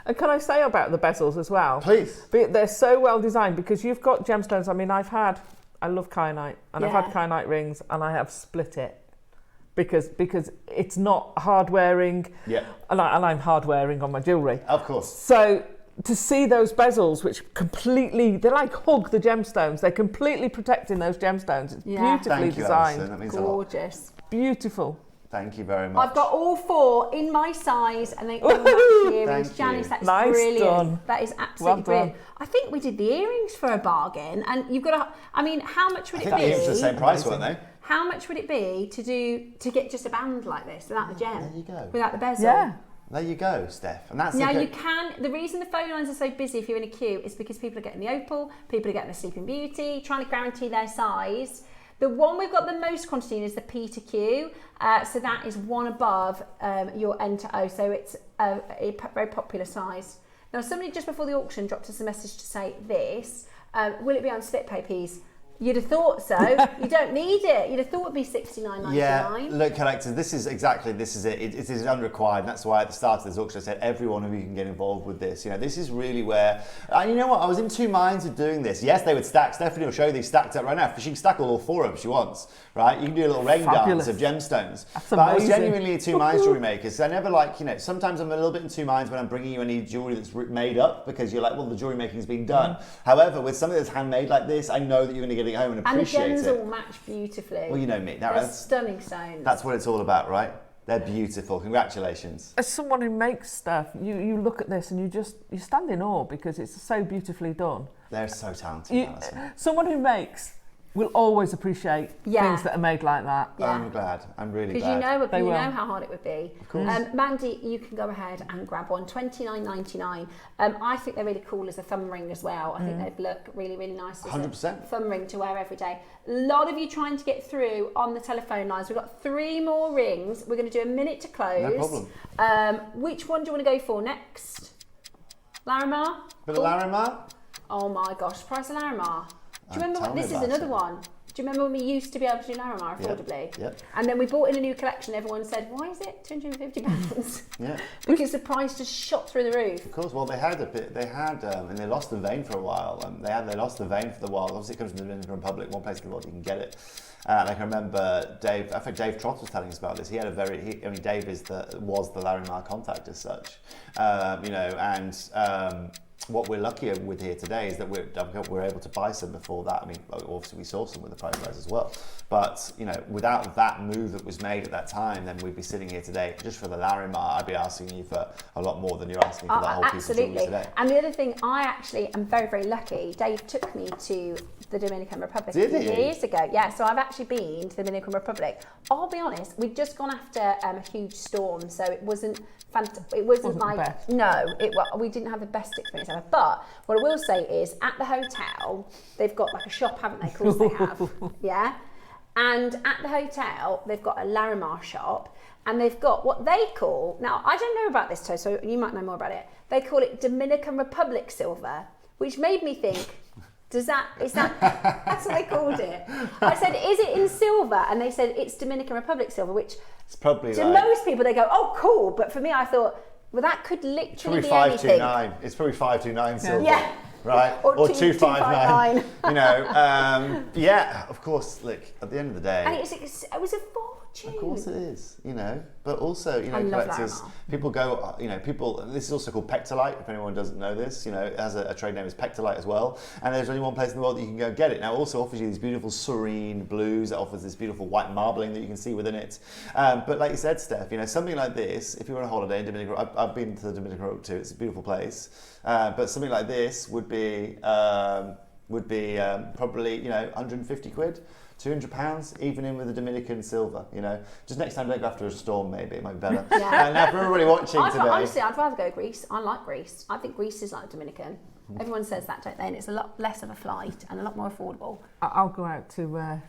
And can I say about the bezels as well?
Please.
They're so well designed because you've got gemstones. I mean, I love kyanite, and I've had kyanite rings, and I have split it because it's not hard wearing. Yeah. And I'm hard wearing on my jewellery.
Of course.
So to see those bezels, which they like hug the gemstones, they're completely protecting those gemstones. It's beautifully designed.
Alison. That means
gorgeous.
Beautiful.
Thank you very much.
I've got all four in my size, and they all match the earrings. Janice, that is brilliant.
Done.
That is absolutely brilliant. I think we did the earrings for a bargain, and you've got to. I mean, how much would it be?
I think the earrings were the same price, weren't they?
How much would it be to get just a band like this without the gem?
There you go.
Without the bezel.
Yeah.
There you go, Steph. And that's
now you can. The reason the phone lines are so busy if you're in a queue is because people are getting the opal, people are getting the Sleeping Beauty, trying to guarantee their size. The one we've got the most quantity in is the P to Q, so that is one above your N to O, so it's a very popular size. Now, somebody just before the auction dropped us a message to say this, will it be on slip pay, please? You'd have thought so. You don't need it. You'd have thought it'd be $69.99.
Yeah, look, collectors, this is it. It is unrequired. And that's why at the start of this auction I said every one of you can get involved with this. You know, this is really where, and you know what, I was in two minds of doing this. Yes, they would stack. Stephanie will show you these stacked up right now. She can stack all four of them if she wants, right? You can do a little rain dance of gemstones.
That's
but
amazing.
I was genuinely in two minds, jewellery makers. I never like, sometimes I'm a little bit in two minds when I'm bringing you any jewellery that's made up because you're like, well, the jewellery making's been done. However, with something that's handmade like this, I know that you're going to get it home and appreciate it.
And the gems all match beautifully.
Well, you know me.
They're stunning stones.
That's what it's all about, right? They're beautiful. Congratulations.
As someone who makes stuff, you look at this and you stand in awe because it's so beautifully done.
They're so talented, Alison.
Someone who makes will always appreciate things that are made like that.
Yeah. I'm glad. I'm really glad.
Because you know how hard it would be.
Of course.
Mandy, you can go ahead and grab one. $29.99. I think they're really cool as a thumb ring as well. I think they'd look really, really nice as
100%.
a thumb ring to wear every day. A lot of you trying to get through on the telephone lines. We've got 3 more rings. We're going to do a minute to close.
No problem.
Which one do you want to go for next? Larimar?
Bit of Larimar?
Oh my gosh, price of Larimar. Do you remember what? This is another one. Do you remember when we used to be able to do Larimar affordably?
Yeah.
And then we bought in a new collection. Everyone said, "Why is it £250?"
Yeah.
Because the price just shot through the roof.
Of course. Well, they had and they lost the vein for a while. They lost the vein for the while. Obviously, it comes from the Dominican Republic, one place in the world you can get it. I can remember Dave Trott was telling us about this. He had Dave was the Larimar contact as such, what we're lucky with here today is that we're able to buy some before that. I mean, obviously we saw some with the price rise as well, but without that move that was made at that time, then we'd be sitting here today just for the Larimar. I'd be asking you for a lot more than you're asking for that whole piece of jewellery today.
And the other thing, I actually am very, very lucky. Dave took me to the Dominican Republic years ago. Yeah, so I've actually been to the Dominican Republic. I'll be honest, we'd just gone after a huge storm, so it wasn't like no, we didn't have the best experience ever. But what I will say is, at the hotel, they've got like a shop, haven't they? Of course they have. Yeah, and at the hotel, they've got a Larimar shop, and they've got what they call, now I don't know about this, so you might know more about it. They call it Dominican Republic silver, which made me think, that's what they called it. I said, is it in silver? And they said it's Dominican Republic silver, which
it's probably
to most people they go, oh cool, but for me I thought, well, that could literally be anything.
It's probably 529 silver.
Yeah.
Right?
Or
259. Yeah, of course, look, at the end of the day.
And it was a fortune.
Of course it is, but also, collectors, people go, this is also called pectolite, if anyone doesn't know this, it has a trade name as pectolite as well, and there's only one place in the world that you can go and get it. Now, it also offers you these beautiful serene blues, it offers this beautiful white marbling that you can see within it, but like you said, Steph, something like this, if you're on a holiday in Dominican, I've been to the Dominican Republic too, it's a beautiful place, but something like this would be probably, 150 quid. £200, even in with the Dominican silver, Just next time, don't go after a storm, maybe, it might be better.
Yeah.
Now, for everybody watching today.
Honestly, I'd rather go Greece. I like Greece. I think Greece is like Dominican. Everyone says that, don't they? And it's a lot less of a flight and a lot more affordable.
I'll go out to...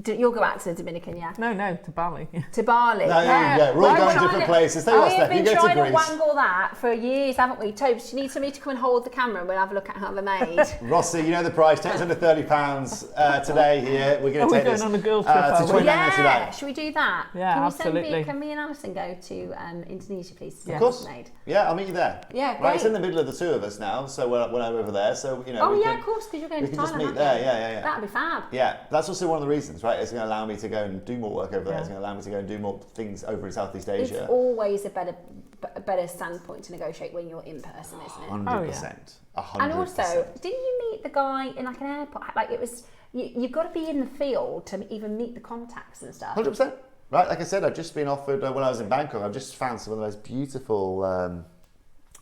You'll go out to the Dominican, yeah?
No, to Bali.
To Bali.
No, yeah. We're all going to different places. Tell you what, Steph, you go to Greece.
We've been trying to wangle that for years, haven't we? Tobes, you need somebody to come and hold the camera and we'll have a look at how they're made.
Rossi, the price. Take us under £30 today here. We're going to take this
on a girl trip.
Should we do that?
Yeah, absolutely.
Can me and Alison go to Indonesia, please?
Of course.
Made?
Yeah, I'll meet you there.
Yeah, great.
Right, it's in the middle of the two of us now, so we're over there. So,
of course, because you're going to Thailand.
We can just meet there, yeah.
That'd be fab.
Yeah, that's also one of the reasons, right? It's going to allow me to go and do more work over there. It's going to allow me to go and do more things over in Southeast Asia.
It's always a better standpoint to negotiate when you're in person, isn't it?
100%. 100%.
And also, didn't you meet the guy in like an airport? Like it was, you've got to be in the field to even meet the contacts and stuff.
100%. Right, like I said, I've just been offered, when I was in Bangkok, I've just found some of the most beautiful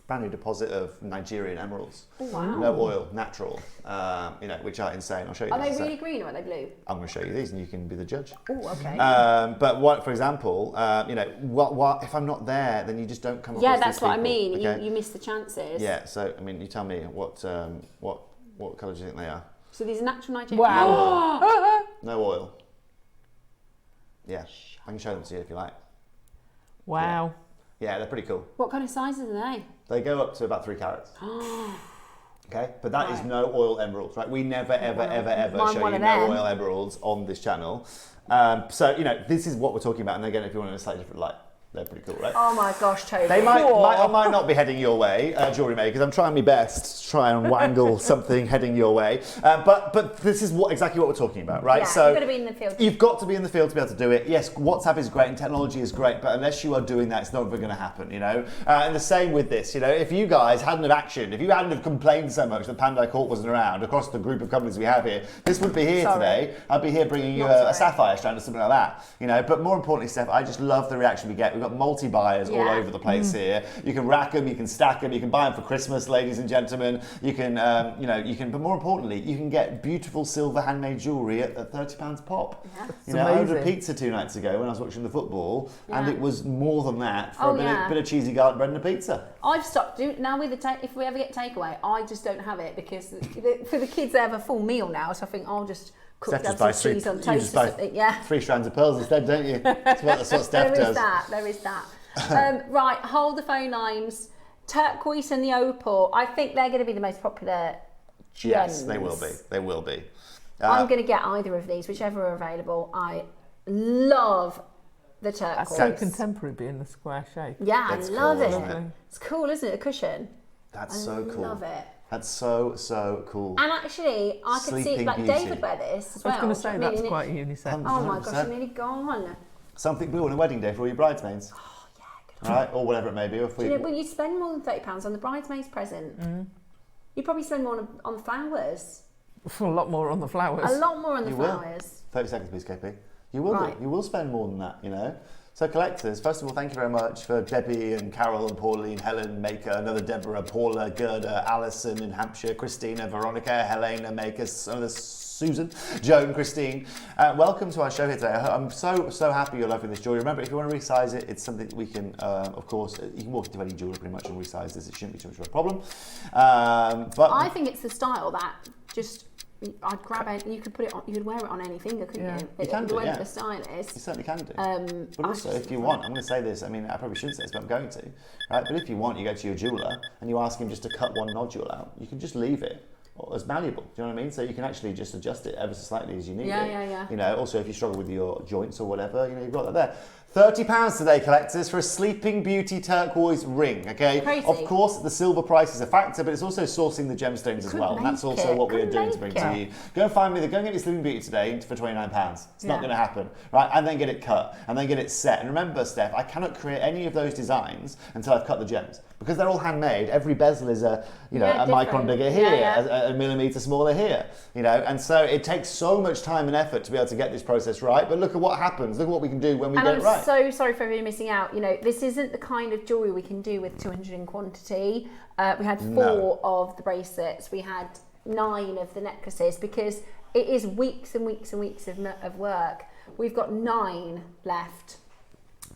brand new deposit of Nigerian emeralds.
Oh, wow.
No oil, natural, which are insane. I'll show you.
Are they really green or are they blue?
I'm going to show you these and you can be the judge.
Oh, okay.
But what, for example, what if I'm not there, then you just don't come across
Yeah,
these
that's what I
people,
mean.
okay?
You miss the chances.
Yeah, so, you tell me, what colour do you think they are?
So these are natural Nigerian.
Wow.
No oil. Yeah, I can show them to you if you like.
Wow.
Yeah, they're pretty cool.
What kind of sizes are they?
They go up to about 3 carats. Okay, but that is no oil emeralds, right? We never, ever show you no oil emeralds on this channel. So, this is what we're talking about. And again, if you want in a slightly different light, they're pretty cool, right?
Oh my gosh, Toby.
They might or might not be heading your way, jewellery makers. I'm trying my best to try and wangle something heading your way. But this is exactly what we're talking about, right?
Yeah,
so
you've got to be in the field.
You've got to be in the field to be able to do it. Yes, WhatsApp is great and technology is great, but unless you are doing that, it's never going to happen, And the same with this, if you guys hadn't have actioned, if you hadn't have complained so much that Pandai Court wasn't around across the group of companies we have here, this wouldn't be here today. I'd be here bringing you a sapphire strand or something like that, But more importantly, Steph, I just love the reaction we get. We've got multi-buyers all over the place here. You can rack them, you can stack them, you can buy them for Christmas, ladies and gentlemen. You can, but more importantly, you can get beautiful silver handmade jewellery at £30 pop. Yeah. I ordered a pizza 2 nights ago when I was watching the football, and it was more than that for a bit of cheesy garlic bread and a pizza. I've
stopped doing now with if we ever get takeaway, I just don't have it because for the kids they have a full meal now, so I think I'll just cook some cheese on toast or something. Yeah.
3 strands of pearls instead, don't you? That's what Steph does.
There is that. Right, hold the phone lines. Turquoise and the opal. I think they're going to be the most popular gems.
Yes, they will be.
I'm going to get either of these, whichever are available. I love the turquoise.
That's so contemporary, being the square shape.
Yeah, I love it.
isn't it?
It's cool, isn't it? A cushion.
That's so cool.
I love it.
That's so cool.
And actually, I could see
Sleeping
like
Beauty.
David wear this as well.
I was going to say, that's quite unisex.
Oh my
100%.
gosh, I'm nearly gone.
Something blue on a wedding day for all your bridesmaids.
Oh, yeah, good.
Right, or whatever it may be. Or
Do you know, well, you spend more than £30 on the bridesmaid's present. You probably spend more on the flowers.
A lot more on the flowers.
A lot more on the
You
flowers.
30 seconds, please, KP. You will
Right.
do. You will spend more than that, you know. So collectors, first of all, thank you very much for Debbie and Carol and Pauline, Helen Maker, another Deborah, Paula, Gerda, Alison in Hampshire, Christina, Veronica, Helena Maker, another Susan, Joan, Christine. Welcome to our show here today. I'm so happy you're loving this jewellery. Remember, if you want to resize it, it's something that we can, of course, you can walk into any jewellery pretty much and resize this. It shouldn't be too much of a problem. But
I think it's the style that just... I'd grab it. You could put it on. You could wear it on any finger, couldn't you?
You can do,
the way
yeah.
that the style is.
You certainly can do. But also, if you want, I'm going to say this, I mean, I probably shouldn't say this, but I'm going to. Right? But if you want, you go to your jeweller and you ask him just to cut one nodule out. You can just leave it as malleable. Do you know what I mean? So you can actually just adjust it ever so slightly as you need it.
Yeah.
You know, also if you struggle with your joints or whatever, you know, you've got that there. £30 today, collectors, for a Sleeping Beauty turquoise ring, okay?
Crazy.
Of course, the silver price is a factor, but it's also sourcing the gemstones as well. And that's also what we are doing to bring to you. Go and find me, go and get your Sleeping Beauty today for £29. It's not going to happen, right? And then get it cut, and then get it set. And remember, Steph, I cannot create any of those designs until I've cut the gems. Because they're all handmade. Every bezel is a micron bigger here, a millimetre smaller here, you know, and so it takes so much time and effort to be able to get this process right. But look at what happens. Look at what we can do when we get it right.
I'm so sorry for everyone missing out. You know, this isn't the kind of jewellery we can do with 200 in quantity. We had 4 of the bracelets. We had 9 of the necklaces because it is weeks and weeks and weeks of work. We've got 9 left.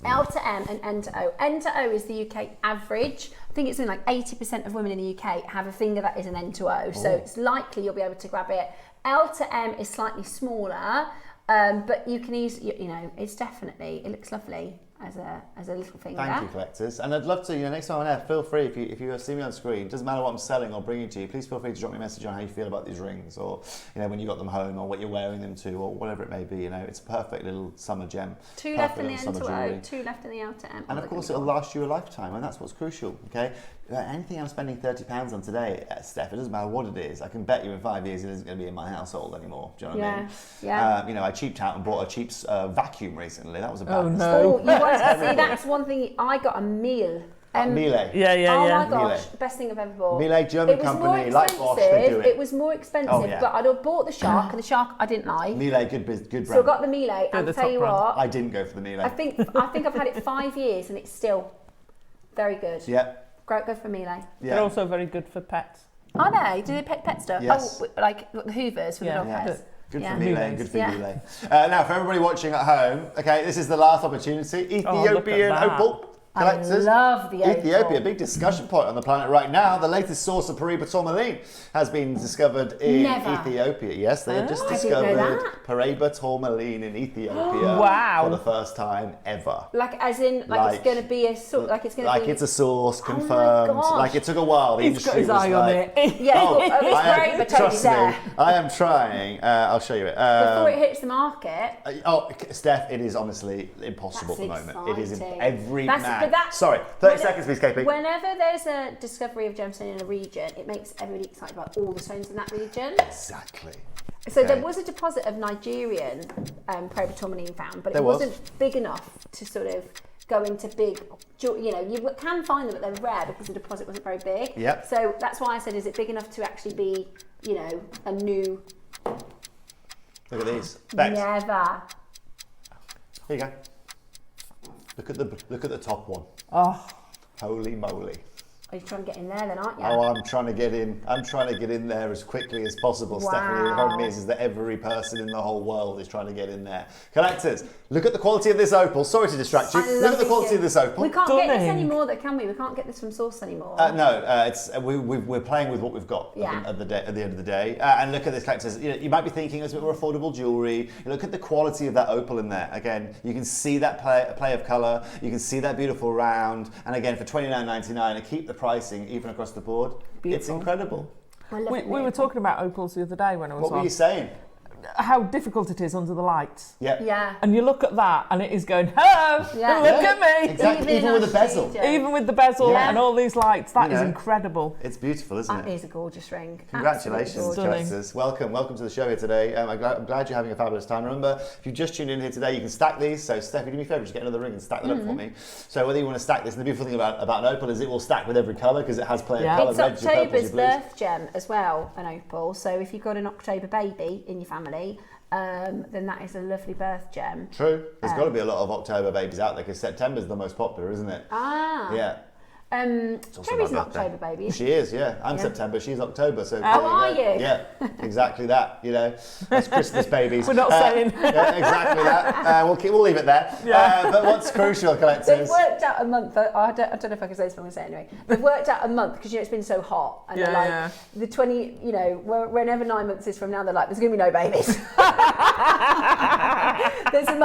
L to M and N to O. N to O is the UK average. I think it's something like 80% of women in the UK have a finger that is an N to O. So it's likely you'll be able to grab it. L to M is slightly smaller, but you can easily, you know, it's definitely, it looks lovely as a little finger.
Thank you, collectors. And I'd love to, you know, next time I'm there, feel free, if you see me on screen, doesn't matter what I'm selling or bringing to you, please feel free to drop me a message on how you feel about these rings, or, you know, when you got them home, or what you're wearing them to, or whatever it may be. You know, it's a perfect little summer gem.
2 left in the N to O, 2 left in the L to M.
And of course, it'll last you a lifetime, and that's what's crucial, okay? Anything I'm spending £30 on today, Steph, it doesn't matter what it is, I can bet you in 5 years it isn't going to be in my household anymore. Do you know what I mean?
Yeah.
You know, I cheaped out and bought a cheap vacuum recently. That was a bad mistake.
Oh, you want to see, that's one thing. I got a Miele.
Miele.
Yeah.
Oh my gosh, best thing I've ever bought.
Miele, German company, like Bosch, they do it.
It was more expensive, but I'd have bought the Shark, and the Shark I didn't like.
Miele, good brand.
So I got the Miele, and I'll tell you what.
I didn't go for the Miele.
I think I've had it 5 years, and it's still very good.
Yeah.
Go for Miele.
Yeah.
They're also very good for pets.
Are they? Do they pet stuff?
Yes.
Oh, like the Hoovers for the dog pets.
Good for Miele and good for Miele. Now, for everybody watching at home, okay, this is the last opportunity. Ethiopian opal. Collectors.
I love the opal.
Ethiopia, big discussion point on the planet right now. The latest source of Paraiba tourmaline has been discovered in Ethiopia. Yes, they have just discovered Paraiba tourmaline in Ethiopia for the first time ever.
Like, as in, like it's going to be a sort, like it's going to be.
Like it's a source confirmed. Like it took a while. The
He's got his eye on it.
Yeah, it's great, but
trust me, I am trying. I'll show you it.
Before it hits the market.
Steph, it is honestly impossible at the moment. It is every man. Sorry, 30 seconds please, KP.
Whenever there's a discovery of gemstone in a region, it makes everybody excited about all the stones in that region.
Exactly.
So there was a deposit of Nigerian Paraiba tourmaline found, but it wasn't big enough to sort of go into big, you know, you can find them, but they're rare because the deposit wasn't very big.
Yep.
So that's why I said, is it big enough to actually be, you know, a new...
Look at these. Bex.
Never.
Here you go. Look at the top one.
Oh,
holy moly!
Are you trying to get in there then, aren't you?
Oh, I'm trying to get in. I'm trying to get in there as quickly as possible,
Wow.
Stephanie. The problem is that every person in the whole world is trying to get in there. Collectors, look at the quality of this opal. Sorry to distract you. Look at the quality of this opal.
We can't get this anymore, though, can we? We can't get this from source anymore.
No, we're playing with what we've got at the end of the day. And look at this, collectors. You might be thinking it's a bit more affordable jewellery. Look at the quality of that opal in there. Again, you can see that play of colour. You can see that beautiful round. And again, for $29.99, I keep the pricing even across the board. Beautiful. It's incredible.
we were talking about opals the other day when I was
What were you saying?
how difficult it is under the lights.
Yeah.
And you look at that and it is going, hello, look at me.
Exactly, even with the bezel.
Even with the bezel and all these lights, that is incredible.
It's beautiful, isn't it?
It is a gorgeous ring.
Congratulations, collectors. Welcome to the show here today. I'm glad you're having a fabulous time. Remember, if you just tuned in here today, you can stack these. So Steffi, do me a favour, just get another ring and stack that up for me. So whether you want to stack this, and the beautiful thing about an opal is it will stack with every colour because it has plenty of colour.
It's
reds, your purples,
October's
your blues.
birth gem as well, an opal. So if you've got an October baby in your family, then that is a lovely birth gem.
True. There's got to be a lot of October babies out there because September's the most popular, isn't it? Yeah.
Cherry's an October baby.
She is, yeah. I'm September, she's October. So
how are you?
Yeah, exactly that. You know, that's Christmas babies.
We're not saying.
Yeah, exactly that. We'll leave it there. But what's crucial, collectors?
They've worked out a month. I don't know if I can say this, but I'm going to say it anyway. They've worked out a month because it's been so hot, and they're like the 20. You know, whenever 9 months is from now, they're like, there's going to be no babies.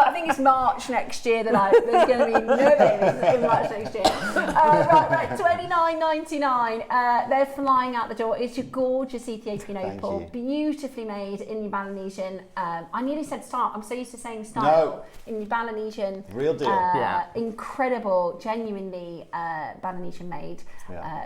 I think it's March next year. They're like, there's going to be no babies in March next year. Right, $29.99. They're flying out the door. It's your gorgeous Ethiopian opal, beautifully made in your Balinesian. I nearly said style. I'm so used to saying style. In your Balinesian.
Real deal.
Incredible, genuinely Balinesian made.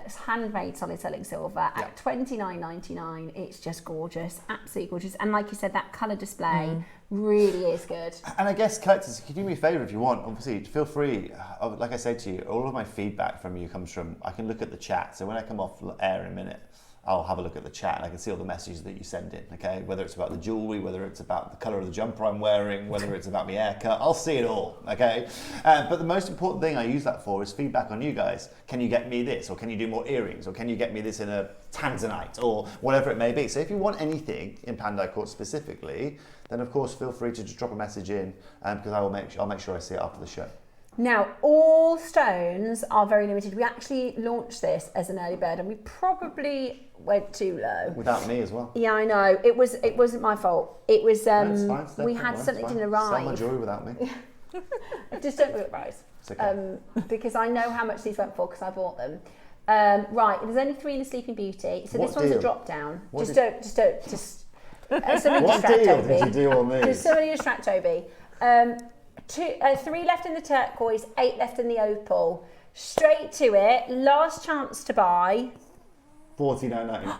It's handmade solid selling silver at $29.99. It's just gorgeous, absolutely gorgeous. And like you said, that colour display really is good.
And I guess, collectors, can you do me a favour if you want? Obviously, feel free. Like I said to you, all of my feedback from you comes from, I can look at the chat. So when I come off air in a minute, I'll have a look at the chat and I can see all the messages that you send in, okay? Whether it's about the jewellery, whether it's about the colour of the jumper I'm wearing, whether it's about my haircut, I'll see it all, okay? But the most important thing I use that for is feedback on you guys. Can you get me this? Or can you do more earrings? Or can you get me this in a tanzanite? Or whatever it may be. So if you want anything in Pandai Court specifically, then of course feel free to just drop a message in because I'll make sure I see it after the show.
Now, all stones are very limited. We actually launched this as an early bird and we probably went too low.
Without me as well.
Yeah, I know. It wasn't my fault. It was
That's fine, Steph,
we had something didn't arrive.
Sell my jewellery without me.
Just don't do it, Rose.
It's okay.
Because I know how much these went for because I bought them. Right, there's only 3 in the Sleeping Beauty. So this one's a drop down. Somebody distract
deal
Toby.
did you do on these?
Just somebody distract Toby. 3 left in the turquoise, 8 left in the opal. Straight to it. Last chance to buy.
$49.90.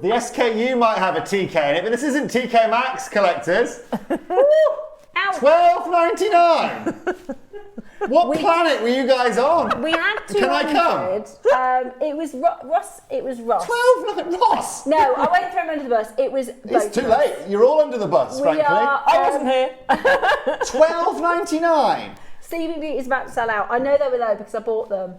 The SKU might have a TK in it, but this isn't TK Maxx, collectors. $12.99. What planet were you guys on?
We had 200.
Can I come?
It was Ross. It was Ross.
Ross?
No, I won't throw him under the bus. It was.
It's too late. You're all under the bus, frankly.
I wasn't here.
$12.99.
Sleeping Beauty is about to sell out. I know they were low because I bought them.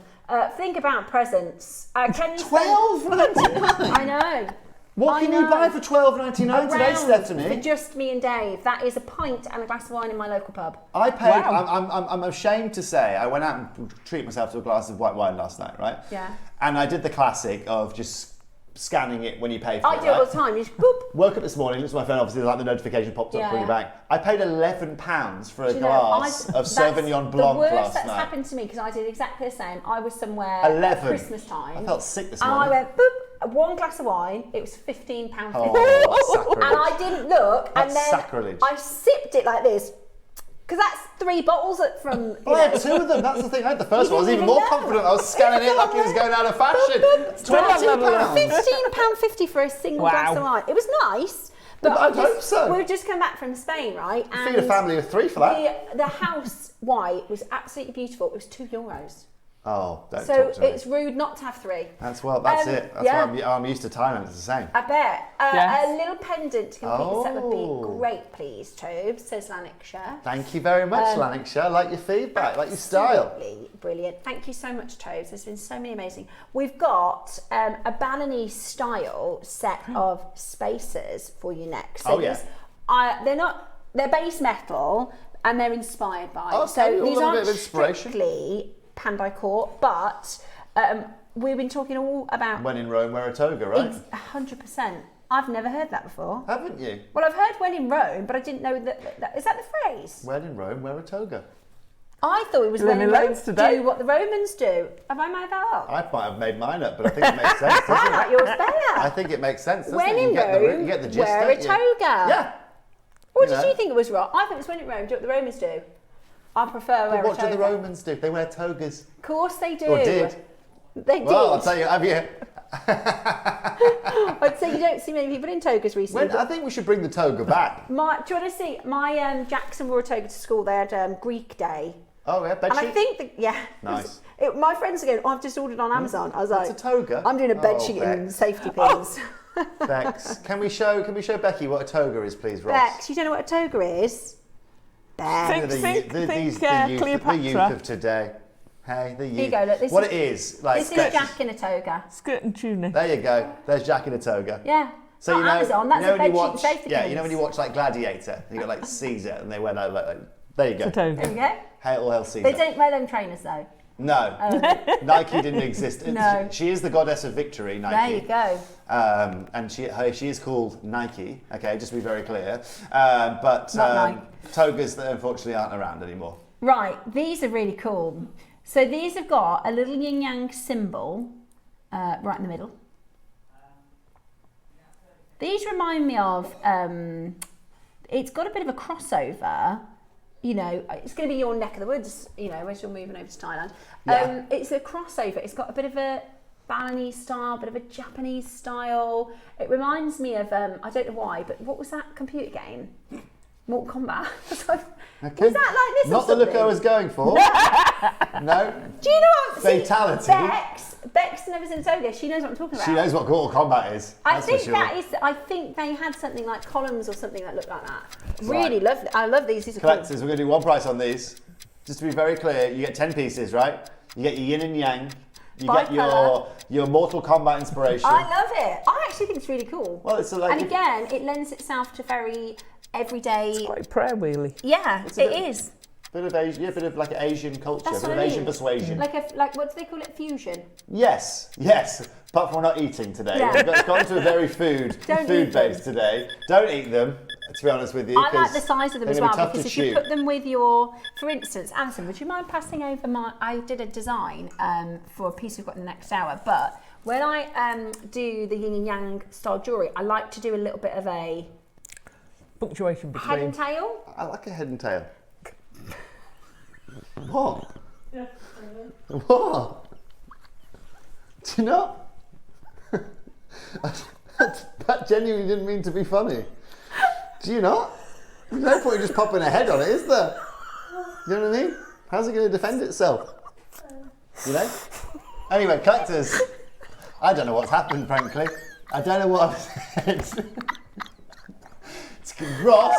Think about presents. Can you
$12.99.
I know.
What can you buy for $12.99 today, Stephanie?
For just me and Dave. That is a pint and a glass of wine in my local pub.
I paid. Wow. I'm ashamed to say I went out and treated myself to a glass of white wine last night, right?
Yeah.
And I did the classic of just scanning it when you pay for it.
I do it all the time. You just boop.
Woke up this morning, looked at my phone, obviously like the notification popped up from your bank. I paid £11 for a glass of Sauvignon Blanc last night.
The worst that's happened to me because I did exactly the same. I was somewhere
11
at Christmas time.
I felt sick this morning.
And I went boop. 1 glass of wine. It was £15.50.
Oh,
and I didn't look.
That's
and then
sacrilege.
I sipped it like this. Because that's 3 bottles from.
I had 2 of them. That's the thing. I had the first one. I was even more confident. I was scanning it like it was going out of fashion.
£15.50 for a single glass of wine. It was nice. But
I hope so.
We've just come back from Spain, right? And
feed a family of 3 for that.
The house white was absolutely beautiful. It was €2.
Oh, don't
so
talk to me.
it's rude not to have 3.
That's it. That's why I'm used to Thailand. It's the same.
I bet.
Yes.
A little pendant to complete the set would be great, please, Tobes, says Lanarkshire.
Thank you very much, Lanarkshire. I like your feedback, like your style.
Absolutely brilliant. Thank you so much, Tobes. There's been so many amazing. We've got a Balinese style set of spacers for you next. So they're base metal and they're inspired by.
Okay,
so these aren't
bit of inspiration.
strictly Pandai Court, but we've been talking all about
when in Rome, wear a toga, right?
100%. I've never heard that before.
Haven't you?
Well, I've heard when in Rome, but I didn't know that is that the phrase?
When in Rome, wear a toga.
I thought it was when
Living
the Romans
today.
do what the Romans do. Have I made that up?
I might have made mine up, but I think it makes sense, doesn't
I
it?
like yours better.
I think it makes sense, doesn't
When
it?
in Rome,
you get the gist,
wear a
don't you?
toga.
Yeah.
What
You
did
know.
you think it was wrong? I think it was when in Rome, do what the Romans do. I prefer wear
But what
a toga.
do the Romans do? They wear togas.
Of course they do.
Or did.
They did.
Well, I'll tell you, have you?
I'd say you don't see many people in togas recently.
I think we should bring the toga back.
Do you want to see? My Jackson wore a toga to school. They had Greek Day.
Oh, yeah, bedsheet?
And I think that, yeah.
Nice.
My friends are going, I've just ordered on Amazon. I was like,
It's a toga?
I'm doing a
Oh,
bedsheet and
Bex.
safety pins.
Bex, can we show Becky what a toga is, please, Ross?
Bex, you don't know what a toga is? Bex.
Think
the youth
Cleopatra.
of today. Hey, the youth.
Here you go, look, this
what
is-
it is, like
This is Jack in a toga.
Skirt and tunic.
There you go. There's Jack in a toga.
Yeah.
So
Not
you know,
Amazon, that's
you know
a
when you
bedsheet
watch,
and safety
yeah,
pins.
you know when you watch like Gladiator, you got like Caesar, and they wear that like there you go.
It's a toga.
There you go.
Hail, hail Caesar.
They don't wear them trainers though.
No, Nike didn't exist.
No.
She is the goddess of victory, Nike.
There you go.
And she is called Nike. Okay, just to be very clear. But
Not Nike.
togas that unfortunately aren't around anymore.
Right, these are really cool. So these have got a little yin yang symbol right in the middle. These remind me of, it's got a bit of a crossover, you know, it's going to be your neck of the woods, you know, as you're moving over to Thailand.
Yeah.
It's a crossover, it's got a bit of a Balinese style, a bit of a Japanese style. It reminds me of, I don't know why, but what was that computer game? Mortal Kombat.
Okay.
Was that like this
Not
or
the look I
something?
was going for. No.
Do you know what?
Fatality.
See, Bex never seen a toga. She knows what I'm talking about.
She knows what Mortal Kombat is.
I
That's
think
for sure.
that is. I think they had something like columns or something that looked like that.
Right.
Really lovely. I love these. These are
Collectors, we're going to do one price on these. Just to be very clear, you get 10 pieces, right? You get your yin and yang. You get
Bi-colour.
your Mortal Kombat inspiration.
Cool. I love it. I actually think it's really cool.
Well, it's like
and again, it lends itself to very everyday.
Like prayer wheelie.
Yeah,
It's a
it
bit-
is.
bit of Asian, yeah, bit of like Asian culture,
That's
bit
what
of
I mean.
Asian persuasion.
Like what do they call it? Fusion.
Yes, yes. Apart from we're not eating today.
Yeah.
It's gone to a very food
Don't eat
based
them.
today. Don't eat them, to be honest with you.
I like
'cause
the size of them
they're
as
gonna
well
be tough
because
to
if you
chew.
put them with your, for instance, Alison, would you mind passing over my? I did a design for a piece we've got in the next hour, but when I do the yin and yang style jewellery, I like to do a little bit of a
Punctuation
head and
between.
tail.
I like a head and tail. What? What? Do you not? That genuinely didn't mean to be funny. Do you not? There's no point in just popping a head on it, is there? You know what I mean? How's it going to defend itself? You know? Anyway, collectors. I don't know what's happened, frankly. I don't know what I've said. Ross,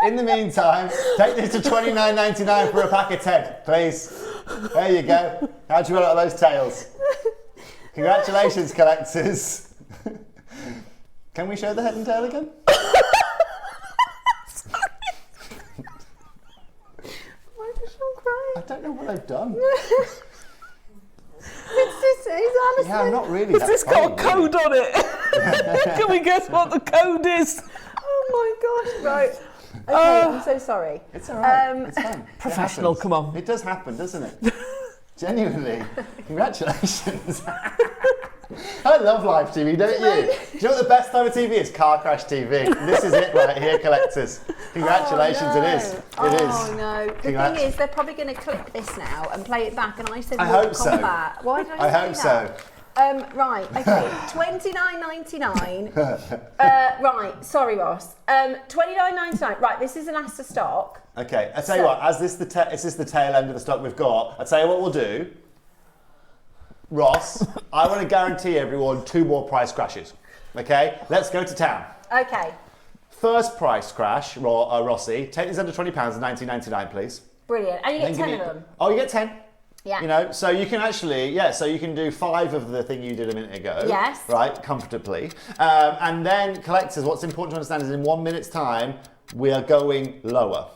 in the meantime, take this to $29.99 for a pack of 10, please. There you go. How'd you roll out those tails? Congratulations, collectors. Can we show the head and tail again?
Why does she cry?
I don't know what I've done.
It's honestly.
Yeah, I'm not really
Has
that
this got a
funny,
code on it? Can we guess what the code is?
Oh my gosh! Right. Okay, I'm so sorry.
It's all right. It's fine.
Professional,
It happens.
come on.
It does happen, doesn't it? Genuinely. Congratulations. I love live TV, don't you? Do you know what the best type of TV is? Car crash TV. This is it right here, collectors. Congratulations, it is. It is.
Oh no! The
Congrats.
thing is, they're probably going to clip this now and play it back, and I said
I
Mortal
hope so.
Kombat. Why did I
I
say
hope
that?
so.
Right, okay, $29.99. Right, sorry, Ross. $29.99. Right, this is an Astor stock.
Okay, I tell you what, as this is the tail end of the stock we've got, I tell you what we'll do. Ross, I want to guarantee everyone 2 more price crashes. Okay, let's go to town.
Okay,
First price crash, Rossi, take these under £20 and $19.99, please.
brilliant. And you
Then
get
give
10
me-
of them.
Oh, you get 10.
Yeah.
You know, so you can actually, so you can do 5 of the thing you did a minute ago.
Yes.
Right, comfortably. And then collectors, what's important to understand is in 1 minute's time, we are going lower.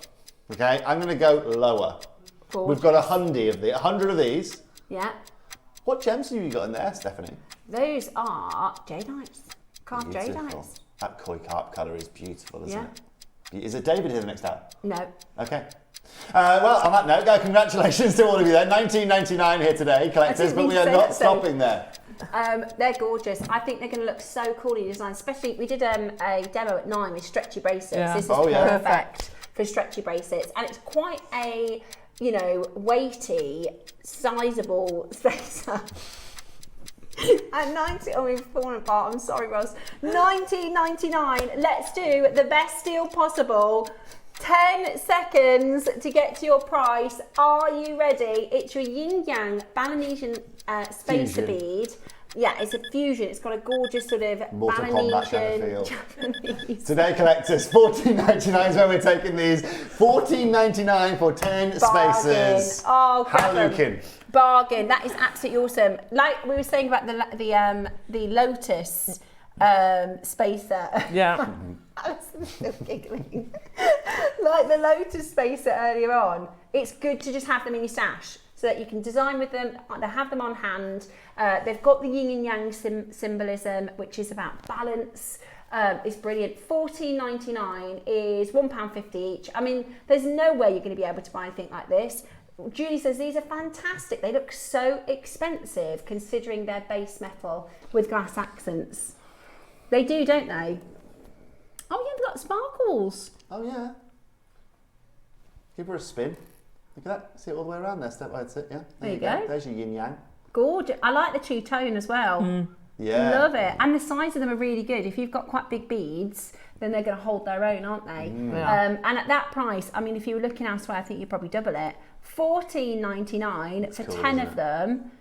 Okay, I'm going to go lower.
Cool.
We've got 100 of these.
Yeah.
What gems have you got in there, Stephanie?
Those are jadeites. Carved
Beautiful.
jadeites.
That koi carp colour is beautiful, isn't
Yeah.
it? Is it David here the next hour?
No.
Okay. Well, on that note, congratulations to all of you there. $19.99 here today, collectors, but we are not stopping there.
They're gorgeous. I think they're going to look so cool in your design. Especially, we did a demo at 9 with stretchy bracelets. Yeah. This is perfect for stretchy bracelets, and it's quite a, you know, weighty, sizable spacer. At 90, oh, we've fallen apart. I'm sorry, Ross. $19.99. Let's do the best deal possible. 10 seconds to get to your price. Are you ready? It's your yin yang Balinesian spacer bead. Yeah, it's a fusion. It's got a gorgeous sort of
Mortal Kombat kind of feel.
Japanese.
Today, collectors, $14.99 is where we're taking these. $14.99 for 10 spacers.
Oh,
How
bargain. That is absolutely awesome. Like we were saying about the Lotus spacer.
Yeah.
Alison's still giggling. Like the Lotus spacer earlier on, it's good to just have them in your stash so that you can design with them, to have them on hand. They've got the yin and yang symbolism, which is about balance. It's brilliant. $14.99 is £1.50 each. I mean, there's no way you're going to be able to buy anything like this. Julie says these are fantastic. They look so expensive considering their base metal with glass accents. They do, don't they? Oh yeah, they've got sparkles.
Oh yeah. Give her a spin. Look at that. See it all the way around there. Step by step. Yeah.
There you go.
There's your yin yang.
Gorgeous. I like the two-tone as well.
Yeah.
Love it. And the size of them are really good. If you've got quite big beads, then they're going to hold their own, aren't they?
Yeah.
And at that price, I mean, if you were looking elsewhere, I think you'd probably double it. $14.99 for
cool,
10
isn't
of them.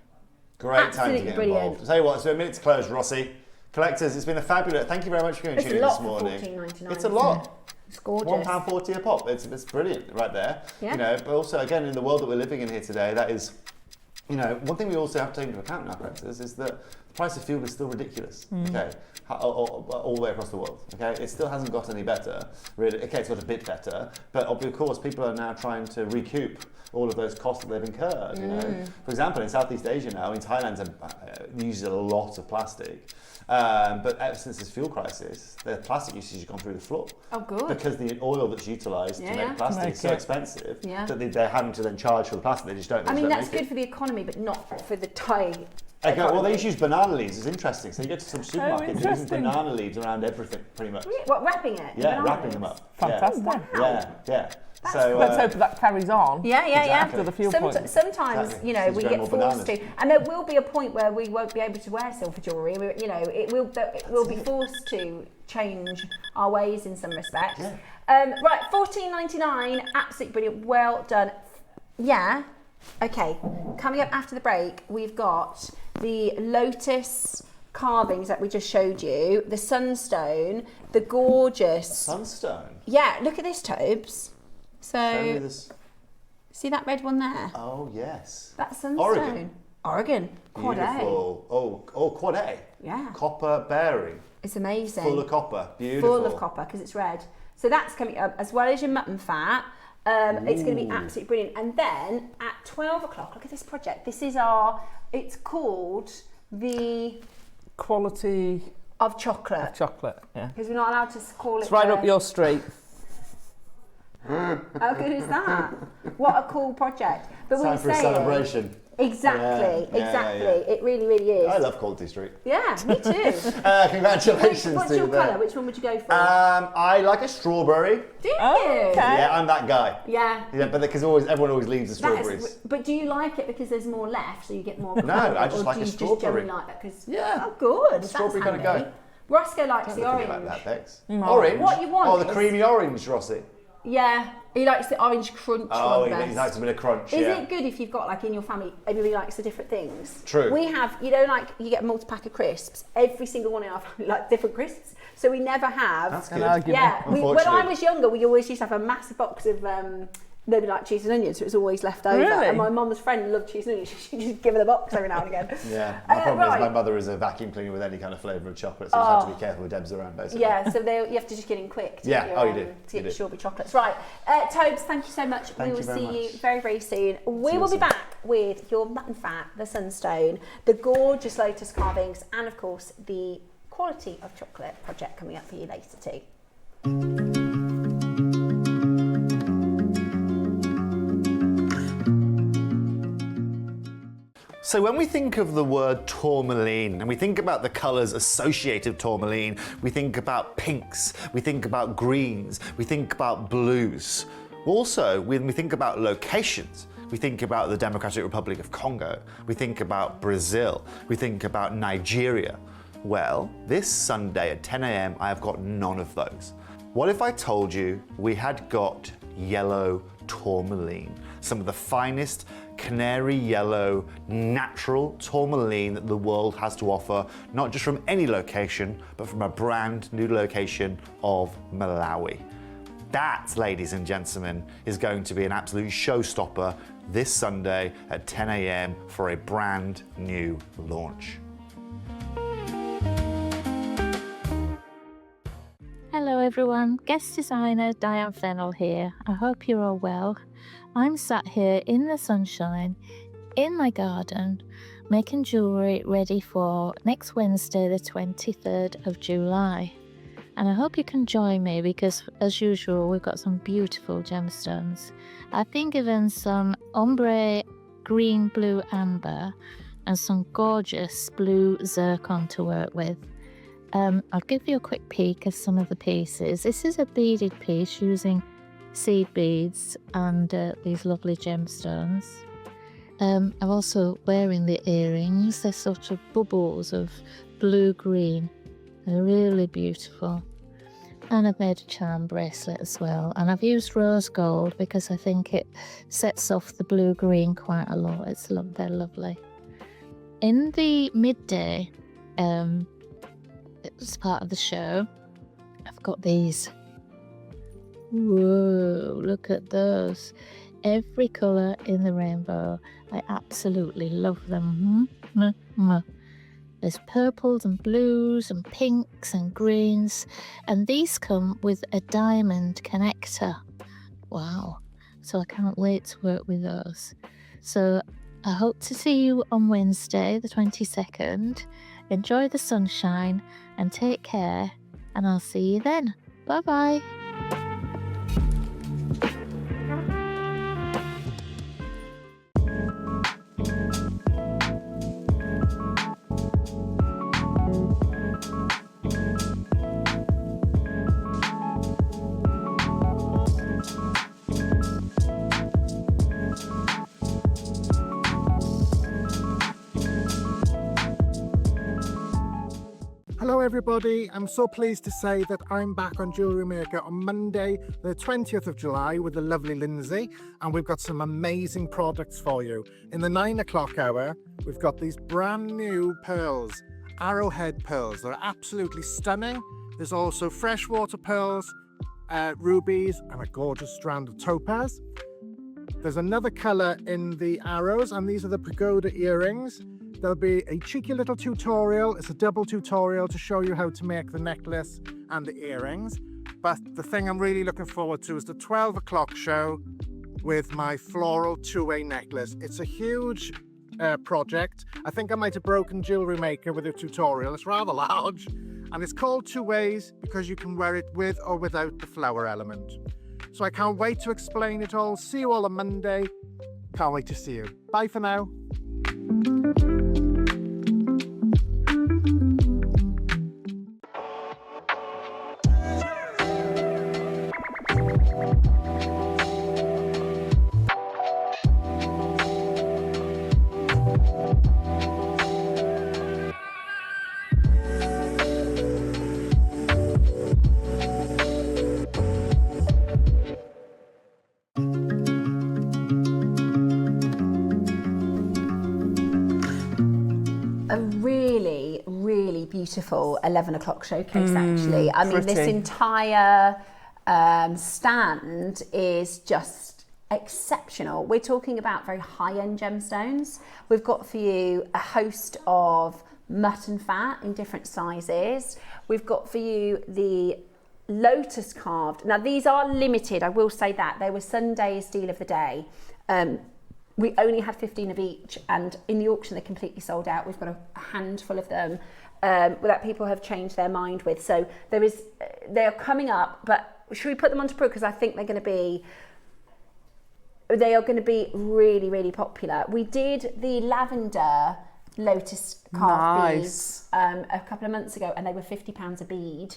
Great time to get
brilliant.
involved. I'll tell you what, it's a minute to close, Rossi. Collectors, it's been a fabulous. Thank you very much for going to tune in this morning.
$14.99.
It's a lot.
It's gorgeous.
£1.40 a pop. It's brilliant right there.
Yeah.
You know, but also again in the world that we're living in here today, that is, you know, one thing we also have to take into account now, collectors, is that the price of fuel is still ridiculous. Okay, all the way across the world. Okay, it still hasn't got any better. Really, okay, it's got a bit better, but of course, people are now trying to recoup all of those costs that they've incurred. You know, for example, in Southeast Asia now, in Thailand, uses a lot of plastic. But ever since this fuel crisis, the plastic usage has gone through the floor.
Oh, good.
Because the oil that's utilised to make plastic is so expensive that they're having to then charge for the plastic. They just don't.
I mean, that's good for the economy, but not for the Thai.
Okay, well, they use banana leaves. It's interesting. So you go to some supermarkets, they're using banana leaves around everything, pretty much.
What, wrapping it?
Yeah, wrapping them up.
Fantastic.
Yeah. So
let's hope that carries on.
Yeah.
Exactly.
After the fuel point.
Sometimes,
Exactly.
you know,
She's
we
going
get
more
forced to, and there will be a point where we won't be able to wear silver jewellery. You know, it will be forced to change our ways in some respects.
Yeah.
Right, $14.99, absolutely brilliant, well done. Yeah. Okay, coming up after the break, we've got the Lotus carvings that we just showed you, the Sunstone, the gorgeous...
Sunstone?
Yeah, look at this, Tobes. So,
show me this.
See that red one there?
Oh, yes.
That's Sunstone. Oregon. Quad
Beautiful. Oh, Quad A.
Yeah.
Copper bearing.
It's amazing.
Full of copper. Beautiful.
Full of copper, because it's red. So that's coming up, as well as your mutton fat. It's going to be absolutely brilliant. And then at 12 o'clock, look at this project. This is it's called the...
Quality...
Of chocolate.
Yeah.
Because we're not allowed to call it...
It's right up your street.
How good is that? What a cool project. But
Time for a celebration.
Exactly.
Yeah.
It really, really is.
I love Quality Street.
Yeah, me too.
Congratulations
What's
to
your
you
colour?
there.
Which one would you go for?
I like a strawberry.
Do you?
Okay.
Yeah, I'm that guy.
Yeah.
Yeah, but because everyone always leaves the strawberries.
But do you like it because there's more left, so you get more?
No, I just like a strawberry.
Just generally like that because
Yeah.
Oh, good.
I'm a strawberry kind of guy.
Roscoe likes the
Looking
orange.
like that, Bex. Orange?
What you want
Oh, the
is-
creamy orange, Rossi.
Yeah, he likes the orange crunch
Oh,
one
he
best.
likes a bit of crunch,
Is
yeah.
it good if you've got, like, in your family, everybody likes the different things?
True.
We have, you know, like, you get a multi-pack of crisps. Every single one in our family likes different crisps. So we never have...
That's
An
good.
argument.
Yeah, when I
Unfortunately.
was younger, we always used to have a massive box of... nobody liked cheese and onions, so it was always left over.
Really?
And my mum's friend loved cheese and onions. She'd just give her the box every now and again.
Yeah, my problem
right.
is my mother is a vacuum cleaner with any kind of flavour of chocolate, so you just have to be careful with Debs around, basically.
Yeah, so you have to just get in quick to
Yeah,
get
you
your,
do.
to
You
get your
do.
strawberry chocolates. Right, Tobes, thank you so much.
Thank
we will
you very
see you
much.
very, very soon. We
you
will be
soon.
back with your mutton fat, the Sunstone, the gorgeous Lotus carvings, and of course the Quality of Chocolate project coming up for you later too.
So when we think of the word tourmaline and we think about the colours associated with tourmaline, we think about pinks, we think about greens, we think about blues. Also, when we think about locations, we think about the Democratic Republic of Congo, we think about Brazil, we think about Nigeria. Well, this Sunday at 10 a.m, I have got none of those. What if I told you we had got yellow tourmaline, some of the finest canary yellow natural tourmaline that the world has to offer, not just from any location, but from a brand new location of Malawi. That, ladies and gentlemen, is going to be an absolute showstopper this Sunday at 10 a.m. for a brand new launch.
Hello everyone, guest designer Diane Fennell here. I hope you're all well. I'm sat here in the sunshine, in my garden, making jewellery ready for next Wednesday, the 23rd of July. And I hope you can join me because, as usual, we've got some beautiful gemstones. I've been given some ombre green, blue, amber and some gorgeous blue zircon to work with. I'll give you a quick peek of some of the pieces. This is a beaded piece using seed beads and these lovely gemstones. I'm also wearing the earrings. They're sort of bubbles of blue-green. They're really beautiful. And I've made a charm bracelet as well. And I've used rose gold because I think it sets off the blue-green quite a lot. They're lovely. In the midday, it was part of the show, I've got these. Whoa, look at those. Every colour in the rainbow. I absolutely love them. There's purples and blues and pinks and greens. And these come with a diamond connector. Wow. So I can't wait to work with those. So I hope to see you on Wednesday, the 22nd. Enjoy the sunshine and take care. And I'll see you then. Bye-bye.
Hello everybody, I'm so pleased to say that I'm back on Jewellery Maker on Monday the 20th of July with the lovely Lindsay, and we've got some amazing products for you. In the 9 o'clock hour we've got these brand new pearls, arrowhead pearls. They're absolutely stunning. There's also freshwater pearls, rubies and a gorgeous strand of topaz. There's another colour in the arrows, and these are the pagoda earrings. There'll be a cheeky little tutorial. It's a double tutorial to show you how to make the necklace and the earrings. But the thing I'm really looking forward to is the 12 o'clock show with my floral two-way necklace. It's a huge project. I think I might have broken Jewellery Maker with a tutorial. It's rather large. And it's called two ways because you can wear it with or without the flower element. So I can't wait to explain it all. See you all on Monday. Can't wait to see you. Bye for now.
Really beautiful 11 o'clock showcase actually. I mean, this entire stand is just exceptional. We're talking about very high-end gemstones. We've got for you a host of mutton fat in different sizes. We've got for you the lotus carved. Now these are limited, I will say that. They were Sunday's deal of the day. We only had 15 of each, and in the auction they're completely sold out. We've got a handful of them that people have changed their mind with. So they're coming up, but should we put them onto proof? Because I think they're going to be they are going to be really, really popular. We did the lavender lotus carved beads a couple of months ago, and they were £50 a bead.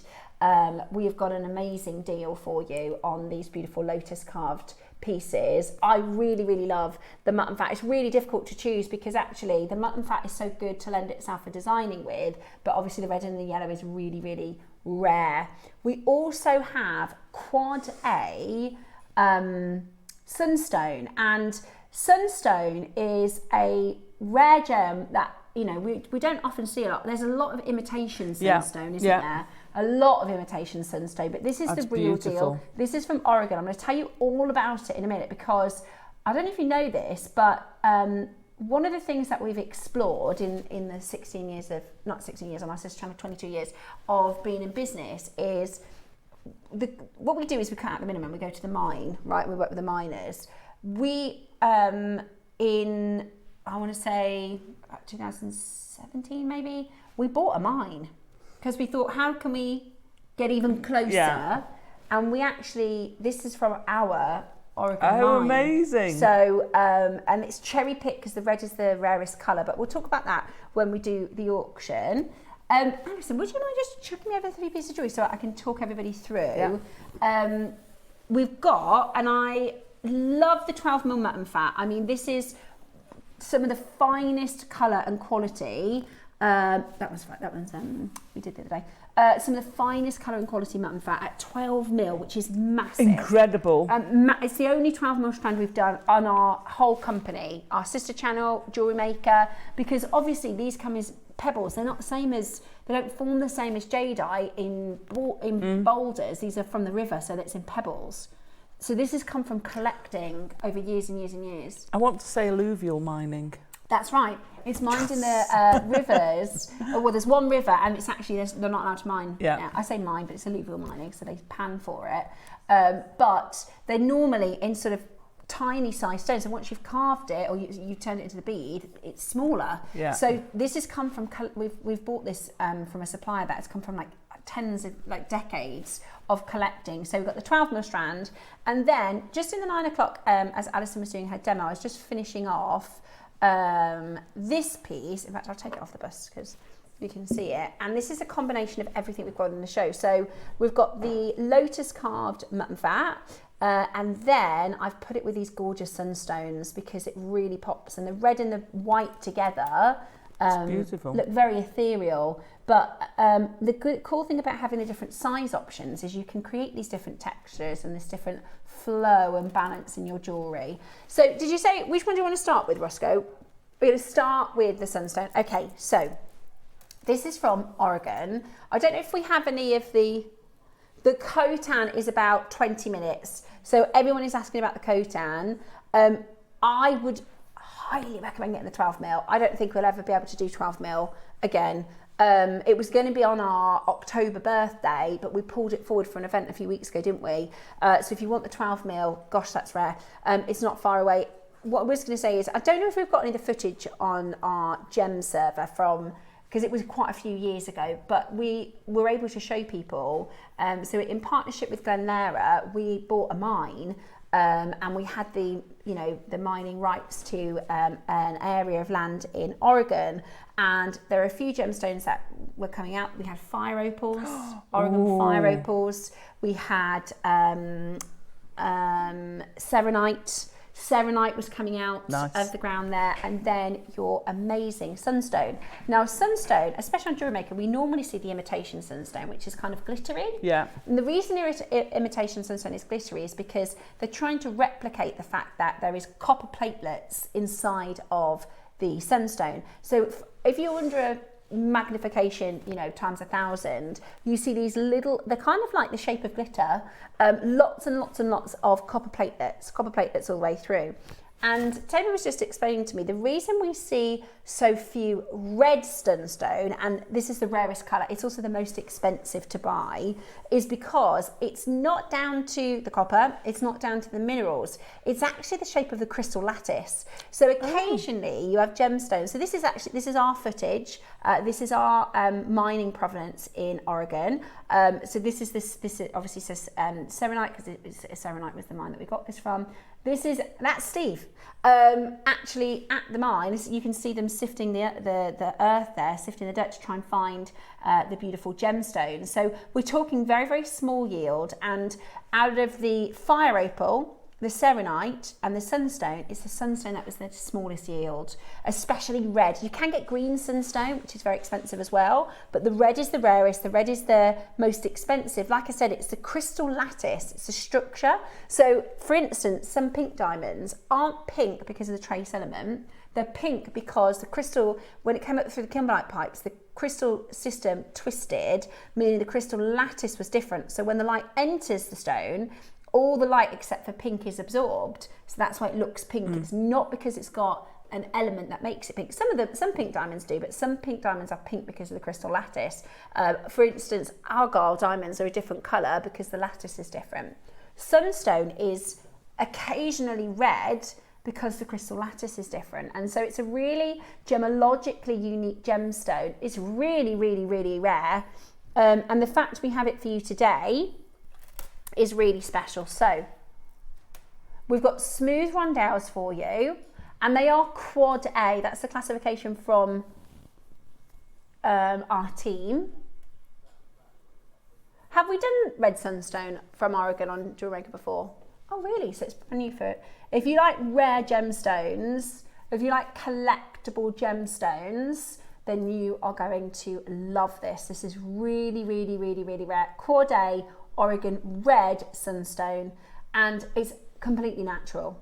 We have got an amazing deal for you on these beautiful lotus carved pieces. I really, really love the mutton fat. It's really difficult to choose because actually the mutton fat is so good to lend itself for designing with, but obviously the red and the yellow is really, really rare. We also have Quad A Sunstone, and Sunstone is a rare gem that, you know, we don't often see a lot. There's a lot of imitation sunstone, isn't there? A lot of imitation sunstone, but this is the real deal. This is from Oregon. I'm going to tell you all about it in a minute because I don't know if you know this, but one of the things that we've explored in the 16 years of, not 16 years on our sister channel, 22 years of being in business is what we do is we cut out the minimum. We go to the mine, right? We work with the miners. We, in, I want to say 2017 maybe, we bought a mine because we thought, how can we get even closer? And we actually, this is from our Oregon mine.
Oh, amazing.
So, and it's cherry picked because the red is the rarest colour, but we'll talk about that when we do the auction. Alison, would you mind just chucking me over 3 pieces of jewellery so I can talk everybody through? We've got, and I love the 12mm mutton fat. I mean, this is some of the finest colour and quality. That one's we did the other day. Some of the finest colour and quality mutton fat at 12mm, which is massive.
Incredible.
It's the only 12mm strand we've done on our whole company, our sister channel, Jewellery Maker, because obviously these come as pebbles. They're not the same as, they don't form the same as jadeite in boulders. These are from the river, so that's in pebbles. So this has come from collecting over years and years and years.
I want to say alluvial mining.
That's right. It's mined in the rivers. Well, there's one river, and it's actually they're not allowed to mine.
Yeah.
I say mine, but it's alluvial mining, so they pan for it. But they're normally in sort of tiny size stones, and once you've carved it or you turned it into the bead, it's smaller.
Yeah.
So this has come from, we've bought this from a supplier that has come from like tens of like decades of collecting. So we've got the 12mm strand, and then just in the 9 o'clock, as Alison was doing her demo, I was just finishing off this piece. In fact, I'll take it off the bus because you can see it, and this is a combination of everything we've got in the show. So we've got the lotus carved mutton fat, and then I've put it with these gorgeous sunstones because it really pops, and the red and the white together
beautiful.
Look very ethereal. But the cool thing about having the different size options is you can create these different textures and this different flow and balance in your jewellery. So did you say, which one do you want to start with, Roscoe? We're going to start with the sunstone. Okay, so this is from Oregon. I don't know if we have any of the Khotan is about 20 minutes. So everyone is asking about the Khotan. I would highly recommend getting the 12mm. I don't think we'll ever be able to do 12mm again. It was going to be on our October birthday, but we pulled it forward for an event a few weeks ago, didn't we? So if you want the 12mm, gosh, that's rare. It's not far away. What I was going to say is, I don't know if we've got any of the footage on our gem server from, because it was quite a few years ago, but we were able to show people. So in partnership with Glenlara, we bought a mine, and we had the mining rights to an area of land in Oregon, and there are a few gemstones that were coming out. We had fire opals, Oregon fire opals. We had serenite. Serenite was coming out of the ground there, and then your amazing sunstone. Now, sunstone, especially on JewelleryMaker, we normally see the imitation sunstone, which is kind of glittery.
Yeah.
And the reason imitation sunstone is glittery is because they're trying to replicate the fact that there is copper platelets inside of the sunstone. So if you're under a magnification, times 1,000, you see these little, they're kind of like the shape of glitter, lots and lots and lots of copper platelets all the way through. And Toby was just explaining to me the reason we see so few red sunstone, and this is the rarest colour, it's also the most expensive to buy, is because it's not down to the copper, it's not down to the minerals, it's actually the shape of the crystal lattice. So occasionally you have gemstones. So this is our footage, this is our mining provenance in Oregon. So this obviously says serenite, because serenite was the mine that we got this from. That's Steve. Actually, at the mine, you can see them sifting the earth there, sifting the dirt to try and find the beautiful gemstones. So we're talking very, very small yield, and out of the fire opal, the serenite and the sunstone, it's the sunstone that was the smallest yield, especially red. You can get green sunstone, which is very expensive as well, but the red is the rarest, the red is the most expensive. Like I said, it's the crystal lattice, it's the structure. So for instance, some pink diamonds aren't pink because of the trace element, they're pink because the crystal, when it came up through the kimberlite pipes, the crystal system twisted, meaning the crystal lattice was different. So when the light enters the stone, all the light except for pink is absorbed, so that's why it looks pink. It's not because it's got an element that makes it pink. Some pink diamonds do, but some pink diamonds are pink because of the crystal lattice. For instance, argyle diamonds are a different colour because the lattice is different. Sunstone is occasionally red because the crystal lattice is different, and so it's a really gemologically unique gemstone. It's really, really, really rare, and the fact we have it for you today is really special. So we've got smooth rondelles for you, and they are quad A. That's the classification from our team. Have we done red sunstone from Oregon on JewelleryMaker before? Oh really? So it's brand new for it. If you like rare gemstones, if you like collectible gemstones, then you are going to love this. This is really, really, really, really rare. Quad A Oregon red sunstone, and it's completely natural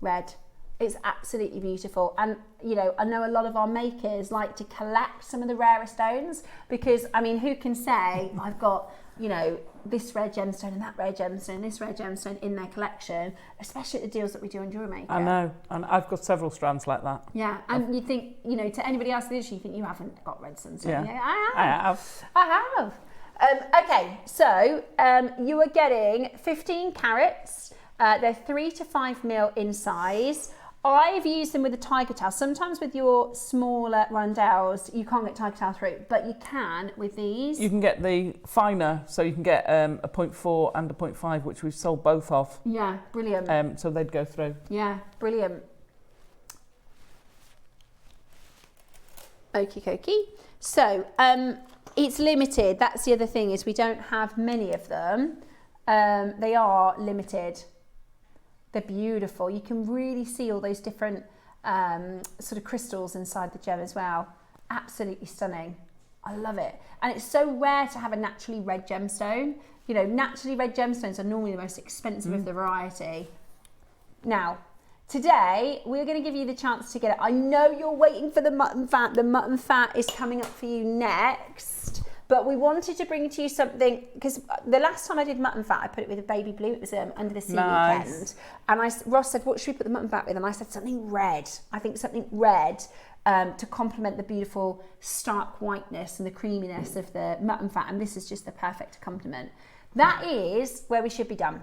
red. It's absolutely beautiful, and you know, I know a lot of our makers like to collect some of the rarest stones, because I mean, who can say I've got, you know, this rare gemstone and that rare gemstone, this rare gemstone in their collection, especially at the deals that we do on JewelleryMaker.
I know, and I've got several strands like that.
Yeah, and you think, you know, to anybody else in the industry, you think you haven't got red sunstone.
Yeah,
I have. Okay, so you are getting 15 carats. They're 3 to 5 mil in size. I've used them with a tiger tail. Sometimes with your smaller rondelles, you can't get tiger tail through, but you can with these.
You can get the finer, so you can get a 0.4 and a 0.5, which we've sold both of.
Yeah, brilliant.
So they'd go through.
Yeah, brilliant. Okie dokie. So, it's limited. That's the other thing, is we don't have many of them. They are limited. They're beautiful. You can really see all those different sort of crystals inside the gem as well. Absolutely stunning. I love it. And it's so rare to have a naturally red gemstone. You know, naturally red gemstones are normally the most expensive of the variety. Now, today, we're going to give you the chance to get it. I know you're waiting for the mutton fat. The mutton fat is coming up for you next. But we wanted to bring to you something, because the last time I did mutton fat, I put it with a baby blue. It was under the sea weekend. And Ross said, what should we put the mutton fat with? And I said, something red. I think something red to complement the beautiful stark whiteness and the creaminess of the mutton fat. And this is just the perfect accompaniment. That is where we should be done.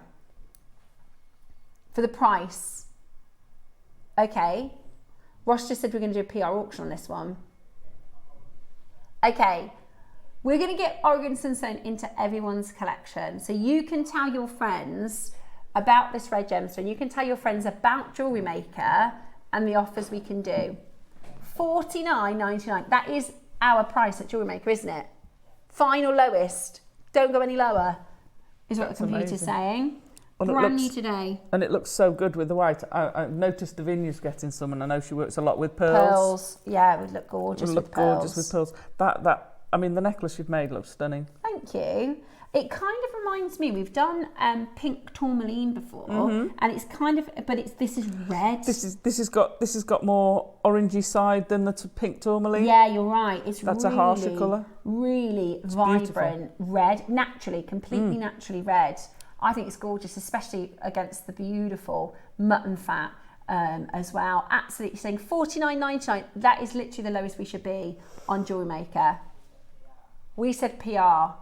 For the price. Okay. Ross just said we're going to do a PR auction on this one. Okay. We're going to get Oregon Sunstone into everyone's collection. So you can tell your friends about this red gemstone. You can tell your friends about JewelleryMaker and the offers we can do. $49.99. That is our price at JewelleryMaker, isn't it? Final lowest. Don't go any lower, is what the computer's saying. And brand new today. And
it looks so good with the white. I noticed Davinia's getting some, and I know she works a lot with pearls.
Pearls, yeah, it would look gorgeous with pearls.
Gorgeous with pearls. I mean, the necklace you've made looks stunning.
Thank you. It kind of reminds me, we've done pink tourmaline before, and it's kind of, but this is red. This has
got more orangey side than the pink tourmaline.
Yeah, you're right. That's
really, a harsher colour.
Really vibrant red, completely naturally red. I think it's gorgeous, especially against the beautiful mutton fat as well. Absolutely saying $49.99. That is literally the lowest we should be on JewelleryMaker. We said PR.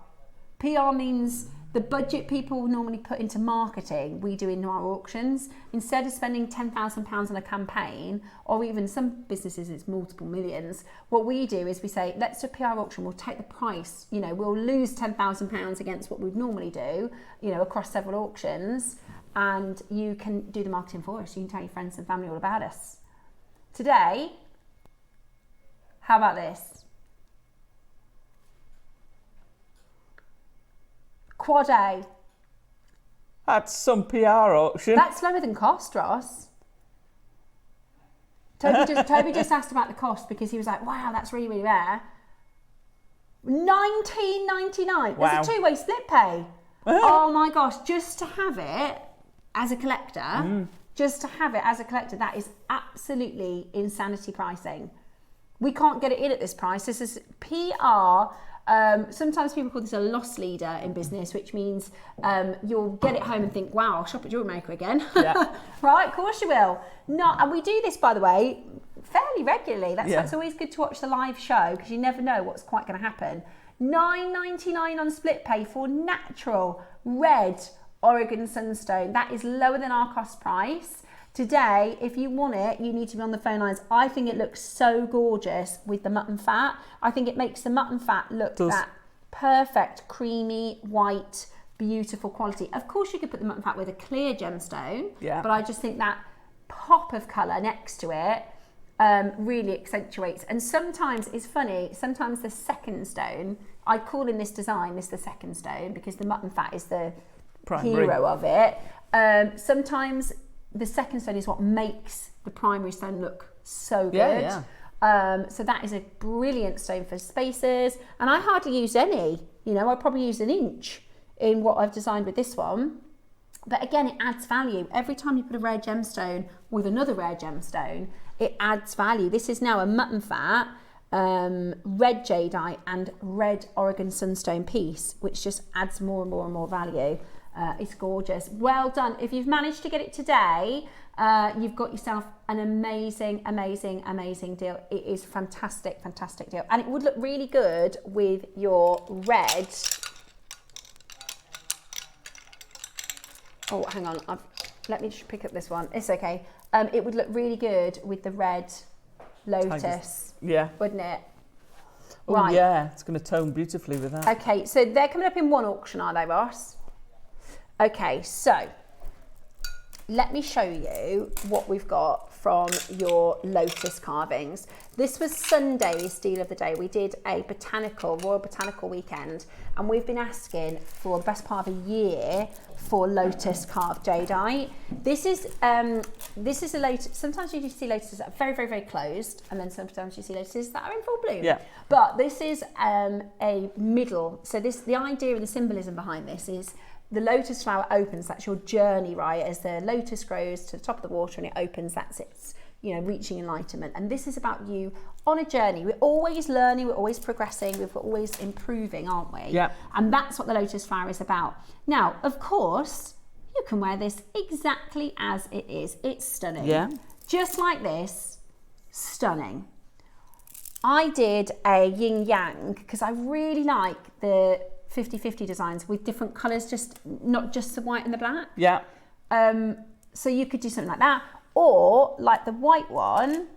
PR means the budget people normally put into marketing, we do in our auctions. Instead of spending £10,000 on a campaign, or even some businesses it's multiple millions, what we do is we say, let's do a PR auction, we'll take the price, you know, we'll lose £10,000 against what we'd normally do, you know, across several auctions, and you can do the marketing for us. You can tell your friends and family all about us. Today, how about this? Quad A.
That's some PR auction.
That's lower than cost, Ross. Toby just asked about the cost because he was like, wow, that's really, really rare. $19.99.
Wow.
There's a two-way split pay. Oh my gosh, just to have it as a collector, that is absolutely insanity pricing. We can't get it in at this price. This is PR. Sometimes people call this a loss leader in business, which means you'll get it home and think, wow, I'll shop at JewelleryMaker again. Yeah. Right, of course you will. And we do this, by the way, fairly regularly. That's always good to watch the live show because you never know what's quite going to happen. $9.99 on split pay for natural red Oregon Sunstone. That is lower than our cost price. Today, if you want it, you need to be on the phone lines. I think it looks so gorgeous with the mutton fat. I think it makes the mutton fat look that perfect, creamy, white, beautiful quality. Of course, you could put the mutton fat with a clear gemstone, but I just think that pop of colour next to it really accentuates. And sometimes, it's funny, sometimes the second stone, I call in this design the second stone because the mutton fat is the hero of it. Sometimes the second stone is what makes the primary stone look so good. So that is a brilliant stone for spaces. And I hardly use any, I probably use 1 inch in what I've designed with this one. But again, it adds value. Every time you put a rare gemstone with another rare gemstone, it adds value. This is now a mutton fat, red jadeite and red Oregon Sunstone piece, which just adds more and more and more value. It's gorgeous. Well done. If you've managed to get it today, you've got yourself an amazing, amazing, amazing deal. It is fantastic, fantastic deal. And it would look really good with your red. Oh, hang on. Let me just pick up this one. It's okay. It would look really good with the red lotus. Yeah. Wouldn't it?
Oh, right. Yeah. It's going to tone beautifully with that.
Okay. So they're coming up in one auction, are they, Ross? Okay, so let me show you what we've got from your lotus carvings. This was Sunday's deal of the day. We did a royal botanical weekend, and we've been asking for the best part of a year for lotus carved jadeite. This is a lotus. Sometimes you see lotuses that are very, very, very closed, and then sometimes you see lotuses that are in full bloom. Yeah. But this is a middle. So the idea and the symbolism behind this is the lotus flower opens, that's your journey, right? As the lotus grows to the top of the water and it opens, that's its, reaching enlightenment. And this is about you on a journey. We're always learning, we're always progressing, we're always improving, aren't we? Yeah. And that's what the lotus flower is about. Now, of course, you can wear this exactly as it is. It's stunning. Yeah. Just like this, stunning. I did a yin yang because I really like the 50-50 designs with different colours, not just the white and the black. Yeah. So you could do something like that, or like the white one,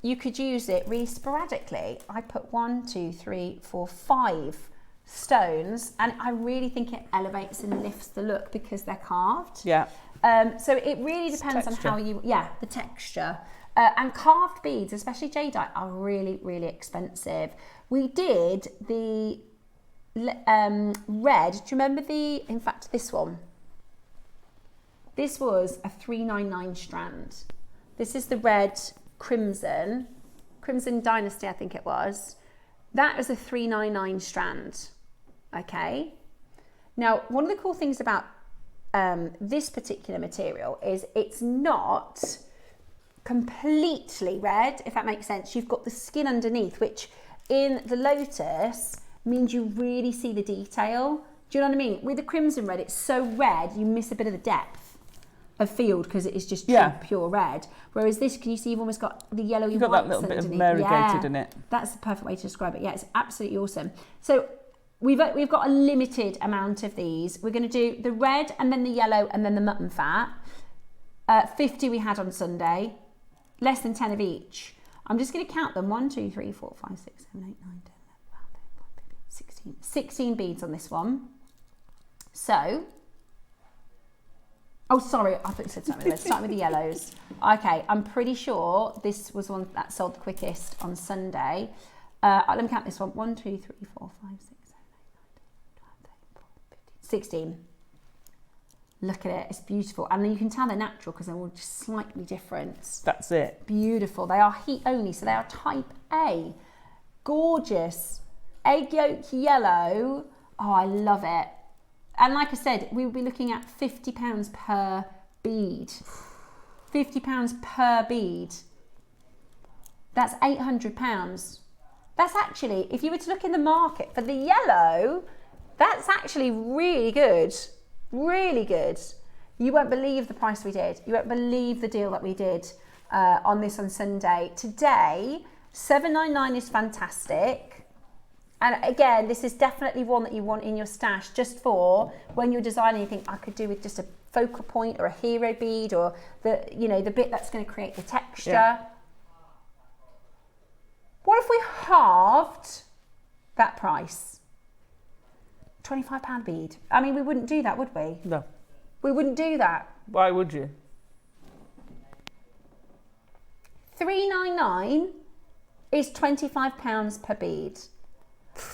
you could use it really sporadically. I put 1, 2, 3, 4, 5 stones, and I really think it elevates and lifts the look because they're carved. Yeah. So it really depends on how the texture. And carved beads, especially jadeite, are really, really expensive. We did the red. Do you remember in fact, this one? This was a $3.99 strand. This is the red Crimson Dynasty, I think it was. That was a $3.99 strand. Okay. Now, one of the cool things about this particular material is it's not completely red, if that makes sense. You've got the skin underneath, which in the lotus means you really see the detail. Do you know what I mean? With the crimson red, it's so red, you miss a bit of the depth of field because it is just pure red. Whereas this, can you see you've almost got the yellowy whites underneath? You've got that little bit of variegated in it. That's the perfect way to describe it. Yeah, it's absolutely awesome. So we've got a limited amount of these. We're going to do the red and then the yellow and then the mutton fat. 50 we had on Sunday, less than 10 of each. I'm just going to count them. 1, 2, 3, 4, 5, 6, 7, 8, 9, 10, 16 beads on this one. So Oh, sorry, I thought you said something. Let's start with the yellows. Okay, I'm pretty sure this was one that sold the quickest on Sunday. Let me count this one. 1, 2, 3, 4, 5, 6, 7, 8, 9, 10, 12, 13, 14, 15, 16. Look at it, it's beautiful. And then you can tell they're natural because they're all just slightly different.
That's it.
Beautiful. They are heat only, so they are type A. Gorgeous. Egg yolk yellow. Oh, I love it. And like I said, we will be looking at £50 per bead. £50 per bead. That's £800. That's actually, if you were to look in the market for the yellow, that's actually really good. Really good. You won't believe the price we did. You won't believe the deal that we did on this on Sunday. Today, $7.99 is fantastic. And again, this is definitely one that you want in your stash just for when you're designing. You think I could do with just a focal point or a hero bead or the, you know, the bit that's going to create the texture. Yeah. What if we halved that price? £25 bead. I mean, we wouldn't do that, would we?
No.
We wouldn't do that.
Why would you?
$3.99 is £25 per bead.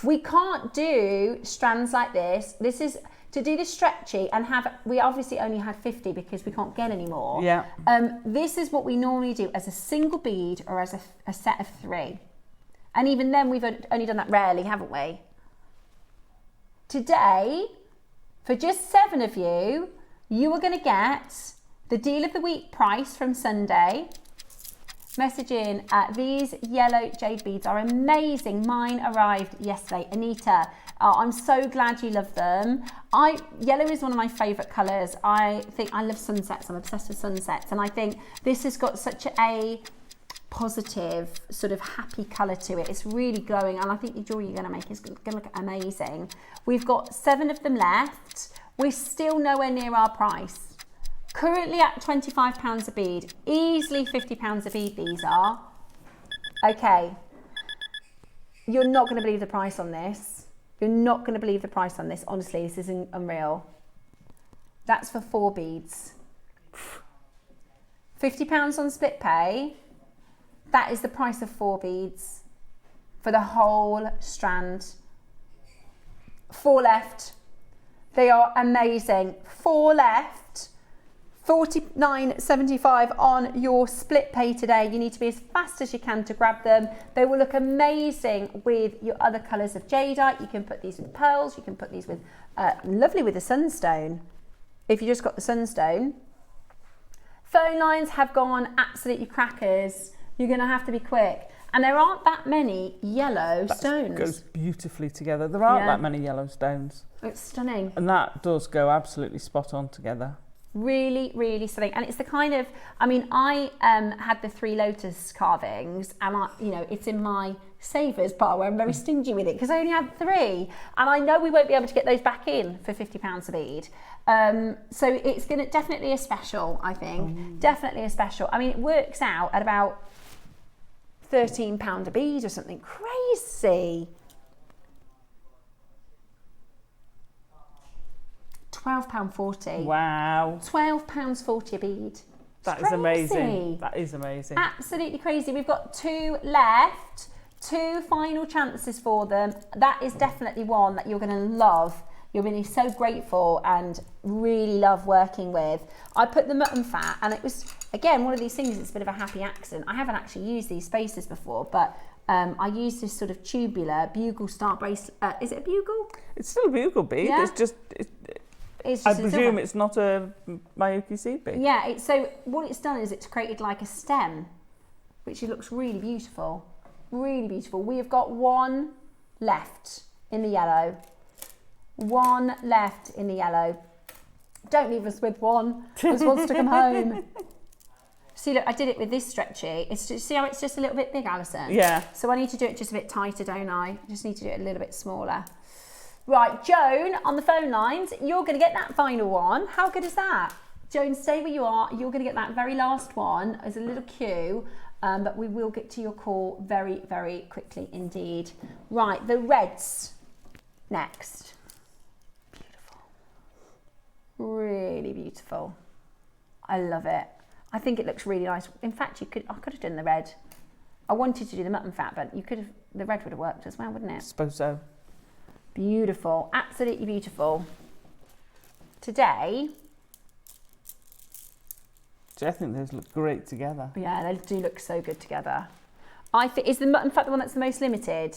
We can't do strands like this. This is to do the stretchy and have, we obviously only had 50 because we can't get any more.
Yeah.
This is what we normally do as a single bead or as a set of 3. And even then we've only done that rarely, haven't we? Today, for just 7 of you, you are going to get the deal of the week price from Sunday. Message in, these yellow jade beads are amazing. Mine arrived yesterday. Anita, I'm so glad you love them. Yellow is one of my favourite colours. I think I love sunsets. I'm obsessed with sunsets. And I think this has got such a positive, sort of happy colour to it. It's really glowing. And I think the jewellery you're going to make is going to look amazing. We've got 7 of them left. We're still nowhere near our price. Currently at £25 a bead, easily £50 a bead these are. Okay, you're not going to believe the price on this. You're not going to believe the price on this. Honestly, this is unreal. That's for 4 beads. £50 on split pay. That is the price of 4 beads for the whole strand. 4 left. They are amazing. 4 left. $49.75 on your split pay today. You need to be as fast as you can to grab them. They will look amazing with your other colours of jadeite. You can put these with pearls. You can put these with, lovely with the sunstone, if you just got the sunstone. Phone lines have gone absolutely crackers. You're going to have to be quick. And there aren't that many yellow stones.
That goes beautifully together. There aren't that many yellow stones.
It's stunning.
And that does go absolutely spot on together.
Really, really stunning. And it's the kind of, I mean, I had the 3 lotus carvings and you know, it's in my savers bar where I'm very stingy with it because I only had 3. And I know we won't be able to get those back in for £50 a bead. So it's going to definitely a special, I think. Definitely a special. I mean, it works out at about £13 a bead or something crazy. £12.40.
Wow.
£12.40 a bead.
That is amazing. That is amazing.
Absolutely crazy. We've got 2 left, 2 final chances for them. That is definitely one that you're going to love. You're going to be so grateful and really love working with. I put the mutton fat and it was, again, one of these things, it's a bit of a happy accident. I haven't actually used these spaces before, but I used this sort of tubular bugle style bracelet. Is it a bugle?
It's still a bugle bead.
Yeah.
It's just...
I
presume it's not a Miyuki seed bead.
Yeah, so what it's done is it's created like a stem, which looks really beautiful. Really beautiful. We have got 1 left in the yellow. 1 left in the yellow. Don't leave us with 1. Just wants to come home. See, look, I did it with this stretchy. It's just, see how it's just a little bit big, Alison?
Yeah.
So I need to do it just a bit tighter, don't I? I just need to do it a little bit smaller. Right, Joan, on the phone lines, you're going to get that final one. How good is that? Joan, stay where you are. You're going to get that very last one as a little cue, but we will get to your call very, very quickly indeed. Right, the reds next. Beautiful. Really beautiful. I love it. I think it looks really nice. In fact, I could have done the red. I wanted to do the mutton fat, but the red would have worked as well, wouldn't it?
I suppose so.
Beautiful, absolutely beautiful. Today,
I think those look great together.
Yeah, they do look so good together. I think, is the mutton fat the one that's the most limited?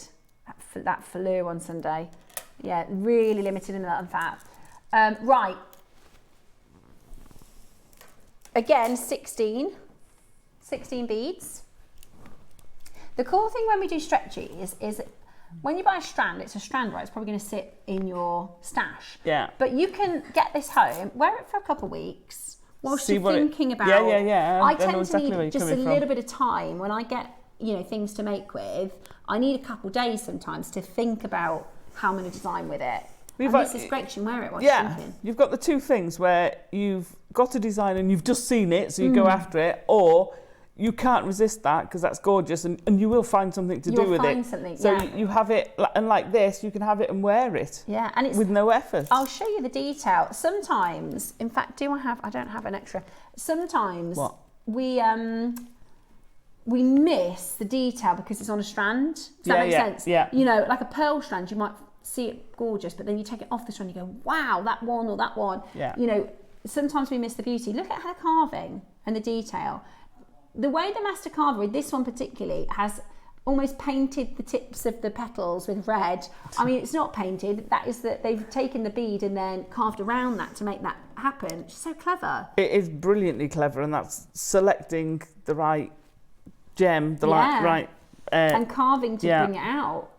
That fleur on Sunday. Yeah, really limited in the mutton fat. Right. Again, 16 beads. The cool thing when we do stretchies is when you buy a strand, it's a strand, right? It's probably going to sit in your stash.
Yeah.
But you can get this home, wear it for a couple of weeks whilst you're thinking about.
Yeah.
I tend to need just a little bit of time when I get, things to make with. I need a couple of days sometimes to think about how I'm going to design with it. This is great, you can wear it while you're thinking.
You've got the two things where you've got a design and you've just seen it, so you go after it, or you can't resist that because that's gorgeous, and you will find something to do with it. So you have it, and like this, you can have it and wear it.
Yeah, and it's
with no effort.
I'll show you the detail. Sometimes, in fact, I don't have an extra. Sometimes we miss the detail because it's on a strand. Does that make sense?
Yeah.
Like a pearl strand, you might see it gorgeous, but then you take it off the strand, you go, wow, that one or that one.
Yeah.
Sometimes we miss the beauty. Look at her carving and the detail. The way the master carver, this one particularly, has almost painted the tips of the petals with red. I mean, it's not painted. That is that they've taken the bead and then carved around that to make that happen. It's so clever.
It is brilliantly clever, and that's selecting the right gem, right...
and carving to bring it out.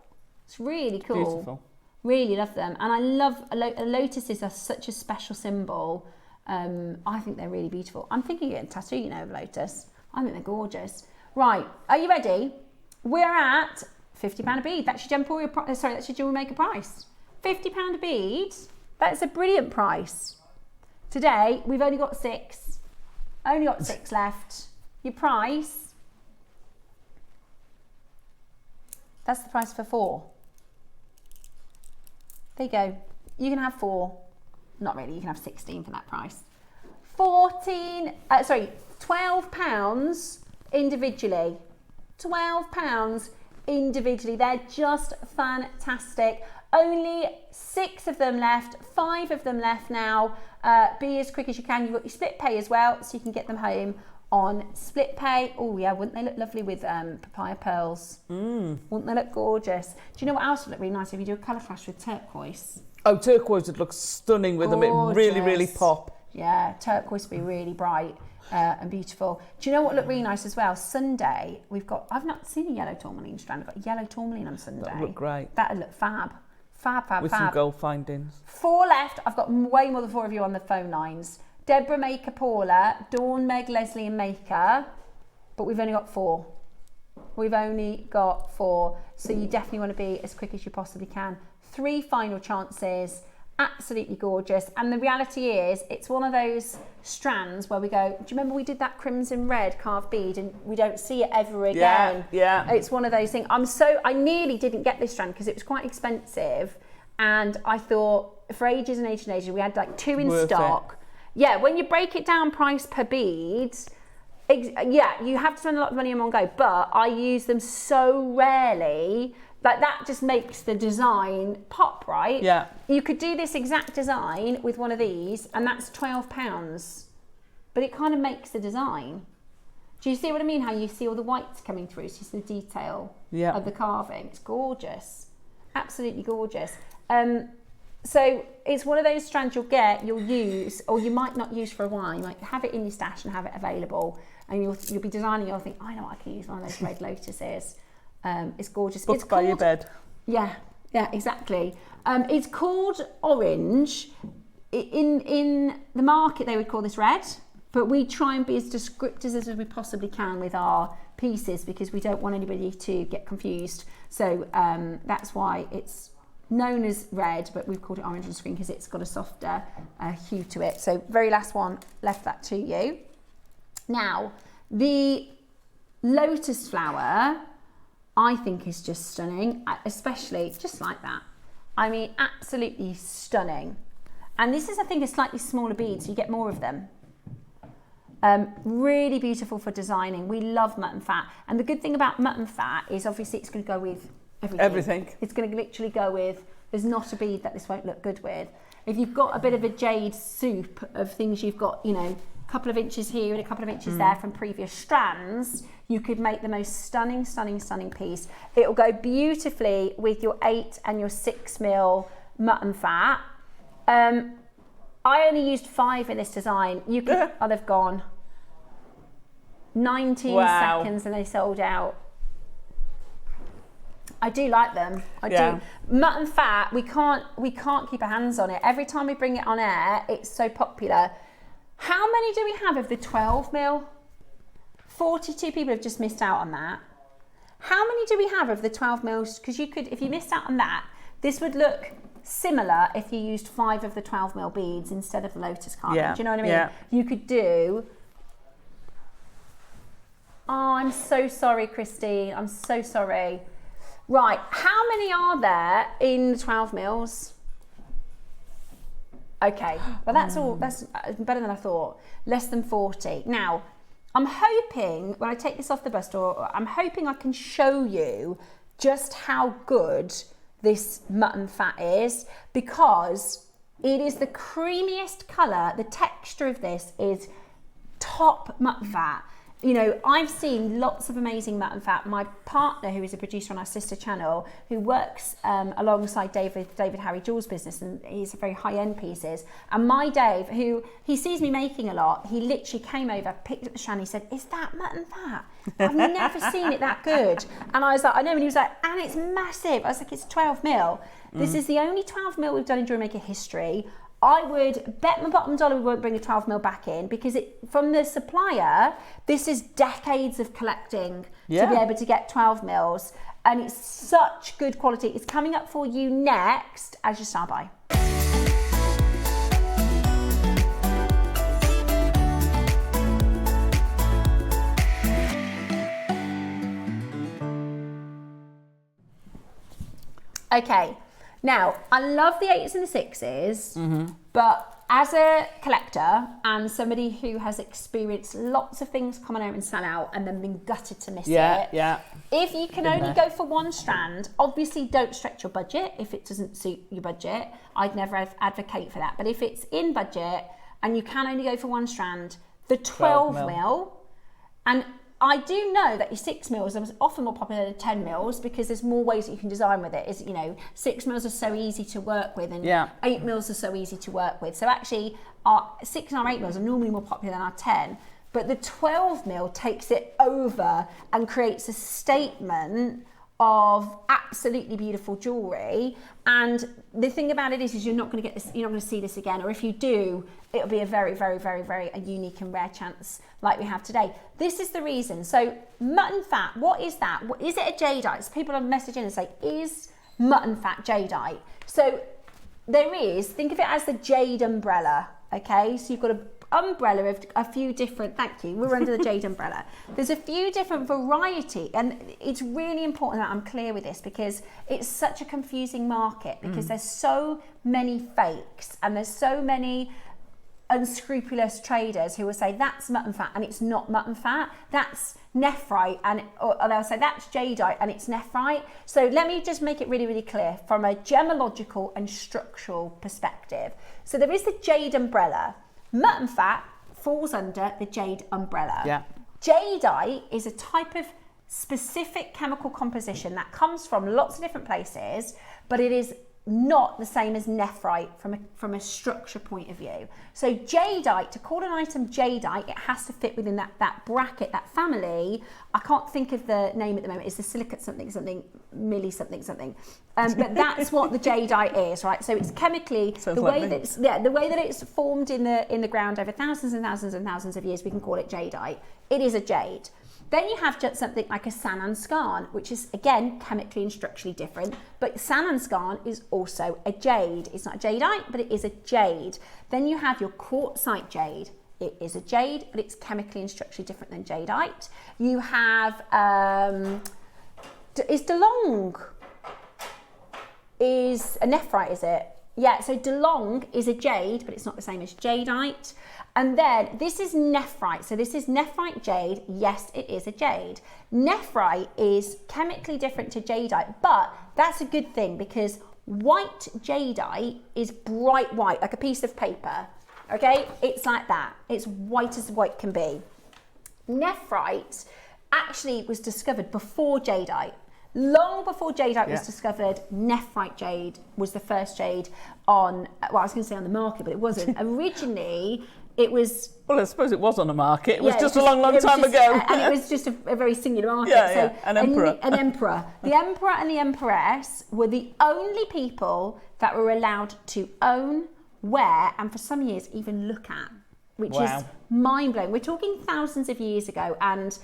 It's really cool.
Beautiful.
Really love them. And I love, lotuses are such a special symbol. I think they're really beautiful. I'm thinking of getting a tattoo, of lotus. I think they're gorgeous. Right, are you ready? We're at £50 a bead. That's your jewellery maker price. £50 a bead. That's a brilliant price. Today, we've only got 6. Only got 6 left. Your price, that's the price for 4. There you go. You can have 4. Not really, you can have 16 for that price. £12 individually. £12 individually. They're just fantastic. Only 6 of them left, 5 of them left now. Be as quick as you can. You've got your split pay as well, so you can get them home on split pay. Oh yeah, wouldn't they look lovely with papaya pearls? Wouldn't they look gorgeous? Do you know what else would look really nice if you do a colour clash with turquoise?
Oh, turquoise would look stunning with them. It really, really pop.
Yeah, turquoise would be really bright and beautiful. Do you know what would look really nice as well? Sunday, I've not seen a yellow tourmaline strand. I've got yellow tourmaline on Sunday.
That would look great.
That would look fab. Fab.
With some gold findings. 4
left. I've got way more than 4 of you on the phone lines. Deborah, Maker, Paula, Dawn, Meg, Leslie and Maker. But we've only got 4. We've only got 4. So you definitely want to be as quick as you possibly can. 3 final chances. Absolutely gorgeous. And the reality is, it's one of those strands where we go, do you remember we did that crimson red carved bead and we don't see it ever again?
Yeah.
It's one of those things. I nearly didn't get this strand because it was quite expensive. And I thought for ages and ages and ages, we had like 2 in stock. Yeah, when you break it down price per bead, you have to spend a lot of money in one go, but I use them so rarely. Like that just makes the design pop, right?
Yeah.
You could do this exact design with one of these and that's £12, but it kind of makes the design. Do you see what I mean? How you see all the whites coming through, so you see the detail of the carving. It's gorgeous, absolutely gorgeous. So it's one of those strands you'll use, or you might not use for a while. You might have it in your stash and have it available, and you'll be designing. You'll think, I know I can use one of those red lotuses. It's gorgeous.
Book by your bed.
Yeah, exactly. It's called orange. In the market, they would call this red, but we try and be as descriptive as we possibly can with our pieces because we don't want anybody to get confused. So that's why it's known as red, but we've called it orange on screen because it's got a softer hue to it. So very last one, left that to you. Now, the lotus flower, I think is just stunning, especially just like that. I mean, absolutely stunning. And this is, I think, a slightly smaller bead, so you get more of them. Really beautiful for designing. We love mutton fat. And the good thing about mutton fat is obviously it's going to go with everything. It's going to literally go with, there's not a bead that this won't look good with. If you've got a bit of a jade soup of things you've got, you know, a couple of inches here and a couple of inches there from previous strands, you could make the most stunning, stunning, stunning piece. It will go beautifully with your 8 and your 6 mil mutton fat. I only used 5 in this design. You could, oh, they've gone. 19 seconds and they sold out. I do like them. I do. Mutton fat, we can't keep our hands on it. Every time we bring it on air, it's so popular. How many do we have of the 12 mil? 42 people have just missed out on that. How many do we have of the 12 mils? Because you could, if you missed out on that, this would look similar if you used 5 of the 12 mil beads instead of the lotus carbon. Do you know what I mean? Yeah. You could do. Oh, I'm so sorry, Christine. I'm so sorry. Right, how many are there in the 12 mils? Okay, well that's all, that's better than I thought. Less than 40. Now, I'm hoping, when I take this off the bust, or I'm hoping I can show you just how good this mutton fat is, because it is the creamiest colour. The texture of this is top mutton fat. You know, I've seen lots of amazing mutton fat. My partner, who is a producer on our sister channel, who works alongside David Harry Jewel's business, and he's very high-end pieces. And my Dave, who he sees me making a lot, he literally came over, picked up the strand, he said, "Is that mutton fat? I've never seen it that good." And I was like, "I know," and he was like, "And it's massive." I was like, "It's 12 mil. This is the only 12 mil we've done in JewelleryMaker history. I would bet my bottom dollar we won't bring a 12 mil back in, because from the supplier, this is decades of collecting to be able to get 12 mils. And it's such good quality. It's coming up for you next as your star buy. Okay. Now, I love the 8s and the 6s, but as a collector and somebody who has experienced lots of things coming out and sell out and then been gutted to miss it, if you can only go for one strand, obviously don't stretch your budget if it doesn't suit your budget. I'd never advocate for that. But if it's in budget and you can only go for one strand, the 12 mil, and I do know that your 6 mils are often more popular than 10 mils because there's more ways that you can design with it. Is, you know, 6 mils are so easy to work with, and 8 mils are so easy to work with. So actually, our 6 and our 8 mils are normally more popular than our 10. But the 12 mil takes it over and creates a statement of absolutely beautiful jewellery. And the thing about it is you're not going to get this, you're not going to see this again, or if you do, it'll be a very, very, very, very unique and rare chance like we have today. This is the reason. So mutton fat, what is that? What, is it a jadeite? So people are messaging and say, is mutton fat jadeite? So there is, think of it as the jade umbrella, okay? So you've got a umbrella of a few different, thank you, we're under the jade umbrella. There's a few different variety, and it's really important that I'm clear with this because it's such a confusing market, because there's so many fakes and there's so many unscrupulous traders who will say that's mutton fat and it's not mutton fat, that's nephrite, and or they'll say that's jadeite and it's nephrite. So let me just make it really, really clear from a gemological and structural perspective. So there is the jade umbrella. Mutton fat falls under the jade umbrella. Jadeite is a type of specific chemical composition that comes from lots of different places, but it is not the same as nephrite from a structure point of view. So jadeite, to call an item jadeite, it has to fit within that bracket, that family. I can't think of the name at the moment. It's the silicate something, milli something. But that's what the jadeite is, right? So it's chemically the way that it's formed in the ground over thousands and thousands and thousands of years. We can call it jadeite. It is a jade. Then you have just something like a sand-and-skarn, which is, again, chemically and structurally different. But sand-and-skarn is also a jade. It's not a jadeite, but it is a jade. Then you have your quartzite jade. It is a jade, but it's chemically and structurally different than jadeite. You have, is DeLong, is a nephrite, is it? Yeah, so DeLong is a jade, but it's not the same as jadeite. And then this is nephrite. So this is nephrite jade. Yes, it is a jade. Nephrite is chemically different to jadeite, but that's a good thing because white jadeite is bright white, like a piece of paper. Okay, it's like that. It's white as white can be. Nephrite actually was discovered before jadeite. Long before jadeite was discovered, nephrite jade was the first jade on, well, I was going to say on the market, but it wasn't. Originally, it was...
Well, I suppose it was on the market. It was just a long time ago.
And it was just a very singular market.
Yeah, an emperor.
An emperor. The emperor and the empress were the only people that were allowed to own, wear, and for some years even look at, which is mind-blowing. We're talking thousands of years ago, and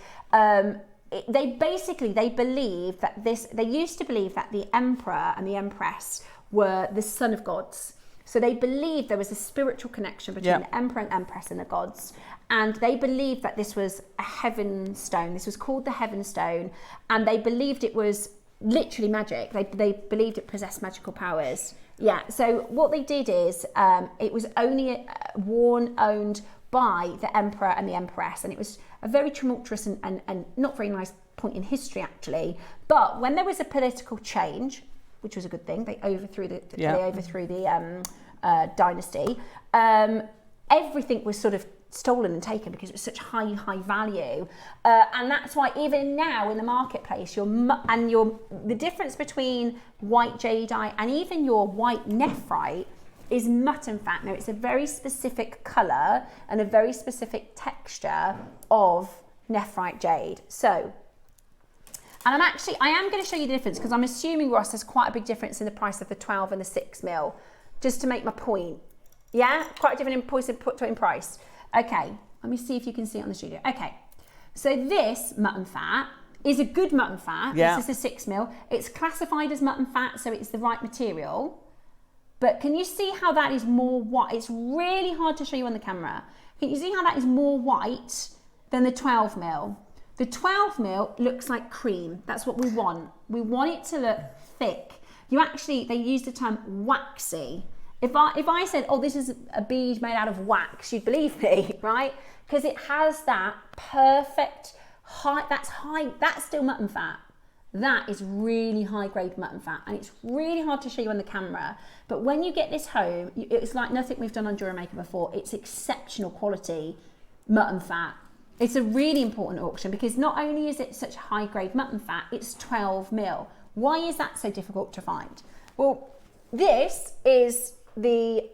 they believed that they used to believe that the emperor and the empress were the son of gods. So they believed there was a spiritual connection between the emperor and empress and the gods. And they believed that this was a heaven stone. This was called the heaven stone. And they believed it was literally magic. They believed it possessed magical powers. Yeah, so what they did is it was only owned by the emperor and the empress. And it was a very tumultuous and not very nice point in history, actually. But when there was a political change, which was a good thing, they overthrew the dynasty. Everything was sort of stolen and taken because it was such high value, and that's why even now in the marketplace, the difference between white jadeite and even your white nephrite is mutton fat. Now it's a very specific colour and a very specific texture of nephrite jade. So. And I am going to show you the difference because I'm assuming, Ross, there's quite a big difference in the price of the 12 and the 6 mil, just to make my point. Yeah, quite a different in price. Okay, let me see if you can see it on the studio. Okay, so this mutton fat is a good mutton fat. Yeah. This is the 6 mil. It's classified as mutton fat, so it's the right material. But can you see how that is more white? It's really hard to show you on the camera. Can you see how that is more white than the 12 mil? The 12 mil looks like cream. That's what we want. We want it to look thick. They use the term waxy. If I said, oh, this is a bead made out of wax, you'd believe me, right? Because it has that perfect that's still mutton fat. That is really high grade mutton fat, and it's really hard to show you on the camera. But when you get this home, it's like nothing we've done on JewelleryMaker before. It's exceptional quality mutton fat. It's a really important auction because not only is it such high grade mutton fat, it's 12 mil. Why is that so difficult to find? Well, this is the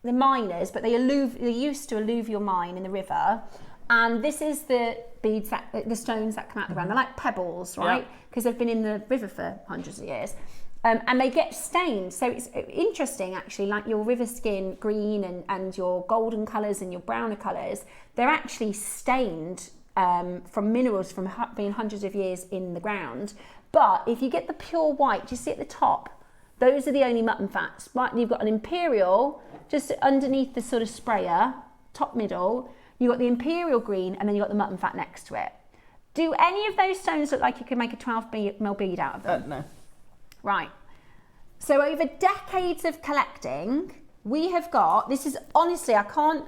miners, but they used to alluvial mine in the river, and this is the beads the stones that come out of the ground. They're like pebbles, right? Because they've been in the river for hundreds of years. And they get stained. So it's interesting, actually, like your river skin green and your golden colours and your browner colours, they're actually stained from minerals from being hundreds of years in the ground. But if you get the pure white, do you see at the top? Those are the only mutton fats. Right? You've got an imperial just underneath the sort of sprayer, top middle. You've got the imperial green, and then you've got the mutton fat next to it. Do any of those stones look like you could make a 12 mil bead out of them?
No.
Right. So over decades of collecting, we have got, this is honestly, I can't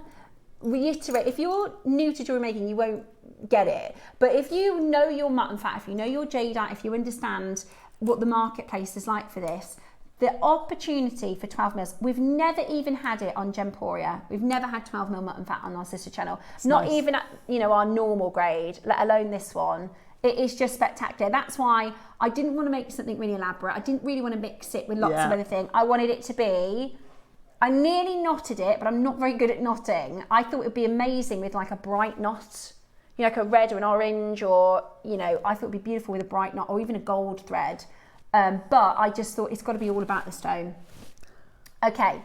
reiterate, if you're new to jewellery making, you won't get it. But if you know your mutton fat, if you know your jadeite, if you understand what the marketplace is like for this, the opportunity for 12 mils, we've never even had it on Gemporia. We've never had 12 mil mutton fat on our sister channel. Not even at, our normal grade, let alone this one. It is just spectacular. That's why I didn't want to make something really elaborate. I didn't really want to mix it with lots of other things. I wanted it to be, I nearly knotted it, but I'm not very good at knotting. I thought it would be amazing with like a bright knot, like a red or an orange, or, I thought it would be beautiful with a bright knot or even a gold thread. But I just thought it's got to be all about the stone. Okay.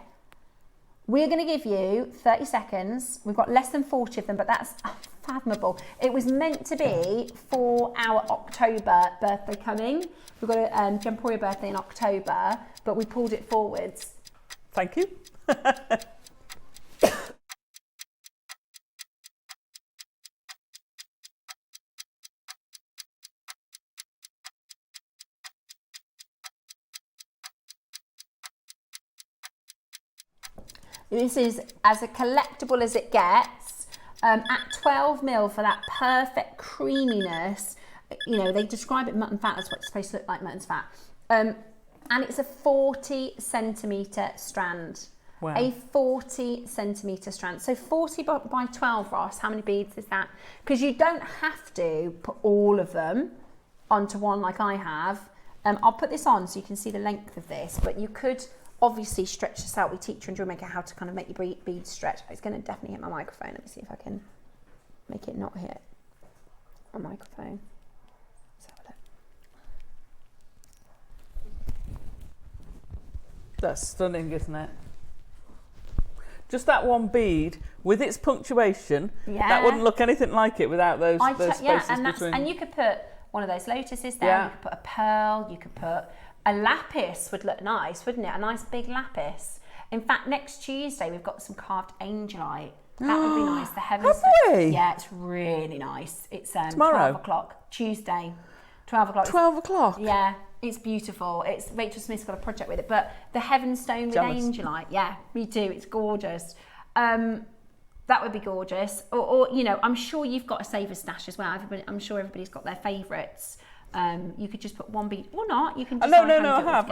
We're going to give you 30 seconds. We've got less than 40 of them, but that's unfathomable. It was meant to be for our October birthday coming. We've got a Gemporia birthday in October, but we pulled it forwards.
Thank you.
This is as a collectible as it gets. At 12 mil for that perfect creaminess. You know, they describe it mutton fat, that's what it's supposed to look like, mutton's fat. And it's a 40 centimetre strand.
Wow.
A 40 centimetre strand. So 40 by 12, Ross, how many beads is that? Because you don't have to put all of them onto one like I have. I'll put this on so you can see the length of this, but you could obviously stretch this out. We teach you in JewelleryMaker how to kind of make your beads stretch. It's going to definitely hit my microphone. Let me see if I can make it not hit my microphone. Let's have a look.
That's stunning, isn't it? Just that one bead with its punctuation, that wouldn't look anything like it without those spaces between.
And you could put one of those lotuses there, you could put a pearl, you could put a lapis, would look nice, wouldn't it? A nice big lapis. In fact, next Tuesday we've got some carved angelite. That would be nice. The heavens.
Have we?
Yeah, it's really nice. It's
tomorrow?
12 o'clock, Tuesday, 12 o'clock.
12 o'clock?
Yeah, it's beautiful. It's Rachel Smith's got a project with it, but the heaven stone with angelite, yeah, me too. It's gorgeous. That would be gorgeous. Or you know, I'm sure you've got a saver stash as well. I'm sure everybody's got their favourites. You could just put one bead or not. You can. Just
no, I have.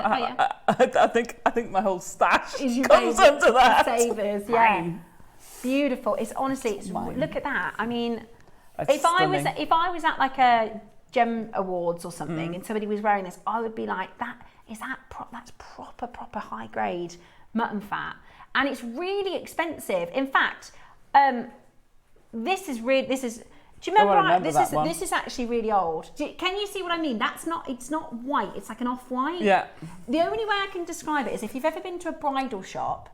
I think my whole stash comes under that.
Savers, yeah. Beautiful. It's honestly, look at that. I mean, if I was at like a Gem Awards or something, and somebody was wearing this, I would be like, that's proper high grade mutton fat, and it's really expensive. In fact, this is. Do you remember? This is actually really old. Can you see what I mean? It's not white. It's like an off-white.
Yeah.
The only way I can describe it is if you've ever been to a bridal shop.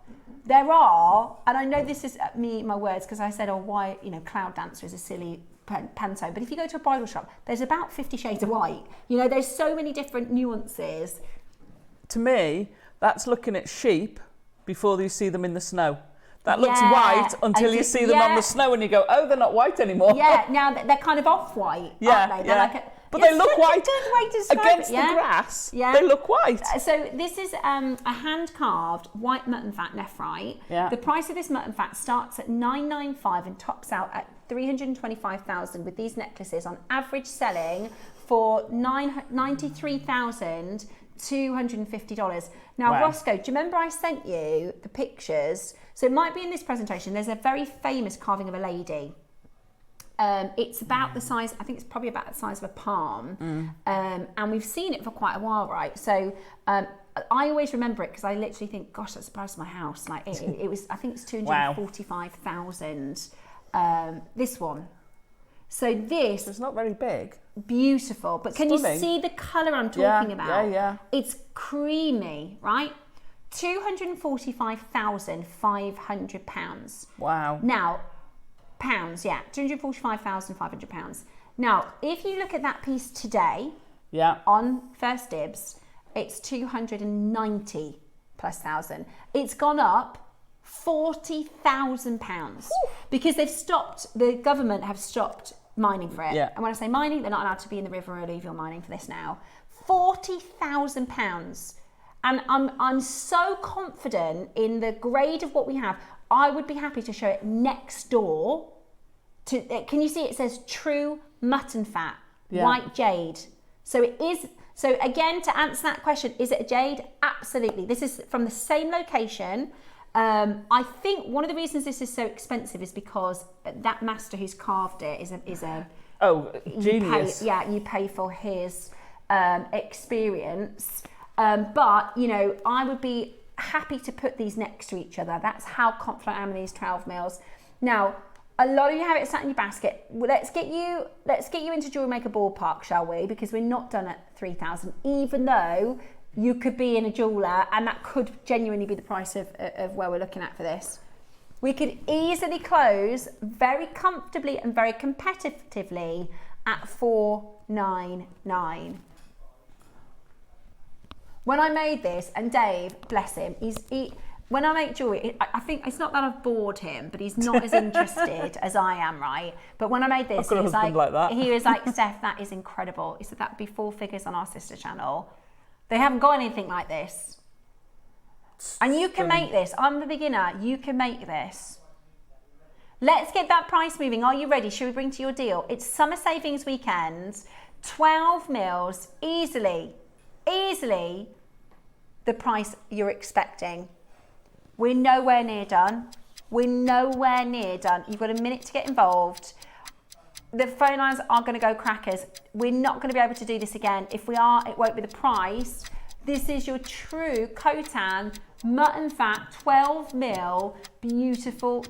There are, and I know this is my words, because I said, why, Cloud Dancer is a silly panto, but if you go to a bridal shop, there's about 50 shades of white. There's so many different nuances.
To me, that's looking at sheep before you see them in the snow. That looks white until you see them on the snow and you go, oh, they're not white anymore.
Yeah, now they're kind of off-white, aren't they? They're
but they look white against the grass. Yeah. They look white.
So this is a hand-carved white mutton fat nephrite. Yeah. The price of this mutton fat starts at $995 and tops out at $325,000 with these necklaces, on average selling for $93,250. Now, Roscoe, do you remember I sent you the pictures? So it might be in this presentation. There's a very famous carving of a lady. It's about the size, I think it's probably about the size of a palm. And we've seen it for quite a while, right? So I always remember it because I literally think, gosh, that's the price of my house. Like it was, I think it's 245,000. This one. So this...
It's not very big.
Beautiful. But can you see the colour I'm talking about? Yeah. It's creamy, right? £245,500.
Wow.
Now, pounds, yeah, £245,500. Now, if you look at that piece today, on First Dibs, it's 290 plus thousand. It's gone up £40,000 because the government have stopped mining for it. Yeah. And when I say mining, they're not allowed to be in the river or alluvial mining for this now. £40,000. And I'm so confident in the grade of what we have. I would be happy to show it next door. Can you see it says true mutton fat, white jade. So it is. So again, to answer that question, is it a jade? Absolutely. This is from the same location. I think one of the reasons this is so expensive is because that master who's carved it is a
genius.
You pay for his experience. But I would be happy to put these next to each other. That's how confident I am in these 12 mils. Now, a lot of you have it sat in your basket. Let's get you into JewelleryMaker ballpark, shall we? Because we're not done at 3,000, even though you could be in a jeweler and that could genuinely be the price of where we're looking at for this. We could easily close very comfortably and very competitively at $499. When I made this, and Dave, bless him, when I make jewellery, I think it's not that I've bored him, but he's not as interested as I am, right? But when I made this, he was like, Steph, that is incredible. He said that'd be 4 figures on our sister channel. They haven't got anything like this. And you can make this. I'm the beginner. You can make this. Let's get that price moving. Are you ready? Should we bring to your deal? It's summer savings weekend. 12 mils, easily the price you're expecting. We're nowhere near done. We're nowhere near done. You've got a minute to get involved. The phone lines are going to go crackers. We're not going to be able to do this again. If we are, it won't be the price. This is your true Khotan mutton fat 12 mil beautiful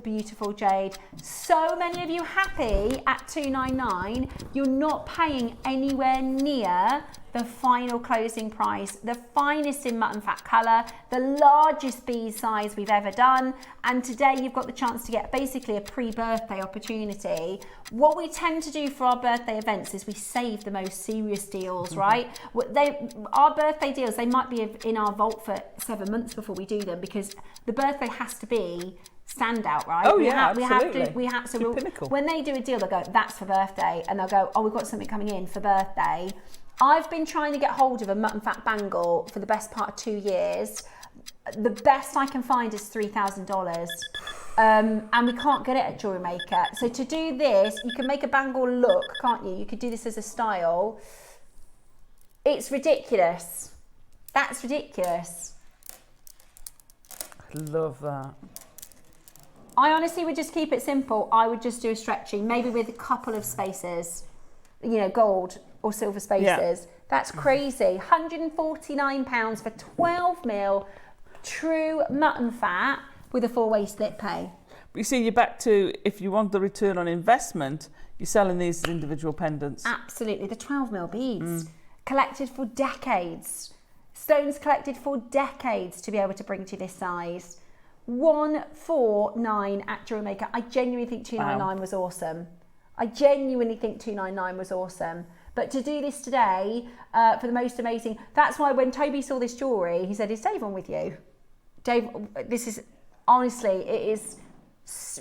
jade. So many of you happy at $299. You're not paying anywhere near the final closing price, the finest in mutton fat color, the largest bead size we've ever done. And today you've got the chance to get basically a pre-birthday opportunity. What we tend to do for our birthday events is we save the most serious deals, right? Our birthday deals, they might be in our vault for 7 months before we do them, because the birthday has to be standout, right?
Oh, absolutely.
When they do a deal, they'll go, that's for birthday. And they'll go, oh, we've got something coming in for birthday. I've been trying to get hold of a mutton fat bangle for the best part of 2 years. The best I can find is $3,000. And we can't get it at JewelleryMaker. So to do this, you can make a bangle look, can't you? You could do this as a style. It's ridiculous. That's ridiculous.
I love that.
I honestly would just keep it simple. I would just do a stretching, maybe with a couple of spaces, you know, gold or silver spaces. Yeah. That's crazy. £149 for 12 mil true mutton fat with a 4-way split pay.
But you see, you're back to, if you want the return on investment, you're selling these as individual pendants.
Absolutely. The 12 mil beads, collected for decades. Stones collected for decades to be able to bring to this size. 149 at JewelleryMaker. I genuinely think 299 was awesome. I genuinely think 299 was awesome. But to do this today for the most amazing, that's why when Toby saw this jewellery, he said, is Dave on with you? Dave, this is, honestly, it is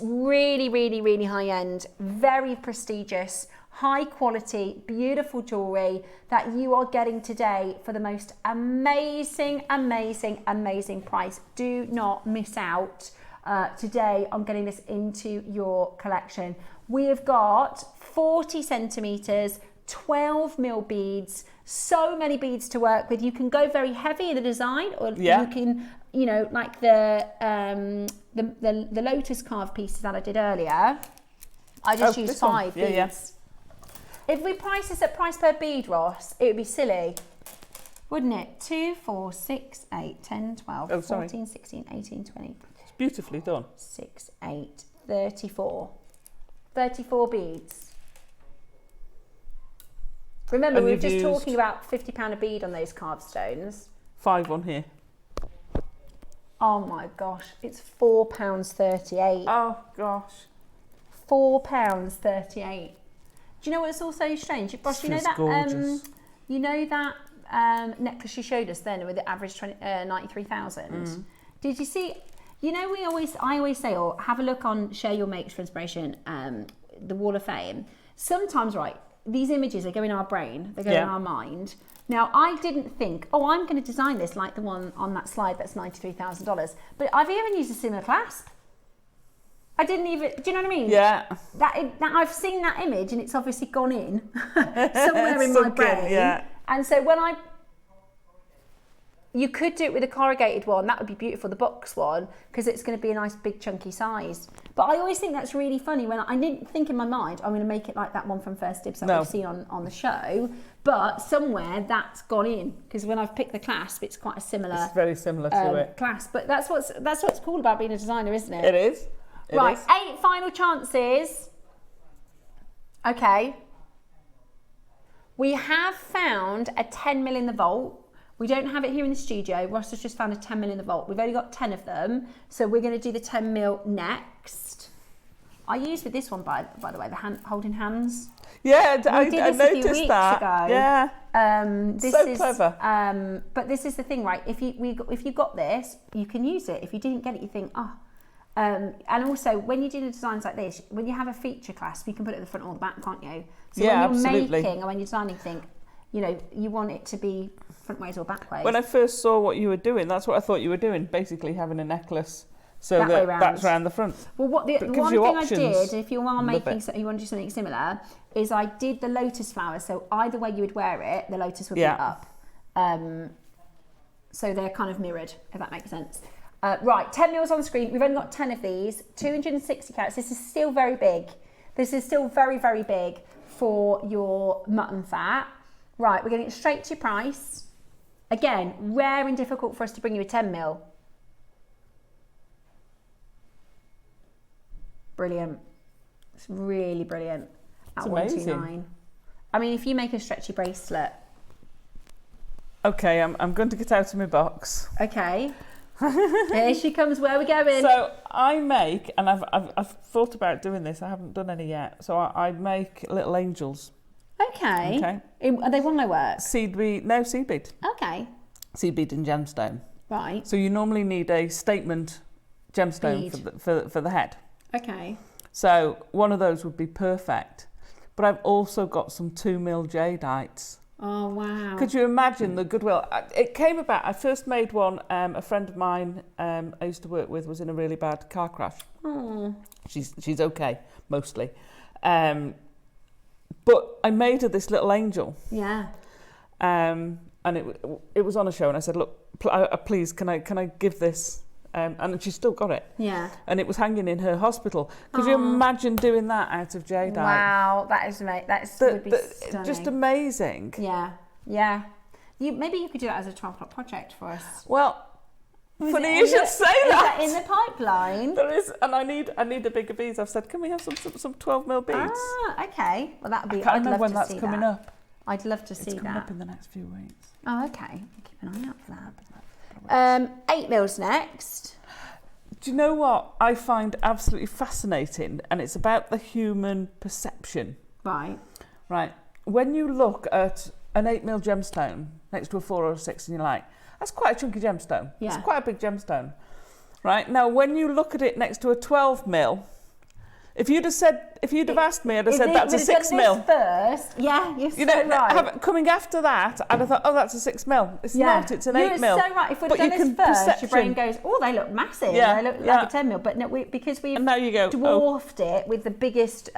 really high end, very prestigious, high quality, beautiful jewellery that you are getting today for the most amazing price. Do not miss out today on getting this into your collection. We have got 40 centimetres, 12 mil beads, so many beads to work with. You can go very heavy in the design, or you can, you know, like the lotus carved pieces that I did earlier. I just used 5 beads. Yeah. If we price this at price per bead, Ross, it would be silly, wouldn't it? 2, 4, 6, 8, 10, 12, 14, 16, 18, 20.
It's beautifully done.
6, 8, 34. 34 beads. Remember, we were just talking about £50 a bead on those carved stones.
5 on here.
Oh my gosh, it's £4.38.
Oh gosh.
£4.38. Do you know what's also strange? Ross, you know that
gorgeous.
You know that necklace you showed us then with the average 93,000? Did you see? You know, I always say, or have a look on Share Your Makes for inspiration, the Wall of Fame. Sometimes, right, these images, they go in our brain, they go in our mind. Now, I didn't think, oh, I'm going to design this like the one on that slide that's $93,000. But I've even used a similar clasp. I didn't even, do you know what I mean?
Yeah.
That I've seen that image and it's obviously gone in somewhere in my brain.
Yeah.
And so when you could do it with a corrugated one, that would be beautiful, the box one, because it's going to be a nice big chunky size. But I always think that's really funny when I didn't think in my mind, I'm going to make it like that one from First Dibs that we've seen on the show, but somewhere that's gone in, because when I've picked the clasp, it's quite a similar.
It's very similar to it.
Clasp, but that's what's cool about being a designer, isn't it?
It is.
Right, 8 final chances. Okay. We have found a 10 mil in the vault. We don't have it here in the studio. Ross has just found a 10 mil in the vault. We've only got 10 of them. So we're going to do the 10 mil next. I used with this one, by the way, the holding hands.
Yeah, I
noticed
that.
A few weeks ago.
Yeah.
This
so
is,
clever.
But this is the thing, right? If you got this, you can use it. If you didn't get it, you think, oh. And also, when you do the designs like this, when you have a feature clasp, you can put it at the front or the back, can't you? So when you're
absolutely.
making or when you're designing, think, you know, you want it to be front ways or back ways.
When I first saw what you were doing, that's what I thought you were doing, basically having a necklace so
that
that's round the front.
Well, one thing
options.
I did, if you are making, you want to do something similar, is I did the lotus flowers. So either way you would wear it, the lotus would be up. So they're kind of mirrored, if that makes sense. Right, 10 mils on the screen. We've only got 10 of these, 260 carats. This is still very big. This is still very, very big for your mutton fat. Right, we're getting it straight to price. Again, rare and difficult for us to bring you a 10 mil. Brilliant. It's really brilliant. At
It's amazing.
129. I mean, if you make a stretchy bracelet.
Okay, I'm going to get out of my box.
Okay. Here she comes. Where are we going?
So I make, and I've thought about doing this. I haven't done any yet. So I make little angels.
Okay.
Okay.
Are they one-way work?
Seed bead. No, seed bead.
Okay.
Seed bead and gemstone.
Right.
So you normally need a statement gemstone
Bead.
for the head.
Okay.
So one of those would be perfect. But I've also got some 2 mil jadeites.
Oh, wow.
Could you imagine the goodwill? It came about, I first made one, a friend of mine I used to work with was in a really bad car crash.
Oh.
She's okay, mostly. But I made her this little angel.
Yeah.
And it was on a show, and I said, look, please, can I give this? And she still got it.
Yeah.
And it was hanging in her hospital. Could you imagine doing that out of jadeite?
Wow, that is amazing. Would be stunning.
Just amazing.
Yeah, yeah. Maybe you could do that as a 12-o'clock project for us.
Well, funny you should say that.
Is that in the pipeline?
There is, and I need the bigger beads. I've said, can we have some 12 mil beads?
Ah, okay. Well, that would be.
I can't
I'd
remember
love
when
to
that's
see
coming
that.
up.
I'd love to see
It's coming
that.
up in the next few weeks.
Oh, okay. Keep an eye out for that. 8 mils next.
Do you know what I find absolutely fascinating? And it's about the human perception.
Right.
Right. When you look at an 8 mil gemstone next to a 4 or a 6 and you're like, that's quite a chunky gemstone.
Yeah.
It's quite a big gemstone. Right. Now, when you look at it next to a 12 mil, if you'd have asked me, I'd have said that's a 6 mil.
First, yeah, you're so right.
Coming after that, I'd have thought, oh, that's a 6 mil. It's not, it's an 8 mil.
You're so right. If we'd done this first, your brain goes, oh, they look massive. They look like a 10 mil. But no, because we've
and now you go,
dwarfed it with the biggest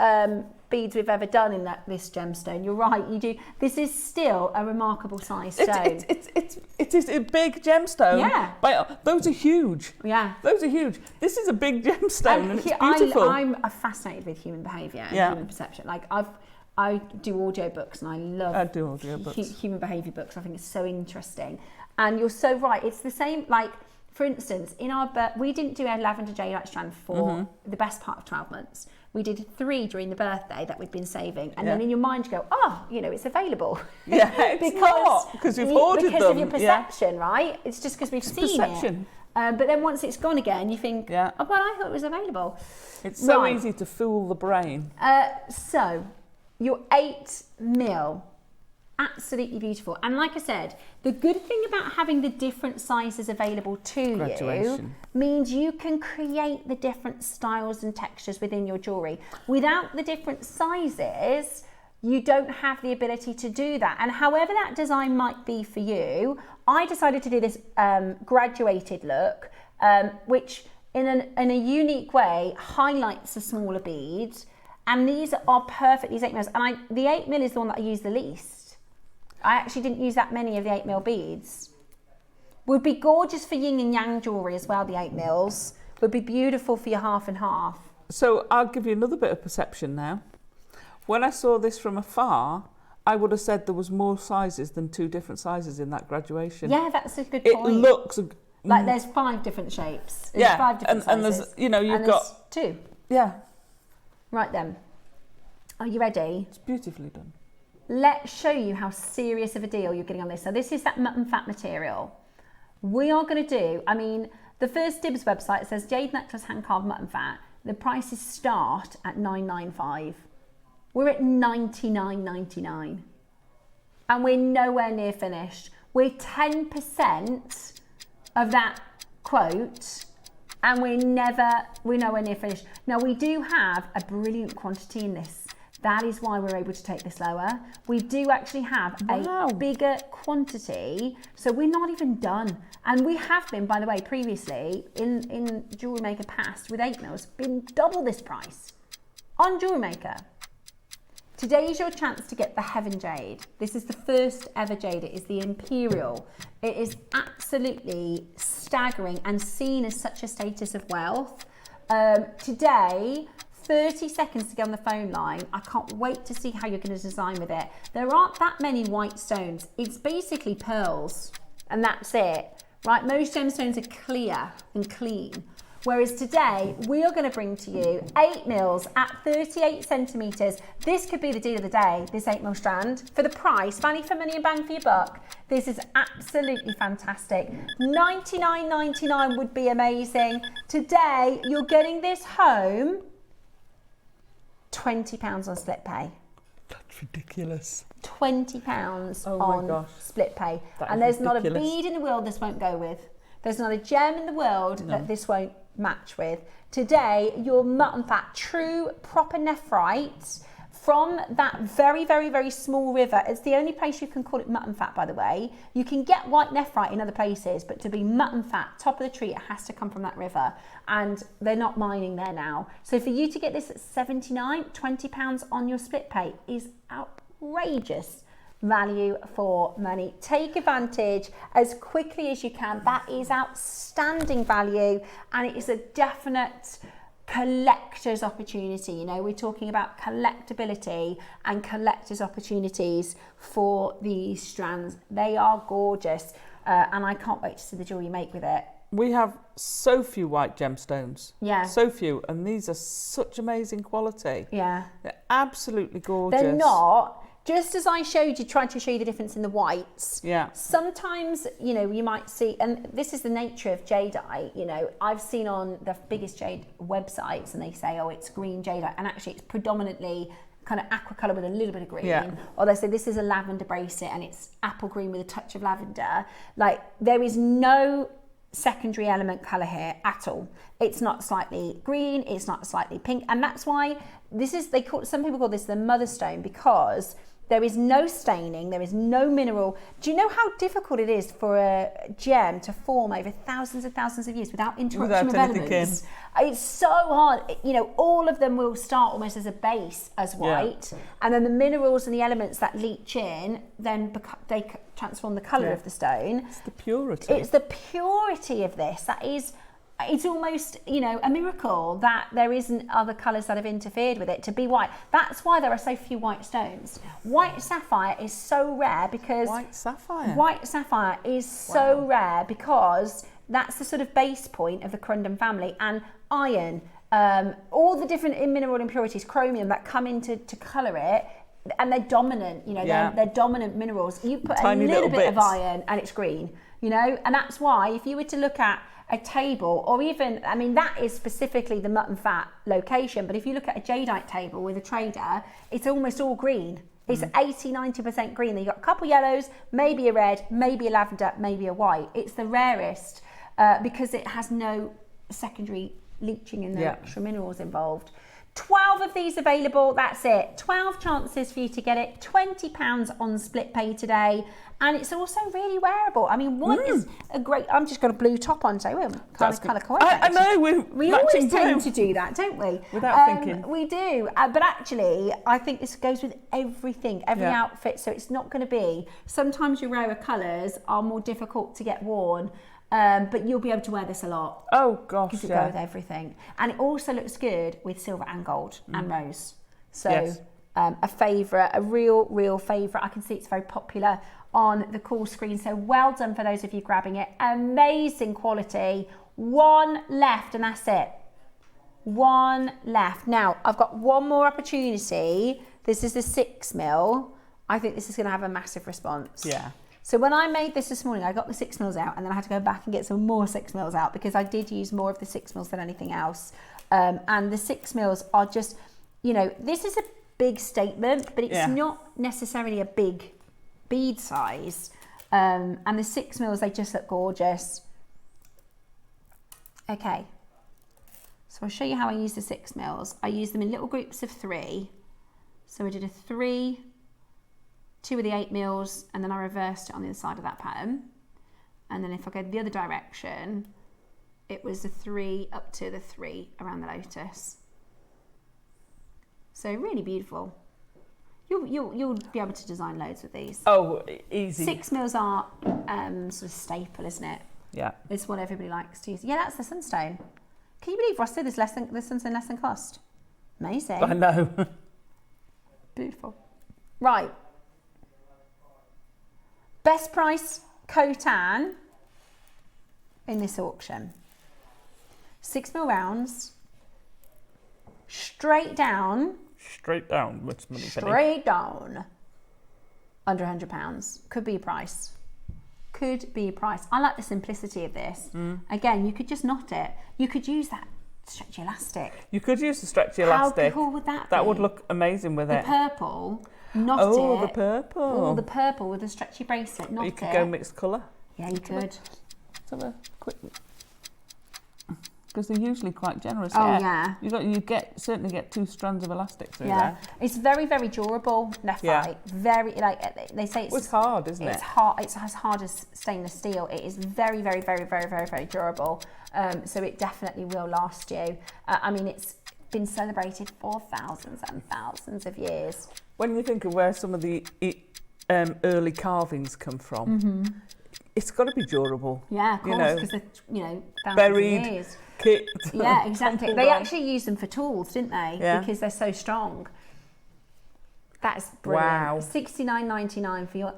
beads we've ever done in this gemstone. You're right, you do. This is still a remarkable size stone.
It is a big gemstone.
Yeah.
Those are huge.
Yeah.
Those are huge. This is a big gemstone and it's beautiful.
I'm fascinated with human behaviour and human perception. Like I do audio books and I love human behaviour books. I think it's so interesting. And you're so right. It's the same, like, for instance, we didn't do a lavender jadeite strand for the best part of 12 months. We did 3 during the birthday that we'd been saving. And then in your mind you go, oh, it's available.
Yeah, because you've ordered them.
Because of your perception, right? It's just because we've seen
perception.
it. But then once it's gone again, you think, oh, well, I thought it was available.
It's so easy to fool the brain.
So, your 8 mil, absolutely beautiful. And like I said, the good thing about having the different sizes available to you means you can create the different styles and textures within your jewellery. Without the different sizes, you don't have the ability to do that. And however that design might be for you, I decided to do this graduated look, which in a unique way highlights the smaller beads. And these are perfect, these 8 mils. And the 8 mil is the one that I use the least. I actually didn't use that many of the 8 mil beads. Would be gorgeous for yin and yang jewellery as well, the 8 mils. Would be beautiful for your half and half.
So I'll give you another bit of perception now. When I saw this from afar, I would have said there was more sizes than 2 different sizes in that graduation.
Yeah, that's a good
It
point.
looks...
like there's 5 different shapes. There's 5 different sizes.
And there's, you've got...
2.
Yeah.
Right then. Are you ready?
It's beautifully done.
Let's show you how serious of a deal you're getting on this. So this is that mutton fat material. We are going to do, the first Dibs website says jade necklace hand carved mutton fat. The prices start at $9.95. We're at $99.99. And we're nowhere near finished. We're 10% of that quote and we're nowhere near finished. Now we do have a brilliant quantity in this. That is why we're able to take this lower. We do actually have a bigger quantity, so we're not even done. And we have been, by the way, previously in Jewellery Maker past with 8 mils, been double this price on Jewellery Maker. Today is your chance to get the Heaven Jade. This is the first ever jade. It is the Imperial. It is absolutely staggering and seen as such a status of wealth. Today, 30 seconds to get on the phone line. I can't wait to see how you're going to design with it. There aren't that many white stones. It's basically pearls and that's it, right? Most gemstones are clear and clean. Whereas today, we are going to bring to you 8 mils at 38 centimetres. This could be the deal of the day, this 8 mil strand. For the price, value for money and bang for your buck, this is absolutely fantastic. $99.99 would be amazing. Today, you're getting this home, £20 on split pay.
That's ridiculous.
£20 on split pay. And there's not a bead in the world this won't go with. There's not a gem in the world that this won't match with. Today, your mutton fat, true proper nephrite from that very, very, very small river. It's the only place you can call it mutton fat, by the way. You can get white nephrite in other places, but to be mutton fat, top of the tree, it has to come from that river. And they're not mining there now. So for you to get this at £79, £20 on your split pay is outrageous value for money. Take advantage as quickly as you can. That is outstanding value, and it is a definite collector's opportunity. You know, we're talking about collectability and collector's opportunities for these strands. They are gorgeous, and I can't wait to see the jewelry you make with it.
We have so few white gemstones.
Yeah.
So few, and these are such amazing quality.
Yeah.
They're absolutely gorgeous.
They're not. Just as I showed you, tried to show you the difference in the whites.
Yeah.
Sometimes, you know, you might see, and this is the nature of jadeite, you know, I've seen on the biggest jade websites and they say, oh, it's green jadeite. And actually it's predominantly kind of aqua colour with a little bit of green.
Yeah.
Or they say this is a lavender bracelet and it's apple green with a touch of lavender. Like, there is no secondary element colour here at all. It's not slightly green, it's not slightly pink. And that's why this is, some people call this the mother stone, because there is no staining, there is no mineral. Do you know how difficult it is for a gem to form over thousands and thousands of years without interruption of elements? It's so hard. You know, all of them will start almost as a base as white, and then the minerals and the elements that leach in, then they transform the colour of the stone.
It's the purity.
It's the purity of this. That is, it's almost, you know, a miracle that there isn't other colours that have interfered with it to be white. That's why there are so few white stones. White sapphire is so rare because...
White sapphire?
White sapphire is so rare because that's the sort of base point of the corundum family. And iron, all the different mineral impurities, chromium that come in to colour it, and they're dominant, you know, they're dominant minerals. You put a little bit of iron and it's green, you know, and that's why if you were to look at a table, or even, I mean, that is specifically the mutton fat location, but if you look at a jadeite table with a trader, it's almost all green. It's 80-90% green. Then you've got a couple yellows, maybe a red, maybe a lavender, maybe a white. It's the rarest because it has no secondary leaching and no extra minerals involved. 12 of these available, that's it. 12 chances for you to get it. £20 on split pay today. And it's also really wearable. I mean, one is a great, I'm just got a blue top on, so we're kind of coincident.
I know,
we always tend to do that, don't we?
Without thinking.
We do, but actually, I think this goes with everything, every outfit, so it's not going to be, sometimes your rarer colours are more difficult to get worn, but you'll be able to wear this a lot.
Oh gosh,
because it goes with everything. And it also looks good with silver and gold and rose. So a favourite, a real favourite. I can see it's very popular on the call screen. So well done for those of you grabbing it. Amazing quality. One left and that's it. One left. Now, I've got one more opportunity. This is the 6 mil. I think this is going to have a massive response.
Yeah.
So when I made this morning, I got the 6 mils out and then I had to go back and get some more 6 mils out because I did use more of the 6 mils than anything else. And the 6 mils are just, you know, this is a big statement, but it's not necessarily a big bead size. And the 6 mils, they just look gorgeous. Okay. So I'll show you how I use the 6 mils. I use them in little groups of 3. So we did a 3, 2 of the 8 mils, and then I reversed it on the other side of that pattern. And then if I go the other direction, it was the 3 up to the 3 around the lotus. So really beautiful. You'll be able to design loads with these.
Oh, easy.
6 mils are sort of staple, isn't it?
Yeah.
It's what everybody likes to use. Yeah, that's the sunstone. Can you believe, Ross, this sunstone less than cost? Amazing.
I know.
Beautiful. Right. Best price Khotan in this auction. 6 mil rounds. Straight down.
Straight down. What's money penny?
Straight down. Under £100. Could be a price. Could be a price. I like the simplicity of this. Again, you could just knot it. You could use that stretchy elastic.
You could use the stretchy elastic.
How cool would that be?
That would look amazing with it.
The purple, knot it.
Oh, the purple.
Oh, the purple with the stretchy bracelet, knot it.
You could go mixed colour.
Yeah, you could.
Let's have a quick... Because they're usually quite generous.
Oh, yeah.
You certainly get 2 strands of elastic through
Yeah,
there.
it's very, very durable, nephite.
Yeah.
Very, like they say,
It's hard, isn't it?
It's hard. It's as hard as stainless steel. It is very, very, very, very, very, very durable. So it definitely will last you. I mean, it's been celebrated for thousands and thousands of years.
When you think of where some of the early carvings come from, it's got to be durable.
Yeah, of course, because they're thousands
buried,
of years.
kicked.
Yeah, exactly. They
on.
actually used them for tools, didn't they?
Yeah.
Because they're so strong. That's brilliant.
Wow.
$69.99 for your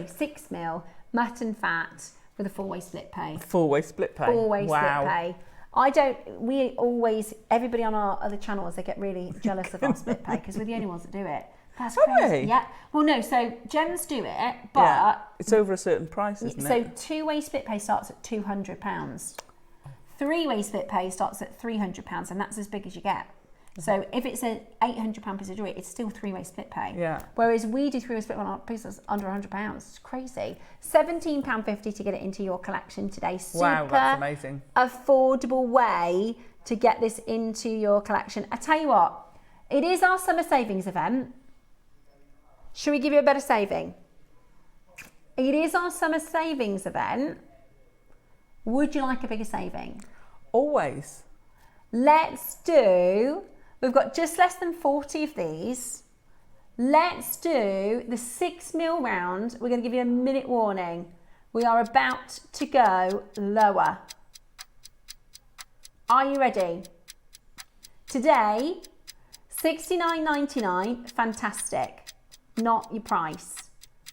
6 mil mutton fat with a 4-way split pay.
4-way split pay.
4-way split pay. Everybody on our other channels, they get really jealous of our split pay because we're the only ones that do it. That's crazy.
They?
Yeah. Well, no, so gems do it, but
it's over a certain price, isn't it?
So 2-way split pay starts at £200. 3-way split pay starts at £300, and that's as big as you get. So if it's an £800 piece of jewellery, it's still 3-way split pay.
Yeah.
Whereas we do 3-way split on our pieces under £100. It's crazy. £17.50 to get it into your collection today.
Wow, that's amazing.
Affordable way to get this into your collection. I tell you what, it is our summer savings event. Should we give you a better saving? It is our summer savings event. Would you like a bigger saving?
Always.
We've got just less than 40 of these. Let's do the 6 mil round. We're going to give you a minute warning. We are about to go lower. Are you ready? Today, $69.99, fantastic. Not your price.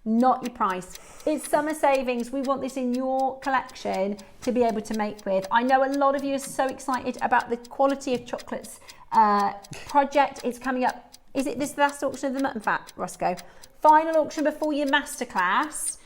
Not your price. It's summer savings. We want this in your collection to be able to make with. I know a lot of you are so excited about the quality of chocolates project. It's coming up. Is it this last auction of the mutton fat, Roscoe? Final auction before your masterclass.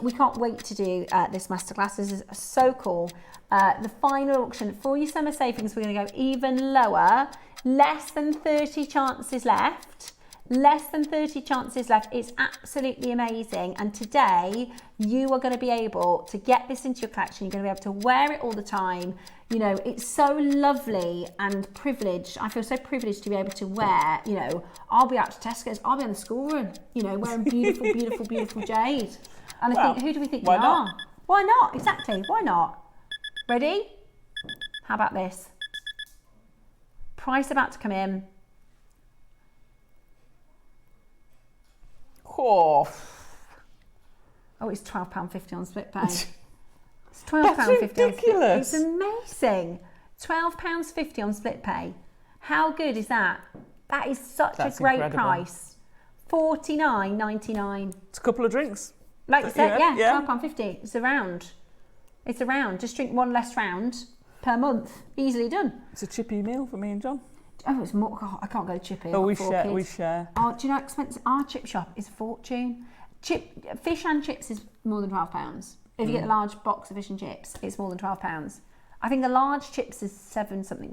We can't wait to do this masterclass. This is so cool. The final auction for your summer savings, we're going to go even lower. Less than 30 chances left. Less than 30 chances left. It's absolutely amazing. And today you are going to be able to get this into your collection. You're going to be able to wear it all the time. You know, it's so lovely and privileged. I feel so privileged to be able to wear, you know, I'll be out to Tesco's, I'll be on the school run, you know, wearing beautiful, beautiful, beautiful jade. And I think, who do we think we are? Why not? Exactly. Why not? Ready? How about this? Price about to come in.
Oh,
it's £12.50 on split pay. It's
That's ridiculous.
It's amazing. £12.50 on split pay. How good is that? That is such a great price. $49.99.
It's a couple of drinks.
Like you said, yeah. £12.50. It's around. It's around. Just drink one less round per month. Easily done.
It's a chippy meal for me and John.
Oh, it's more. God, I can't go to chippy.
Oh, we share.
Oh, do you know how expensive? Our chip shop is a fortune. Fish and chips is more than £12. If you get a large box of fish and chips, it's more than £12. I think the large chips is £7 something.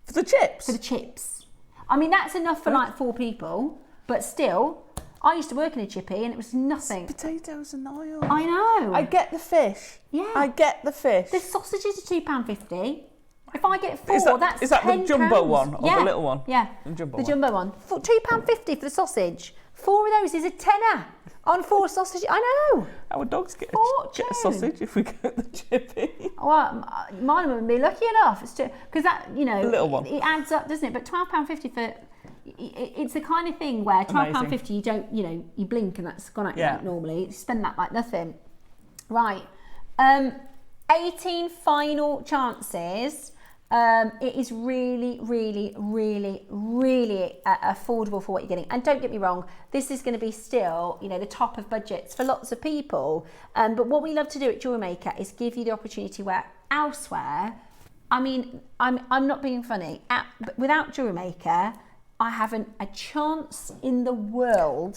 For the chips?
For the chips. I mean, that's enough for like 4 people, but still, I used to work in a chippy and it was nothing.
It's potatoes and oil.
I know.
I get the fish.
Yeah.
I get the fish.
The sausages are £2.50. If I get 4, that's
is that
£10.
the jumbo one or the little one?
Yeah,
the
jumbo one. £2.50 for the sausage. 4 of those is a tenner on 4 sausages. I know.
Our dogs get a sausage if we go to the chippy.
Well, mine would be lucky enough. It's because that, you know,
the little one.
It adds up, doesn't it? But £12.50 for it's the kind of thing where £12.50 you don't, you know, you blink and that's gone out your bank normally. You spend that like nothing. Right. 18 final chances. It is really, really, really, really affordable for what you're getting. And don't get me wrong, this is going to be still, you know, the top of budgets for lots of people. But what we love to do at JewelleryMaker is give you the opportunity where elsewhere, I mean, I'm not being funny. But without JewelleryMaker, I haven't a chance in the world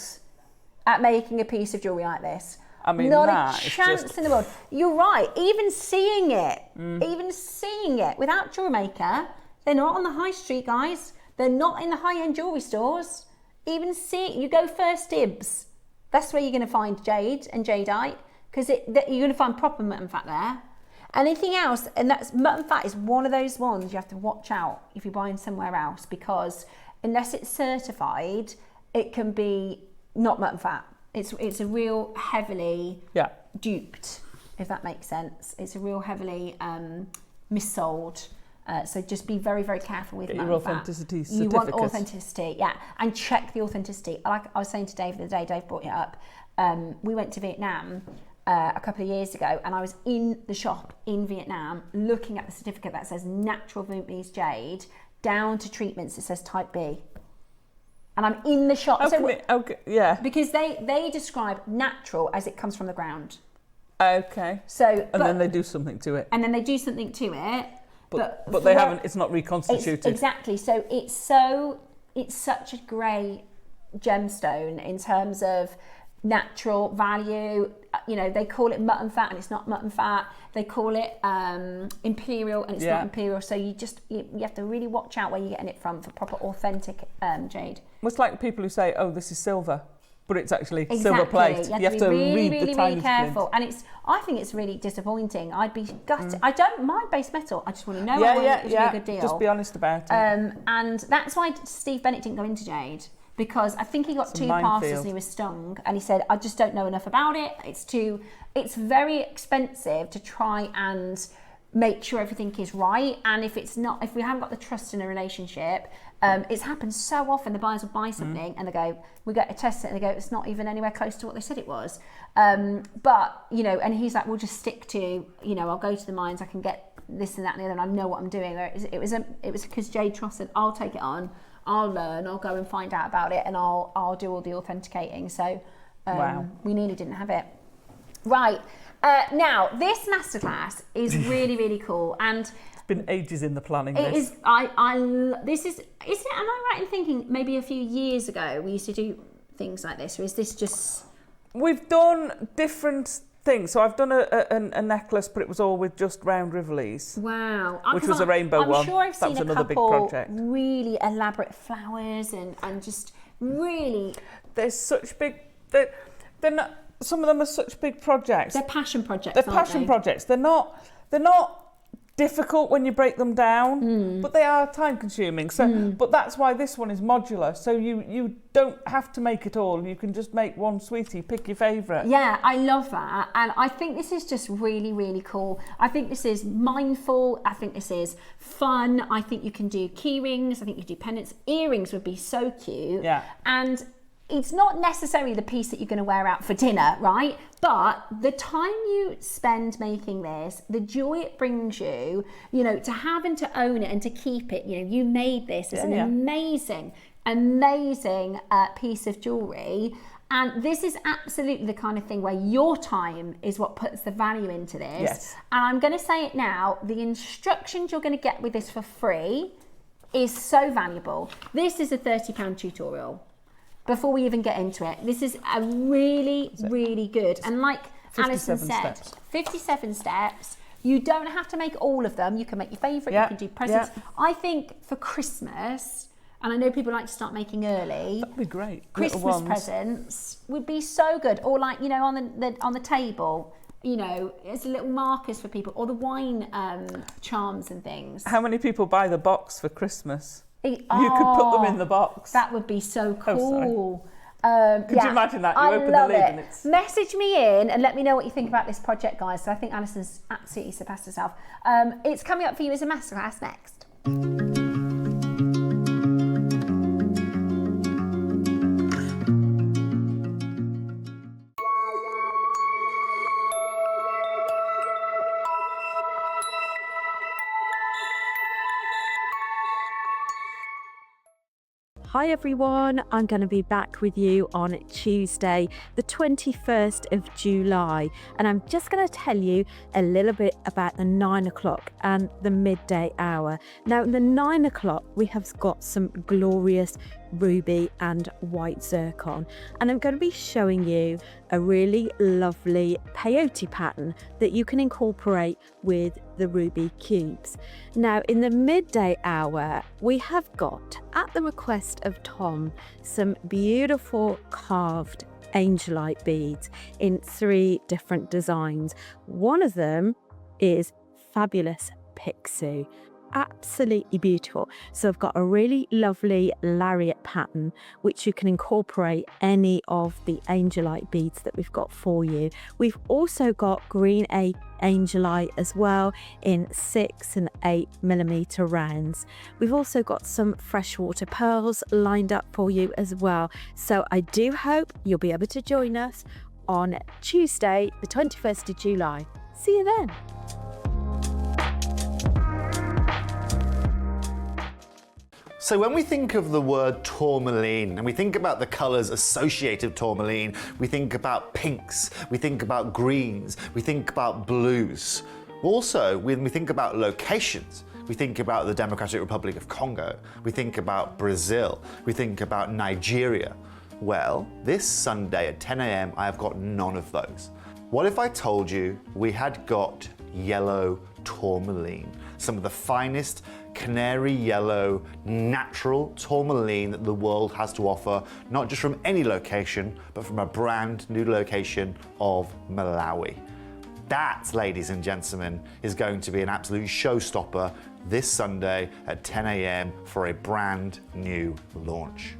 at making a piece of jewellery like this.
I mean,
not a chance in the world. You're right. Even seeing it without JewelleryMaker, they're not on the high street, guys. They're not in the high-end jewellery stores. Even you go first dibs. That's where you're going to find jade and jadeite, because you're going to find proper mutton fat there. Anything else, and that's mutton fat is one of those ones you have to watch out if you're buying somewhere else, because unless it's certified, it can be not mutton fat. It's a real heavily duped, if that makes sense. It's a real heavily missold. So just be very, very careful with
your authenticity certificate.
You want authenticity, and check the authenticity. Like I was saying to Dave the other day, Dave brought it up. We went to Vietnam a couple of years ago, and I was in the shop in Vietnam looking at the certificate that says natural Vietnamese jade down to treatments that says type B. And I'm in the shop. Because they describe natural as it comes from the ground.
Okay. Then they do something to it. But they haven't. It's not reconstituted.
Exactly. So it's such a grey gemstone in terms of natural value. You know, they call it mutton fat and it's not mutton fat. They call it imperial and it's not imperial. So you have to really watch out where you're getting it from for proper authentic jade.
It's like people who say, "Oh, this is silver," but it's actually silver plate. You have to
really,
read the
really,
tiny
really careful. And I think it's really disappointing. I'd be gutted. I don't mind base metal. I just want to know. It's a good deal.
Just be honest about it.
And that's why Steve Bennett didn't go into jade, because I think he got 2 passes and he was stung, and he said, "I just don't know enough about it. It's very expensive to try and make sure everything is right. And if we haven't got the trust in a relationship." It's happened so often. The buyers will buy something and they go, "We get to test it," and they go, "It's not even anywhere close to what they said it was." But you know, and he's like, "We'll just stick to, you know, I'll go to the mines. I can get this and that and the other, and I know what I'm doing." It was because Jade Tross said, "I'll take it on. I'll learn. I'll go and find out about it, and I'll do all the authenticating." So we nearly didn't have it. Right now, this masterclass is really, really cool, and
been ages in the planning.
It is. This is it? Am I right in thinking maybe a few years ago we used to do things like this, or is this just?
We've done different things. So I've done a necklace, but it was all with just round rivolees.
Wow,
which was a rainbow one.
I'm sure I've seen
another big
couple
project.
Really elaborate flowers and just really.
They're such big. They're not. Some of them are such big projects.
They're passion projects.
They're passion projects. They're not difficult when you break them down, but they are time consuming. So, but that's why this one is modular. So you don't have to make it all. You can just make one sweetie, pick your favourite.
Yeah, I love that. And I think this is just really, really cool. I think this is mindful. I think this is fun. I think you can do key rings. I think you can do pendants. Earrings would be so cute.
Yeah.
And it's not necessarily the piece that you're going to wear out for dinner, right? But the time you spend making this, the joy it brings you, you know, to have and to own it and to keep it, you know, you made this as an amazing piece of jewellery. And this is absolutely the kind of thing where your time is what puts the value into this.
Yes.
And I'm going to say it now, the instructions you're going to get with this for free is so valuable. This is a £30 tutorial. Before we even get into it, this is a really, really good. And like Alison said, 57 steps. You don't have to make all of them. You can make your favourite, you can do presents. I think for Christmas, and I know people like to start making early.
That'd be great.
Christmas presents would be so good. Or like, you know, on the table, you know, as little markers for people, or the wine charms and things.
How many people buy the box for Christmas? You could put them in the box.
That would be so cool.
Could you imagine that? You open the lid and it's...
Message me in and let me know what you think about this project, guys. So I think Alison's absolutely surpassed herself. It's coming up for you as a masterclass next.
Hi everyone, I'm going to be back with you on Tuesday, the 21st of July, and I'm just going to tell you a little bit about the 9 o'clock and the midday hour. Now, in the 9 o'clock, we have got some glorious ruby and white zircon, and I'm going to be showing you a really lovely peyote pattern that you can incorporate with the ruby cubes. Now, in the midday hour, we have got, at the request of Tom, some beautiful carved angelite beads in 3 different designs. One of them is Fabulous Pixie. Absolutely beautiful. So I've got a really lovely lariat pattern which you can incorporate any of the angelite beads that we've got for you. We've also got green angelite as well in 6 and 8 millimeter rounds. We've also got some freshwater pearls lined up for you as well. So I do hope you'll be able to join us on Tuesday, the 21st of July. See you then.
So when we think of the word tourmaline and we think about the colours associated with tourmaline, we think about pinks, we think about greens, we think about blues. Also, when we think about locations, we think about the Democratic Republic of Congo, we think about Brazil, we think about Nigeria. Well, this Sunday at 10 a.m, I have got none of those. What if I told you we had got yellow tourmaline, some of the finest canary yellow natural tourmaline that the world has to offer, not just from any location, but from a brand new location of Malawi. That, ladies and gentlemen, is going to be an absolute showstopper this Sunday at 10 a.m. for a brand new launch.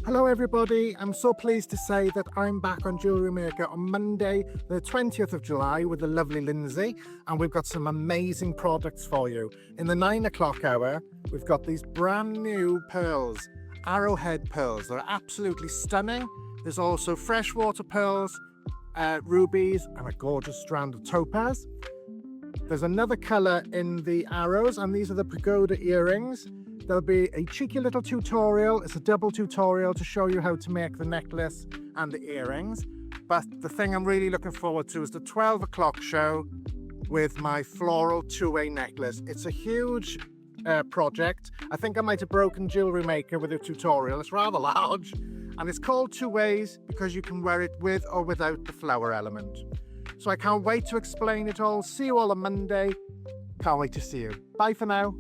Hello everybody, I'm so pleased to say that I'm back on Jewellery Maker on Monday the 20th of July with the lovely Lindsay, and we've got some amazing products for you. In the 9 o'clock hour, we've got these brand new pearls, arrowhead pearls. They're absolutely stunning. There's also freshwater pearls, rubies, and a gorgeous strand of topaz. There's another colour in the arrows, and these are the pagoda earrings. There'll be a cheeky little tutorial. It's a double tutorial to show you how to make the necklace and the earrings. But the thing I'm really looking forward to is the 12 o'clock show with my floral two-way necklace. It's a huge project. I think I might have broken Jewellery Maker with a tutorial. It's rather large. And it's called two ways because you can wear it with or without the flower element. So I can't wait to explain it all. See you all on Monday. Can't wait to see you. Bye for now.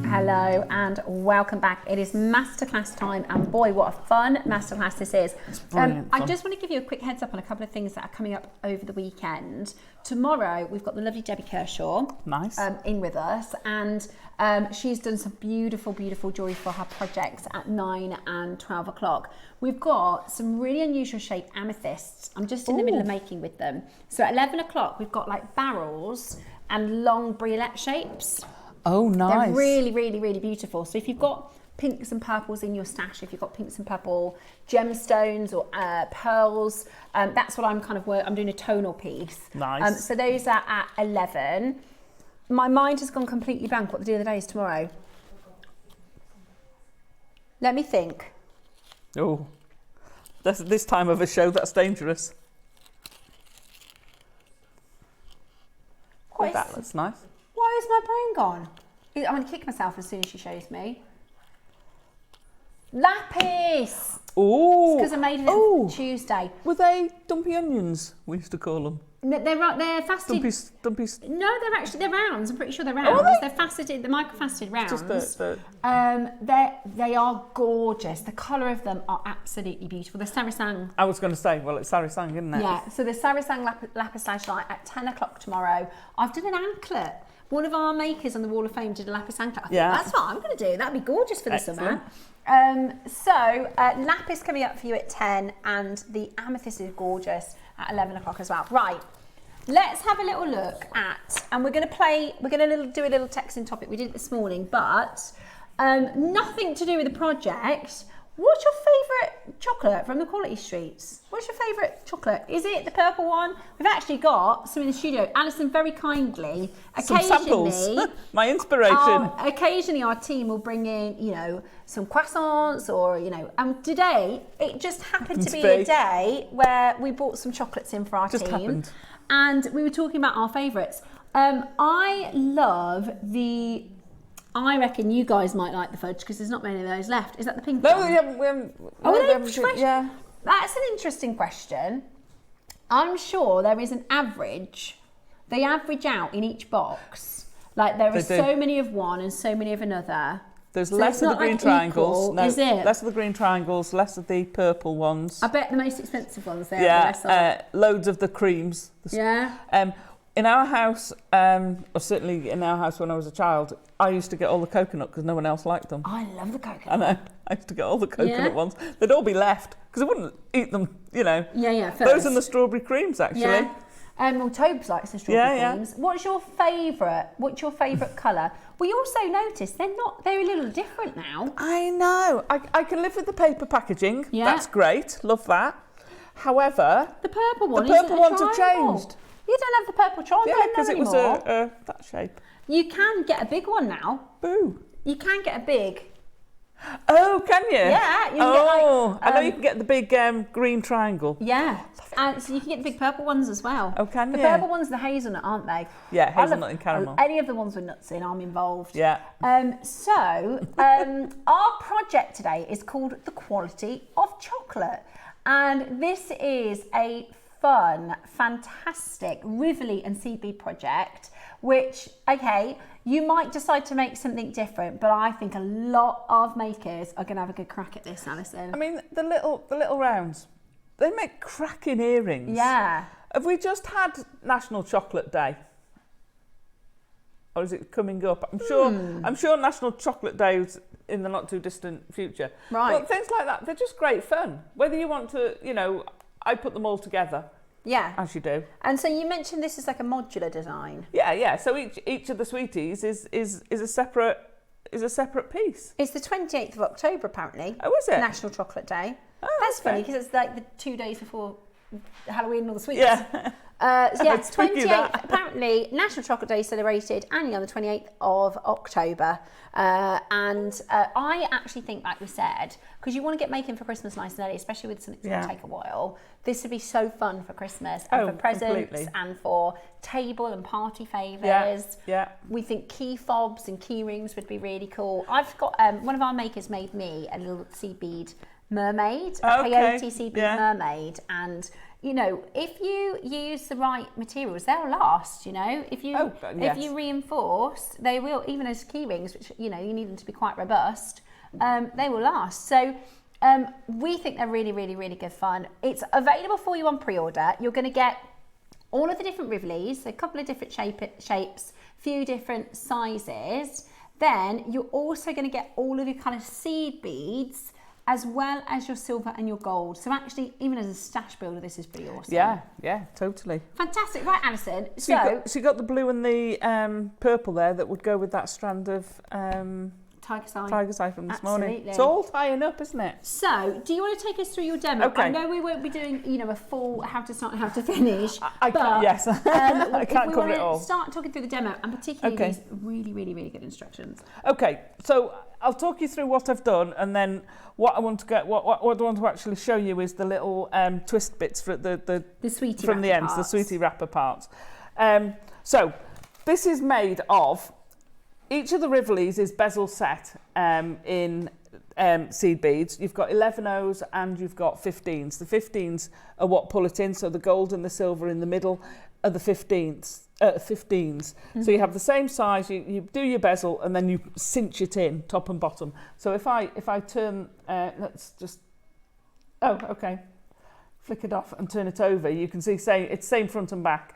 Hello and welcome back. It is masterclass time, and boy, what a fun masterclass this is. I just want to give you a quick heads up on a couple of things that are coming up over the weekend. Tomorrow we've got the lovely Debbie Kershaw in with us, and she's done some beautiful jewellery for her projects at 9 and 12 o'clock. We've got some really unusual shaped amethysts. I'm just in the middle of making with them. So at 11 o'clock we've got like barrels and long briolet shapes.
Oh, nice.
They're really, really, really beautiful. So if you've got pinks and purples in your stash, if you've got pinks and purple gemstones or pearls, that's what I'm I'm doing a tonal piece.
Nice.
So those are at 11. My mind has gone completely blank what the deal of the day is tomorrow. Let me think.
Oh, this time of a show, that's dangerous. That looks nice.
Why is my brain gone? I'm going to kick myself as soon as she shows me. Lapis!
Oh!
Because I made it on Tuesday.
Were they dumpy onions, we used to call them?
They're faceted.
Dumpies.
No, they're rounds. I'm pretty sure they're rounds. They're faceted. They're microfaceted rounds.
Just
They are gorgeous. The colour of them are absolutely beautiful. They're Sarasang.
I was going to say, well, it's Sarasang, isn't it?
Yeah. So the Sarasang lapis lazuli at 10 o'clock tomorrow. I've done an anklet. One of our makers on the Wall of Fame did a lapis anklet. I thought, that's what I'm going to do. That'd be gorgeous for the summer. So lapis coming up for you at 10, and the amethyst is gorgeous at 11 o'clock as well. Right. Let's have a little look at, and we're going to do a little texting topic. We did it this morning, but nothing to do with the project. What's your favourite chocolate from the Quality Streets? What's your favourite chocolate? Is it the purple one? We've actually got some in the studio. Alison very kindly,
some samples. My inspiration.
Occasionally our team will bring in, some croissants or, and today it just happened to be a day where we brought some chocolates in for our team.
Happened.
And we were talking about our favourites. I love I reckon you guys might like the fudge because there's not many of those left. Is that the pink one?
No, we haven't.
Yeah. That's an interesting question. I'm sure there is an average. They average out in each box. Like there are so many of one and so many of another.
There's less of the green triangles.
Equal, is it?
Less of the green triangles, less of the purple ones.
I bet the most expensive ones there. Yeah,
loads of the creams. In our house, or certainly in our house when I was a child, I used to get all the coconut because no one else liked them.
I love the coconut.
I know. I used to get all the coconut ones. They'd all be left because I wouldn't eat them,
First.
Those and the strawberry creams, actually.
Yeah. Well, Tobes likes the strawberry creams. What's your favourite colour? We also noticed they're a little different now.
I know. I can live with the paper packaging.
Yeah.
That's great. Love that. However,
the purple ones
have changed.
You don't have the purple triangle
because it was that shape.
You can get a big one now.
Boo.
You can get a big.
Oh, can you?
Yeah. You can get
I know you can get the big green triangle.
Yeah. And so you can get the big purple ones as well.
Oh, can you?
The purple ones, the hazelnut, aren't they?
Yeah, hazelnut and caramel.
Any of the ones with nuts in, I'm involved.
Yeah.
Our project today is called The Quality of Chocolate. And this is a fun, fantastic Rivoli and seed bead project, which, you might decide to make something different, but I think a lot of makers are going to have a good crack at this, Alison.
I mean, the little rounds, they make cracking earrings.
Yeah.
Have we just had National Chocolate Day? Or is it coming up? I'm sure National Chocolate Day is in the not too distant future.
Right.
But things like that, they're just great fun. Whether you want to, I put them all together.
Yeah.
As you do.
And so you mentioned this is like a modular design.
Yeah. So each of the sweeties is a separate piece.
It's the 28th of October apparently.
Oh, is it?
National Chocolate Day.
Oh,
that's funny because it's like the 2 days before Halloween and all the sweets.
Yeah.
28th. Apparently, National Chocolate Day is celebrated annually on the 28th of October. And I actually think, like we said, because you want to get making for Christmas nice and early, especially with something that's going to take a while, this would be so fun for Christmas and for presents and for table and party favours.
Yeah.
We think key fobs and key rings would be really cool. I've got one of our makers made me a little seed bead mermaid, a peyote seed bead mermaid, and if you use the right materials, they'll last. If you reinforce, they will. Even as key rings, which you need them to be quite robust, they will last. So we think they're really, really, really good fun. It's available for you on pre-order. You're going to get all of the different Rivolis, a couple of different shapes, few different sizes. Then you're also going to get all of your kind of seed beads as well as your silver and your gold. So actually, even as a stash builder, this is pretty awesome.
Yeah, totally.
Fantastic. Right, Alison.
So you got the blue and the purple there that would go with that strand of Tiger's Eye from this morning. It's all tying up, isn't it?
So, do you want to take us through your demo?
Okay.
I know we won't be doing, a full how to start and how to finish.
I can't cover it all.
Start talking through the demo, and particularly these really, really, really good instructions.
Okay, so I'll talk you through what I've done, and then what I want to actually show you is the little twist bits for the
sweetie
from the ends,
parts.
the sweetie wrapper parts. So this is made of. Each of the Rivolies is bezel set in seed beads. You've got 11Os and you've got 15s. The 15s are what pull it in, so the gold and the silver in the middle are the 15s. So you have the same size, you do your bezel and then you cinch it in, top and bottom. So if I turn, let's just, flick it off and turn it over, you can see it's same front and back.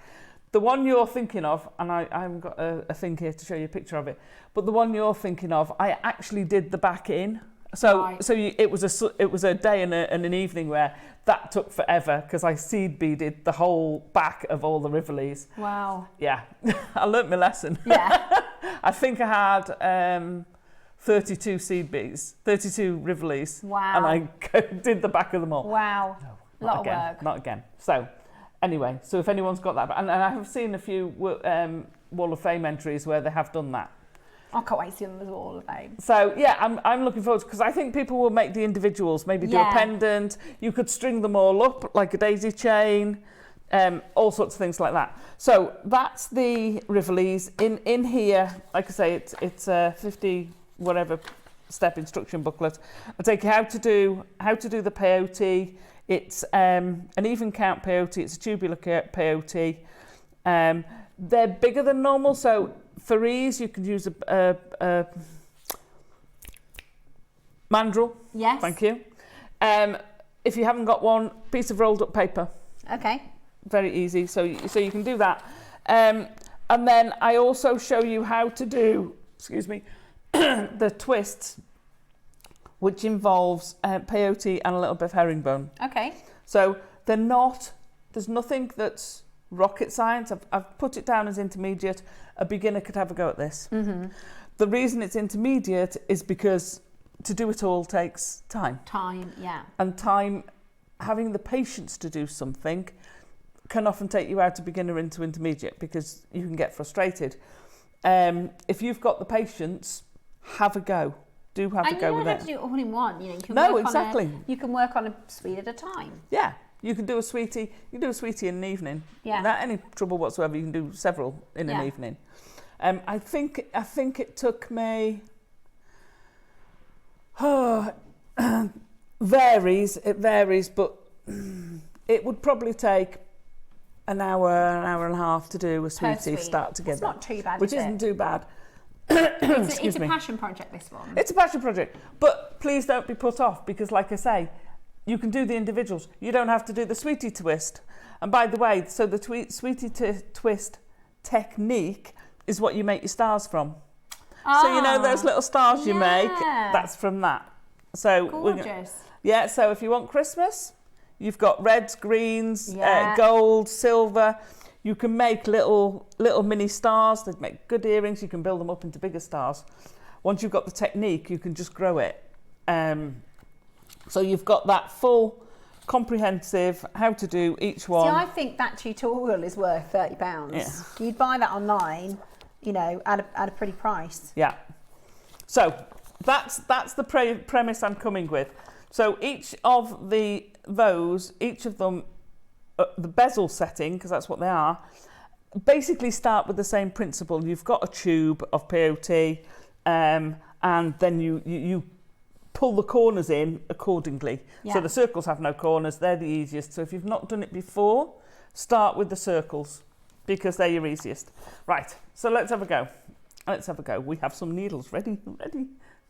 The one you're thinking of, and I haven't got a thing here to show you a picture of it, but the one you're thinking of, I actually did the back in. So it was a day and an evening where that took forever because I seed beaded the whole back of all the Rivolies.
Wow.
Yeah, I learnt my lesson.
Yeah.
I think I had 32 seed beads, 32 Rivolies.
Wow.
And I did the back of them all.
Wow.
No,
lot of work.
Not again. So. Anyway, so if anyone's got that, and I have seen a few Wall of Fame entries where they have done that.
I can't wait to see them as Wall of Fame.
So yeah, I'm looking forward to, because I think people will make the individuals, maybe do a pendant. You could string them all up like a daisy chain, all sorts of things like that. So that's the Rivolies. In here, like I say, it's a 50 whatever step instruction booklet. I'll take you how to do the peyote. It's an even count peyote, it's a tubular peyote. They're bigger than normal, so for ease you can use a mandrel.
Yes.
Thank you. If you haven't got one, piece of rolled up paper.
Okay.
Very easy, so you can do that. And then I also show you how to do, the twists, which involves peyote and a little bit of herringbone.
Okay.
So there's nothing that's rocket science. I've put it down as intermediate. A beginner could have a go at this. Mm-hmm. The reason it's intermediate is because to do it all takes time.
Time, yeah.
And time, having the patience to do something can often take you out of beginner into intermediate because you can get frustrated. If you've got the patience, have a go. Do have a go with it.
And you don't have to do it all in one. You can you can work on a sweet at a time.
Yeah, you can do a sweetie. You can do a sweetie in an evening.
Yeah.
Without any trouble whatsoever. You can do several in an evening. I think it took me. It varies, but it would probably take an hour and a half to do a sweetie start together.
It's not too bad,
which isn't too bad.
It's a passion project, this one.
It's a passion project, but please don't be put off because, like I say, you can do the individuals. You don't have to do the sweetie twist. And by the way, so the sweetie twist technique is what you make your stars from. So you know those little stars you make, that's from that. So
gorgeous.
So if you want Christmas, you've got reds, greens, gold, silver. You can make little mini stars. They make good earrings. You can build them up into bigger stars. Once you've got the technique, you can just grow it. So you've got that full, comprehensive, how to do each one.
See, I think that tutorial is worth £30. Yeah. You'd buy that online, at a pretty price.
Yeah. So that's the premise I'm coming with. So each of those, each of them, the bezel setting, because that's what they are, basically start with the same principle. You've got a tube of peyote, and then you pull the corners in accordingly. Yeah. So the circles have no corners, they're the easiest. So if you've not done it before, start with the circles because they're your easiest. Right, so let's have a go. We have some needles ready,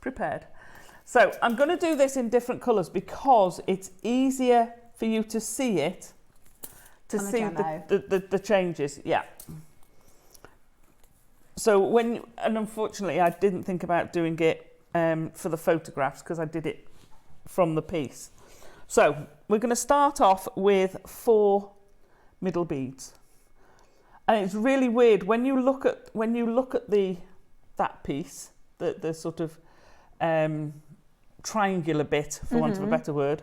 prepared. So I'm going to do this in different colours because it's easier for you to see it, to see the changes. Yeah. So and unfortunately I didn't think about doing it for the photographs because I did it from the piece. So we're going to start off with 4 middle beads, and it's really weird when you look at that piece, the sort of triangular bit, for want of a better word.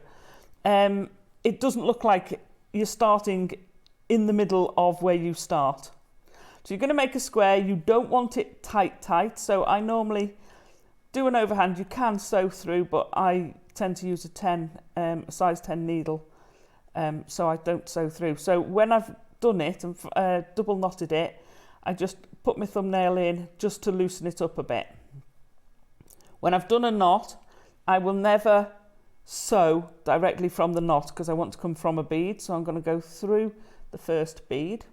It doesn't look like you're starting in the middle of where you start. So you're going to make a square. You don't want it tight. So I normally do an overhand. You can sew through, but I tend to use a size 10 needle, so I don't sew through. So when I've done it and double knotted it, I just put my thumbnail in just to loosen it up a bit. When I've done a knot, I will never sew directly from the knot because I want to come from a bead. So I'm going to go through the first bead.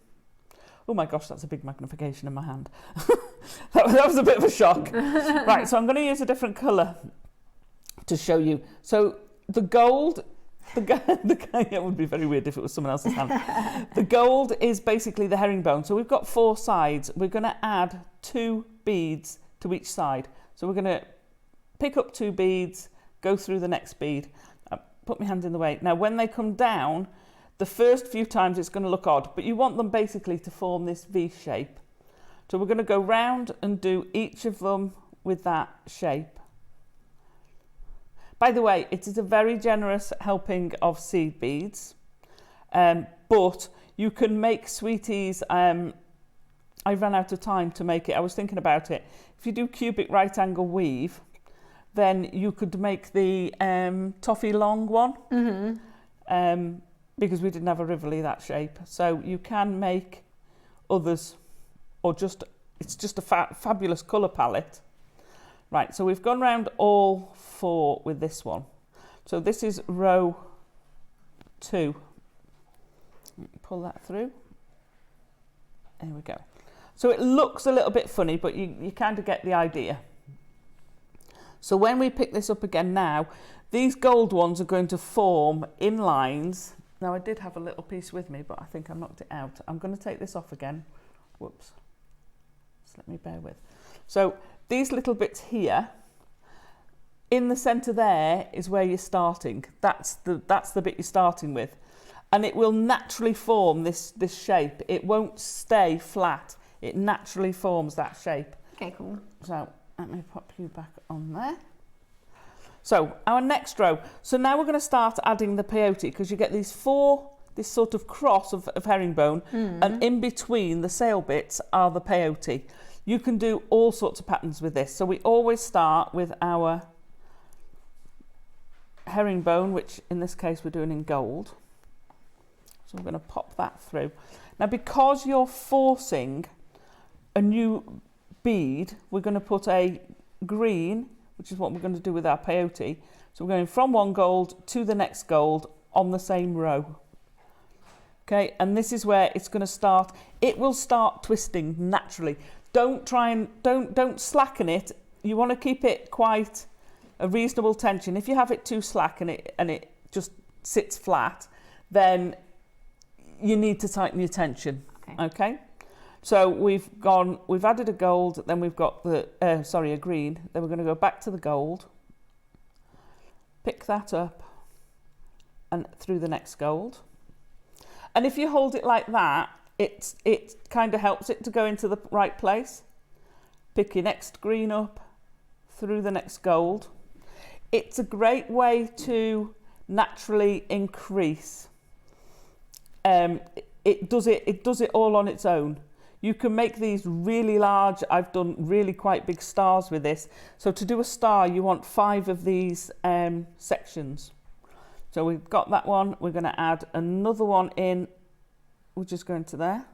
Oh my gosh, that's a big magnification in my hand. that was a bit of a shock. Right, so I'm going to use a different colour to show you. So the gold, it would be very weird if it was someone else's hand. The gold is basically the herringbone. So we've got 4 sides. We're going to add 2 beads to each side. So we're going to pick up 2 beads, go through the next bead. Put my hand in the way. Now, when they come down, the first few times it's going to look odd, but you want them basically to form this V shape. So we're going to go round and do each of them with that shape. By the way, it is a very generous helping of seed beads, but you can make sweeties. I ran out of time to make it. I was thinking about it. If you do cubic right angle weave, then you could make the toffee long one, because we didn't have a Rivoli that shape. So you can make others, or it's just a fabulous colour palette. Right, so we've gone round all 4 with this one. So this is row 2. Pull that through. There we go. So it looks a little bit funny, but you kind of get the idea. So when we pick this up again now, these gold ones are going to form in lines. Now I did have a little piece with me, but I think I knocked it out. I'm going to take this off again. Whoops. Just let me bear with. So these little bits here, in the centre there is where you're starting. That's the bit you're starting with. And it will naturally form this shape. It won't stay flat. It naturally forms that shape. Okay, cool. So let me pop you back on there. So our next row. So now we're going to start adding the peyote, because you get this sort of cross of herringbone, and in between the sail bits are the peyote. You can do all sorts of patterns with this. So we always start with our herringbone, which in this case we're doing in gold. So we're going to pop that through. Now, because you're forcing a new bead, we're going to put a green, which is what we're going to do with our peyote. So we're going from one gold to the next gold on the same row. Okay, and this is where it's going to start. It will start twisting naturally. Don't slacken it. You want to keep it quite a reasonable tension. If you have it too slack and it just sits flat, then you need to tighten your tension. Okay? So we've added a gold, then we've got a green, then we're going to go back to the gold, pick that up and through the next gold. And if you hold it like that, it kind of helps it to go into the right place. Pick your next green up, through the next gold. It's a great way to naturally increase. It does it all on its own. You can make these really large. I've done really quite big stars with this. So to do a star, you want 5 of these sections. So we've got that one. We're going to add another one in. We're just going to there.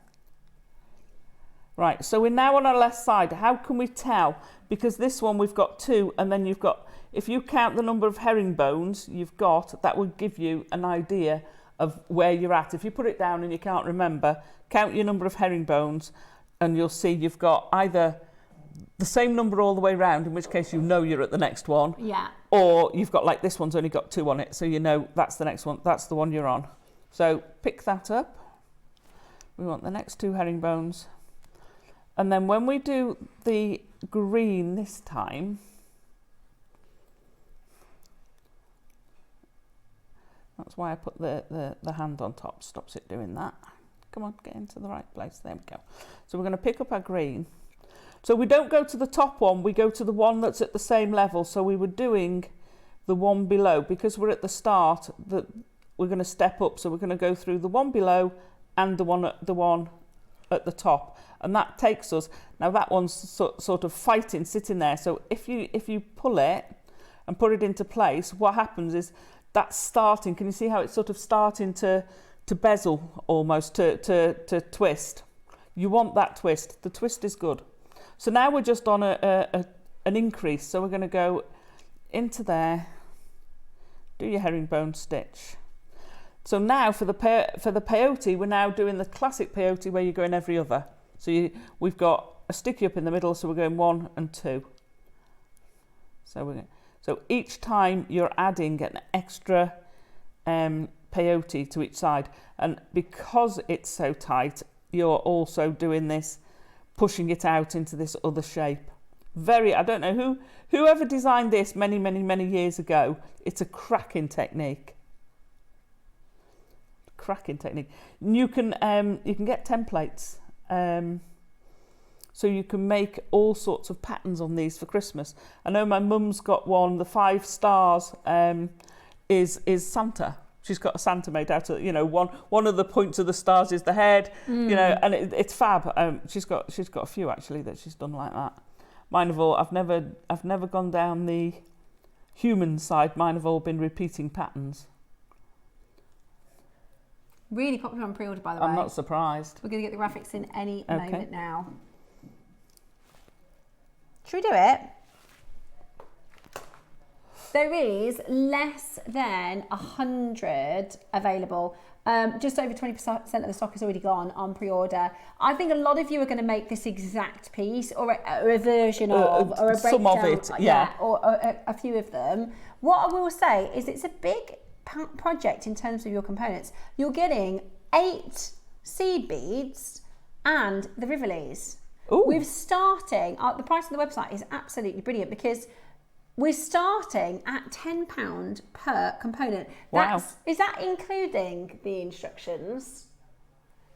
Right, so we're now on our left side. How can we tell? Because this one we've got 2, and then you've got, if you count the number of herringbones you've got, that would give you an idea of where you're at. If you put it down and you can't remember, count your number of herringbones and you'll see you've got either the same number all the way around, in which case you know you're at the next one, or you've got, like, this one's only got 2 on it, so you know that's the next one, that's the one you're on. So pick that up. We want the next 2 herringbones. And then when we do the green this time, That's why I put the hand on top, stops it doing that. Come on, get into the right place. There we go. So we're going to pick up our green. So we don't go to the top one, we go to the one that's at the same level. So we were doing the one below, because we're at the start, that we're going to step up. So we're going to go through the one below and the one at the top, and that takes us. Now that one's sort of fighting, sitting there. So if you pull it and put it into place, what happens is that's starting. Can you see how it's sort of starting to bezel almost, to twist? You want that twist. The twist is good. So now we're just on an increase. So we're going to go into there, do your herringbone stitch. So now for the peyote, we're now doing the classic peyote where you're going every other. So we've got a sticky up in the middle, so we're going 1 and 2. So each time you're adding an extra peyote to each side, and because it's so tight, you're also doing this, pushing it out into this other shape. I don't know whoever designed this many years ago. It's a cracking technique. You can get templates, so you can make all sorts of patterns on these for Christmas. I know my mum's got one. The 5 stars is Santa. She's got a Santa made out of, one of the points of the stars is the head, and it's fab. She's got a few actually that she's done like that. Mine have all. I've never gone down the human side. Mine have all been repeating patterns.
Really popular on pre-order, by the way.
I'm not surprised.
We're going to get the graphics in any moment now. Should we do it? There is less than 100 available. Just over 20% of the stock is already gone on pre-order. I think a lot of you are going to make this exact piece, or a version of, or a breakdown.
Some of it, yeah.
Or a few of them. What I will say is it's a big project in terms of your components. You're getting 8 seed beads and the Rivolis. We're starting, the price on the website is absolutely brilliant, because we're starting at £10 per component.
Wow.
Is that including the instructions?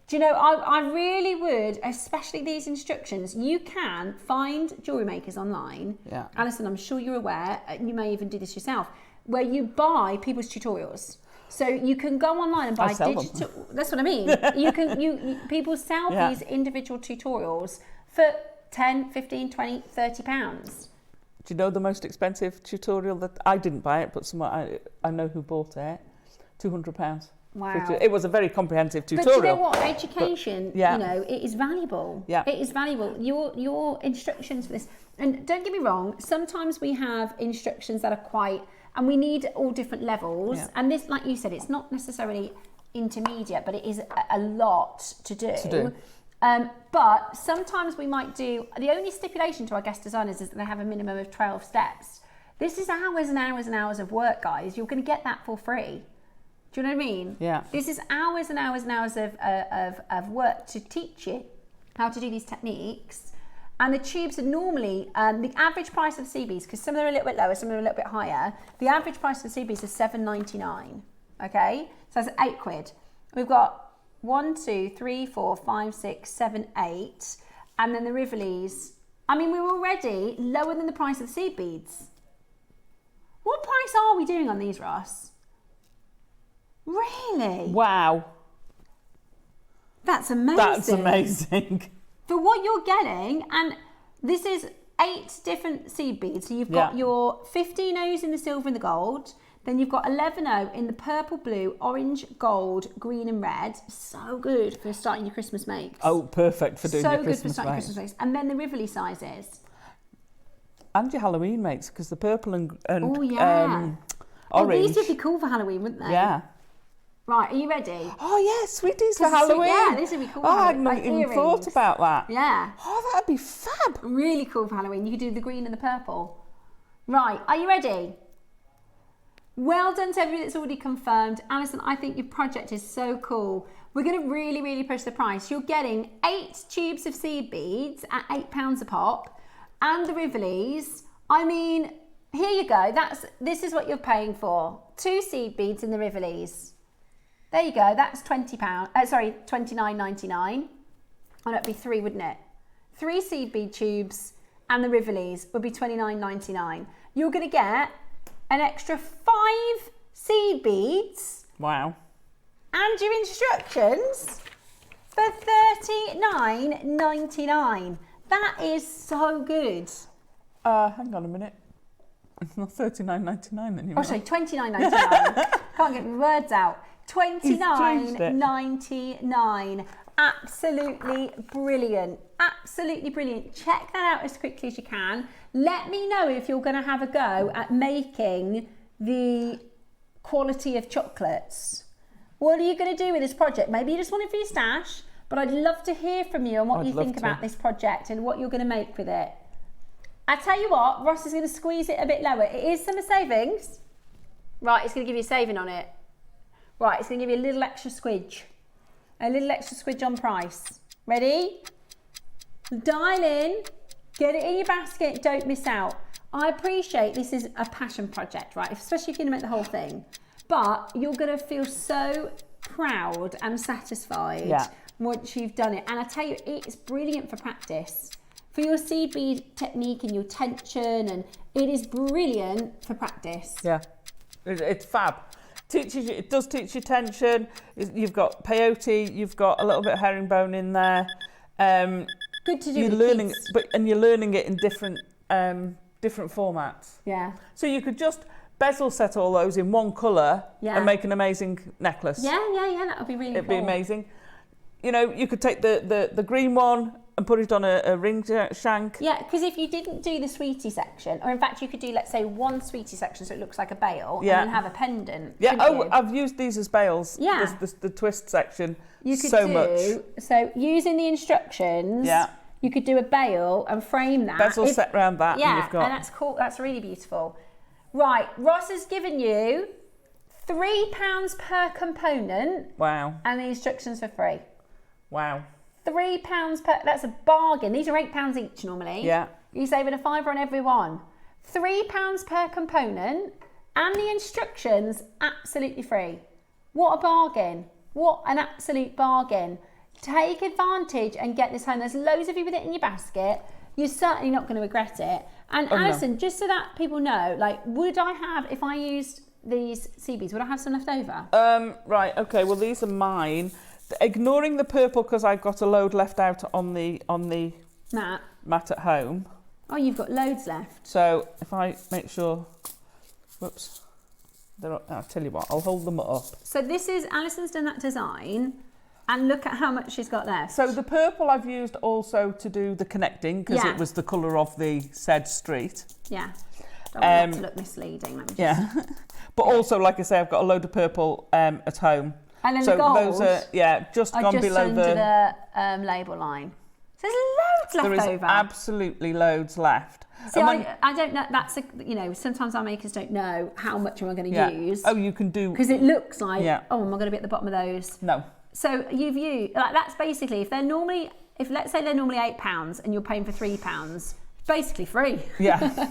Do you know, I really would, especially these instructions. You can find jewellery makers online.
Yeah.
Alison, I'm sure you're aware, you may even do this yourself, where you buy people's tutorials. So you can go online and buy digital. That's what I mean. People sell these individual tutorials for 10, 15, 20, 30 pounds.
Do you know the most expensive tutorial that I didn't buy it, but someone I know who bought it? £200.
Wow.
It was a very comprehensive tutorial.
But do you know what? Education, it is valuable.
Yeah.
It is valuable. Your instructions for this, and don't get me wrong, sometimes we have instructions that are and we need all different levels. Yeah. And this, like you said, it's not necessarily intermediate, but it is a lot to do. But sometimes we might do, the only stipulation to our guest designers is that they have a minimum of 12 steps. This is hours and hours and hours of work, guys. You're going to get that for free. Do you know what I mean?
Yeah.
This is hours and hours and hours of work to teach you how to do these techniques. And the tubes are normally, the average price of CBs, because some of them are a little bit lower, some of them are a little bit higher, the average price of CBs is £7.99, okay? So that's £8. We've got 1, 2, 3, 4, 5, 6, 7, 8, and then the Rivolis. I mean, we're already lower than the price of the seed beads. What price are we doing on these, Ross? Really?
Wow.
That's amazing.
That's amazing.
For what you're getting, and this is 8 different seed beads. So you've got your 15 O's in the silver and the gold, then you've got 11 O in the purple, blue, orange, gold, green and red. So good for starting your Christmas makes.
Oh, perfect for doing your Christmas makes.
So good for starting Christmas makes. And then the Rivoli sizes.
And your Halloween makes, because the purple and
orange. These would be cool for Halloween, wouldn't they?
Yeah.
Right, are you ready?
Oh, yeah, sweeties for Halloween.
Yeah, this would be cool.
I hadn't even thought about that.
Yeah.
Oh, that'd be fab.
Really cool for Halloween. You could do the green and the purple. Right, are you ready? Well done to everybody that's already confirmed. Alison, I think your project is so cool. We're going to really, really push the price. You're getting 8 tubes of seed beads at £8 a pop, and the Rivolis. I mean, here you go. This is what you're paying for. 2 seed beads in the Rivolis. There you go. That's £20. Sorry, $29.99. Oh, that'd be 3, wouldn't it? 3 seed bead tubes and the Rivolis would be $29.99. You're going to get an extra 5 seed beads.
Wow.
And your instructions for $39.99. That is so good.
Hang on a minute. It's not $39.99 anymore.
Oh, sorry, $29.99. Can't get my words out. $29.99. Absolutely brilliant. Absolutely brilliant. Check that out as quickly as you can. Let me know if you're going to have a go at making the quality of chocolates. What are you going to do with this project? Maybe you just want it for your stash, but I'd love to hear from you on what you think about this project and what you're going to make with it. I tell you what, Ross is going to squeeze it a bit lower. It is summer savings. Right, it's going to give you a saving on it. Right, it's going to give you a little extra squidge. A little extra squidge on price. Ready? Dial in, get it in your basket, don't miss out. I appreciate this is a passion project, right? Especially if you're going to make the whole thing. But you're going to feel so proud and satisfied once you've done it. And I tell you, it's brilliant for practice. For your seed bead technique and your tension, and it is brilliant for practice.
Yeah, it's fab. It does teach you tension. You've got peyote, you've got a little bit of herringbone in there.
Good to do.
You're
with
learning,
kids.
and you're learning it in different formats.
Yeah.
So you could just bezel set all those in one colour and make an amazing necklace.
Yeah, that would be really
It'd
cool.
be amazing. You know, you could take the green one and put it on a ring shank.
Yeah, because if you didn't do the sweetie section, or in fact you could do, let's say, one sweetie section so it looks like a bail, and then have a pendant.
Yeah,
you?
I've used these as bails.
Yeah.
The twist section
You could
much.
So using the instructions, you could do a bail and frame that.
Bezel set round that.
Yeah,
and you've got...
and that's cool. That's really beautiful. Right, Ross has given you £3 per component.
Wow.
And the instructions for free.
Wow.
£3 per, that's a bargain. These are £8 each normally.
Yeah.
You're saving a £5 on every one. £3 per component and the instructions absolutely free. What a bargain. What an absolute bargain. Take advantage and get this home. There's loads of you with it in your basket. You're certainly not going to regret it. And Alison, just so that people know, like, would I have, if I used these CBs, would I have some left over?
Right, okay, well these are mine. Ignoring the purple because I've got a load left out on the mat at home.
Oh, you've got loads left.
So if I make sure, whoops, I'll tell you what, I'll hold them up.
So this is, Alison's done that design, and look at how much she's got left.
So the purple I've used also to do the connecting because it was the colour of the said street.
Yeah, don't want that to look misleading. Let me just...
But also, like I say, I've got a load of purple at home.
And then
so
the gold
those are just gone below
under the label line. So there's loads left
over. There is absolutely loads left.
See, I don't know. That's sometimes our makers don't know how much am I going to use.
Oh, you can do
because it looks like oh, am I going to be at the bottom of those?
No.
So you've used that's basically if let's say they're normally £8 and you're paying for £3, basically free.
Yeah.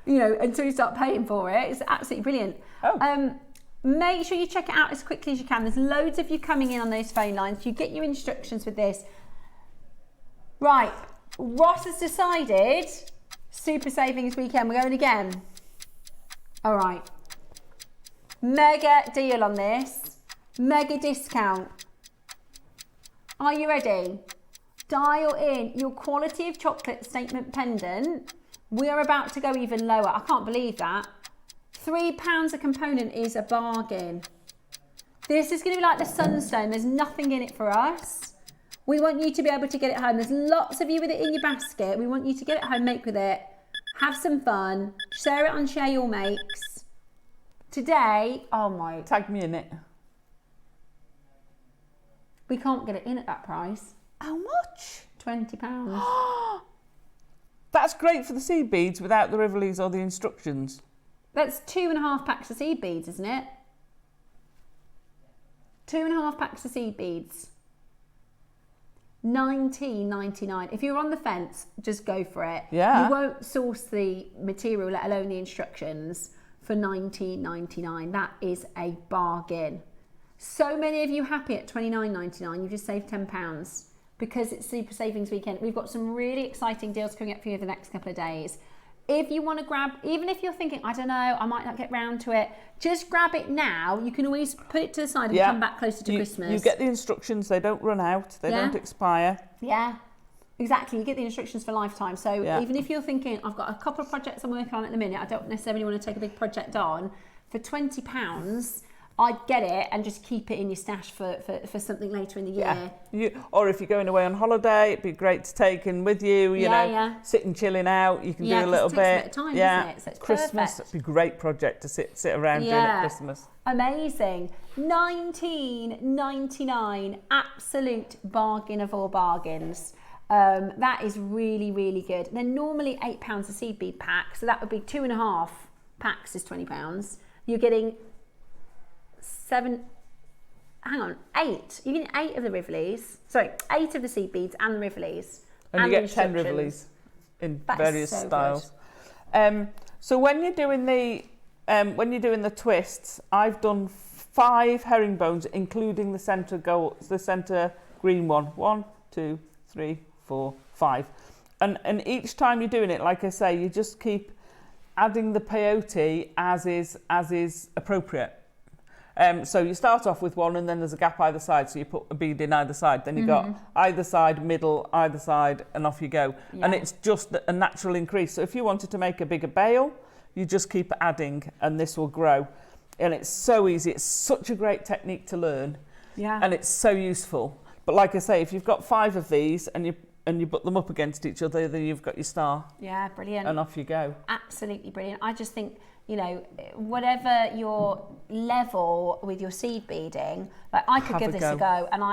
Until you start paying for it, it's absolutely brilliant.
Oh.
Make sure you check it out as quickly as you can. There's loads of you coming in on those phone lines. You get your instructions with this. Right, Ross has decided super savings weekend. We're going again. All right. Mega deal on this. Mega discount. Are you ready? Dial in your quality of chocolate statement pendant. We are about to go even lower. I can't believe that. £3 a component is a bargain. This is going to be like the Sunstone. There's nothing in it for us. We want you to be able to get it home. There's lots of you with it in your basket. We want you to get it home, make with it, have some fun, share it on Share Your Makes. Today, oh my...
Tag me in it.
We can't get it in at that price.
How much?
£20.
That's great for the seed beads without the Rivolis or the instructions.
That's 2.5 packs of seed beads, isn't it? 2.5 packs of seed beads. $19.99. If you're on the fence, just go for it.
Yeah.
You won't source the material, let alone the instructions, for $19.99. That is a bargain. So many of you happy at $29.99. You've just saved £10 because it's Super Savings Weekend. We've got some really exciting deals coming up for you the next couple of days. If you want to grab, even if you're thinking, I don't know, I might not get round to it, just grab it now. You can always put it to the side and come back closer to Christmas.
You get the instructions, they don't run out, they don't expire.
Yeah, exactly. You get the instructions for lifetime. So even if you're thinking, I've got a couple of projects I'm working on at the minute, I don't necessarily want to take a big project on, for £20, I'd get it and just keep it in your stash for something later in the year.
Yeah. Or if you're going away on holiday, it'd be great to take in with you, you know, sitting chilling out, you can do a little bit.
It takes a bit of time, doesn't it? So it's
Christmas, it'd be a great project to sit around doing at Christmas.
Amazing. $19.99, absolute bargain of all bargains. That is really, really good. They're normally £8 a seed bead pack, so that would be 2.5 packs is £20. You're getting 8. You get 8 of the Rivleys. Sorry, 8 of the seed beads and the Rivleys.
And you get 10 Rivleys in various styles. So when you're doing the twists, I've done 5 herringbones, including the centre green one. 1, 2, 3, 4, 5. And each time you're doing it, like I say, you just keep adding the peyote as is appropriate. So you start off with one and then there's a gap either side, so you put a bead in either side, then you've got either side, middle, either side, and off you go. And it's just a natural increase. So if you wanted to make a bigger bail, you just keep adding and this will grow. And it's so easy, it's such a great technique to learn, and it's so useful. But like I say, if you've got 5 of these and you put them up against each other, then you've got your star. Yeah, brilliant. And off you go.
Absolutely brilliant. I just think, you know, whatever your level with your seed beading, like I could give this a go. And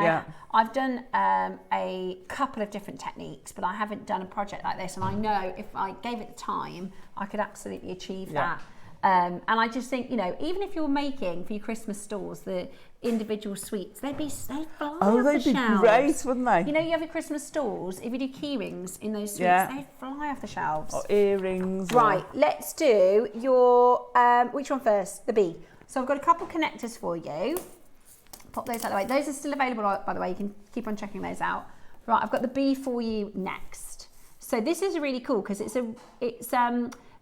I've done a couple of different techniques, but I haven't done a project like this. And I know if I gave it the time, I could absolutely achieve that. And I just think, you know, even if you're making for your Christmas stores the individual sweets, they'd fly off the shelves.
Great, wouldn't they?
You know, you have your Christmas stores, if you do key rings in those sweets, they'd fly off the shelves.
Or earrings.
Right, let's do your, which one first? The B. So I've got a couple connectors for you. Pop those out of the way. Those are still available, by the way. You can keep on checking those out. Right, I've got the B for you next. So this is really cool because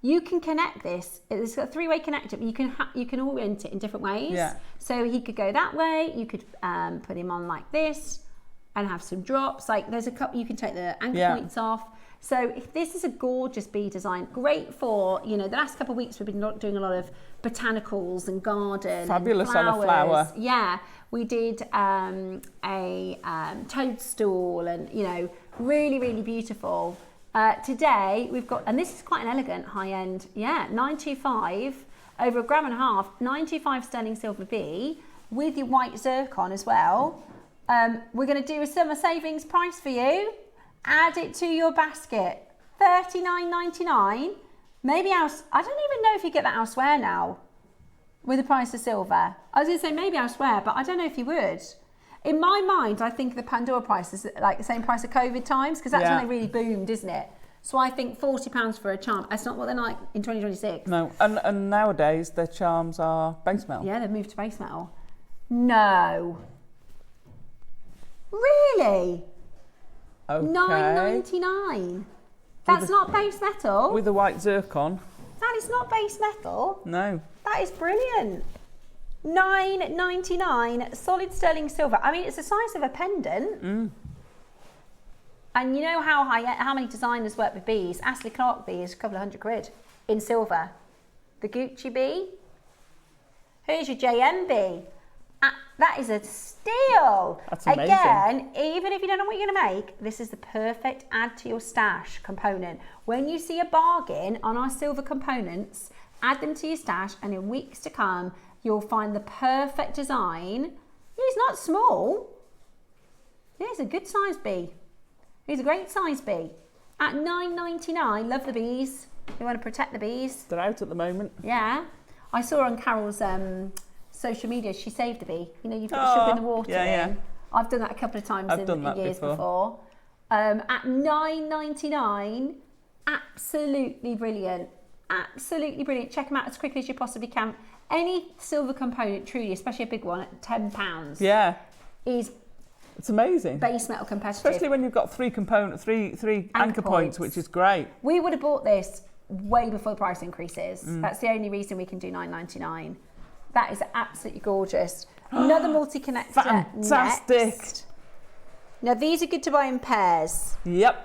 you can connect this. It's got a 3-way connector, but you can orient it in different ways. Yeah. So he could go that way. You could put him on like this, and have some drops. Like there's a couple. You can take the anchor points off. So this is a gorgeous bead design. Great for, you know, the last couple of weeks we've been doing a lot of botanicals and garden.
Fabulous
and
on a flower.
Yeah, we did a toadstool, and you know, really, really beautiful. Today we've got, and this is quite an elegant high-end, $9.25 over £1.5 g, $9.25 sterling silver B with your white zircon as well. We're going to do a summer savings price for you. Add it to your basket, $39.99. Maybe else. I don't even know if you get that elsewhere now with the price of silver. I was going to say maybe elsewhere, but I don't know if you would. In my mind, I think the Pandora price is like the same price of COVID times, because that's when they really boomed, isn't it? So I think £40 for a charm. That's not what they're like in 2026.
No, and nowadays their charms are base metal.
Yeah, they've moved to base metal. No. Really?
Okay.
$9.99. That's not base metal.
With the white zircon.
That is not base metal.
No.
That is brilliant. $9.99 solid sterling silver. I mean, it's the size of a pendant. And you know how many designers work with bees? Ashley Clark bee is a couple of £100 in silver. The Gucci bee. Here's your JM bee. That is a steal.
That's amazing.
Again, even if you don't know what you're going to make, this is the perfect add to your stash component. When you see a bargain on our silver components, add them to your stash, and in weeks to come, you'll find the perfect design. He's not small. He's a good size bee. He's a great size bee. At $9.99, love the bees. You want to protect the bees.
They're out at the moment.
Yeah. I saw on Carol's social media, she saved a bee. You know, you put the sugar in the water in. I've done that a couple of times in years before. At $9.99, absolutely brilliant. Absolutely brilliant. Check them out as quickly as you possibly can. Any silver component, truly, especially a big one at £10,
it's amazing.
Base metal competitive.
Especially when you've got three anchor points, which is great.
We would have bought this way before the price increases. That's the only reason we can do $9.99. That is absolutely gorgeous. Another multi-connector.
Fantastic.
Next. Now these are good to buy in pairs.
Yep.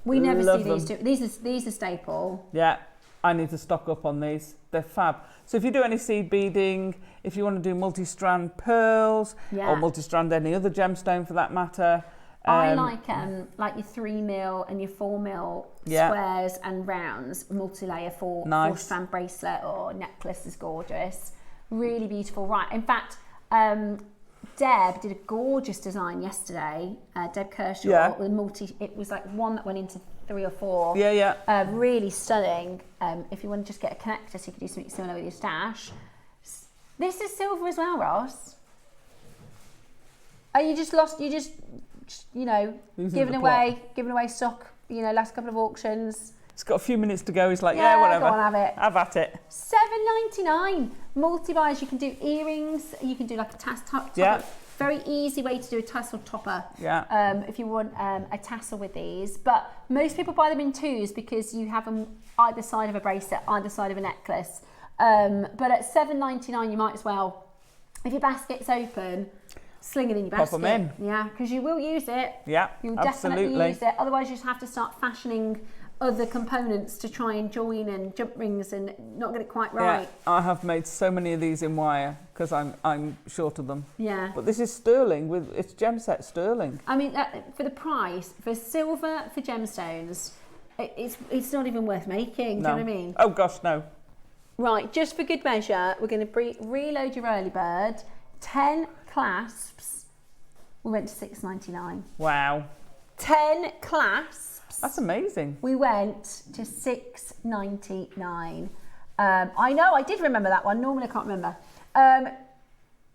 We never see these two. These are staple.
Yeah, I need to stock up on these. They're fab. So if you do any seed beading, if you want to do multi-strand pearls or multi-strand any other gemstone for that matter.
I like your 3mm and your 4mm squares and rounds, multi-layer four-strand bracelet or necklace is gorgeous. Really beautiful. Right, in fact, Deb did a gorgeous design yesterday, Deb Kershaw, with it was like one that went into 3 or 4. Really stunning. If you want to just get a connector so you can do something similar with your stash. This is silver as well, Ross. Are you just lost, giving away stock, last couple of auctions.
It's got a few minutes to go. He's like, whatever.
Go on, have it.
Have at it.
$7.99. Multi-buys. You can do earrings. You can do like a tassel topper. Very easy way to do a tassel topper. If you want a tassel with these. But most people buy them in 2s because you have them either side of a bracelet, either side of a necklace. But at $7.99, you might as well, if your basket's open, sling it in your basket.
Pop them in.
Yeah, because you will use it.
Yeah,
you'll definitely use it. Otherwise, you just have to start fashioning other components to try and join and jump rings and not get it quite right.
Yeah, I have made so many of these in wire because I'm short of them.
Yeah.
But this is sterling it's gem set sterling.
I mean, for the price, for silver, for gemstones, it's not even worth making.
No.
Do you know what I mean?
Oh gosh, no.
Right, just for good measure, we're going to reload your early bird. 10 clasps. We went to $6.99.
Wow.
10 clasps.
That's amazing.
We went to $6.99. I know, I did remember that one. Normally I can't remember.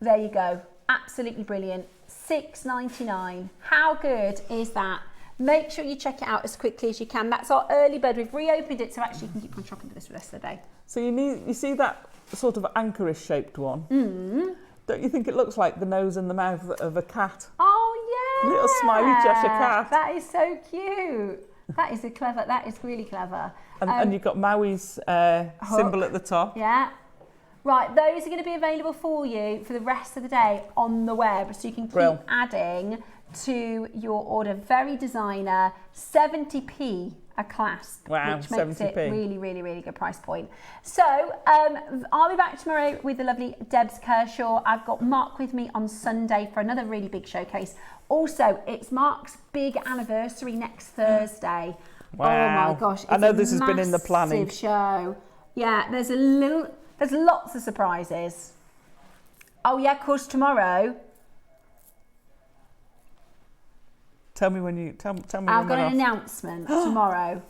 There you go. Absolutely brilliant. $6.99. How good is that? Make sure you check it out as quickly as you can. That's our early bird. We've reopened it so actually you can keep on shopping for this for the rest of the day.
So you see that sort of anchorish shaped one? Don't you think it looks like the nose and the mouth of a cat?
Oh yeah.
Little smiley Cheshire cat.
That is so cute. That is really clever.
And you've got Maui's symbol at the top.
Yeah. Right, those are going to be available for you for the rest of the day on the web, so you can keep adding to your order. Very designer, 70p a clasp, which makes it really, really, really good price point. So I'll be back tomorrow with the lovely Debs Kershaw. I've got Mark with me on Sunday for another really big showcase. Also, it's Mark's big anniversary next Thursday.
Wow.
Oh my gosh.
I know this has been in the planning.
Massive show. Yeah, there's lots of surprises. Oh yeah, of course, tomorrow.
Tell me when you tell me.
I've got an announcement tomorrow.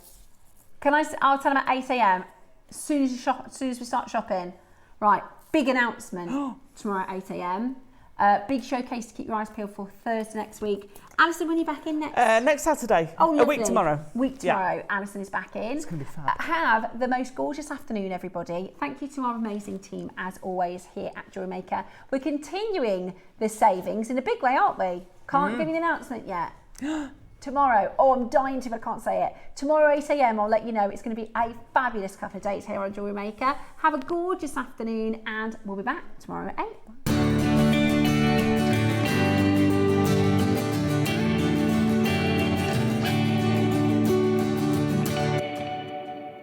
I'll tell them at 8 a.m. As soon as we start shopping. Right, big announcement tomorrow at 8 a.m. Big showcase to keep your eyes peeled for Thursday next week. Alison, when are you back in next?
Next Saturday.
Oh,
a week tomorrow.
Yeah. Alison is back in.
It's going to be fab.
Have the most gorgeous afternoon, everybody. Thank you to our amazing team, as always, here at JewelleryMaker. We're continuing the savings in a big way, aren't we? Can't give you the announcement yet. Tomorrow, I'm dying to, but I can't say it. Tomorrow, 8 a.m, I'll let you know. It's going to be a fabulous couple of days here on JewelleryMaker. Have a gorgeous afternoon, and we'll be back tomorrow at 8.